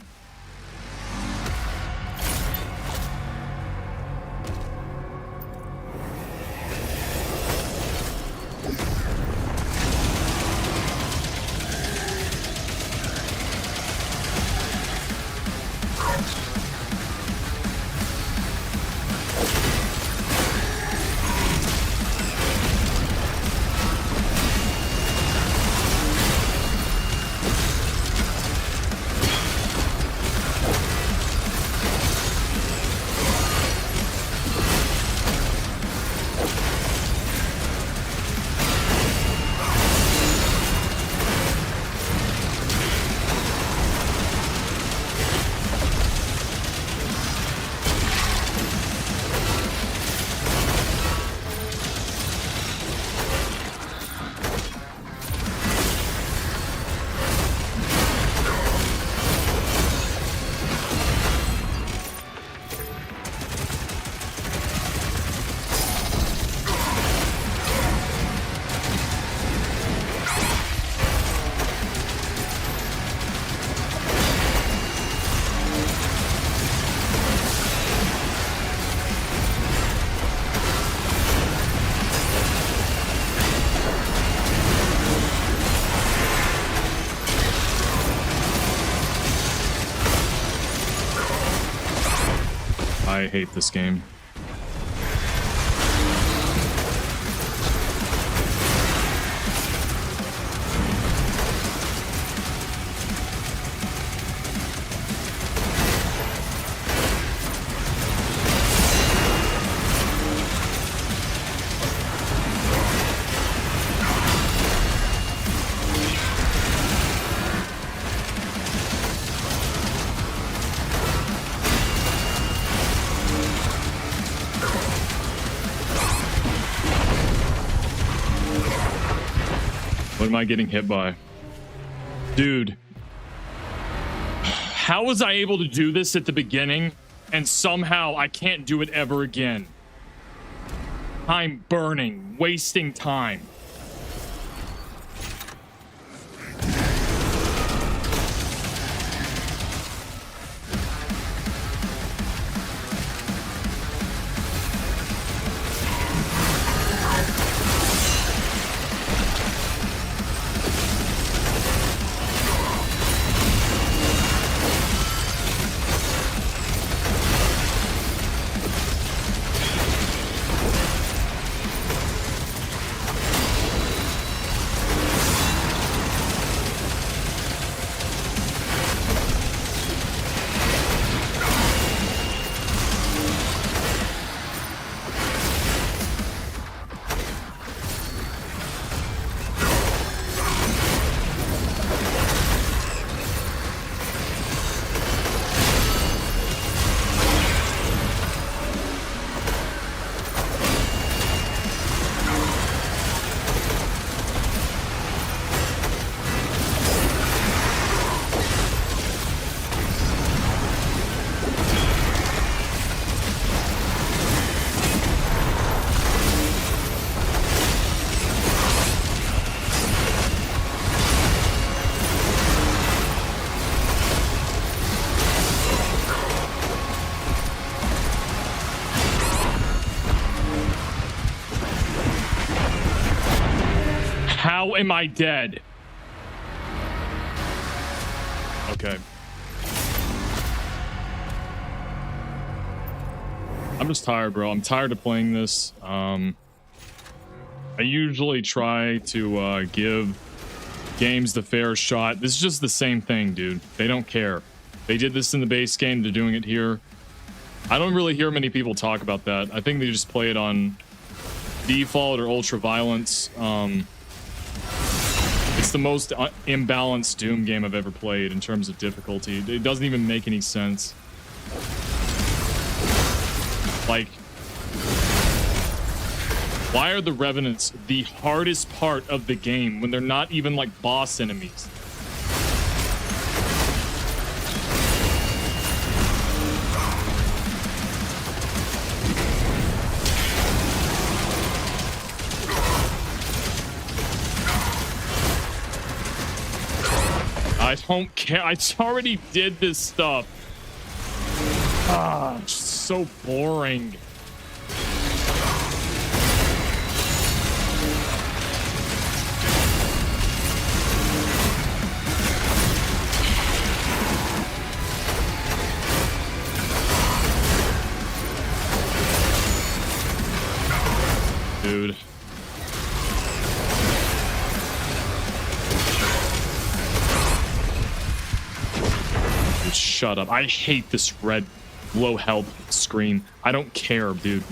I hate this game. What am I getting hit by? Dude. How was I able to do this at the beginning and somehow I can't do it ever again? Time burning, wasting time. How am I dead? Okay. I'm just tired, bro. I'm tired of playing this. I usually try to give games the fair shot. This is just the same thing, dude. They don't care. They did this in the base game. They're doing it here. I don't really hear many people talk about that. I think they just play it on default or ultra violence. It's the most imbalanced Doom game I've ever played in terms of difficulty. It doesn't even make any sense. Like, why are the Revenants the hardest part of the game when they're not even like boss enemies? I don't care. I already did this stuff. Ah, it's so boring. Dude. Shut up. I hate this red low health screen. I don't care, dude.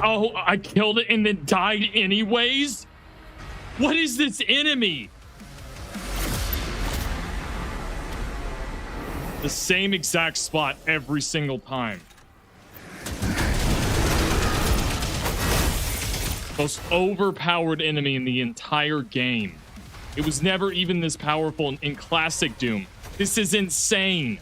Oh, I killed it and then died anyways? What is this enemy? The same exact spot every single time. Most overpowered enemy in the entire game. It was never even this powerful in classic Doom. This is insane.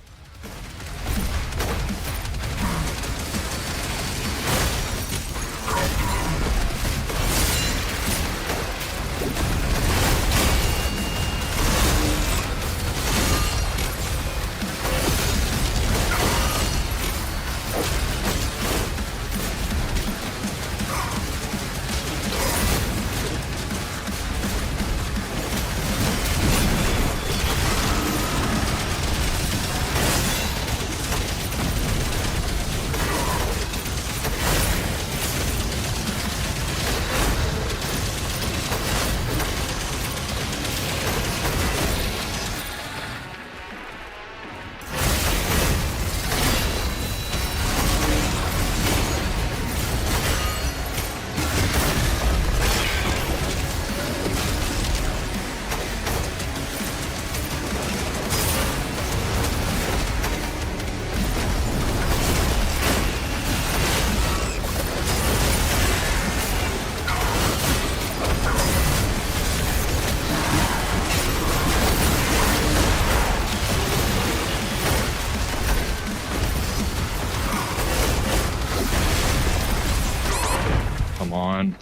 on.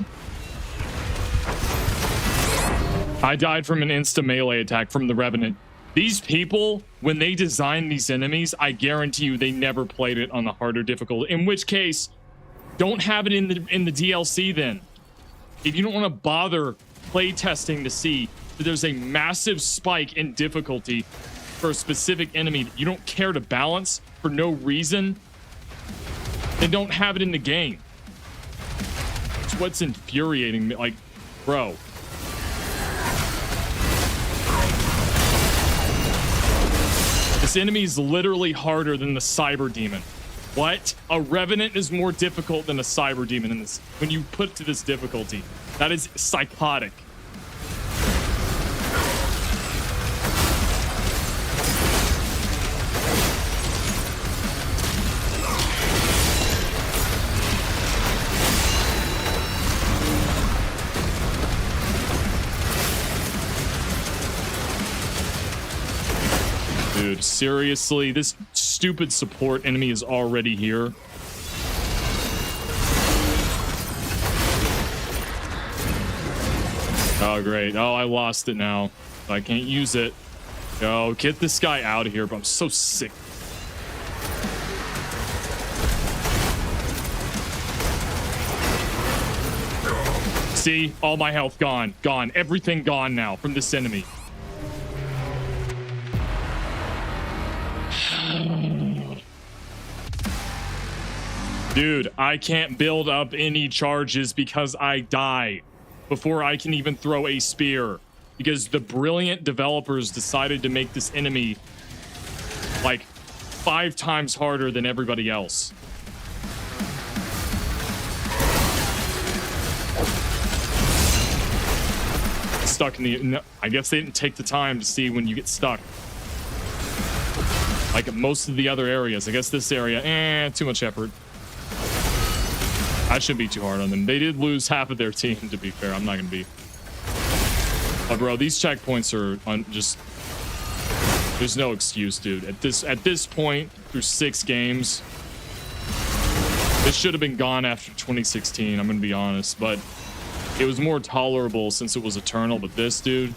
I died from an insta melee attack from the Revenant. These people, when they design these enemies, I guarantee you they never played it on the harder difficulty. In which case, don't have it in the DLC then. If you don't want to bother play testing to see that there's a massive spike in difficulty for a specific enemy that you don't care to balance for no reason, then don't have it in the game. It's what's infuriating me. Like, bro. This enemy is literally harder than the Cyber Demon. What? A Revenant is more difficult than a Cyber Demon in this. When you put it to this difficulty, that is psychotic. Dude, seriously, this stupid support enemy is already here. Oh, great. Oh, I lost it now. I can't use it. Yo, get this guy out of here, but I'm so sick. See? All my health gone. Gone. Everything gone now from this enemy. Dude, I can't build up any charges because I die before I can even throw a spear. Because the brilliant developers decided to make this enemy like 5 times harder than everybody else. Stuck in the... No, I guess they didn't take the time to see when you get stuck. Like most of the other areas. I guess this area, too much effort. That shouldn't be too hard on them. They did lose half of their team, to be fair. I'm not going to be... But bro, these checkpoints are just... There's no excuse, dude. At this point, through 6 games, this should have been gone after 2016, I'm going to be honest. But it was more tolerable since it was Eternal. But this, dude...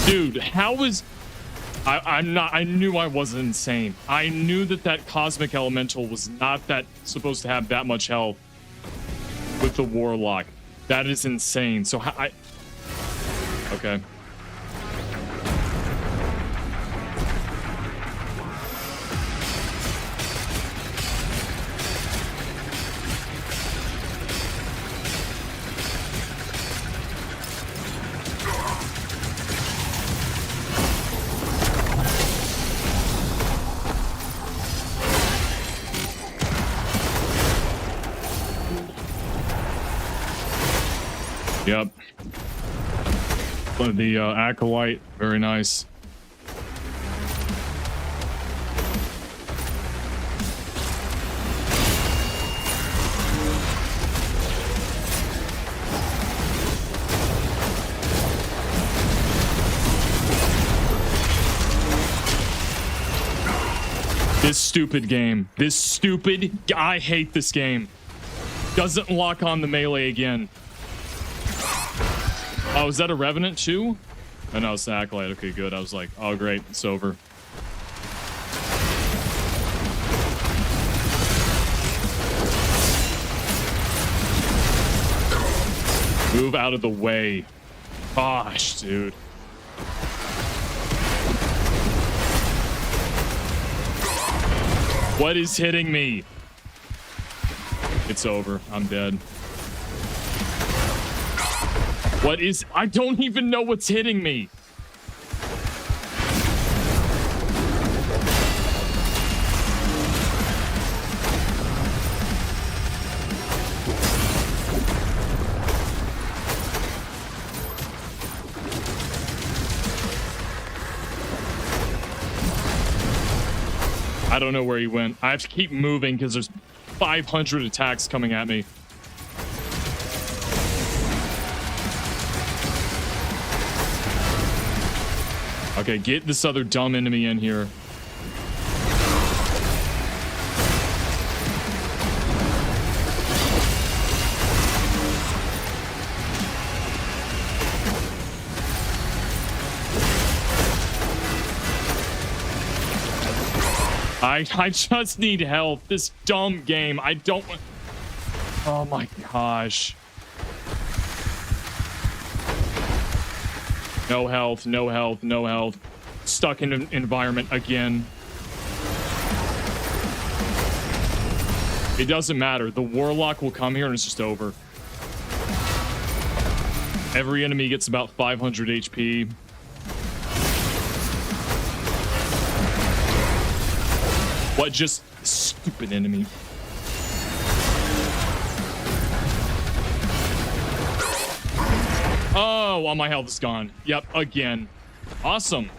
Dude, how is... I knew I wasn't insane. I knew that Cosmic Elemental was not supposed to have that much health with the Warlock. That is insane. So okay. Yep. The Acolyte, very nice. This stupid game. I hate this game. Doesn't lock on the melee again. Oh, is that a Revenant too? Oh no, it's an Acolyte. Okay, good. I was like, oh great, it's over. Move out of the way. Gosh, dude. What is hitting me? It's over. I'm dead. What is... I don't even know what's hitting me. I don't know where he went. I have to keep moving because there's 500 attacks coming at me. Okay, get this other dumb enemy in here. I just need health. This dumb game. I don't want... Oh my gosh. No health, no health, no health. Stuck in an environment again. It doesn't matter. The Warlock will come here and it's just over. Every enemy gets about 500 HP. What just... Stupid enemy. Oh, all my health is gone. Yep, again. Awesome.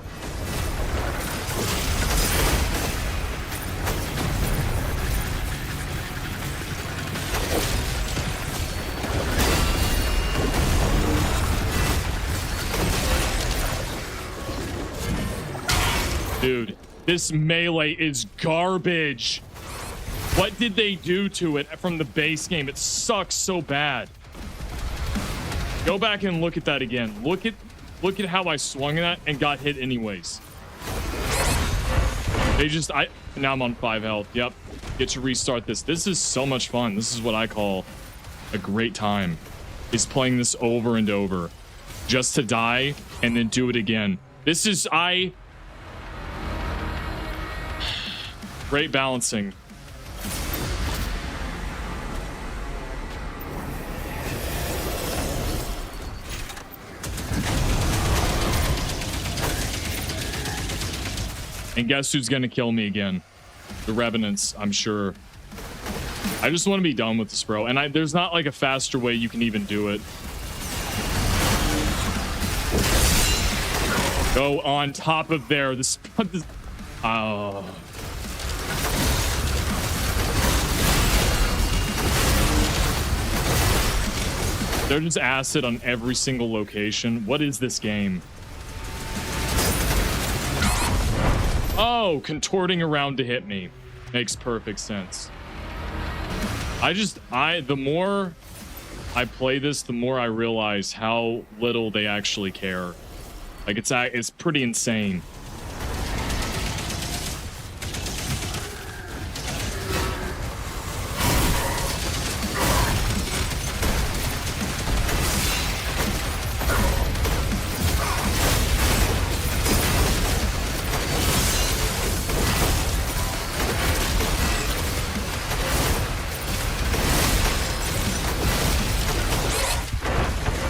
Dude, this melee is garbage. What did they do to it from the base game? It sucks so bad. Go back and look at that again. Look at how I swung that and got hit anyways. They just now I'm on 5 health. Yep. Get to restart this. This is so much fun. This is what I call a great time. Is playing this over and over. Just to die and then do it again. This is great balancing. And guess who's gonna kill me again? The Revenants, I'm sure. I just want to be done with this, bro. And there's not like a faster way you can even do it. Go on top of there. This oh. They're just acid on every single location. What is this game? Oh, contorting around to hit me. Makes perfect sense. The more I play this, the more I realize how little they actually care. Like, it's pretty insane.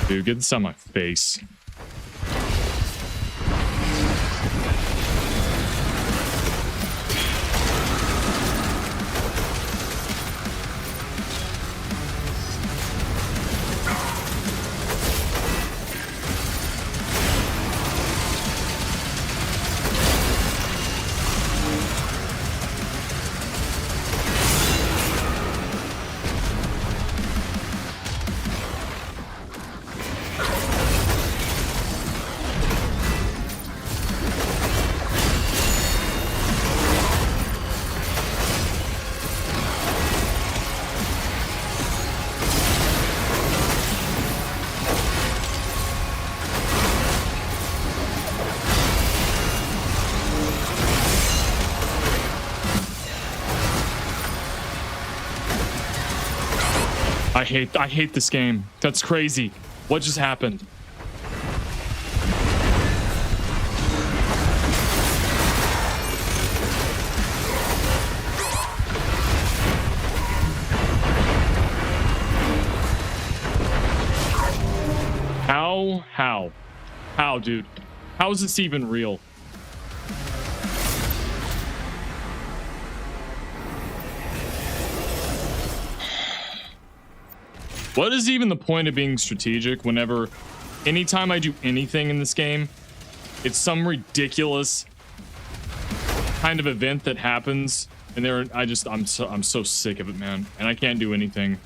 Dude, get this on my face. I hate this game. That's crazy. What just happened? How, dude? How is this even real? What is even the point of being strategic whenever anytime I do anything in this game, it's some ridiculous kind of event that happens and I'm so sick of it, man. And I can't do anything.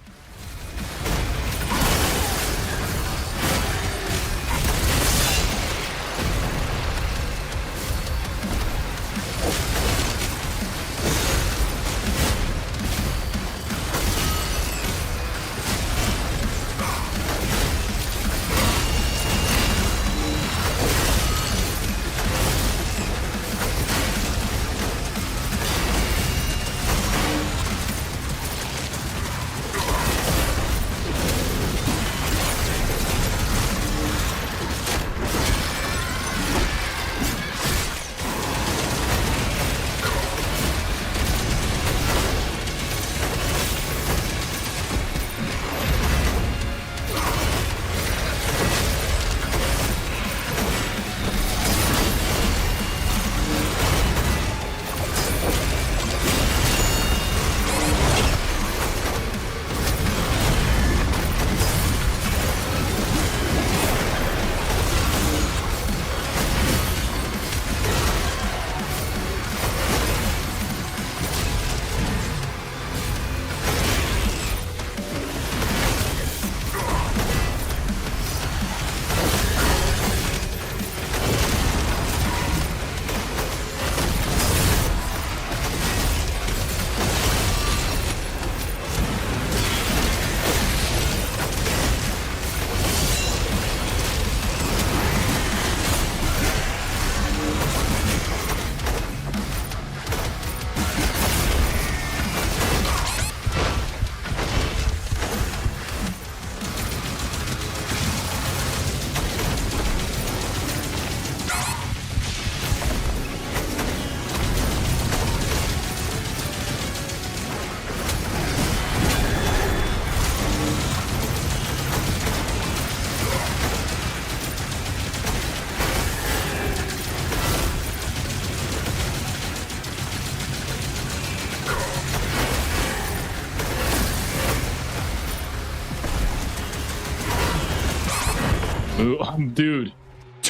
Dude,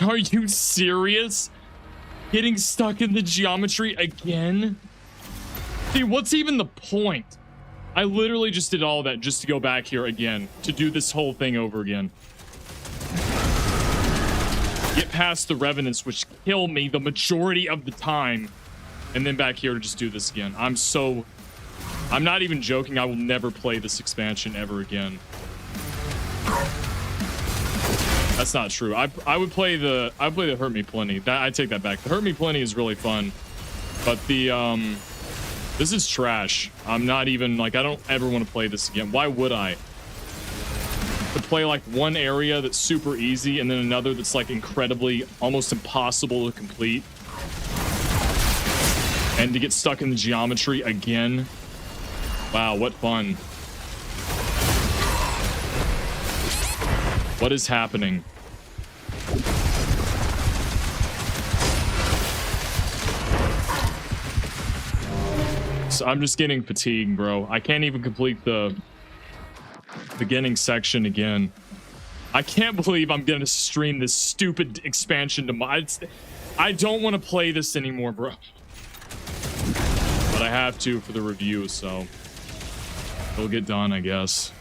are you serious? Getting stuck in the geometry again? Dude, what's even the point? I literally just did all that just to go back here again, to do this whole thing over again. Get past the revenants, which kill me the majority of the time, and then back here to just do this again. I'm not even joking. I will never play this expansion ever again. That's not true. I would play the Hurt Me Plenty. I take that back. The Hurt Me Plenty is really fun, but the this is trash. I'm not even like, I don't ever want to play this again. Why would I? To play like one area that's super easy and then another that's like incredibly, almost impossible to complete, and to get stuck in the geometry again. Wow, what fun. What is happening? So I'm just getting fatigued, bro. I can't even complete the beginning section again. I can't believe I'm gonna stream this stupid expansion to I don't want to play this anymore, bro. But I have to for the review, so it'll get done, I guess.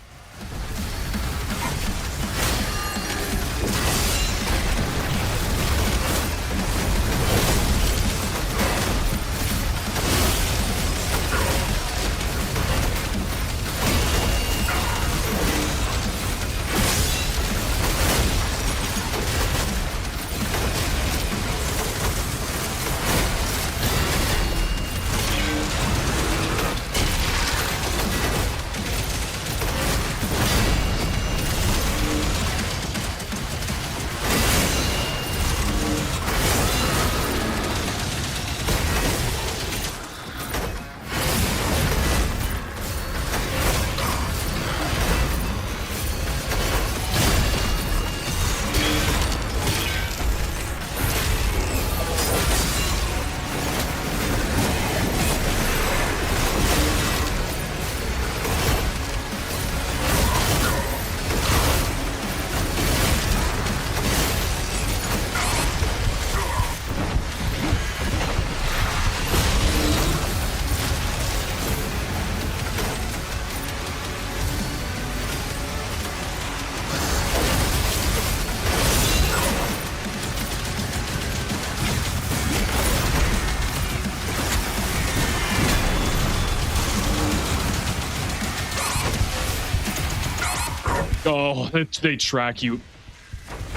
Oh, they track you.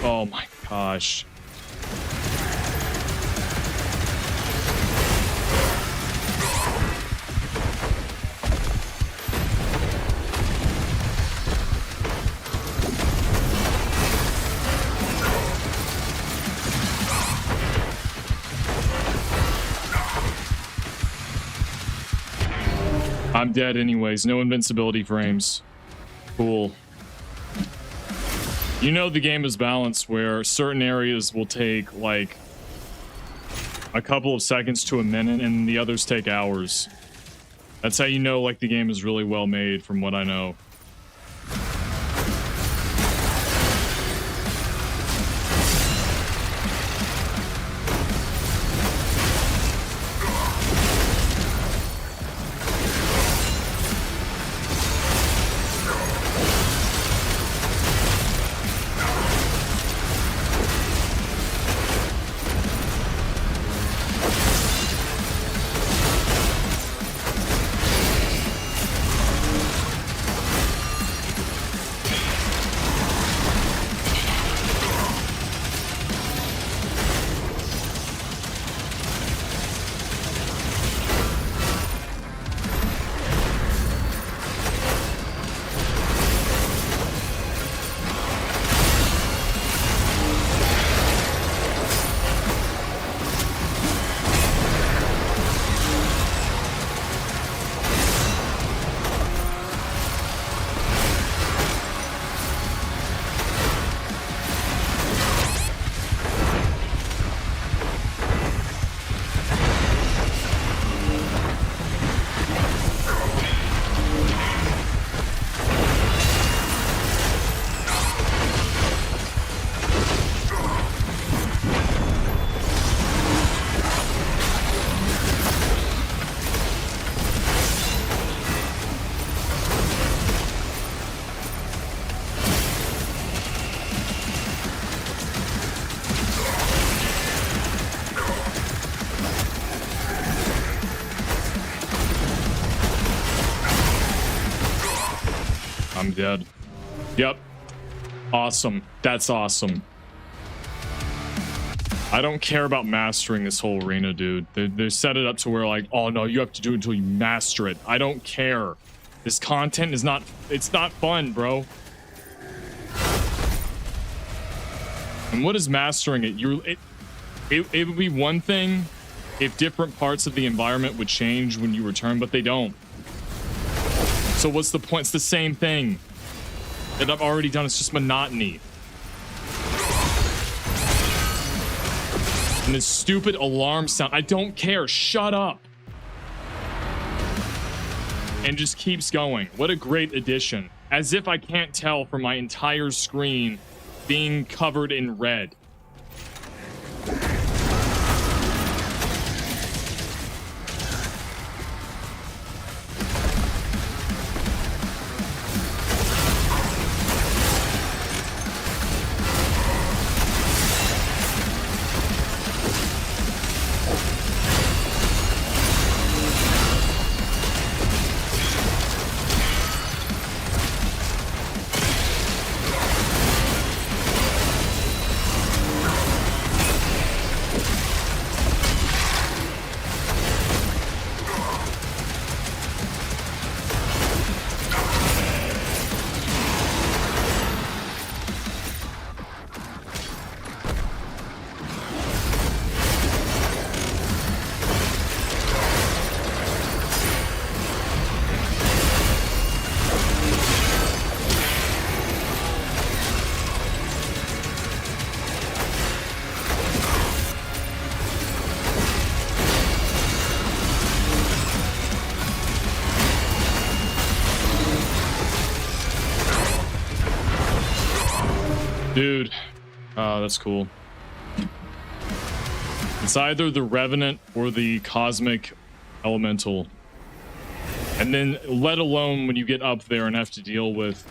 Oh my gosh. I'm dead anyways. No invincibility frames. Cool. You know the game is balanced where certain areas will take like a couple of seconds to a minute and the others take hours. That's how you know like the game is really well made from what I know. I'm dead. Yep. Awesome. That's awesome. I don't care about mastering this whole arena, dude. They set it up to where like, oh no, you have to do it until you master it. I don't care. This content is not, it's not fun, bro. And what is mastering it? It would be one thing if different parts of the environment would change when you return, but they don't. So what's the point? It's the same thing that I've already done. It's just monotony. And this stupid alarm sound. I don't care. Shut up. And just keeps going. What a great addition. As if I can't tell from my entire screen being covered in red. Dude, that's cool. It's either the Revenant or the Cosmic Elemental. And then, let alone when you get up there and have to deal with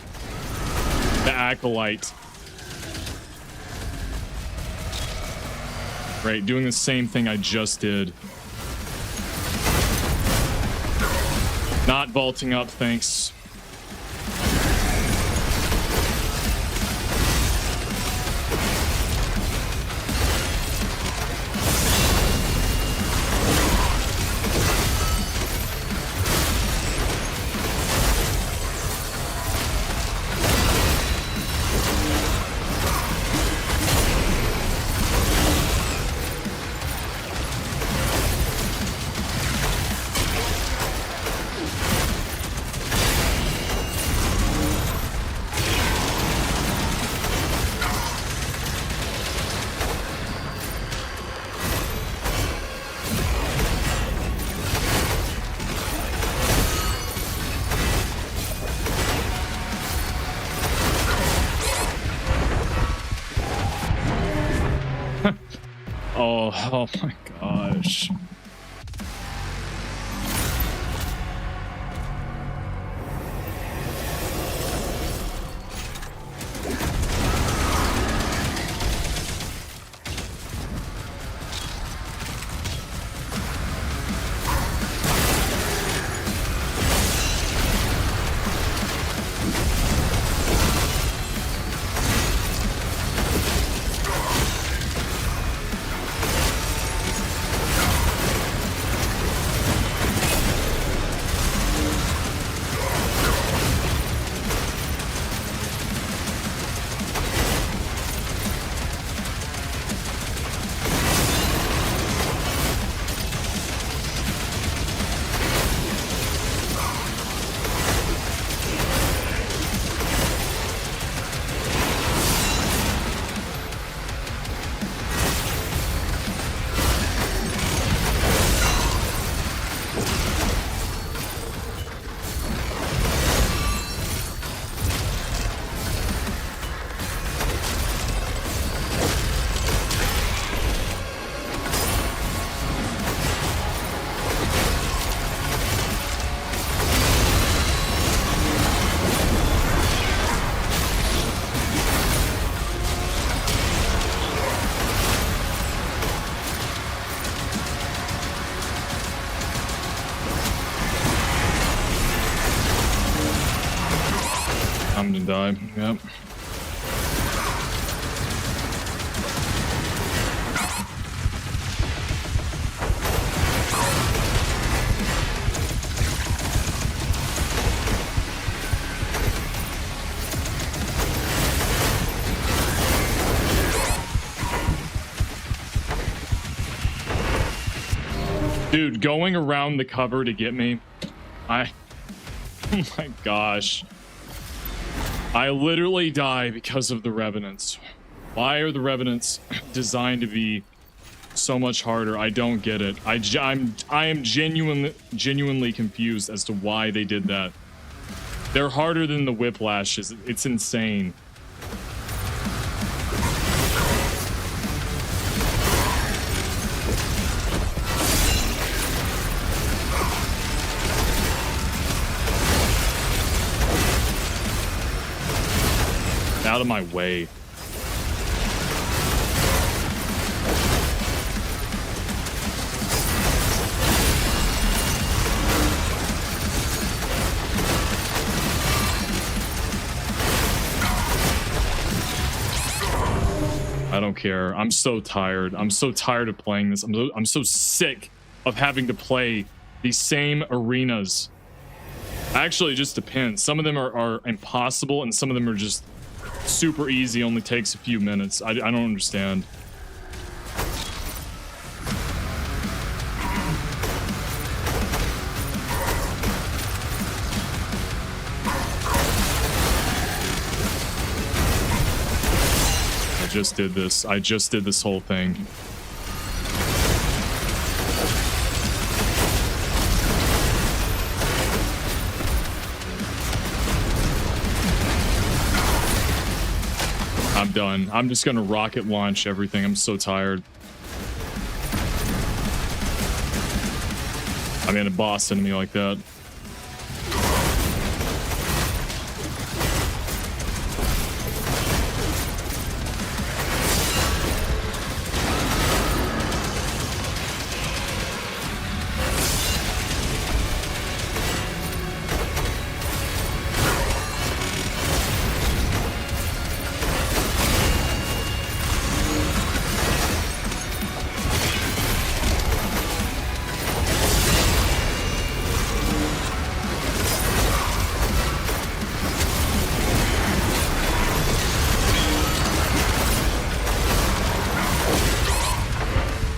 the Acolyte. Right, doing the same thing I just did. Not vaulting up, thanks. Oh my gosh. I'm gonna die. Yep. Dude, going around the cover to get me, oh my gosh. I literally die because of the Revenants. Why are the Revenants designed to be so much harder? I don't get it. I am genuinely confused as to why they did that. They're harder than the Whiplashes. It's insane. Out of my way. I don't care. I'm so tired. I'm so tired of playing this. I'm so sick of having to play these same arenas. Actually, it just depends. Some of them are impossible, and some of them are just super easy, only takes a few minutes. I don't understand. I just did this. I just did this whole thing. I'm done. I'm just gonna rocket launch everything. I'm so tired. I mean, a boss enemy like that.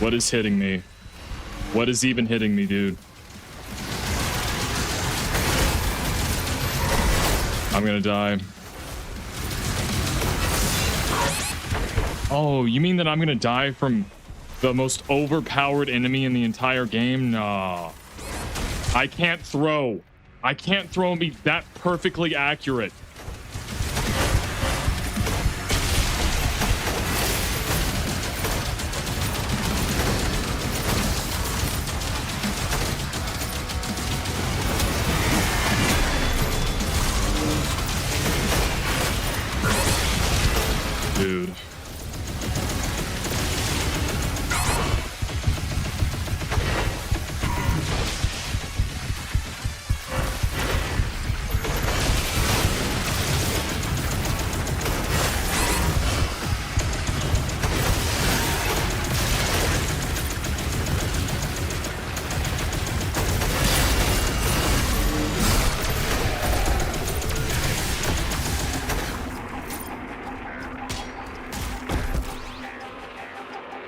What is hitting me? What is even hitting me, dude? I'm gonna die. Oh, you mean that I'm gonna die from the most overpowered enemy in the entire game? Nah. I can't throw. I can't throw and be that perfectly accurate.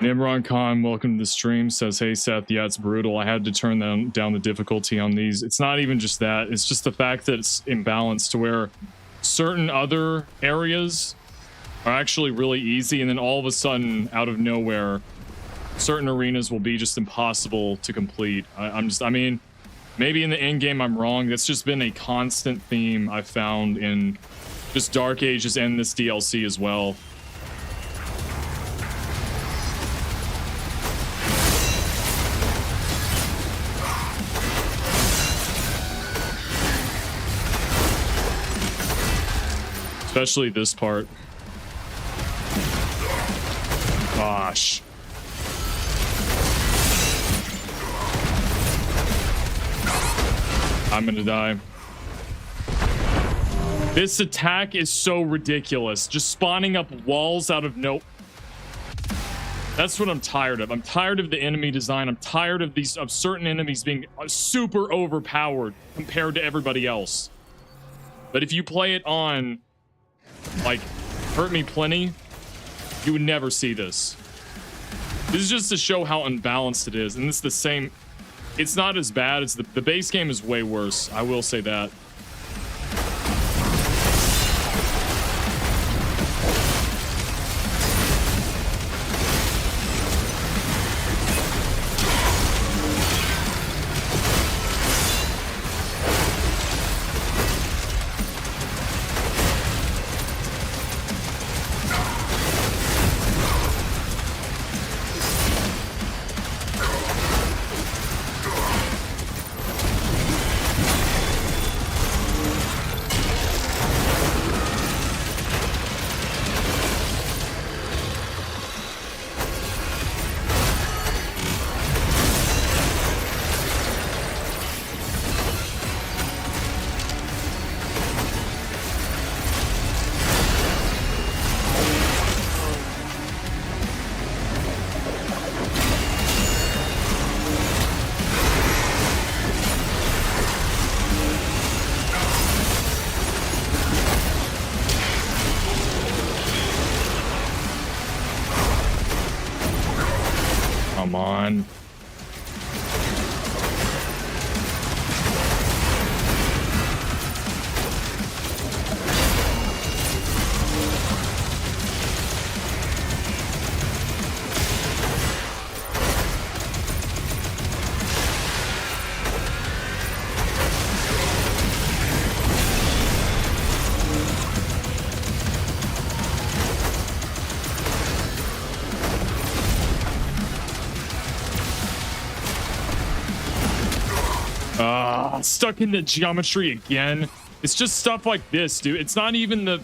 Nimron Khan, welcome to the stream, says, hey Seth, yeah, it's brutal. I had to turn down the difficulty on these. It's not even just that. It's just the fact that it's imbalanced to where certain other areas are actually really easy, and then all of a sudden, out of nowhere, certain arenas will be just impossible to complete. I mean, maybe in the end game I'm wrong. That's just been a constant theme I've found in just Dark Ages and this DLC as well. Especially this part. Gosh. I'm gonna die. This attack is so ridiculous. Just spawning up walls out of no... That's what I'm tired of. I'm tired of the enemy design. I'm tired of certain enemies being super overpowered compared to everybody else. But if you play it on, like, Hurt Me Plenty, you would never see this. This is just to show how unbalanced it is. And it's the same... It's not as bad as the base game is way worse. I will say that. Come on. Stuck in the geometry again. It's just stuff like this, dude. It's not even the...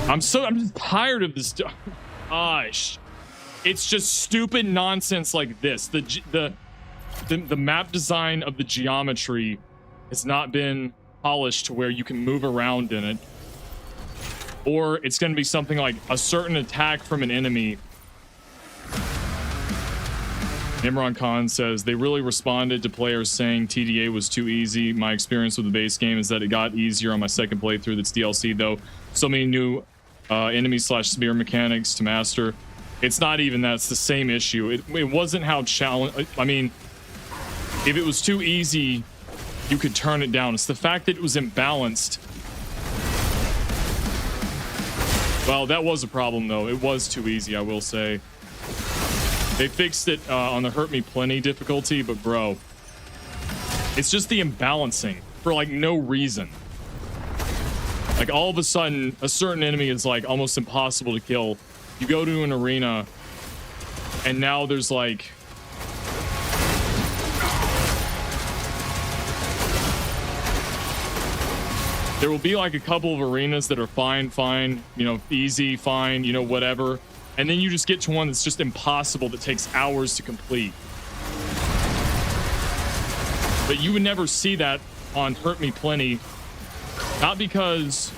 I'm just tired of this. Gosh, it's just stupid nonsense like this. The map design of the geometry has not been polished to where you can move around in it. Or it's going to be something like a certain attack from an enemy. Imran Khan says, they really responded to players saying TDA was too easy. My experience with the base game is that it got easier on my second playthrough. That's DLC, though. So many new enemy/spear mechanics to master. It's not even that. It's the same issue. It wasn't how challenge... I mean, if it was too easy, you could turn it down. It's the fact that it was imbalanced. Well, that was a problem, though. It was too easy, I will say. They fixed it on the Hurt Me Plenty difficulty, but bro, it's just the imbalancing for, like, no reason. Like, all of a sudden, a certain enemy is, like, almost impossible to kill. You go to an arena, and now there's, like... There will be like a couple of arenas that are fine, you know, easy, fine, you know, whatever. And then you just get to one that's just impossible that takes hours to complete. But you would never see that on Hurt Me Plenty. Not because,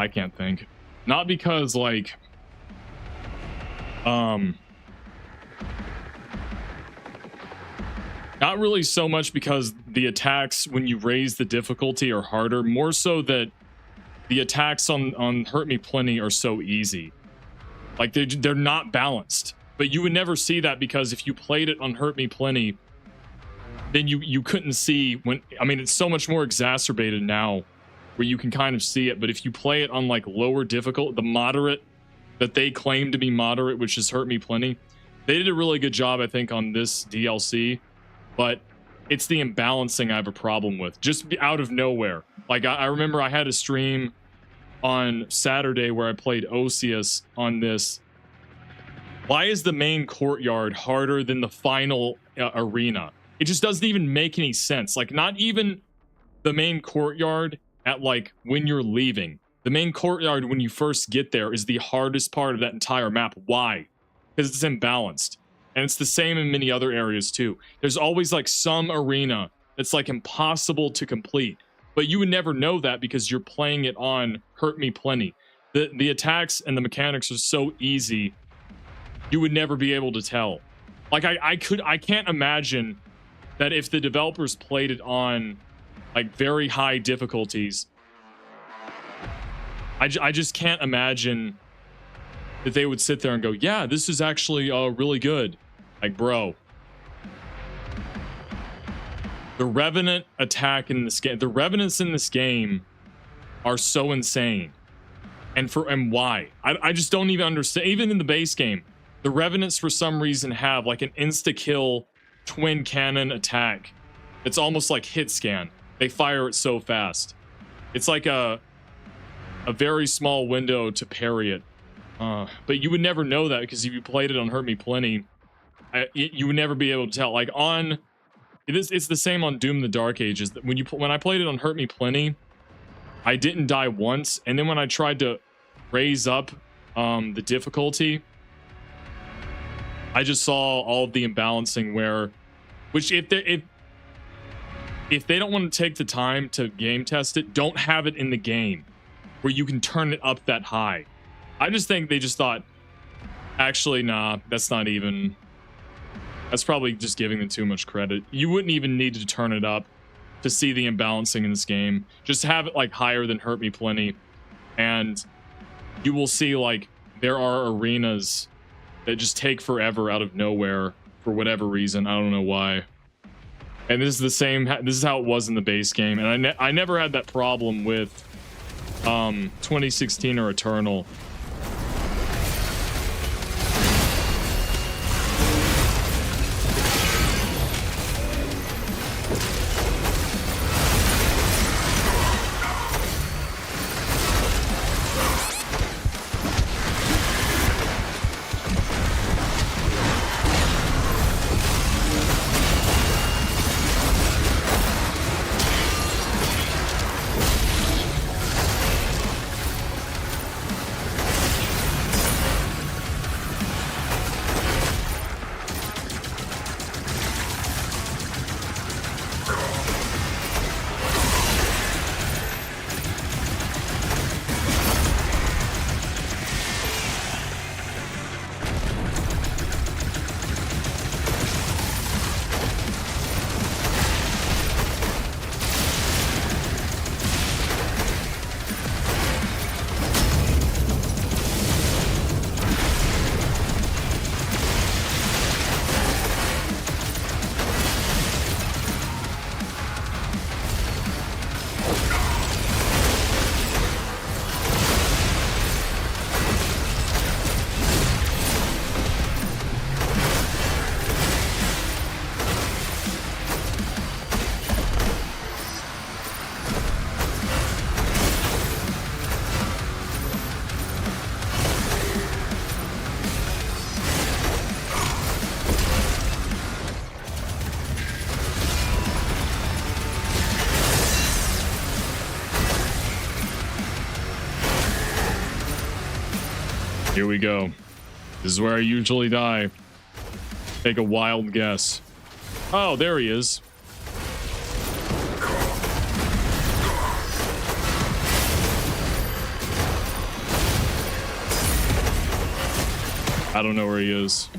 I can't think. Not because like not really so much because the attacks when you raise the difficulty are harder, more so that the attacks on Hurt Me Plenty are so easy. Like they're not balanced. But you would never see that because if you played it on Hurt Me Plenty, then you couldn't see when, I mean, it's so much more exacerbated now where you can kind of see it. But if you play it on like lower difficult, the moderate that they claim to be moderate, which is Hurt Me Plenty, they did a really good job, I think, on this DLC. But it's the imbalancing I have a problem with, just out of nowhere. Like I remember I had a stream on Saturday where I played Osius on this. Why is the main courtyard harder than the final arena? It just doesn't even make any sense. Like, not even the main courtyard at like when you're leaving. The main courtyard when you first get there is the hardest part of that entire map. Why? Because it's imbalanced. And it's the same in many other areas too. There's always like some arena that's like impossible to complete. But you would never know that because you're playing it on Hurt Me Plenty. The attacks and the mechanics are so easy, you would never be able to tell. Like I can't imagine that if the developers played it on like very high difficulties, I just can't imagine that they would sit there and go, yeah, this is actually really good. Like, bro, the Revenant attack in this game, the Revenants in this game are so insane. And why? I just don't even understand. Even in the base game, the Revenants for some reason have like an insta-kill twin cannon attack. It's almost like hit scan. They fire it so fast. It's like a very small window to parry it. But you would never know that because if you played it on Hurt Me Plenty, you would never be able to tell. Like on, it's the same on Doom: The Dark Ages. When I played it on Hurt Me Plenty, I didn't die once, and then when I tried to raise up the difficulty, I just saw all of the imbalancing where, which if they don't want to take the time to game test it, don't have it in the game where you can turn it up that high. I just think they just thought, actually, nah, that's not even, that's probably just giving them too much credit. You wouldn't even need to turn it up to see the imbalancing in this game. Just have it like higher than Hurt Me Plenty, and you will see like there are arenas that just take forever out of nowhere for whatever reason. I don't know why. And this is the same. This is how it was in the base game, and I never had that problem with 2016 or Eternal. Here we go. This is where I usually die. Take a wild guess. Oh, there he is. I don't know where he is.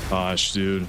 Gosh, dude.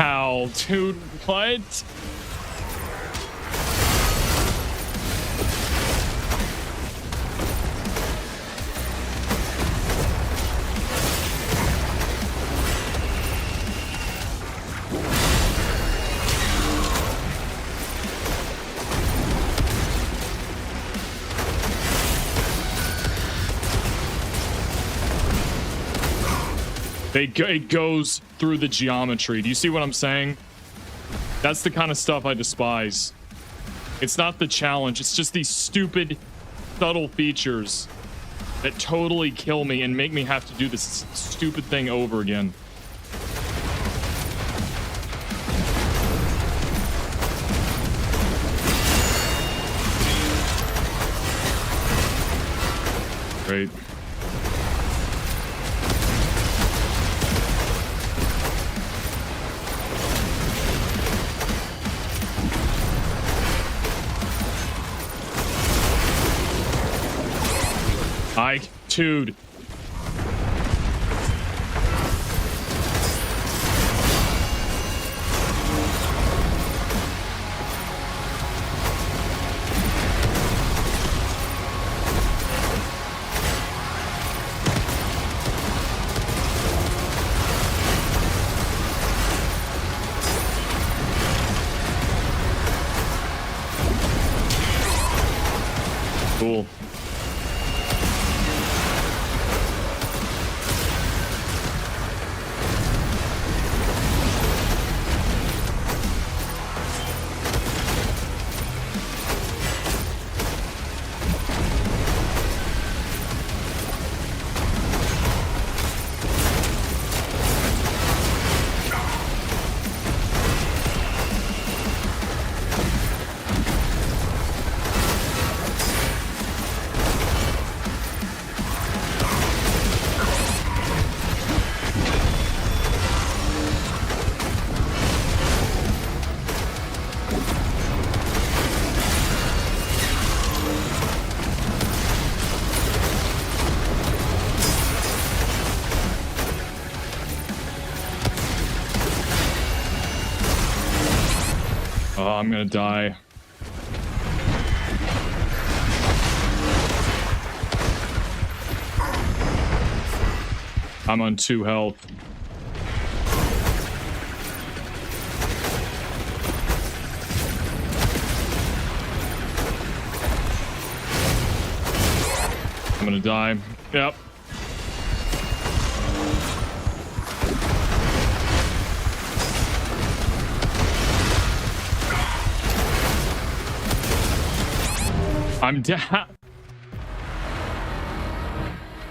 Ow, dude, what? It goes through the geometry. Do you see what I'm saying? That's the kind of stuff I despise. It's not the challenge. It's just these stupid, subtle features that totally kill me and make me have to do this stupid thing over again. Great. Dude. Cool. Oh, I'm gonna die. I'm on 2 health. I'm gonna die. Yep. I'm down.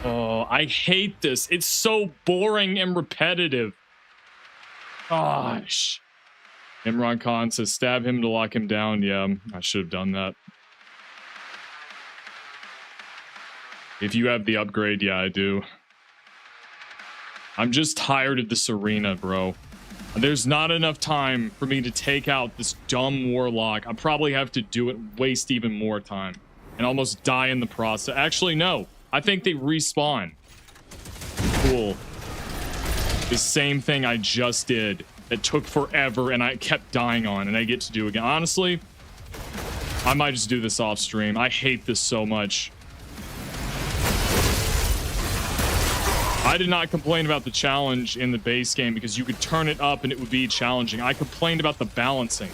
Oh, I hate this. It's so boring and repetitive. Gosh. Imran Khan says, stab him to lock him down. Yeah, I should have done that. If you have the upgrade, yeah, I do. I'm just tired of this arena, bro. There's not enough time for me to take out this dumb warlock. I probably have to do it, waste even more time, and almost die in the process. Actually, no. I think they respawn. Cool. The same thing I just did. It took forever, and I kept dying on, and I get to do again. Honestly, I might just do this off stream. I hate this so much. I did not complain about the challenge in the base game because you could turn it up and it would be challenging. I complained about the balancing.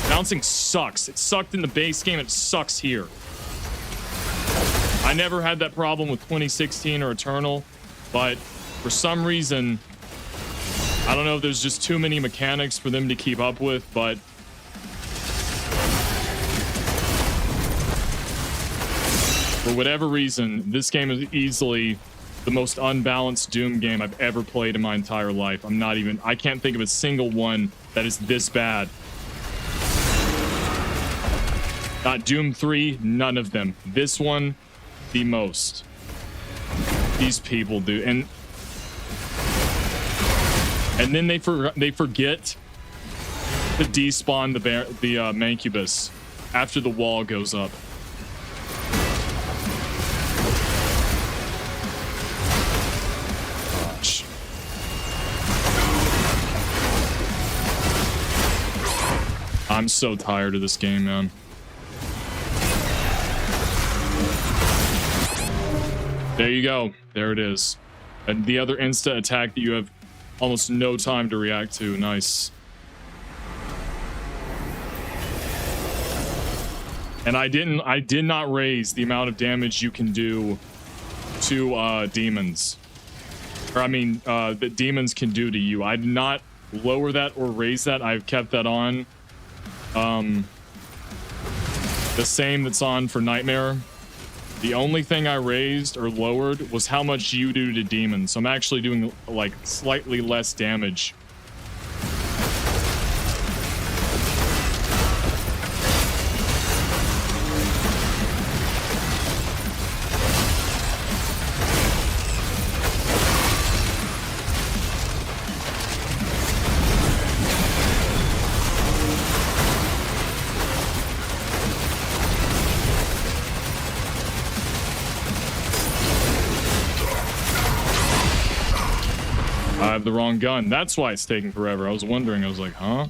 Balancing sucks. It sucked in the base game. It sucks here. I never had that problem with 2016 or Eternal, but for some reason, I don't know if there's just too many mechanics for them to keep up with, but for whatever reason, this game is easily the most unbalanced Doom game I've ever played in my entire life. I can't think of a single one that is this bad. Not Doom 3, none of them. This one, the most. These people do. And then they forget to despawn the Mancubus after the wall goes up. Gosh. I'm so tired of this game, man. There you go. There it is. And the other insta attack that you have almost no time to react to. Nice. And I did not raise the amount of damage you can do to demons. Or I mean, that demons can do to you. I did not lower that or raise that. I've kept that on. The same that's on for Nightmare. The only thing I raised or lowered was how much you do to demons. So I'm actually doing like slightly less damage. I have the wrong gun. That's why it's taking forever. I was wondering. I was like, huh?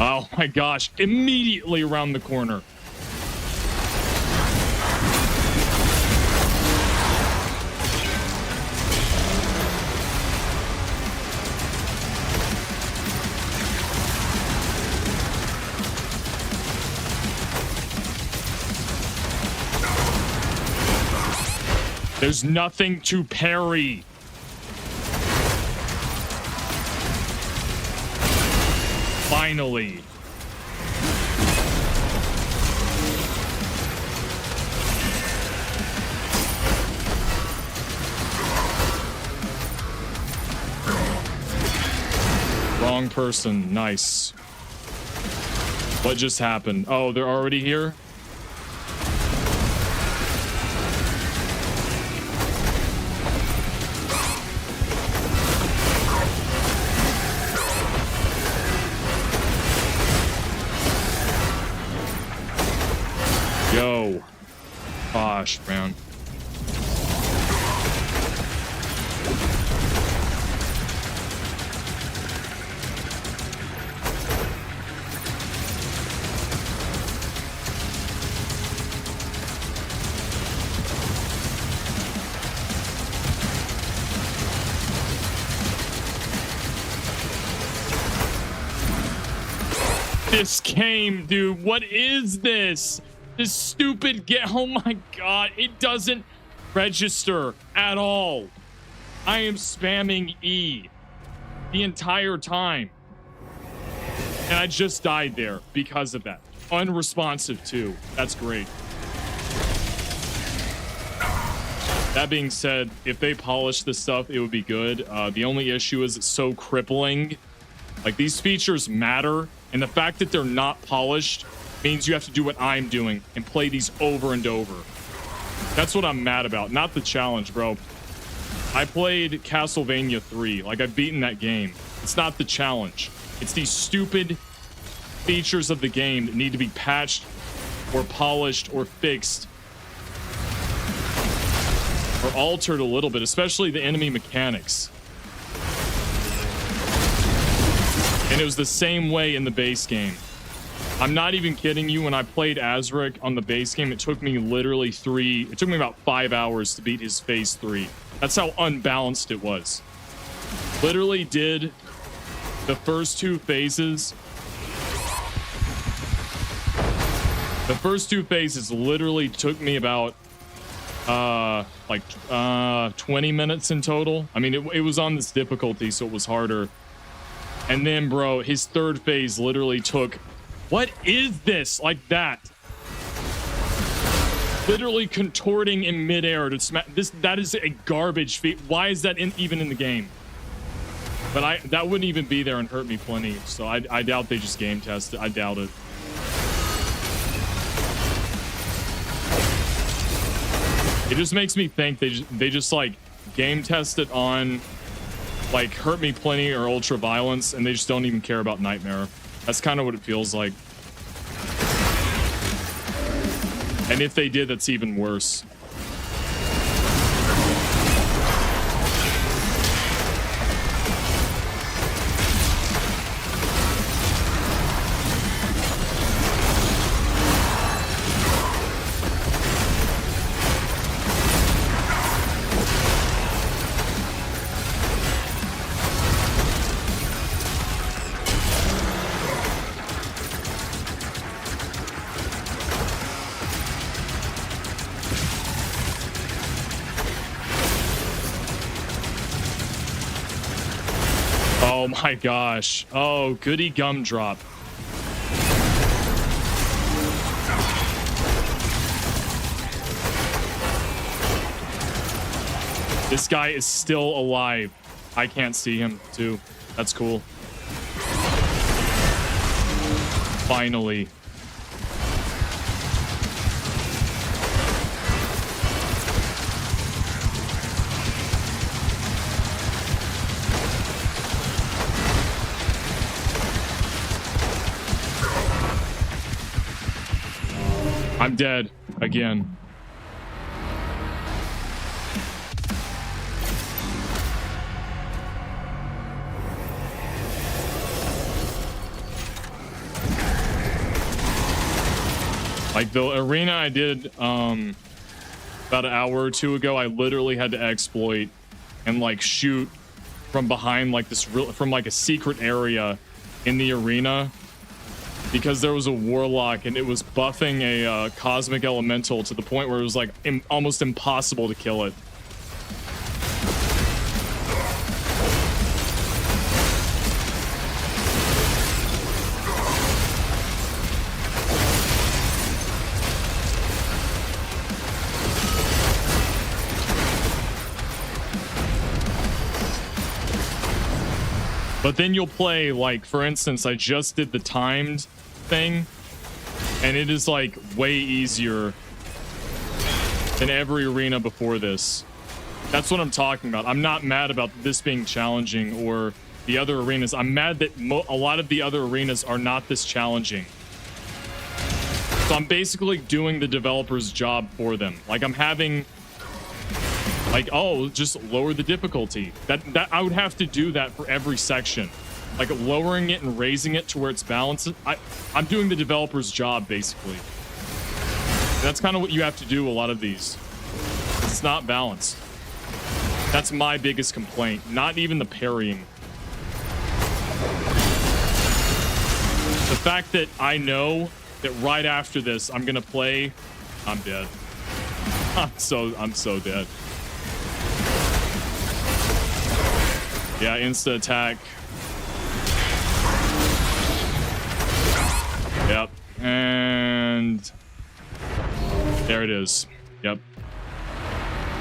Oh my gosh, immediately around the corner. There's nothing to parry. Finally. Wrong person. Nice. What just happened? Oh, they're already here? Yo. Gosh, man. this game, dude? What is this? This stupid game. Oh my god, it doesn't register at all. I am spamming E the entire time. And I just died there because of that. Unresponsive too. That's great. That being said, if they polish this stuff, it would be good. The only issue is it's so crippling. Like, these features matter, and the fact that they're not polished means you have to do what I'm doing and play these over and over. That's what I'm mad about, not the challenge, bro. I played Castlevania 3. Like, I've beaten that game. It's not the challenge. It's these stupid features of the game that need to be patched or polished or fixed or altered a little bit, especially the enemy mechanics. And it was the same way in the base game. I'm not even kidding you. When I played Azric on the base game, it took me literally it took me about 5 hours to beat his phase 3. That's how unbalanced it was. Literally did the first two phases. The first two phases literally took me about 20 minutes in total. I mean, it was on this difficulty, so it was harder. And then, bro, his third phase literally took, what is this? Like that. Literally contorting in midair to smack this. That is a garbage feat. Why is that even in the game? But that wouldn't even be there and hurt me plenty. So I doubt they just game tested. I doubt it. It just makes me think they just like game test it on like Hurt Me Plenty or Ultra Violence, and they just don't even care about Nightmare. That's kind of what it feels like. And if they did, that's even worse. Oh my gosh. Oh, goody gumdrop. This guy is still alive. I can't see him too. That's cool. Finally. I'm dead again. Like the arena I did about an hour or two ago, I literally had to exploit and like shoot from behind like this from like a secret area in the arena, because there was a warlock and it was buffing a cosmic elemental to the point where it was like almost impossible to kill it. But then you'll play, like, for instance, I just did the timed thing, and it is, like, way easier than every arena before this. That's what I'm talking about. I'm not mad about this being challenging or the other arenas. I'm mad that a lot of the other arenas are not this challenging. So I'm basically doing the developer's job for them. Like, I'm having... like, oh, just lower the difficulty. That I would have to do that for every section. Like lowering it and raising it to where it's balanced. I'm doing the developer's job, basically. And that's kind of what you have to do a lot of these. It's not balanced. That's my biggest complaint. Not even the parrying. The fact that I know that right after this I'm gonna play, I'm dead. I'm so dead. Yeah, insta attack. Yep. And there it is. Yep.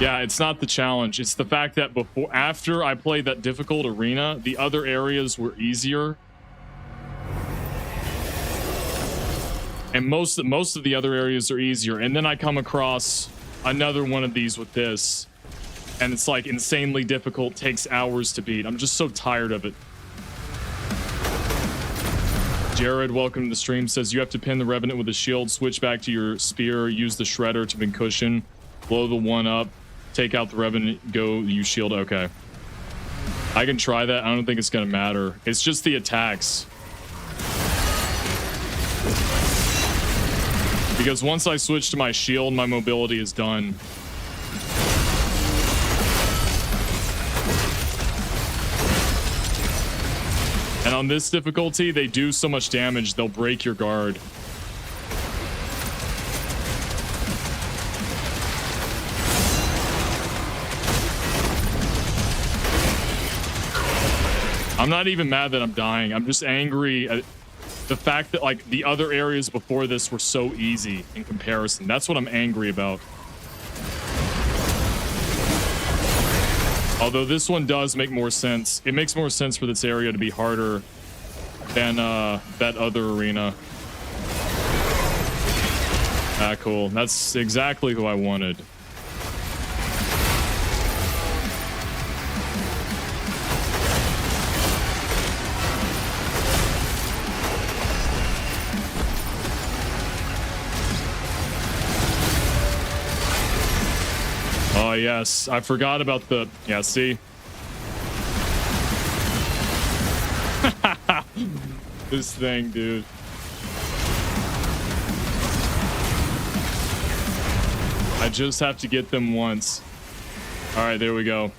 Yeah, it's not the challenge. It's the fact that after I played that difficult arena, the other areas were easier. And most of the other areas are easier. And then I come across another one of these with this. And it's like insanely difficult, takes hours to beat. I'm just so tired of it. Jared, welcome to the stream, says you have to pin the Revenant with a shield, switch back to your spear, use the shredder to bin cushion, blow the one up, take out the Revenant, go use shield. Okay. I can try that. I don't think it's going to matter. It's just the attacks. Because once I switch to my shield, my mobility is done. And on this difficulty, they do so much damage, they'll break your guard. I'm not even mad that I'm dying. I'm just angry at the fact that like the other areas before this were so easy in comparison. That's what I'm angry about. Although this one does make more sense. It makes more sense for this area to be harder than that other arena. Ah, cool. That's exactly who I wanted. Oh, yes. I forgot about the... Yeah, see? This thing, dude. I just have to get them once. All right, there we go.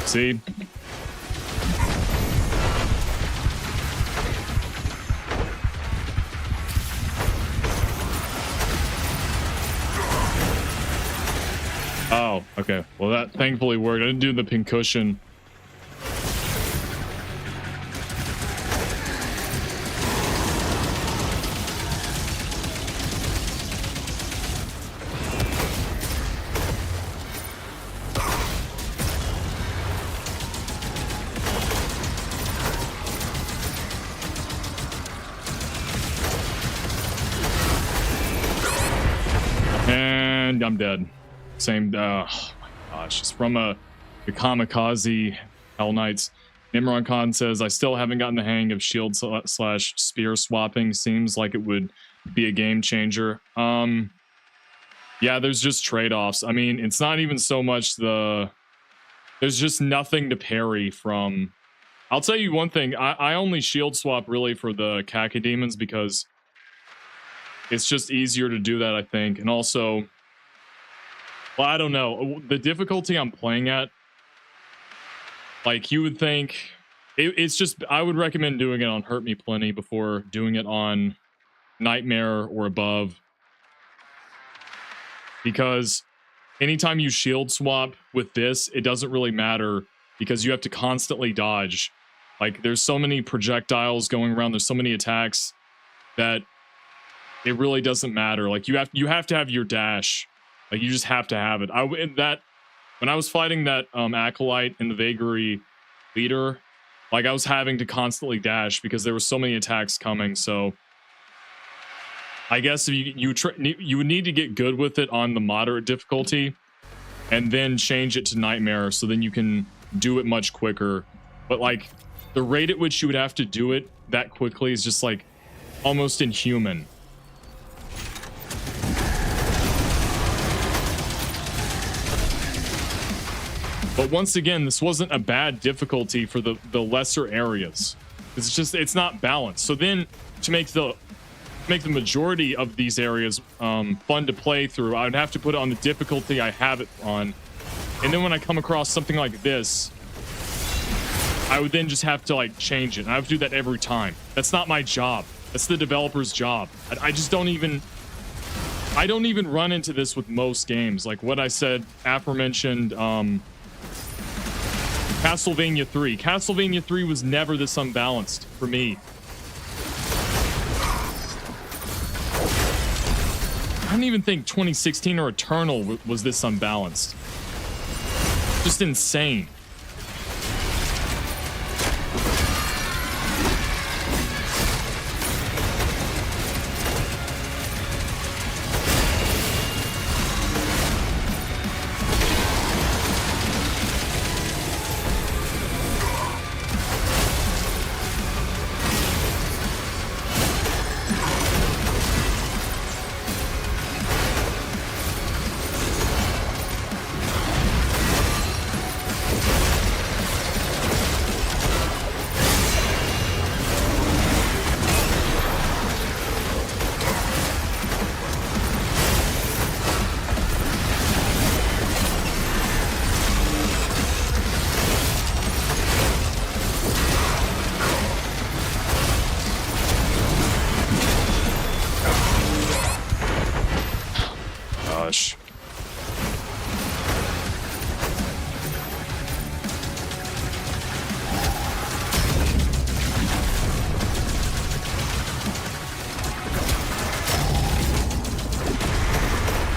See? Oh, okay. Well, that thankfully worked. I didn't do the pincushion. And I'm dead. Same. Oh my gosh. It's from the Kamikaze Hell Knights. Nimron Khan says, I still haven't gotten the hang of shield slash spear swapping. Seems like it would be a game changer. Yeah, there's just trade-offs. I mean, it's not even so much there's just nothing to parry from. I'll tell you one thing. I only shield swap really for the Cacodemons because it's just easier to do that, I think. And also, well, I don't know. The difficulty I'm playing at, like, you would think... It's just... I would recommend doing it on Hurt Me Plenty before doing it on Nightmare or above. Because anytime you shield swap with this, it doesn't really matter because you have to constantly dodge. Like, there's so many projectiles going around, there's so many attacks that it really doesn't matter. Like, you have to have your dash. Like, you just have to have it. When I was fighting that acolyte in the Vagary leader, like, I was having to constantly dash because there were so many attacks coming. So I guess if you would need to get good with it on the moderate difficulty and then change it to Nightmare so then you can do it much quicker. But like the rate at which you would have to do it that quickly is just like almost inhuman. But once again, this wasn't a bad difficulty for the lesser areas. It's just, it's not balanced. So then to make the majority of these areas fun to play through, I would have to put it on the difficulty I have it on. And then when I come across something like this, I would then just have to like change it. And I have to do that every time. That's not my job. That's the developer's job. I just don't even run into this with most games. Like what I said, aforementioned Castlevania 3. Castlevania 3 was never this unbalanced for me. I don't even think 2016 or Eternal was this unbalanced. Just insane. Gosh.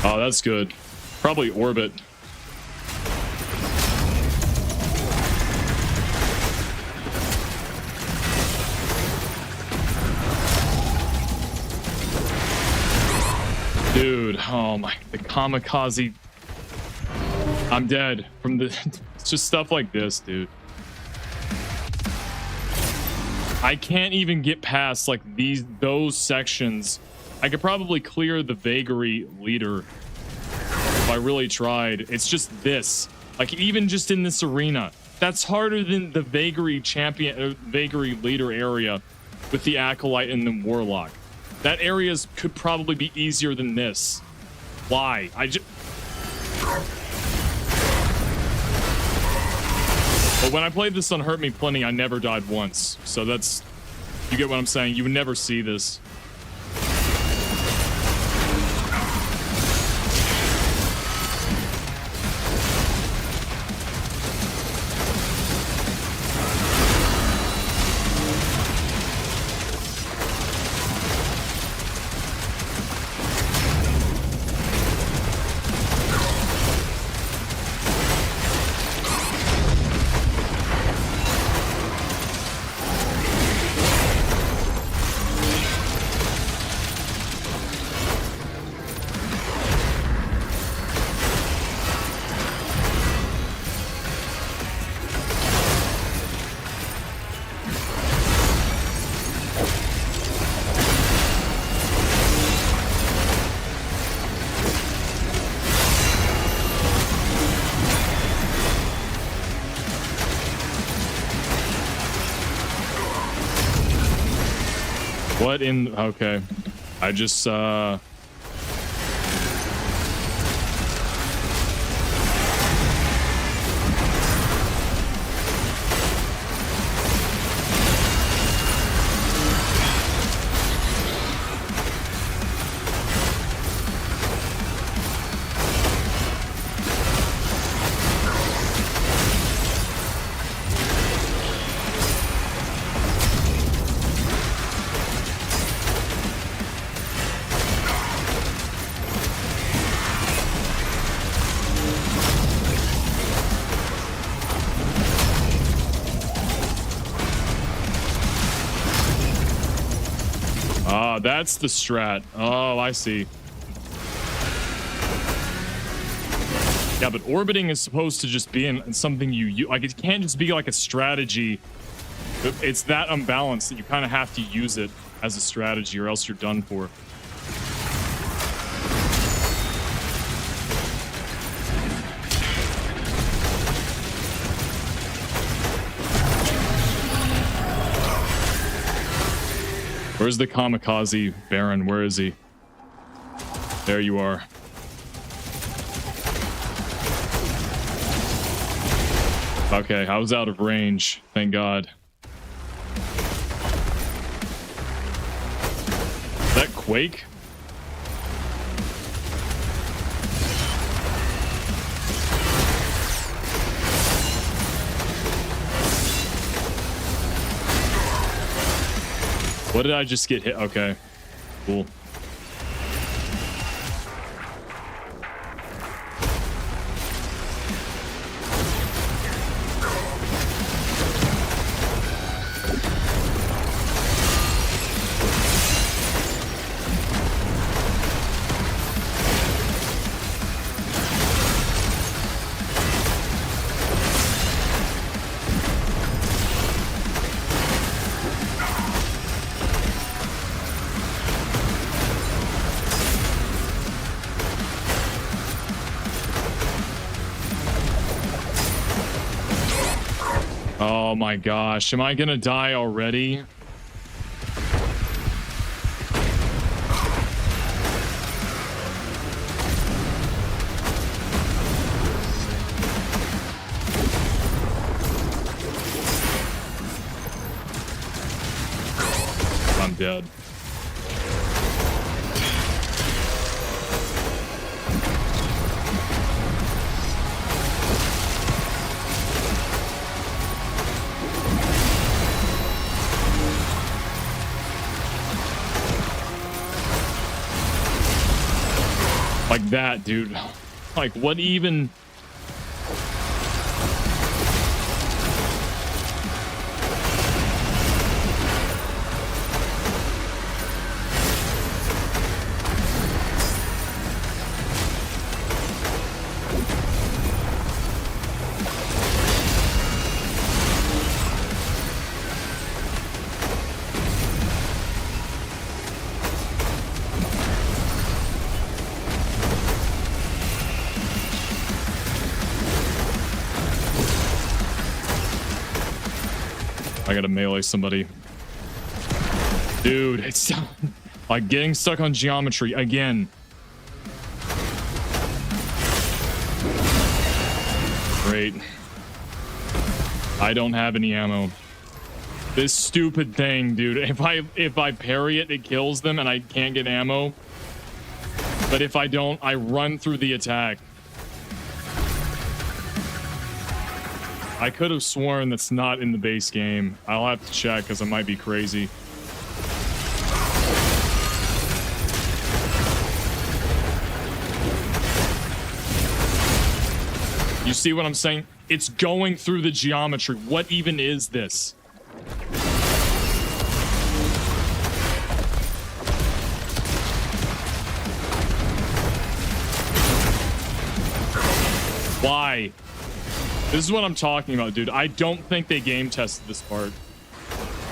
Oh, that's good. Probably orbit. Dude, oh my, the kamikaze. I'm dead from the, it's just stuff like this, dude. I can't even get past like those sections. I could probably clear the vagary leader if I really tried. It's just this, like even just in this arena, that's harder than the vagary champion, vagary leader area with the acolyte and the warlock. That area could probably be easier than this. Why? But when I played this on Hurt Me Plenty, I never died once. So that's, you get what I'm saying? You would never see this. What in, okay. I just, that's the strat. Oh, I see. Yeah, but orbiting is supposed to just be in something you like. It can't just be like a strategy. It's that unbalanced that you kind of have to use it. as a strategy, or else you're done for. Where's the kamikaze Baron? Where is he? There you are. Okay, I was out of range. Thank God. Is that Quake? What did I just get hit? Okay, cool. Oh my gosh, am I gonna die already? I'm dead. Like that, dude. Like, what even? I gotta melee somebody. Dude, it's like getting stuck on geometry again. Great. I don't have any ammo. This stupid thing, dude. If I parry it, it kills them and I can't get ammo. But if I don't, I run through the attack. I could have sworn that's not in the base game. I'll have to check because I might be crazy. You see what I'm saying? It's going through the geometry. What even is this? Why? This is what I'm talking about, dude. I don't think they game tested this part.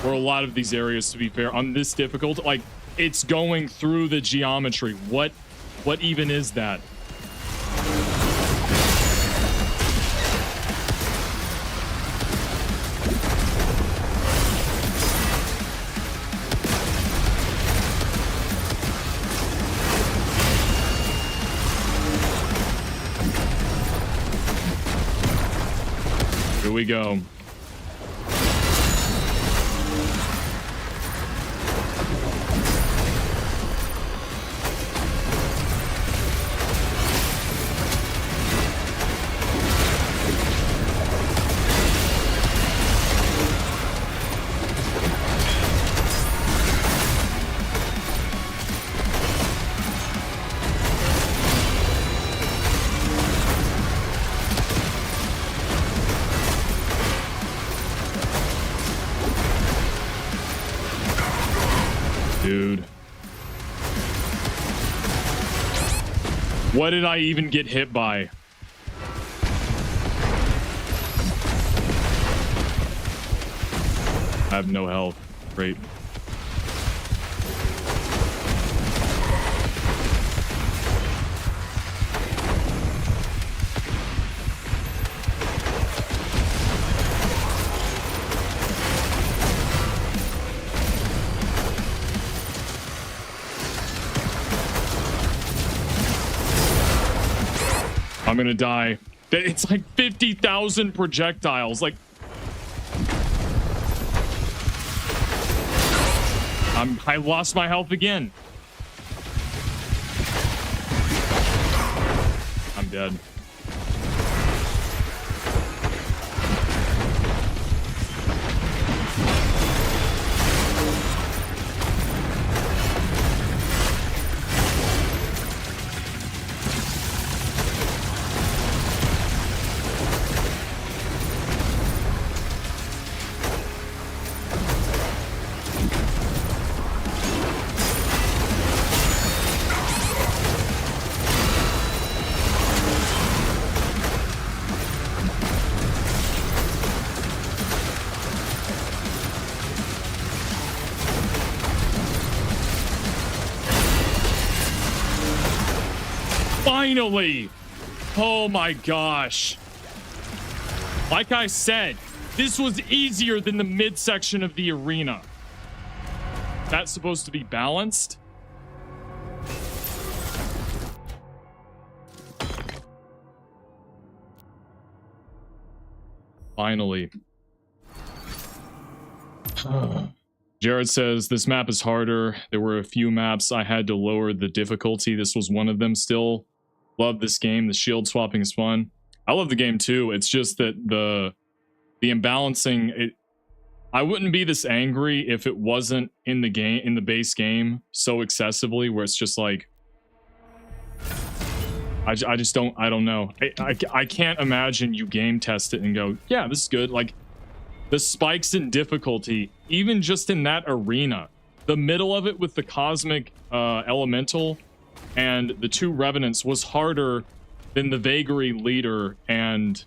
Or a lot of these areas, to be fair, on this difficult. Like, it's going through the geometry. What even is that? Here we go. Dude. What did I even get hit by? I have no health. Great. I'm gonna die. It's like 50,000 projectiles. Like, I lost my health again. I'm dead. Finally! Oh my gosh. Like I said, this was easier than the midsection of the arena. That's supposed to be balanced? Finally. Jared says, this map is harder. There were a few maps I had to lower the difficulty. This was one of them. Still love this game. The shield swapping is fun. I love the game too. It's just that the imbalancing, I wouldn't be this angry if it wasn't in the game, in the base game, so excessively, where it's just like, I just don't, I don't know. I can't imagine you game test it and go, yeah, this is good. Like, the spikes in difficulty, even just in that arena, the middle of it with the cosmic elemental and the two revenants was harder than the vagary leader and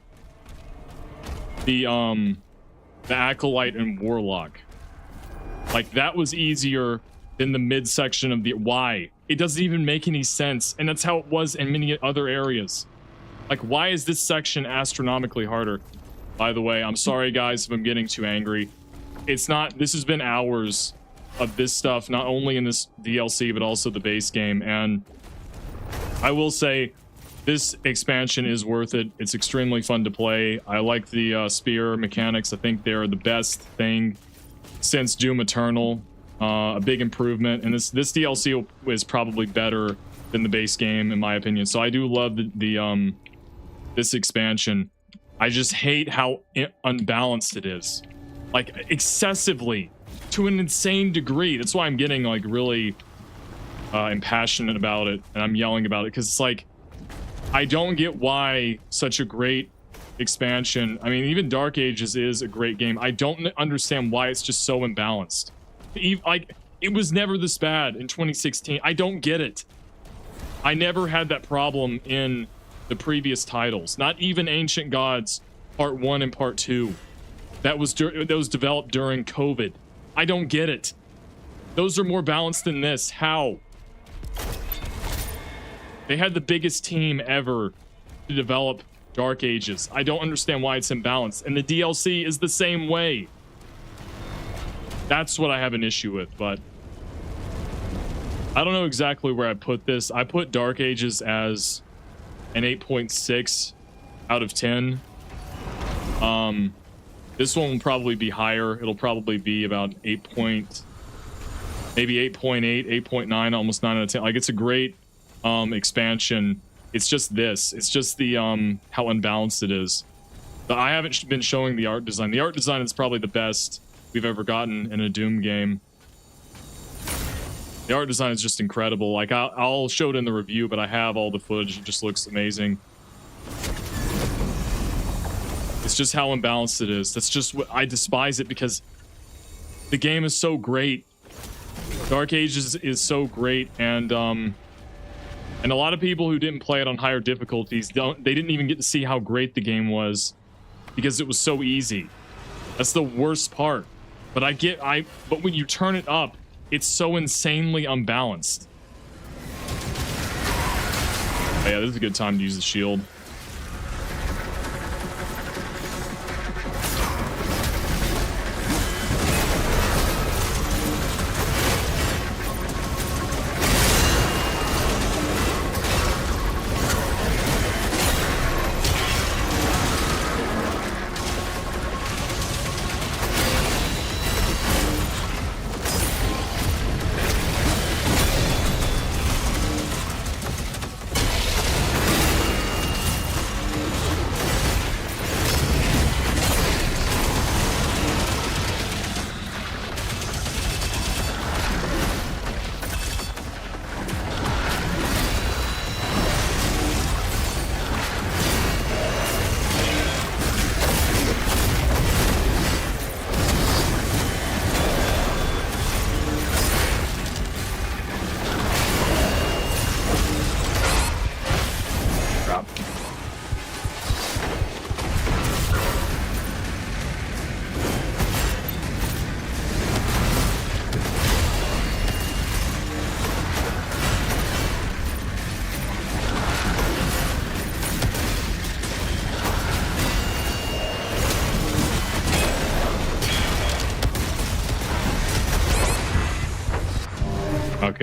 the acolyte and warlock. Like, that was easier than the midsection of the... Why? It doesn't even make any sense, and that's how it was in many other areas. Like, why is this section astronomically harder? By the way, I'm sorry guys if I'm getting too angry. It's not... This has been hours of this stuff, not only in this DLC, but also the base game, and I will say this expansion is worth it. It's extremely fun to play. I like the spear mechanics. I think they're the best thing since Doom Eternal. A big improvement, and this DLC is probably better than the base game in my opinion. So I do love this expansion. I just hate how unbalanced it is, like excessively, to an insane degree. That's why I'm getting like really impassionate about it, and I'm yelling about it, because it's like, I don't get why such a great expansion, I mean, even Dark Ages is a great game. I don't understand why it's just so imbalanced. Like, it was never this bad in 2016. I don't get it. I never had that problem in the previous titles. Not even Ancient Gods Part 1 and Part 2. That was developed during COVID. I don't get it. Those are more balanced than this. How? They had the biggest team ever to develop Dark Ages. I don't understand why it's imbalanced. And the DLC is the same way. That's what I have an issue with, but I don't know exactly where I put this. I put Dark Ages as an 8.6 out of 10. This one will probably be higher. It'll probably be about maybe 8.8, 8.9, almost 9 out of 10. Like, it's a great expansion. It's just this. It's just the how unbalanced it is. But I haven't been showing the art design. The art design is probably the best we've ever gotten in a Doom game. The art design is just incredible. Like, I'll show it in the review, but I have all the footage. It just looks amazing. It's just how imbalanced it is. That's just what I despise it, because the game is so great. Dark Ages is so great, and a lot of people who didn't play it on higher difficulties they didn't even get to see how great the game was, because it was so easy. That's the worst part. But but when you turn it up, it's so insanely unbalanced. Oh, yeah, this is a good time to use the shield.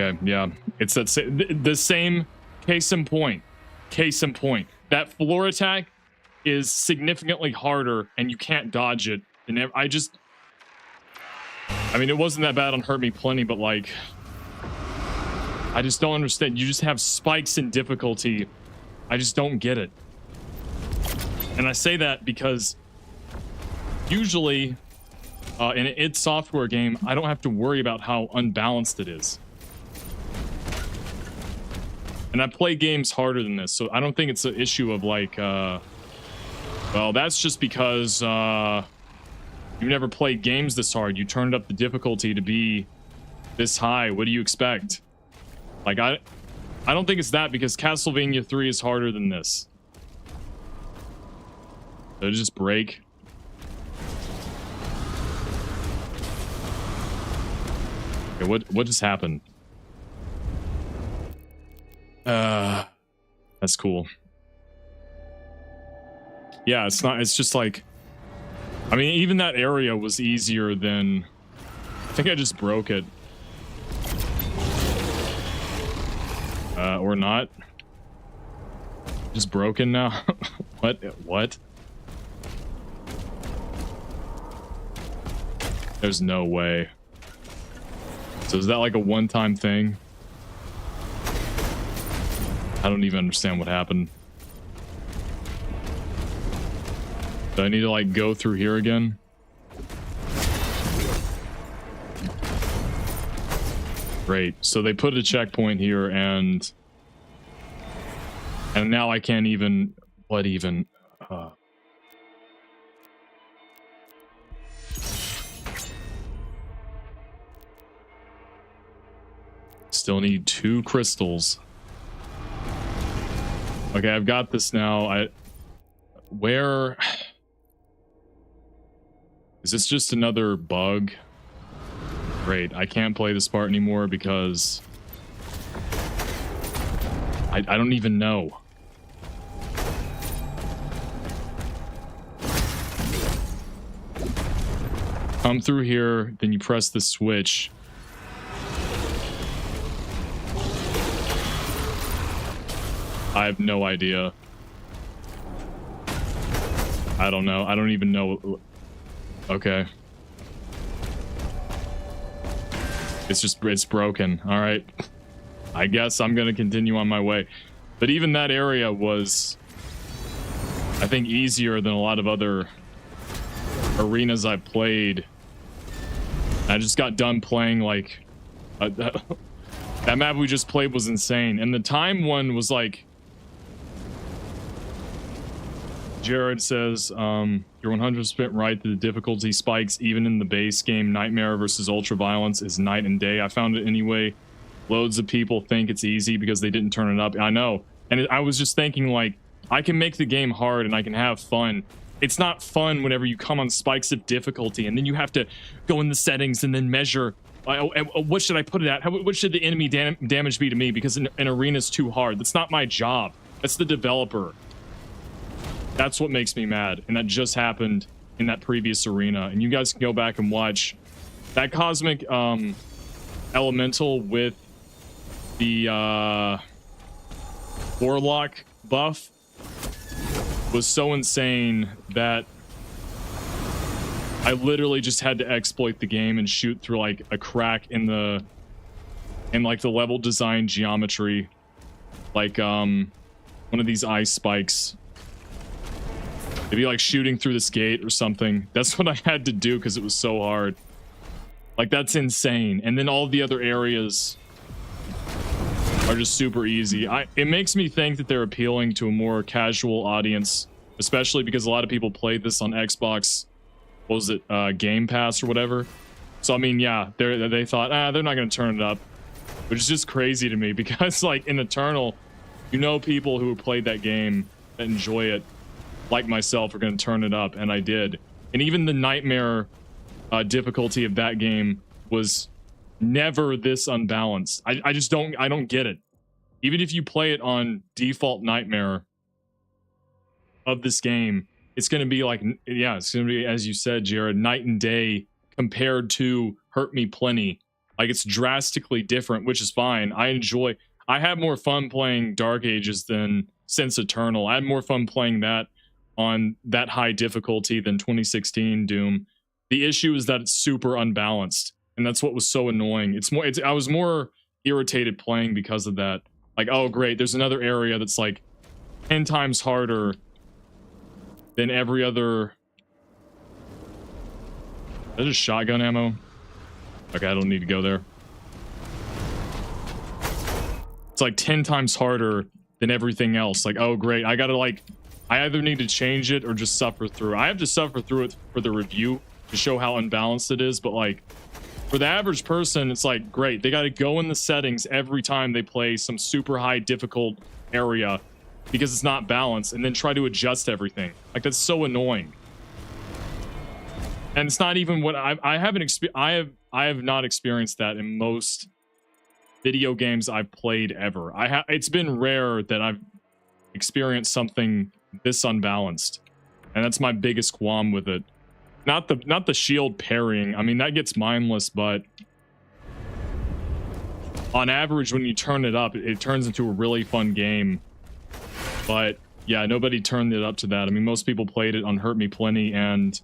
Okay, yeah. It's that the same case in point. Case in point. That floor attack is significantly harder and you can't dodge it. And I mean, it wasn't that bad on Hurt Me Plenty, but like, I just don't understand. You just have spikes in difficulty. I just don't get it. And I say that because usually in an id Software game, I don't have to worry about how unbalanced it is. And I play games harder than this, so I don't think it's an issue of like, well, that's just because you've never played games this hard. You turned up the difficulty to be this high. What do you expect? Like, I don't think it's that, because Castlevania 3 is harder than this. Did it just break? Okay, what just happened? That's cool. Yeah, it's just like, I mean, even that area was easier than, I think I just broke it. Or not. Just broken now? What? There's no way. So is that like a one-time thing? I don't even understand what happened. Do I need to like go through here again? Great. So they put a checkpoint here and now I can't even, what even? Still need 2 crystals. Okay, I've got this now. Where is this? Just another bug? Great, I can't play this part anymore because I don't even know. Come through here, then you press the switch. I have no idea. I don't know. I don't even know. Okay. It's broken. All right. I guess I'm going to continue on my way. But even that area was, I think, easier than a lot of other arenas I've played. I just got done playing like that map we just played was insane. And the time one was like, Jared says, you're 100% right that the difficulty spikes even in the base game. Nightmare versus Ultra Violence is night and day. I found it anyway. Loads of people think it's easy because they didn't turn it up. I know. And I was just thinking, like, I can make the game hard and I can have fun. It's not fun whenever you come on spikes of difficulty and then you have to go in the settings and then measure, what should I put it at? What should the enemy damage be to me? Because an arena's too hard. That's not my job. That's the developer. That's what makes me mad, and that just happened in that previous arena. And you guys can go back and watch that Cosmic Elemental with the Warlock buff was so insane that I literally just had to exploit the game and shoot through like a crack in the level design geometry, like one of these ice spikes. It'd be like shooting through this gate or something. That's what I had to do because it was so hard. Like, that's insane. And then all the other areas are just super easy. It makes me think that they're appealing to a more casual audience, especially because a lot of people played this on Xbox. What was it? Game Pass or whatever. So, I mean, yeah, they thought, they're not going to turn it up. Which is just crazy to me because, like, in Eternal, you know, people who played that game that enjoy it, like myself, are going to turn it up, and I did. And even the Nightmare difficulty of that game was never this unbalanced. I just don't get it. Even if you play it on default Nightmare of this game, it's going to be like, yeah, it's going to be, as you said, Jared, night and day compared to Hurt Me Plenty. Like, it's drastically different, which is fine. I had more fun playing Dark Ages than Since Eternal. I had more fun playing that on that high difficulty than 2016 Doom. The issue is that it's super unbalanced, and that's what was so annoying. I was more irritated playing because of that. Like, oh great, there's another area that's like 10 times harder than every other. Is that just shotgun ammo? Okay, I don't need to go there. It's like 10 times harder than everything else. Like, oh great, I either need to change it or just suffer through. I have to suffer through it for the review to show how unbalanced it is, but like for the average person, it's like great. They got to go in the settings every time they play some super high difficult area because it's not balanced, and then try to adjust everything. Like, that's so annoying. And it's not even what I have not experienced that in most video games I've played ever. It's been rare that I've experienced something this unbalanced, and that's my biggest qualm with it. Not the shield parrying. I mean, that gets mindless, but on average, when you turn it up, it turns into a really fun game. But yeah, nobody turned it up to that. I mean, most people played it on Hurt Me Plenty, and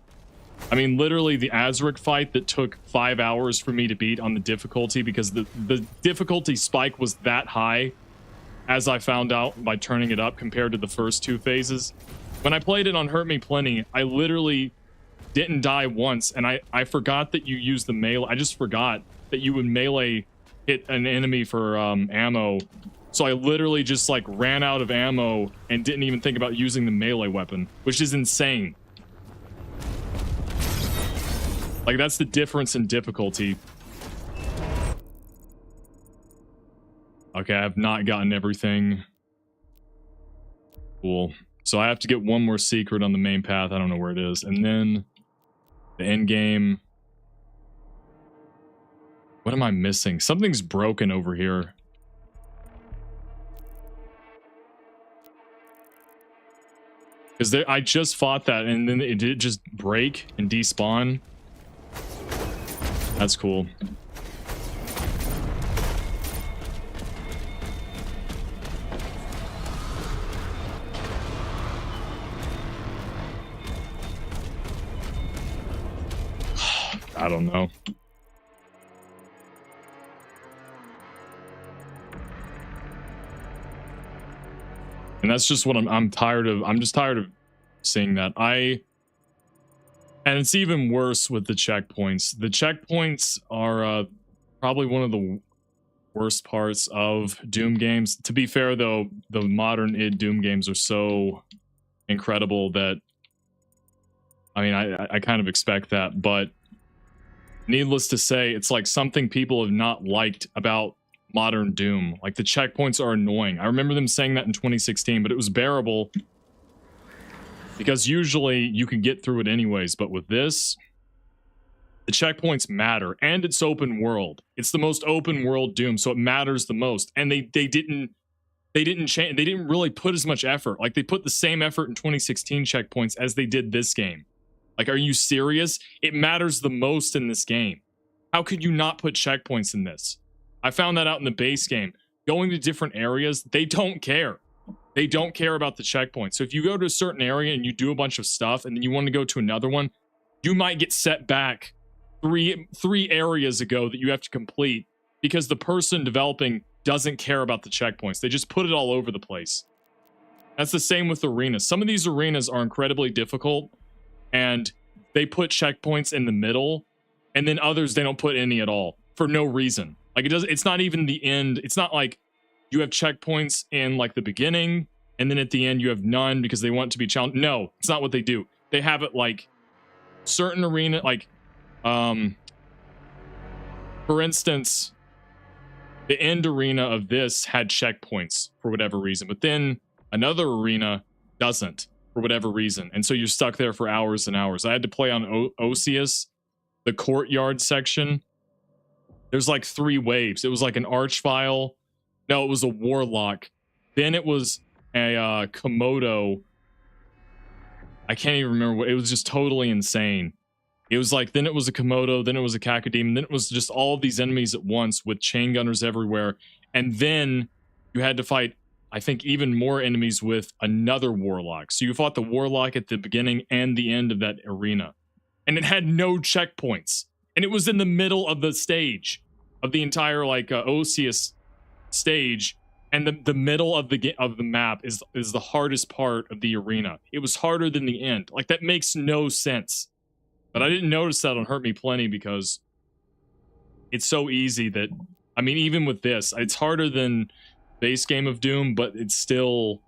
I mean, literally the Azric fight that took 5 hours for me to beat on the difficulty, because the difficulty spike was that high, as I found out by turning it up compared to the first two phases. When I played it on Hurt Me Plenty, I literally didn't die once, and I forgot that you use the melee. I just forgot that you would melee hit an enemy for ammo. So I literally just like ran out of ammo and didn't even think about using the melee weapon, which is insane. Like, that's the difference in difficulty. Okay, I have not gotten everything. Cool. So I have to get one more secret on the main path. I don't know where it is. And then the end game. What am I missing? Something's broken over here. Because I just fought that, and then it did just break and despawn. That's cool. I don't know. And that's just what I'm tired of. I'm just tired of seeing that. And it's even worse with the checkpoints. The checkpoints are probably one of the worst parts of Doom games. To be fair, though, the modern id Doom games are so incredible that, I mean, I kind of expect that, but needless to say, it's like something people have not liked about modern Doom. Like, the checkpoints are annoying. I remember them saying that in 2016, but it was bearable because usually you can get through it anyways. But with this, the checkpoints matter, and it's open world. It's the most open world Doom, so it matters the most. And they didn't change. They didn't really put as much effort. Like, they put the same effort in 2016 checkpoints as they did this game. Like, are you serious? It matters the most in this game. How could you not put checkpoints in this? I found that out in the base game. Going to different areas, they don't care. They don't care about the checkpoints. So if you go to a certain area and you do a bunch of stuff and then you want to go to another one, you might get set back three areas ago that you have to complete because the person developing doesn't care about the checkpoints. They just put it all over the place. That's the same with arenas. Some of these arenas are incredibly difficult and they put checkpoints in the middle, and then others they don't put any at all for no reason. Like, it's not even the end. It's not like you have checkpoints in like the beginning and then at the end you have none because they want to be challenged. No, it's not what they do. They have it like certain arena, like for instance, the end arena of this had checkpoints for whatever reason, but then another arena doesn't for whatever reason, and so you're stuck there for hours and hours. I had to play on Osius, the courtyard section. There's like 3 waves. It was like an archvile. No, it was a warlock. Then it was a Komodo. I can't even remember what. It was just totally insane. It was like, then it was a Komodo, then it was a Kakademon, then it was just all of these enemies at once with chain gunners everywhere. And then you had to fight, I think, even more enemies with another Warlock. So you fought the Warlock at the beginning and the end of that arena. And it had no checkpoints. And it was in the middle of the stage, of the entire, like, Osseous stage. And the middle of the map is the hardest part of the arena. It was harder than the end. Like, that makes no sense. But I didn't notice that on Hurt Me Plenty because it's so easy that, I mean, even with this, it's harder than base game of Doom, but it's still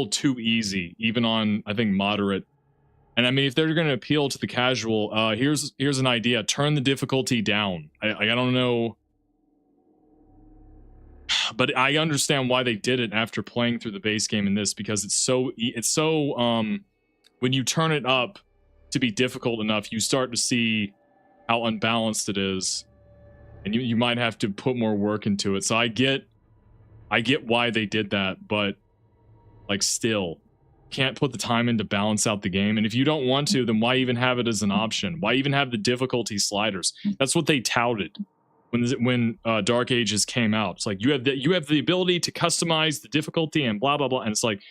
too easy, even on, I think, moderate. And I mean, if they're going to appeal to the casual, here's an idea: turn the difficulty down. I don't know, but I understand why they did it after playing through the base game in this, because it's so when you turn it up to be difficult enough, you start to see how unbalanced it is, and you might have to put more work into it. So I get why they did that, but like, still can't put the time in to balance out the game. And if you don't want to, then why even have it as an option? Why even have the difficulty sliders? That's what they touted when Dark Ages came out. It's like, you have the ability to customize the difficulty and blah blah blah. And it's like,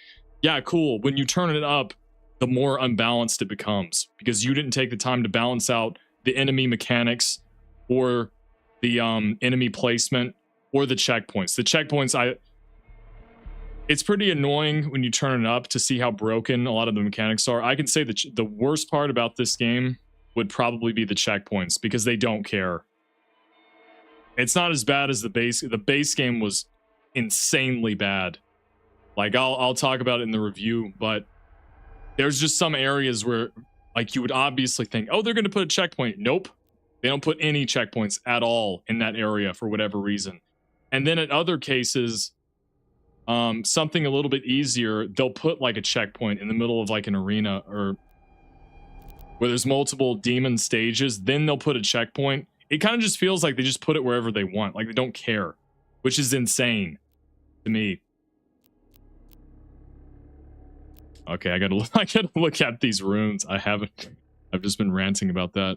yeah, cool. When you turn it up, the more unbalanced it becomes, because you didn't take the time to balance out the enemy mechanics or the enemy placement or the checkpoints. The checkpoints, it's pretty annoying when you turn it up to see how broken a lot of the mechanics are. I can say that the worst part about this game would probably be the checkpoints, because they don't care. It's not as bad as the base. The base game was insanely bad. Like, I'll talk about it in the review, but there's just some areas where, like, you would obviously think, oh, they're going to put a checkpoint. Nope. They don't put any checkpoints at all in that area for whatever reason. And then at other cases, something a little bit easier, they'll put like a checkpoint in the middle of like an arena, or where there's multiple demon stages. Then they'll put a checkpoint. It kind of just feels like they just put it wherever they want. Like, they don't care, which is insane to me. Okay, I gotta look at these runes. I've just been ranting about that.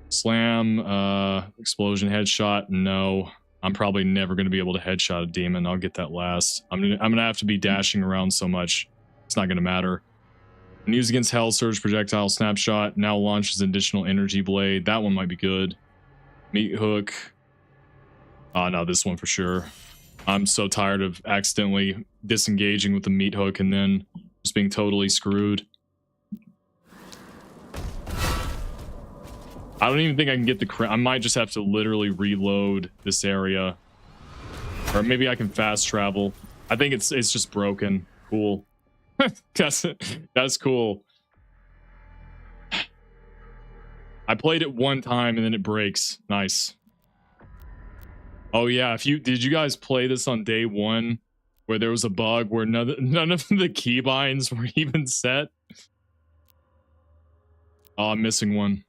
Slam, explosion, headshot. No, I'm probably never gonna be able to headshot a demon. I'll get that last. I'm gonna have to be dashing around so much. It's not gonna matter. When used against Hell Surge, projectile snapshot now launches an additional energy blade. That one might be good. Meat hook. Oh no, this one for sure. I'm so tired of accidentally disengaging with the meat hook and then just being totally screwed. I don't even think I can get the I might just have to literally reload this area. Or maybe I can fast travel. I think it's just broken. Cool. That's cool. I played it one time and then it breaks. Nice. Oh yeah, did you guys play this on day one, where there was a bug where none of the keybinds were even set? Oh, I'm missing one.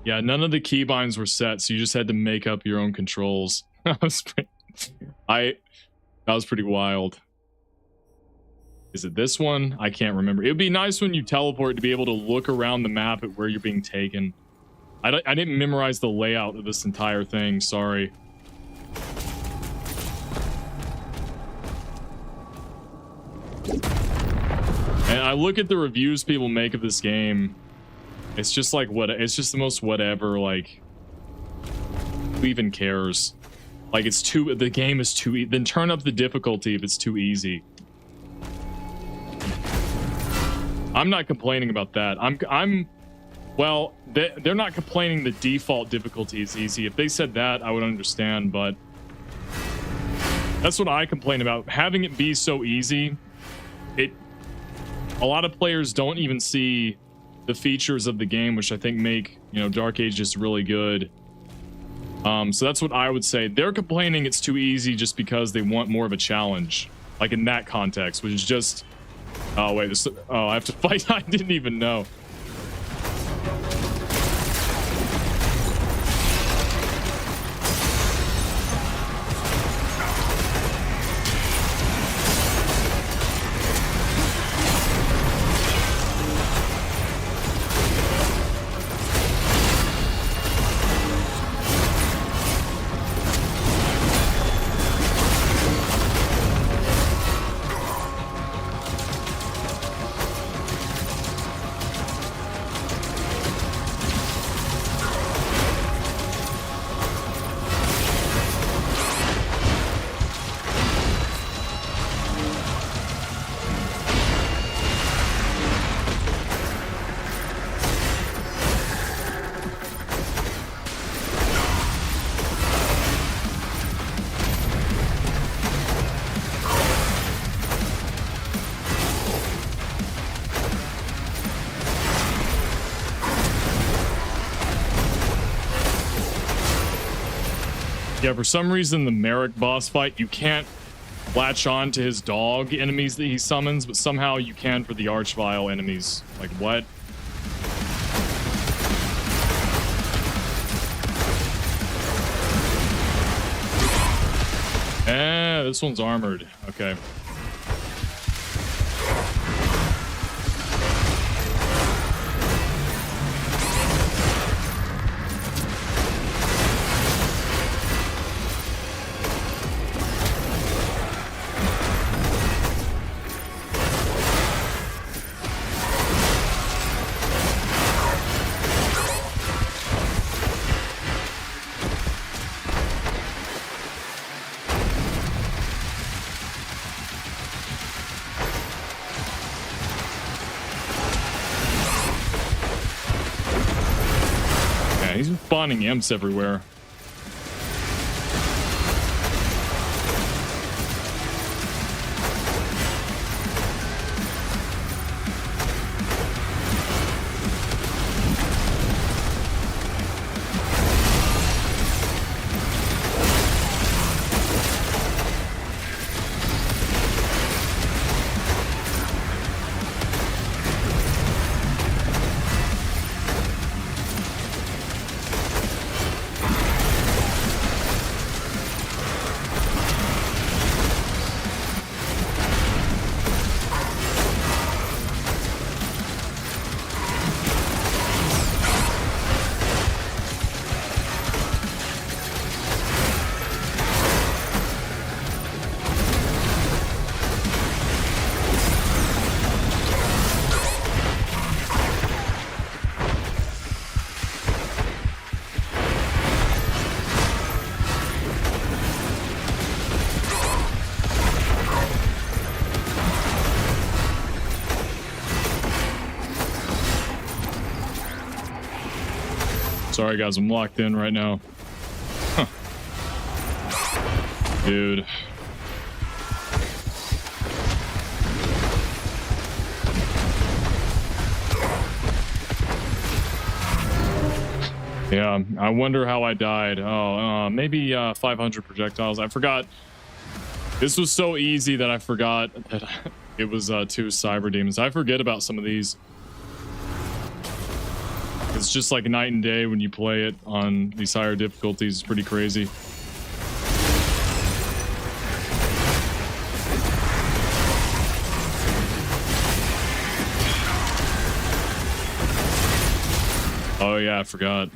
Yeah, none of the keybinds were set, so you just had to make up your own controls. That was pretty wild. Is it this one? I can't remember. It would be nice when you teleport to be able to look around the map at where you're being taken. I didn't memorize the layout of this entire thing, sorry. And I look at the reviews people make of this game. It's just like, it's just the most whatever, like, who even cares? Like, the game is too, then turn up the difficulty if it's too easy. I'm not complaining about that. Well, they're not complaining the default difficulty is easy. If they said that, I would understand, but that's what I complain about. Having it be so easy, a lot of players don't even see the features of the game, which I think make, Dark Ages really good. So that's what I would say. They're complaining it's too easy just because they want more of a challenge, like in that context, which is just, oh wait, I have to fight. I didn't even know. Yeah, for some reason, the Merrick boss fight, you can't latch on to his dog enemies that he summons, but somehow you can for the Archvile enemies. Like, what? This one's armored. Okay. He's spawning imps everywhere. Sorry guys, I'm locked in right now. Huh. Dude. Yeah, I wonder how I died. Oh, maybe 500 projectiles. I forgot. This was so easy that I forgot that it was 2 cyber demons. I forget about some of these. It's just like night and day when you play it on these higher difficulties. It's pretty crazy. Oh yeah, I forgot.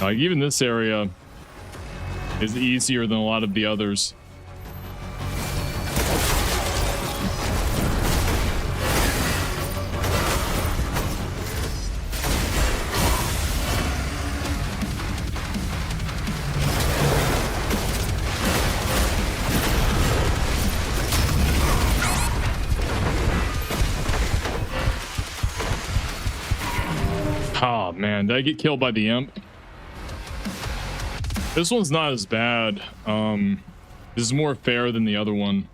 Like even this area is easier than a lot of the others. Oh man, did I get killed by the imp? This one's not as bad. This is more fair than the other one.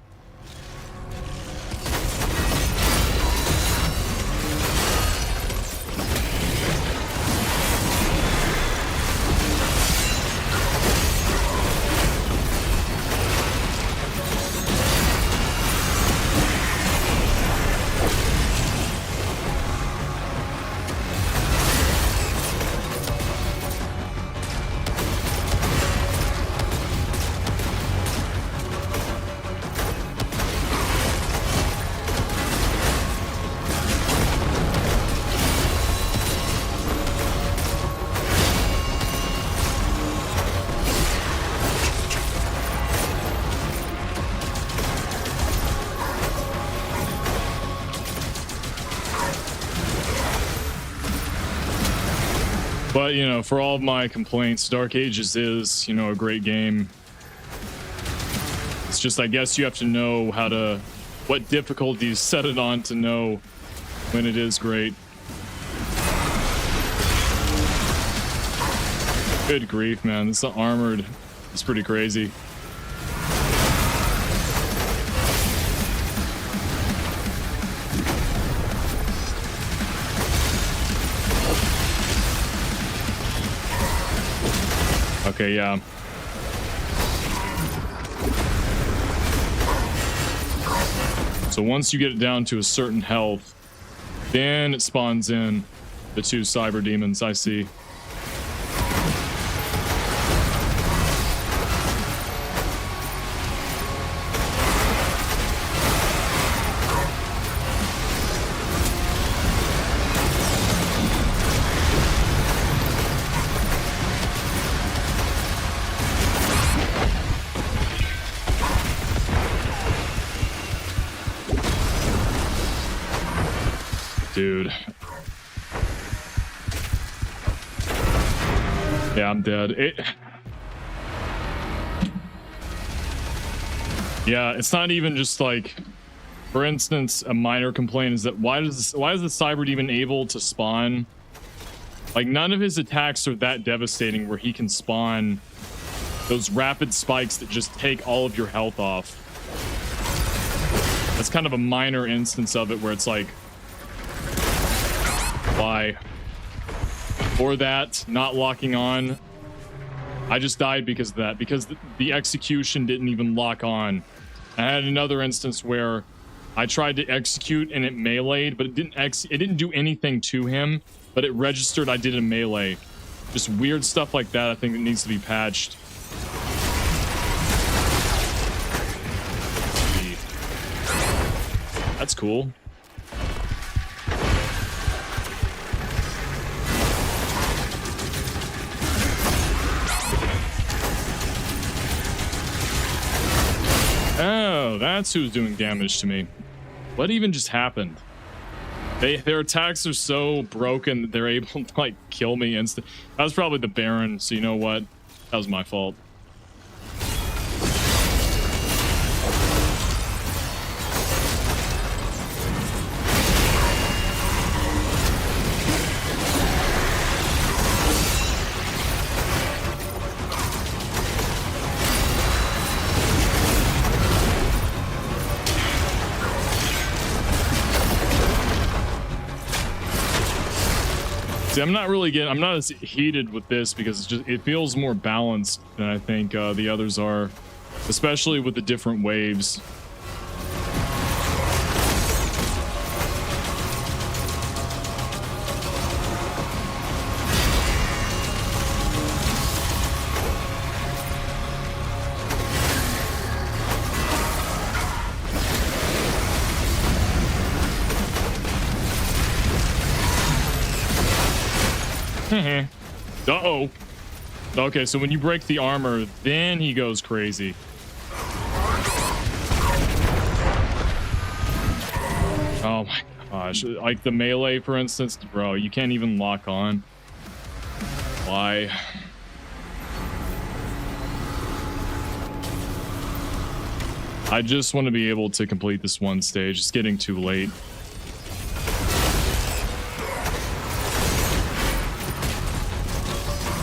But, you know, for all of my complaints, Dark Ages is, you know, a great game. It's just, I guess you have to know how to, what difficulties set it on to know when it is great. Good grief, man. This armored is pretty crazy. Okay, yeah. So once you get it down to a certain health, then it spawns in the 2 cyber demons. I see. Dude. Yeah, I'm dead. Yeah, it's not even just like, for instance, a minor complaint is that why is the cyber demon able to spawn? Like, none of his attacks are that devastating where he can spawn those rapid spikes that just take all of your health off. That's kind of a minor instance of it where it's like, why? Or that not locking on. I just died because of that, because the execution didn't even lock on. I had another instance where I tried to execute and it meleeed, but it didn't do anything to him, but it registered I did a melee. Just weird stuff like that. I think it needs to be patched. That's cool. Oh, that's who's doing damage to me. What even just happened? Their attacks are so broken that they're able to, like, kill me instant. That was probably the Baron, so you know what? That was my fault. See, I'm not as heated with this because it feels more balanced than I think the others are, especially with the different waves. Uh-oh. Okay, so when you break the armor, then he goes crazy. Oh my gosh. Like the melee, for instance, bro, you can't even lock on. Why? I just want to be able to complete this one stage. It's getting too late.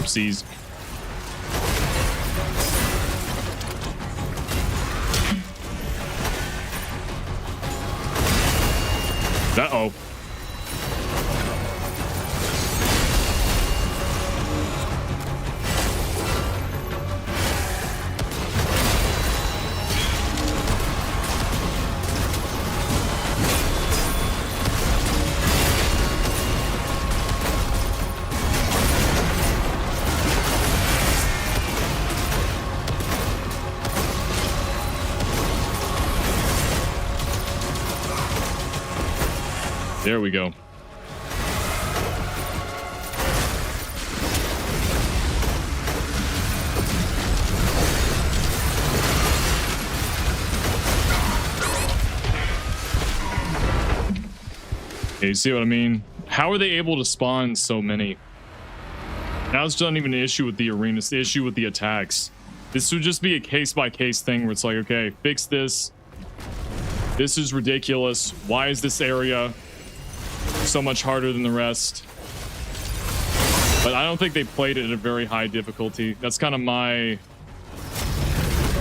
Oopsies. Uh-oh. There we go. Okay, you see what I mean? How are they able to spawn so many? Now it's not even an issue with the arena, it's the issue with the attacks. This would just be a case-by-case thing where it's like, okay, fix this. This is ridiculous. Why is this area so much harder than the rest? But I don't think they played it at a very high difficulty. That's kind of my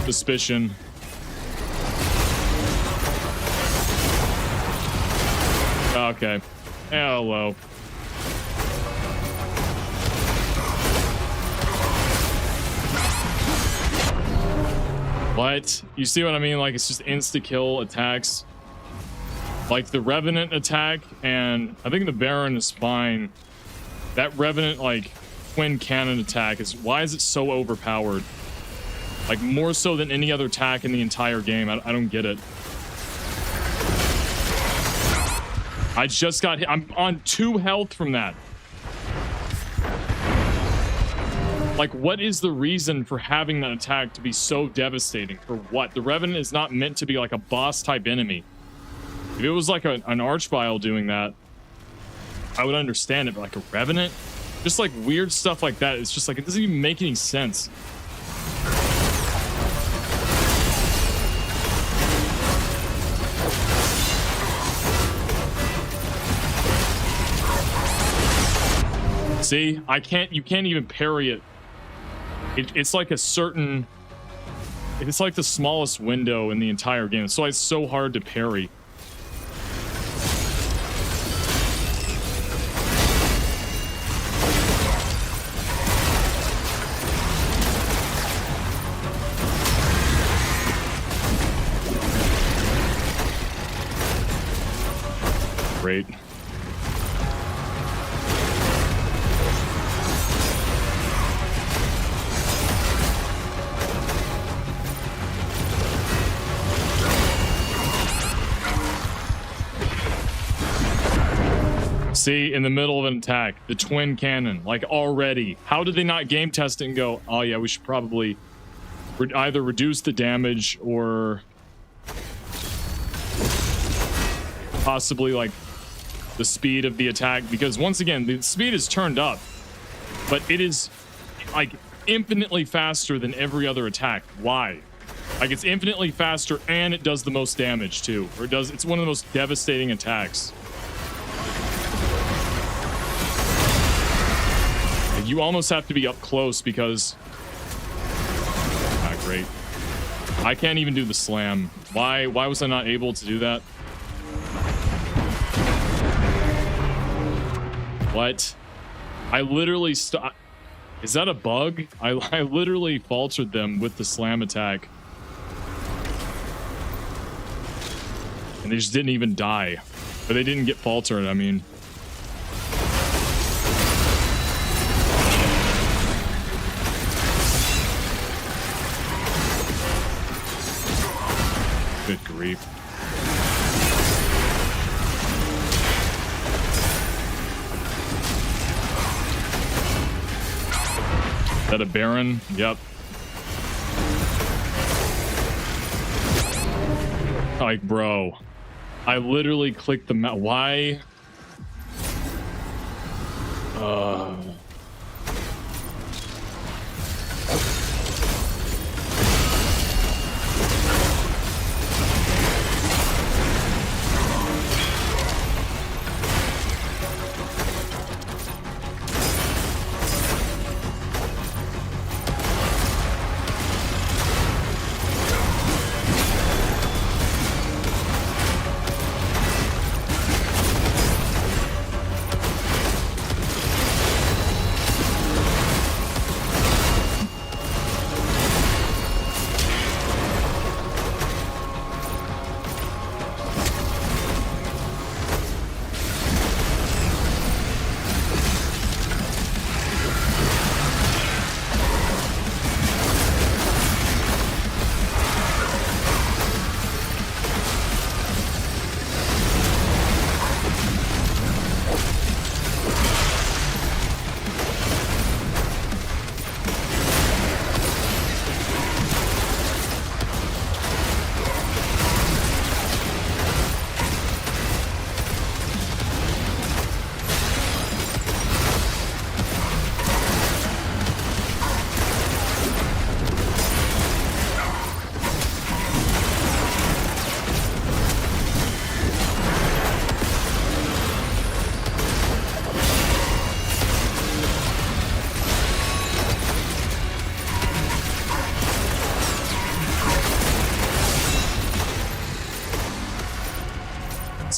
suspicion. Okay. Hello. What? You see what I mean? Like, it's just insta-kill attacks. Like, the Revenant attack, and I think the Baron is fine. That Revenant, like, twin cannon attack is... Why is it so overpowered? Like, more so than any other attack in the entire game. I don't get it. I just got hit. I'm on 2 health from that. Like, what is the reason for having that attack to be so devastating? For what? The Revenant is not meant to be like a boss-type enemy. If it was like an Archvile doing that, I would understand it, but like a Revenant? Just like weird stuff like that. It's just like, it doesn't even make any sense. See? You can't even parry it. It's like a certain... It's like the smallest window in the entire game. That's why it's so hard to parry. Great. See, in the middle of an attack, the twin cannon, like already. How did they not game test it and go, oh yeah, we should probably either reduce the damage or possibly like the speed of the attack? Because once again, the speed is turned up, but it is like infinitely faster than every other attack. Why? Like, it's infinitely faster and it does the most damage too. Or it's one of the most devastating attacks. You almost have to be up close because... Ah, great. I can't even do the slam. Why was I not able to do that? What? I literally Is that a bug? I literally faltered them with the slam attack. And they just didn't even die. But they didn't get faltered, I mean. Good grief. Is that a Baron? Yep. Like, bro. I literally clicked the mouse. Why?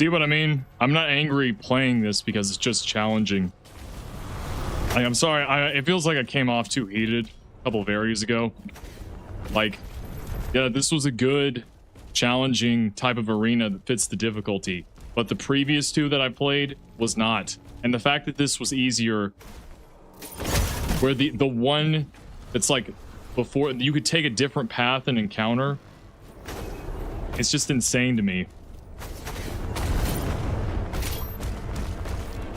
See what I mean? I'm not angry playing this because it's just challenging. Like, I'm sorry, it feels like I came off too heated a couple of areas ago. Like, yeah, this was a good, challenging type of arena that fits the difficulty. But the previous two that I played was not. And the fact that this was easier, where the one that's like before, you could take a different path and encounter, it's just insane to me.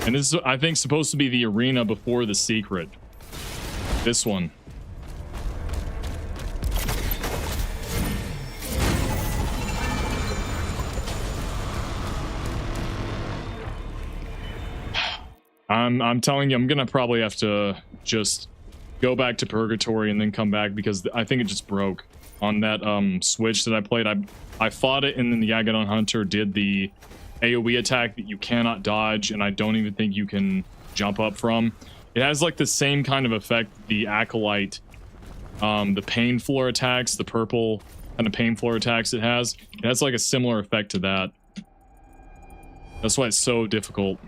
And this is, I think, supposed to be the arena before the secret. This one. I'm telling you, I'm gonna probably have to just go back to Purgatory and then come back, because I think it just broke on that Switch that I played. I fought it, and then the Agadon Hunter did the AoE attack that you cannot dodge, and I don't even think you can jump up from. It has like the same kind of effect the Acolyte, the Pain Floor attacks, the purple kind of Pain Floor attacks it has like a similar effect to that. That's why it's so difficult.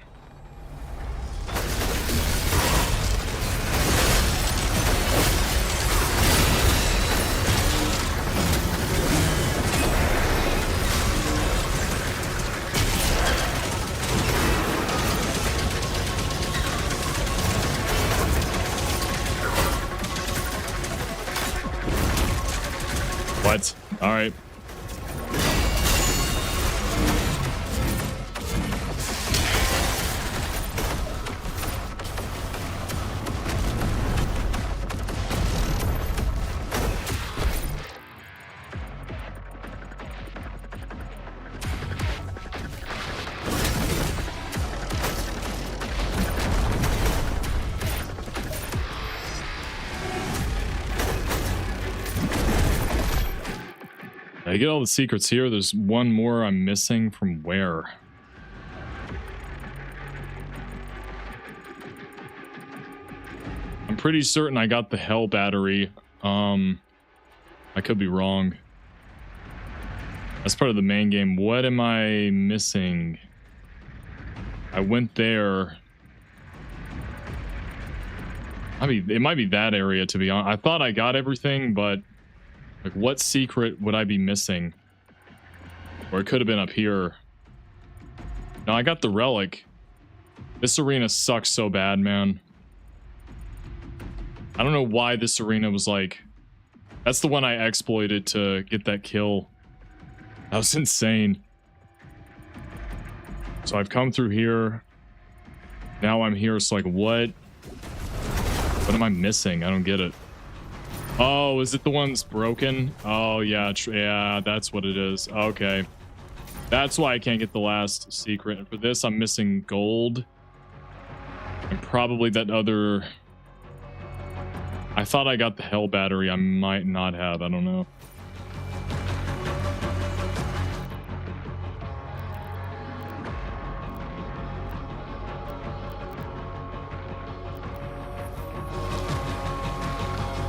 What? All right. I get all the secrets here. There's one more I'm missing from where? I'm pretty certain I got the Hell Battery. I could be wrong. That's part of the main game. What am I missing? I went there. I mean, it might be that area, to be honest. I thought I got everything, but like, what secret would I be missing? Or it could have been up here. No, I got the relic. This arena sucks so bad, man. I don't know why this arena was like... That's the one I exploited to get that kill. That was insane. So I've come through here. Now I'm here, so like, what? What am I missing? I don't get it. Oh, is it the one that's broken? Oh, yeah, yeah, that's what it is. Okay. That's why I can't get the last secret. And for this, I'm missing gold. And probably that other... I thought I got the Hell Battery. I might not have. I don't know.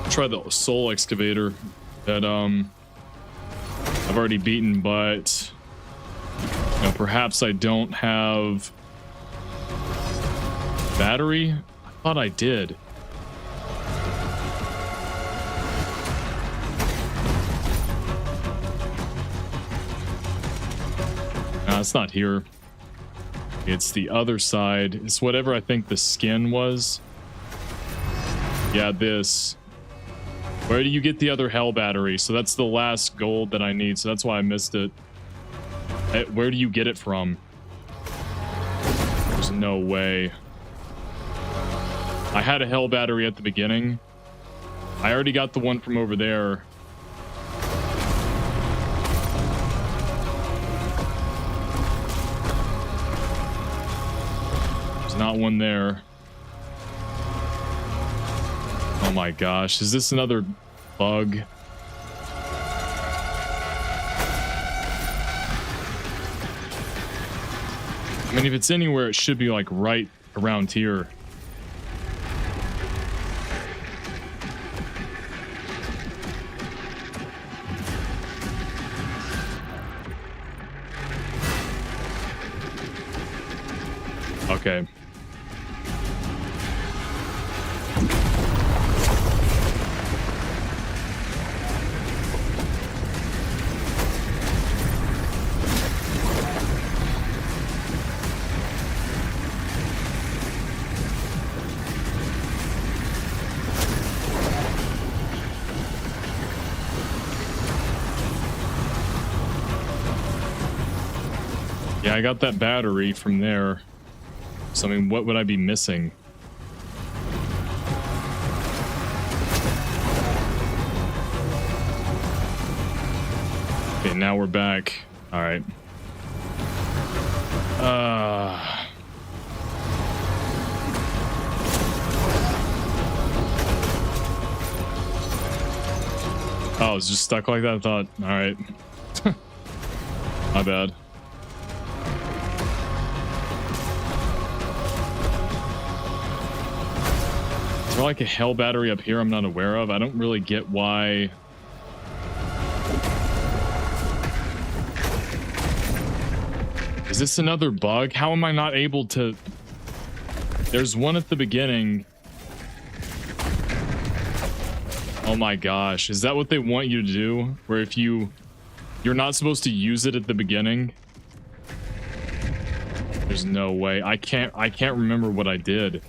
Try the Soul Excavator that I've already beaten, but you know, perhaps I don't have battery. I thought I did. Nah, it's not here. It's the other side. It's whatever I think the skin was. Yeah, this. Where do you get the other Hell Battery? So that's the last gold that I need, so that's why I missed it. Where do you get it from? There's no way. I had a Hell Battery at the beginning. I already got the one from over there. There's not one there. Oh my gosh, is this another bug? I mean, if it's anywhere, it should be like right around here. Okay. Yeah, I got that battery from there. So, I mean, what would I be missing? Okay, now we're back. All right. Oh, it's just stuck like that? I thought, all right. My bad. Is there like a hell battery up here I'm not aware of? I don't really get why. Is this another bug? How am I not able to? There's one at the beginning. Oh my gosh. Is that what they want you to do? Where if you're not supposed to use it at the beginning? There's no way. I can't remember what I did.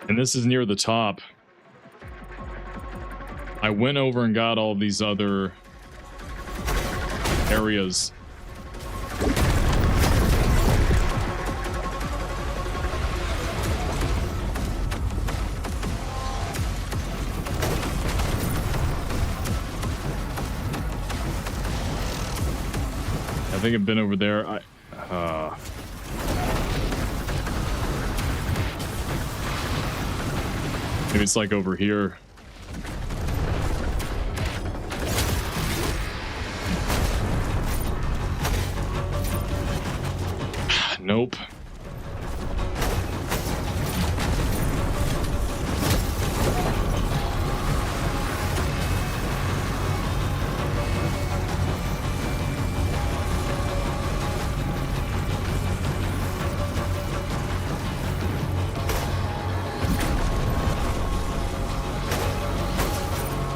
And this is near the top. I went over and got all these other areas. I think I've been over there. Maybe it's like over here. Nope.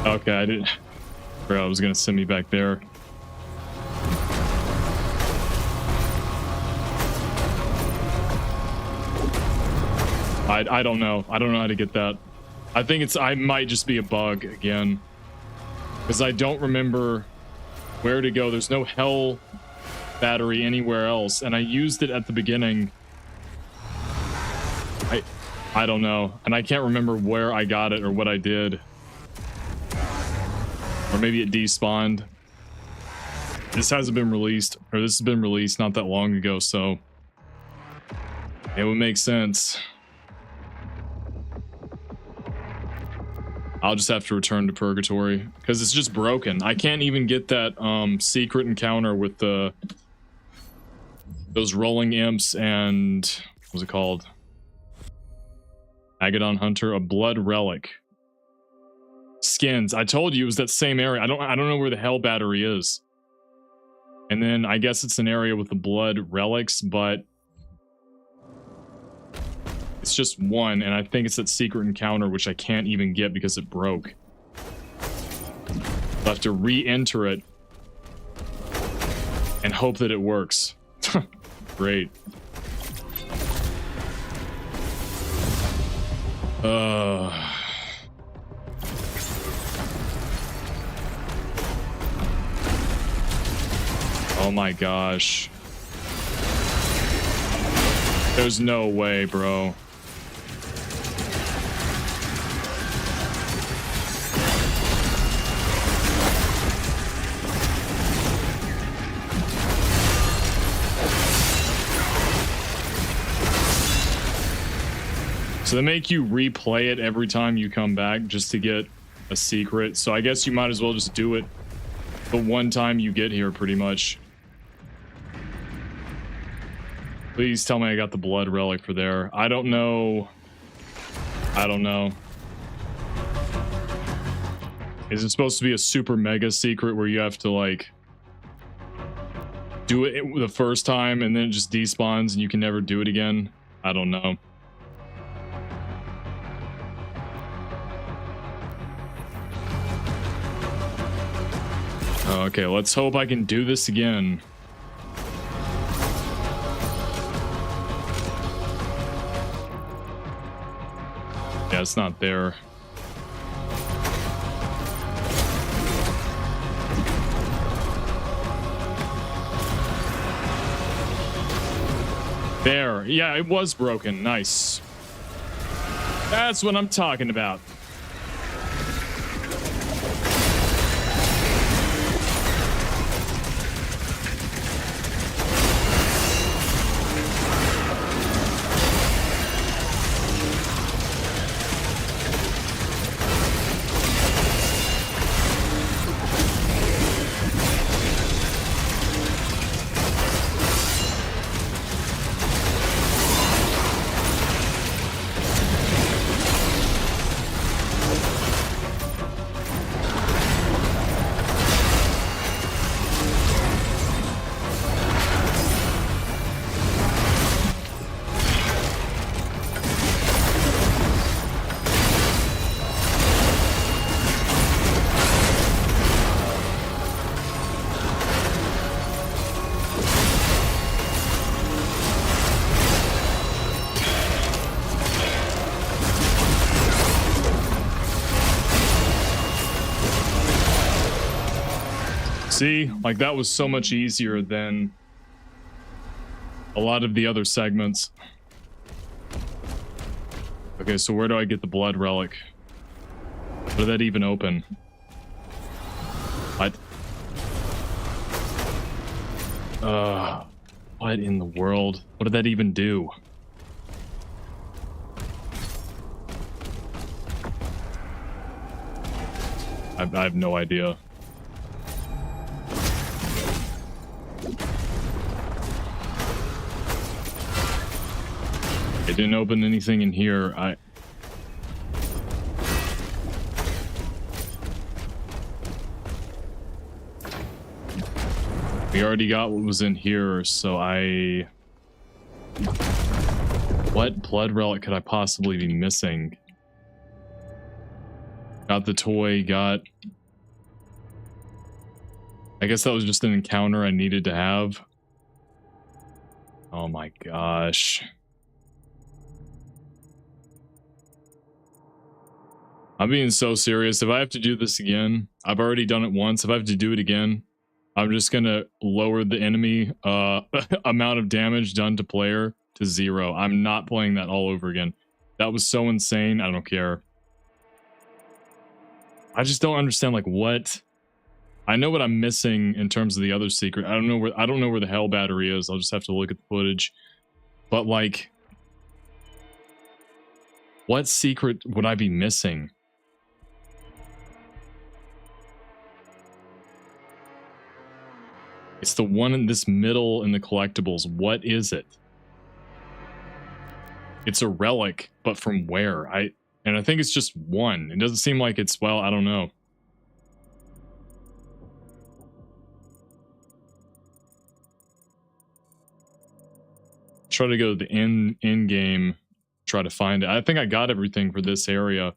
Okay, I didn't. Bro, I was gonna send me back there. I don't know. I don't know how to get that. I think I might just be a bug again. Because I don't remember where to go. There's no hell battery anywhere else. And I used it at the beginning. I don't know. And I can't remember where I got it or what I did. Or maybe it despawned. This hasn't been released. Or this has been released not that long ago, so it would make sense. I'll just have to return to Purgatory because it's just broken. I can't even get that secret encounter with those rolling imps and what's it called? Agadon Hunter, a blood relic. Skins. I told you it was that same area. I don't know where the hell battery is. And then I guess it's an area with the blood relics, but it's just one, and I think it's that secret encounter, which I can't even get because it broke. I'll have to re-enter it and hope that it works. Great. Oh my gosh. There's no way, bro. So they make you replay it every time you come back just to get a secret. So I guess you might as well just do it the one time you get here, pretty much. Please tell me I got the blood relic for there. I don't know. I don't know. Is it supposed to be a super mega secret where you have to like do it the first time and then it just despawns and you can never do it again? I don't know. Okay, let's hope I can do this again. Yeah, it's not there. There. Yeah, it was broken. Nice. That's what I'm talking about. See, like that was so much easier than a lot of the other segments. Okay, so where do I get the blood relic? How did that even open? What? What in the world? What did that even do? I have no idea. It didn't open anything in here. We already got what was in here, so what blood relic could I possibly be missing? Got the toy, got... I guess that was just an encounter I needed to have. Oh my gosh. I'm being so serious. If I have to do this again, I've already done it once. If I have to do it again, I'm just gonna lower the enemy amount of damage done to player to 0. I'm not playing that all over again. That was so insane. I don't care. I just don't understand like what. I know what I'm missing in terms of the other secret. I don't know where the hell battery is. I'll just have to look at the footage. But like, what secret would I be missing? It's the one in this middle in the collectibles. What is it? It's a relic, but from where? And I think it's just one. It doesn't seem like it's, well, I don't know. Try to go to the in game, try to find it. I think I got everything for this area.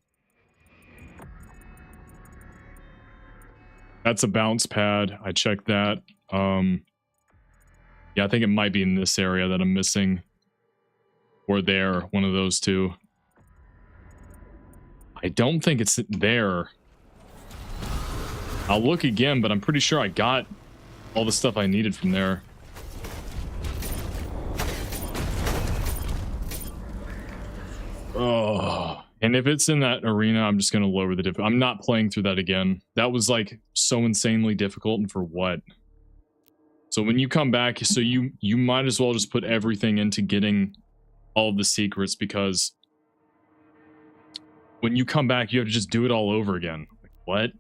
That's a bounce pad. I checked that. Yeah, I think it might be in this area that I'm missing. Or there, one of those two. I don't think it's there. I'll look again, but I'm pretty sure I got all the stuff I needed from there. Oh, and if it's in that arena, I'm just going to lower the difficulty. I'm not playing through that again. That was like so insanely difficult, and for what? So when you come back, so you might as well just put everything into getting all of the secrets, because when you come back, you have to just do it all over again. Like, what?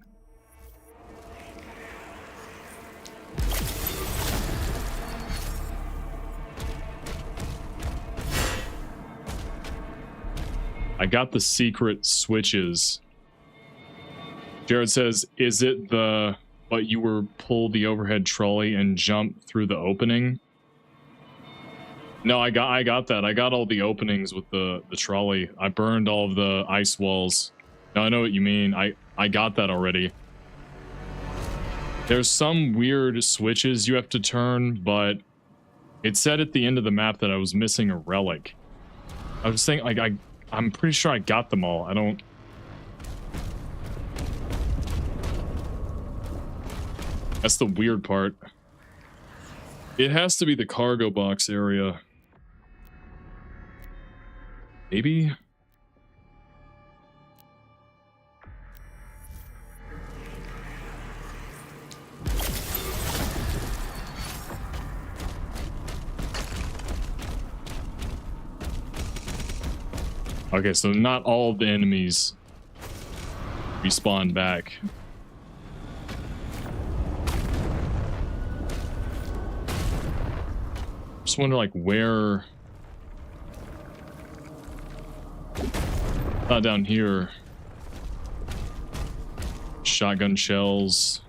I got the secret switches Jared says, is it the, but you were pull the overhead trolley and jump through the opening? No, I got that. I got all the openings with the trolley. I burned all of the ice walls. No, I know what you mean. I got that already. There's some weird switches you have to turn, but it said at the end of the map that I was missing a relic. I was saying, like, I'm pretty sure I got them all. I don't... That's the weird part. It has to be the cargo box area. Maybe? Okay, so not all of the enemies respawn back. Just wonder, like, where... Not down here. Shotgun shells.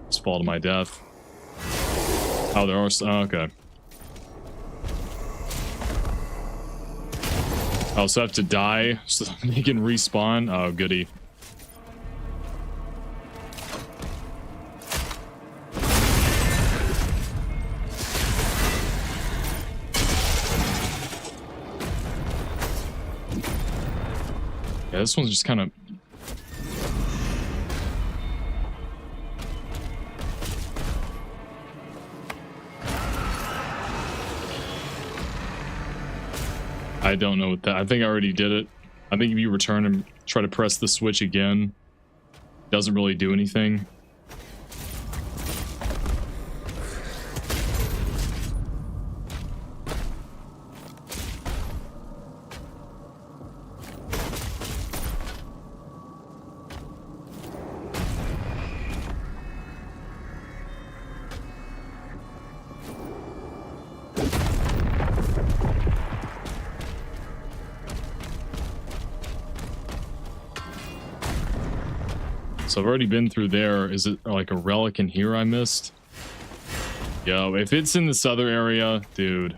Just fall to my death. Oh, there are... Oh, okay. Oh, so I have to die so he can respawn? Oh, goody. Yeah, this one's just kind of... I don't know what that... I think I already did it. I think if you return and try to press the switch again, it doesn't really do anything. So I've already been through there. Is it like a relic in here I missed? Yo, if it's in this other area, dude,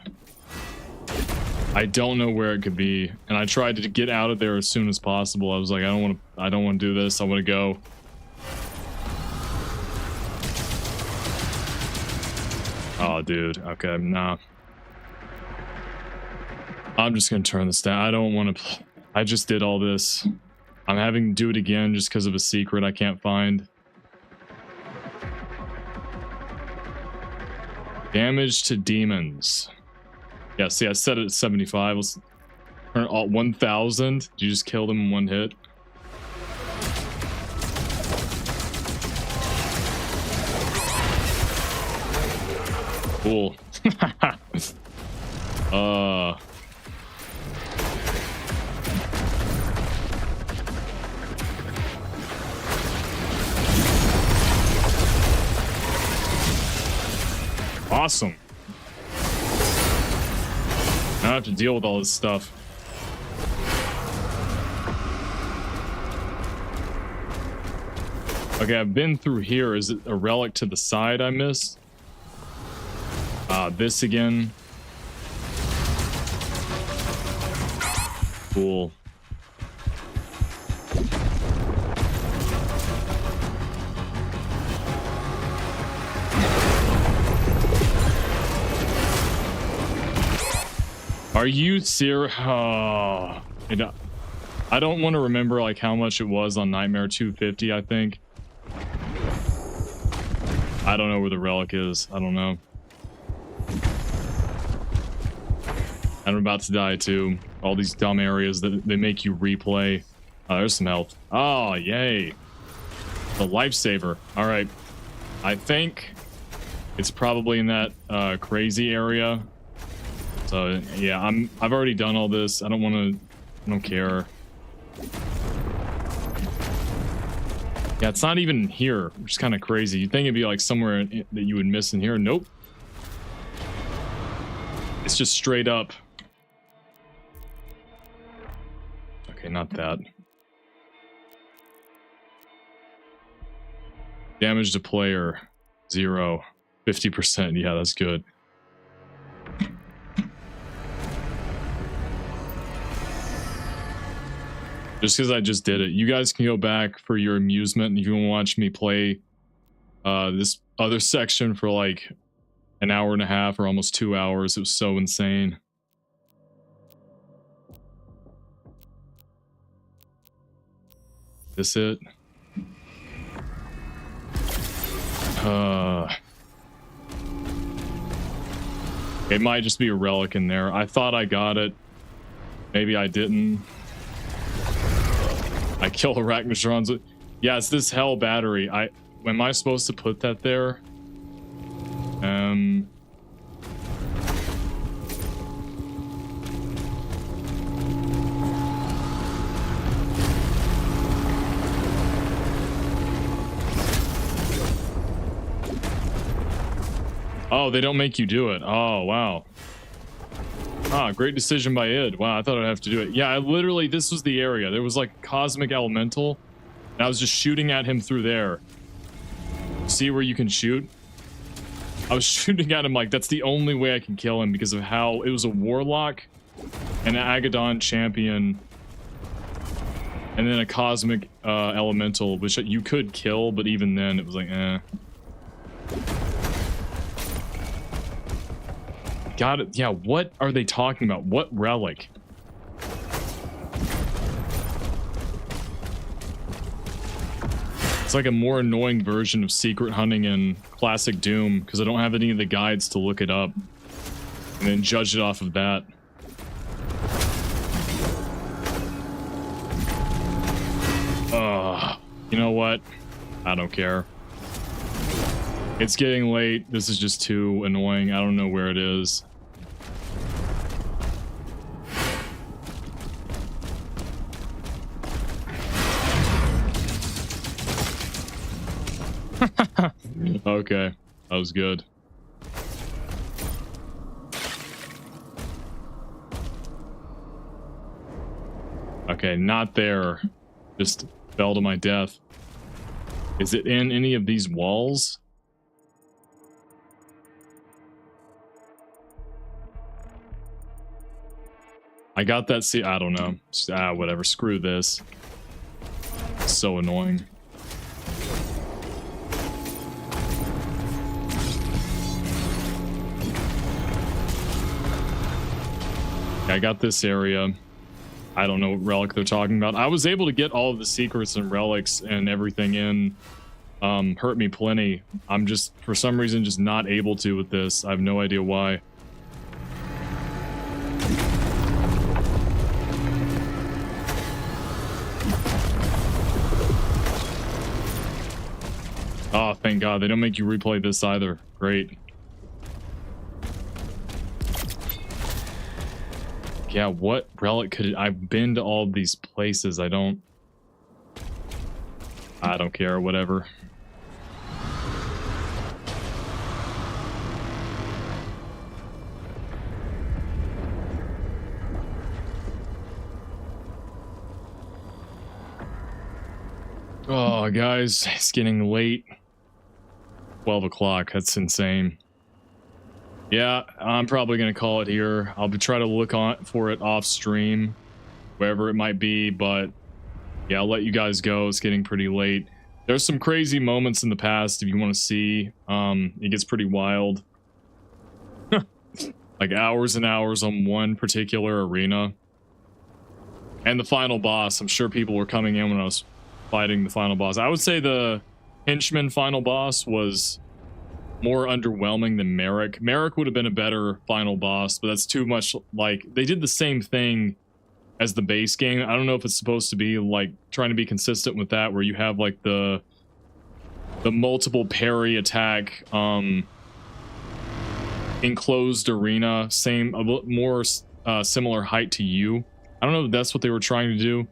I don't know where it could be. And I tried to get out of there as soon as possible. I was like, I don't want to do this. I want to go. Oh, dude. Okay, nah. I'm just gonna turn this down. I don't want to. I just did all this. I'm having to do it again just because of a secret I can't find. Damage to demons. Yeah, see, I set it at 75. Let's turn 1,000. You just killed him in one hit. Cool. Awesome. Now I have to deal with all this stuff. Okay, I've been through here. Is it a relic to the side I missed? This again. Cool. Are you serious? Oh, I don't want to remember like how much it was on Nightmare 250, I think. I don't know where the relic is. I don't know. I'm about to die too. All these dumb areas that they make you replay. Oh, there's some health. Oh, yay. The lifesaver. All right. I think it's probably in that crazy area. So yeah, I've already done all this. I don't care. Yeah, it's not even here, which is kind of crazy. You'd think it'd be like somewhere that you would miss in here. Nope. It's just straight up. Okay, not that. Damage to player 0. 50%. Yeah, that's good. Just because I just did it. You guys can go back for your amusement if you want to watch me play this other section for like an hour and a half or almost 2 hours. It was so insane. This it? It might just be a relic in there. I thought I got it. Maybe I didn't. I kill Arachnotrons. Yeah, it's this hell battery. Am I supposed to put that there? Oh, they don't make you do it. Oh, wow. Ah, great decision by id. Wow, I thought I'd have to do it. Yeah, this was the area. There was like cosmic elemental, and I was just shooting at him through there. See where you can shoot? I was shooting at him like that's the only way I can kill him because of how it was a warlock, an Agadon champion, and then a cosmic elemental, which you could kill, but even then it was like, eh. Got it. Yeah, what are they talking about? What relic? It's like a more annoying version of secret hunting in classic Doom because I don't have any of the guides to look it up and then judge it off of that. You know what? I don't care. It's getting late. This is just too annoying. I don't know where it is. Okay, that was good. Okay, not there. Just fell to my death. Is it in any of these walls? I got that. See, I don't know. Whatever. Screw this. It's so annoying. I got this area. I don't know what relic they're talking about. I was able to get all of the secrets and relics and everything in Hurt Me Plenty. I'm just, for some reason, just not able to with this. I have no idea why. Oh, thank God. They don't make you replay this either. Great. Yeah, what relic could it... I've been to all these places. I don't care. Whatever. Oh, guys, it's getting late. 12 o'clock. That's insane. Yeah, I'm probably going to call it here. I'll try to look for it off stream, wherever it might be, but yeah, I'll let you guys go. It's getting pretty late. There's some crazy moments in the past if you want to see. It gets pretty wild. Like hours and hours on one particular arena. And the final boss, I'm sure people were coming in when I was fighting the final boss. I would say the henchman final boss was more underwhelming than Merrick. Merrick would have been a better final boss, but that's too much. Like, they did the same thing as the base game. I don't know if it's supposed to be like trying to be consistent with that, where you have like the multiple parry attack enclosed arena, same, a more similar height to you. I don't know if that's what they were trying to do.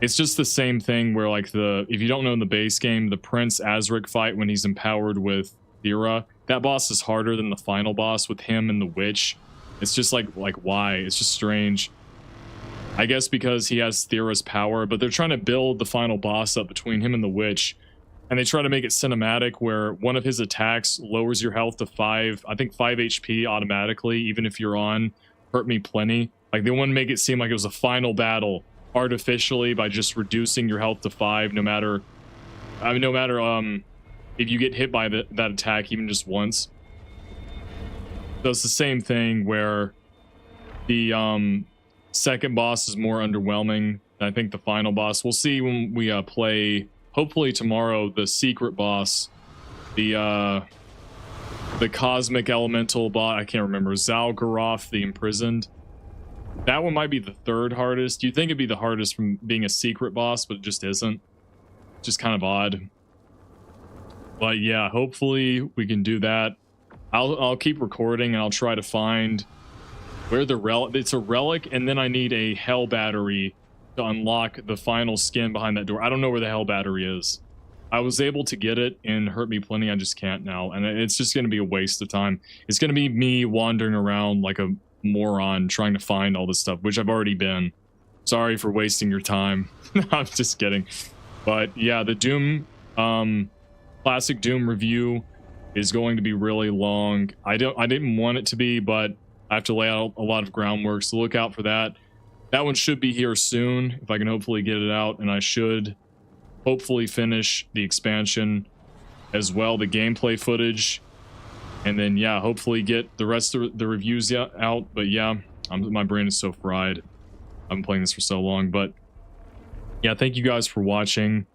It's just the same thing where, like, if you don't know in the base game, the Prince Azric fight when he's empowered with Thera, that boss is harder than the final boss with him and the witch. It's just like why? It's just strange. I guess because he has Thera's power, but they're trying to build the final boss up between him and the witch and they try to make it cinematic where one of his attacks lowers your health to 5 HP automatically, even if you're on Hurt Me Plenty. Like, they want to make it seem like it was a final battle artificially by just reducing your health to 5 no matter if you get hit by that attack even just once. So it's the same thing where the second boss is more underwhelming than I think the final boss. We'll see when we play, hopefully tomorrow, the secret boss, the cosmic elemental bot. I can't remember, Zalgaroth the Imprisoned. That one might be the third hardest. You'd think it'd be the hardest from being a secret boss, but it just isn't. Just kind of odd. But yeah, hopefully we can do that. I'll keep recording and I'll try to find where the relic. It's a relic, and then I need a hell battery to unlock the final skin behind that door. I don't know where the hell battery is. I was able to get it in Hurt Me Plenty. I just can't now, and it's just going to be a waste of time. It's going to be me wandering around like a moron trying to find all this stuff, which I've already been. Sorry for wasting your time. I'm just kidding. But yeah, the Doom classic Doom review is going to be really long. I didn't want it to be, but I have to lay out a lot of groundwork, so look out for that. That one should be here soon if I can hopefully get it out, and I should hopefully finish the expansion as well, the gameplay footage, and then yeah, hopefully get the rest of the reviews out. But yeah, my brain is so fried. I've been playing this for so long. But yeah, thank you guys for watching,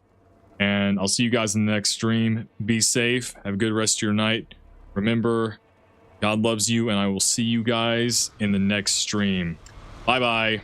and I'll see you guys in the next stream. Be safe, have a good rest of your night. Remember, God loves you, and I will see you guys in the next stream. Bye bye.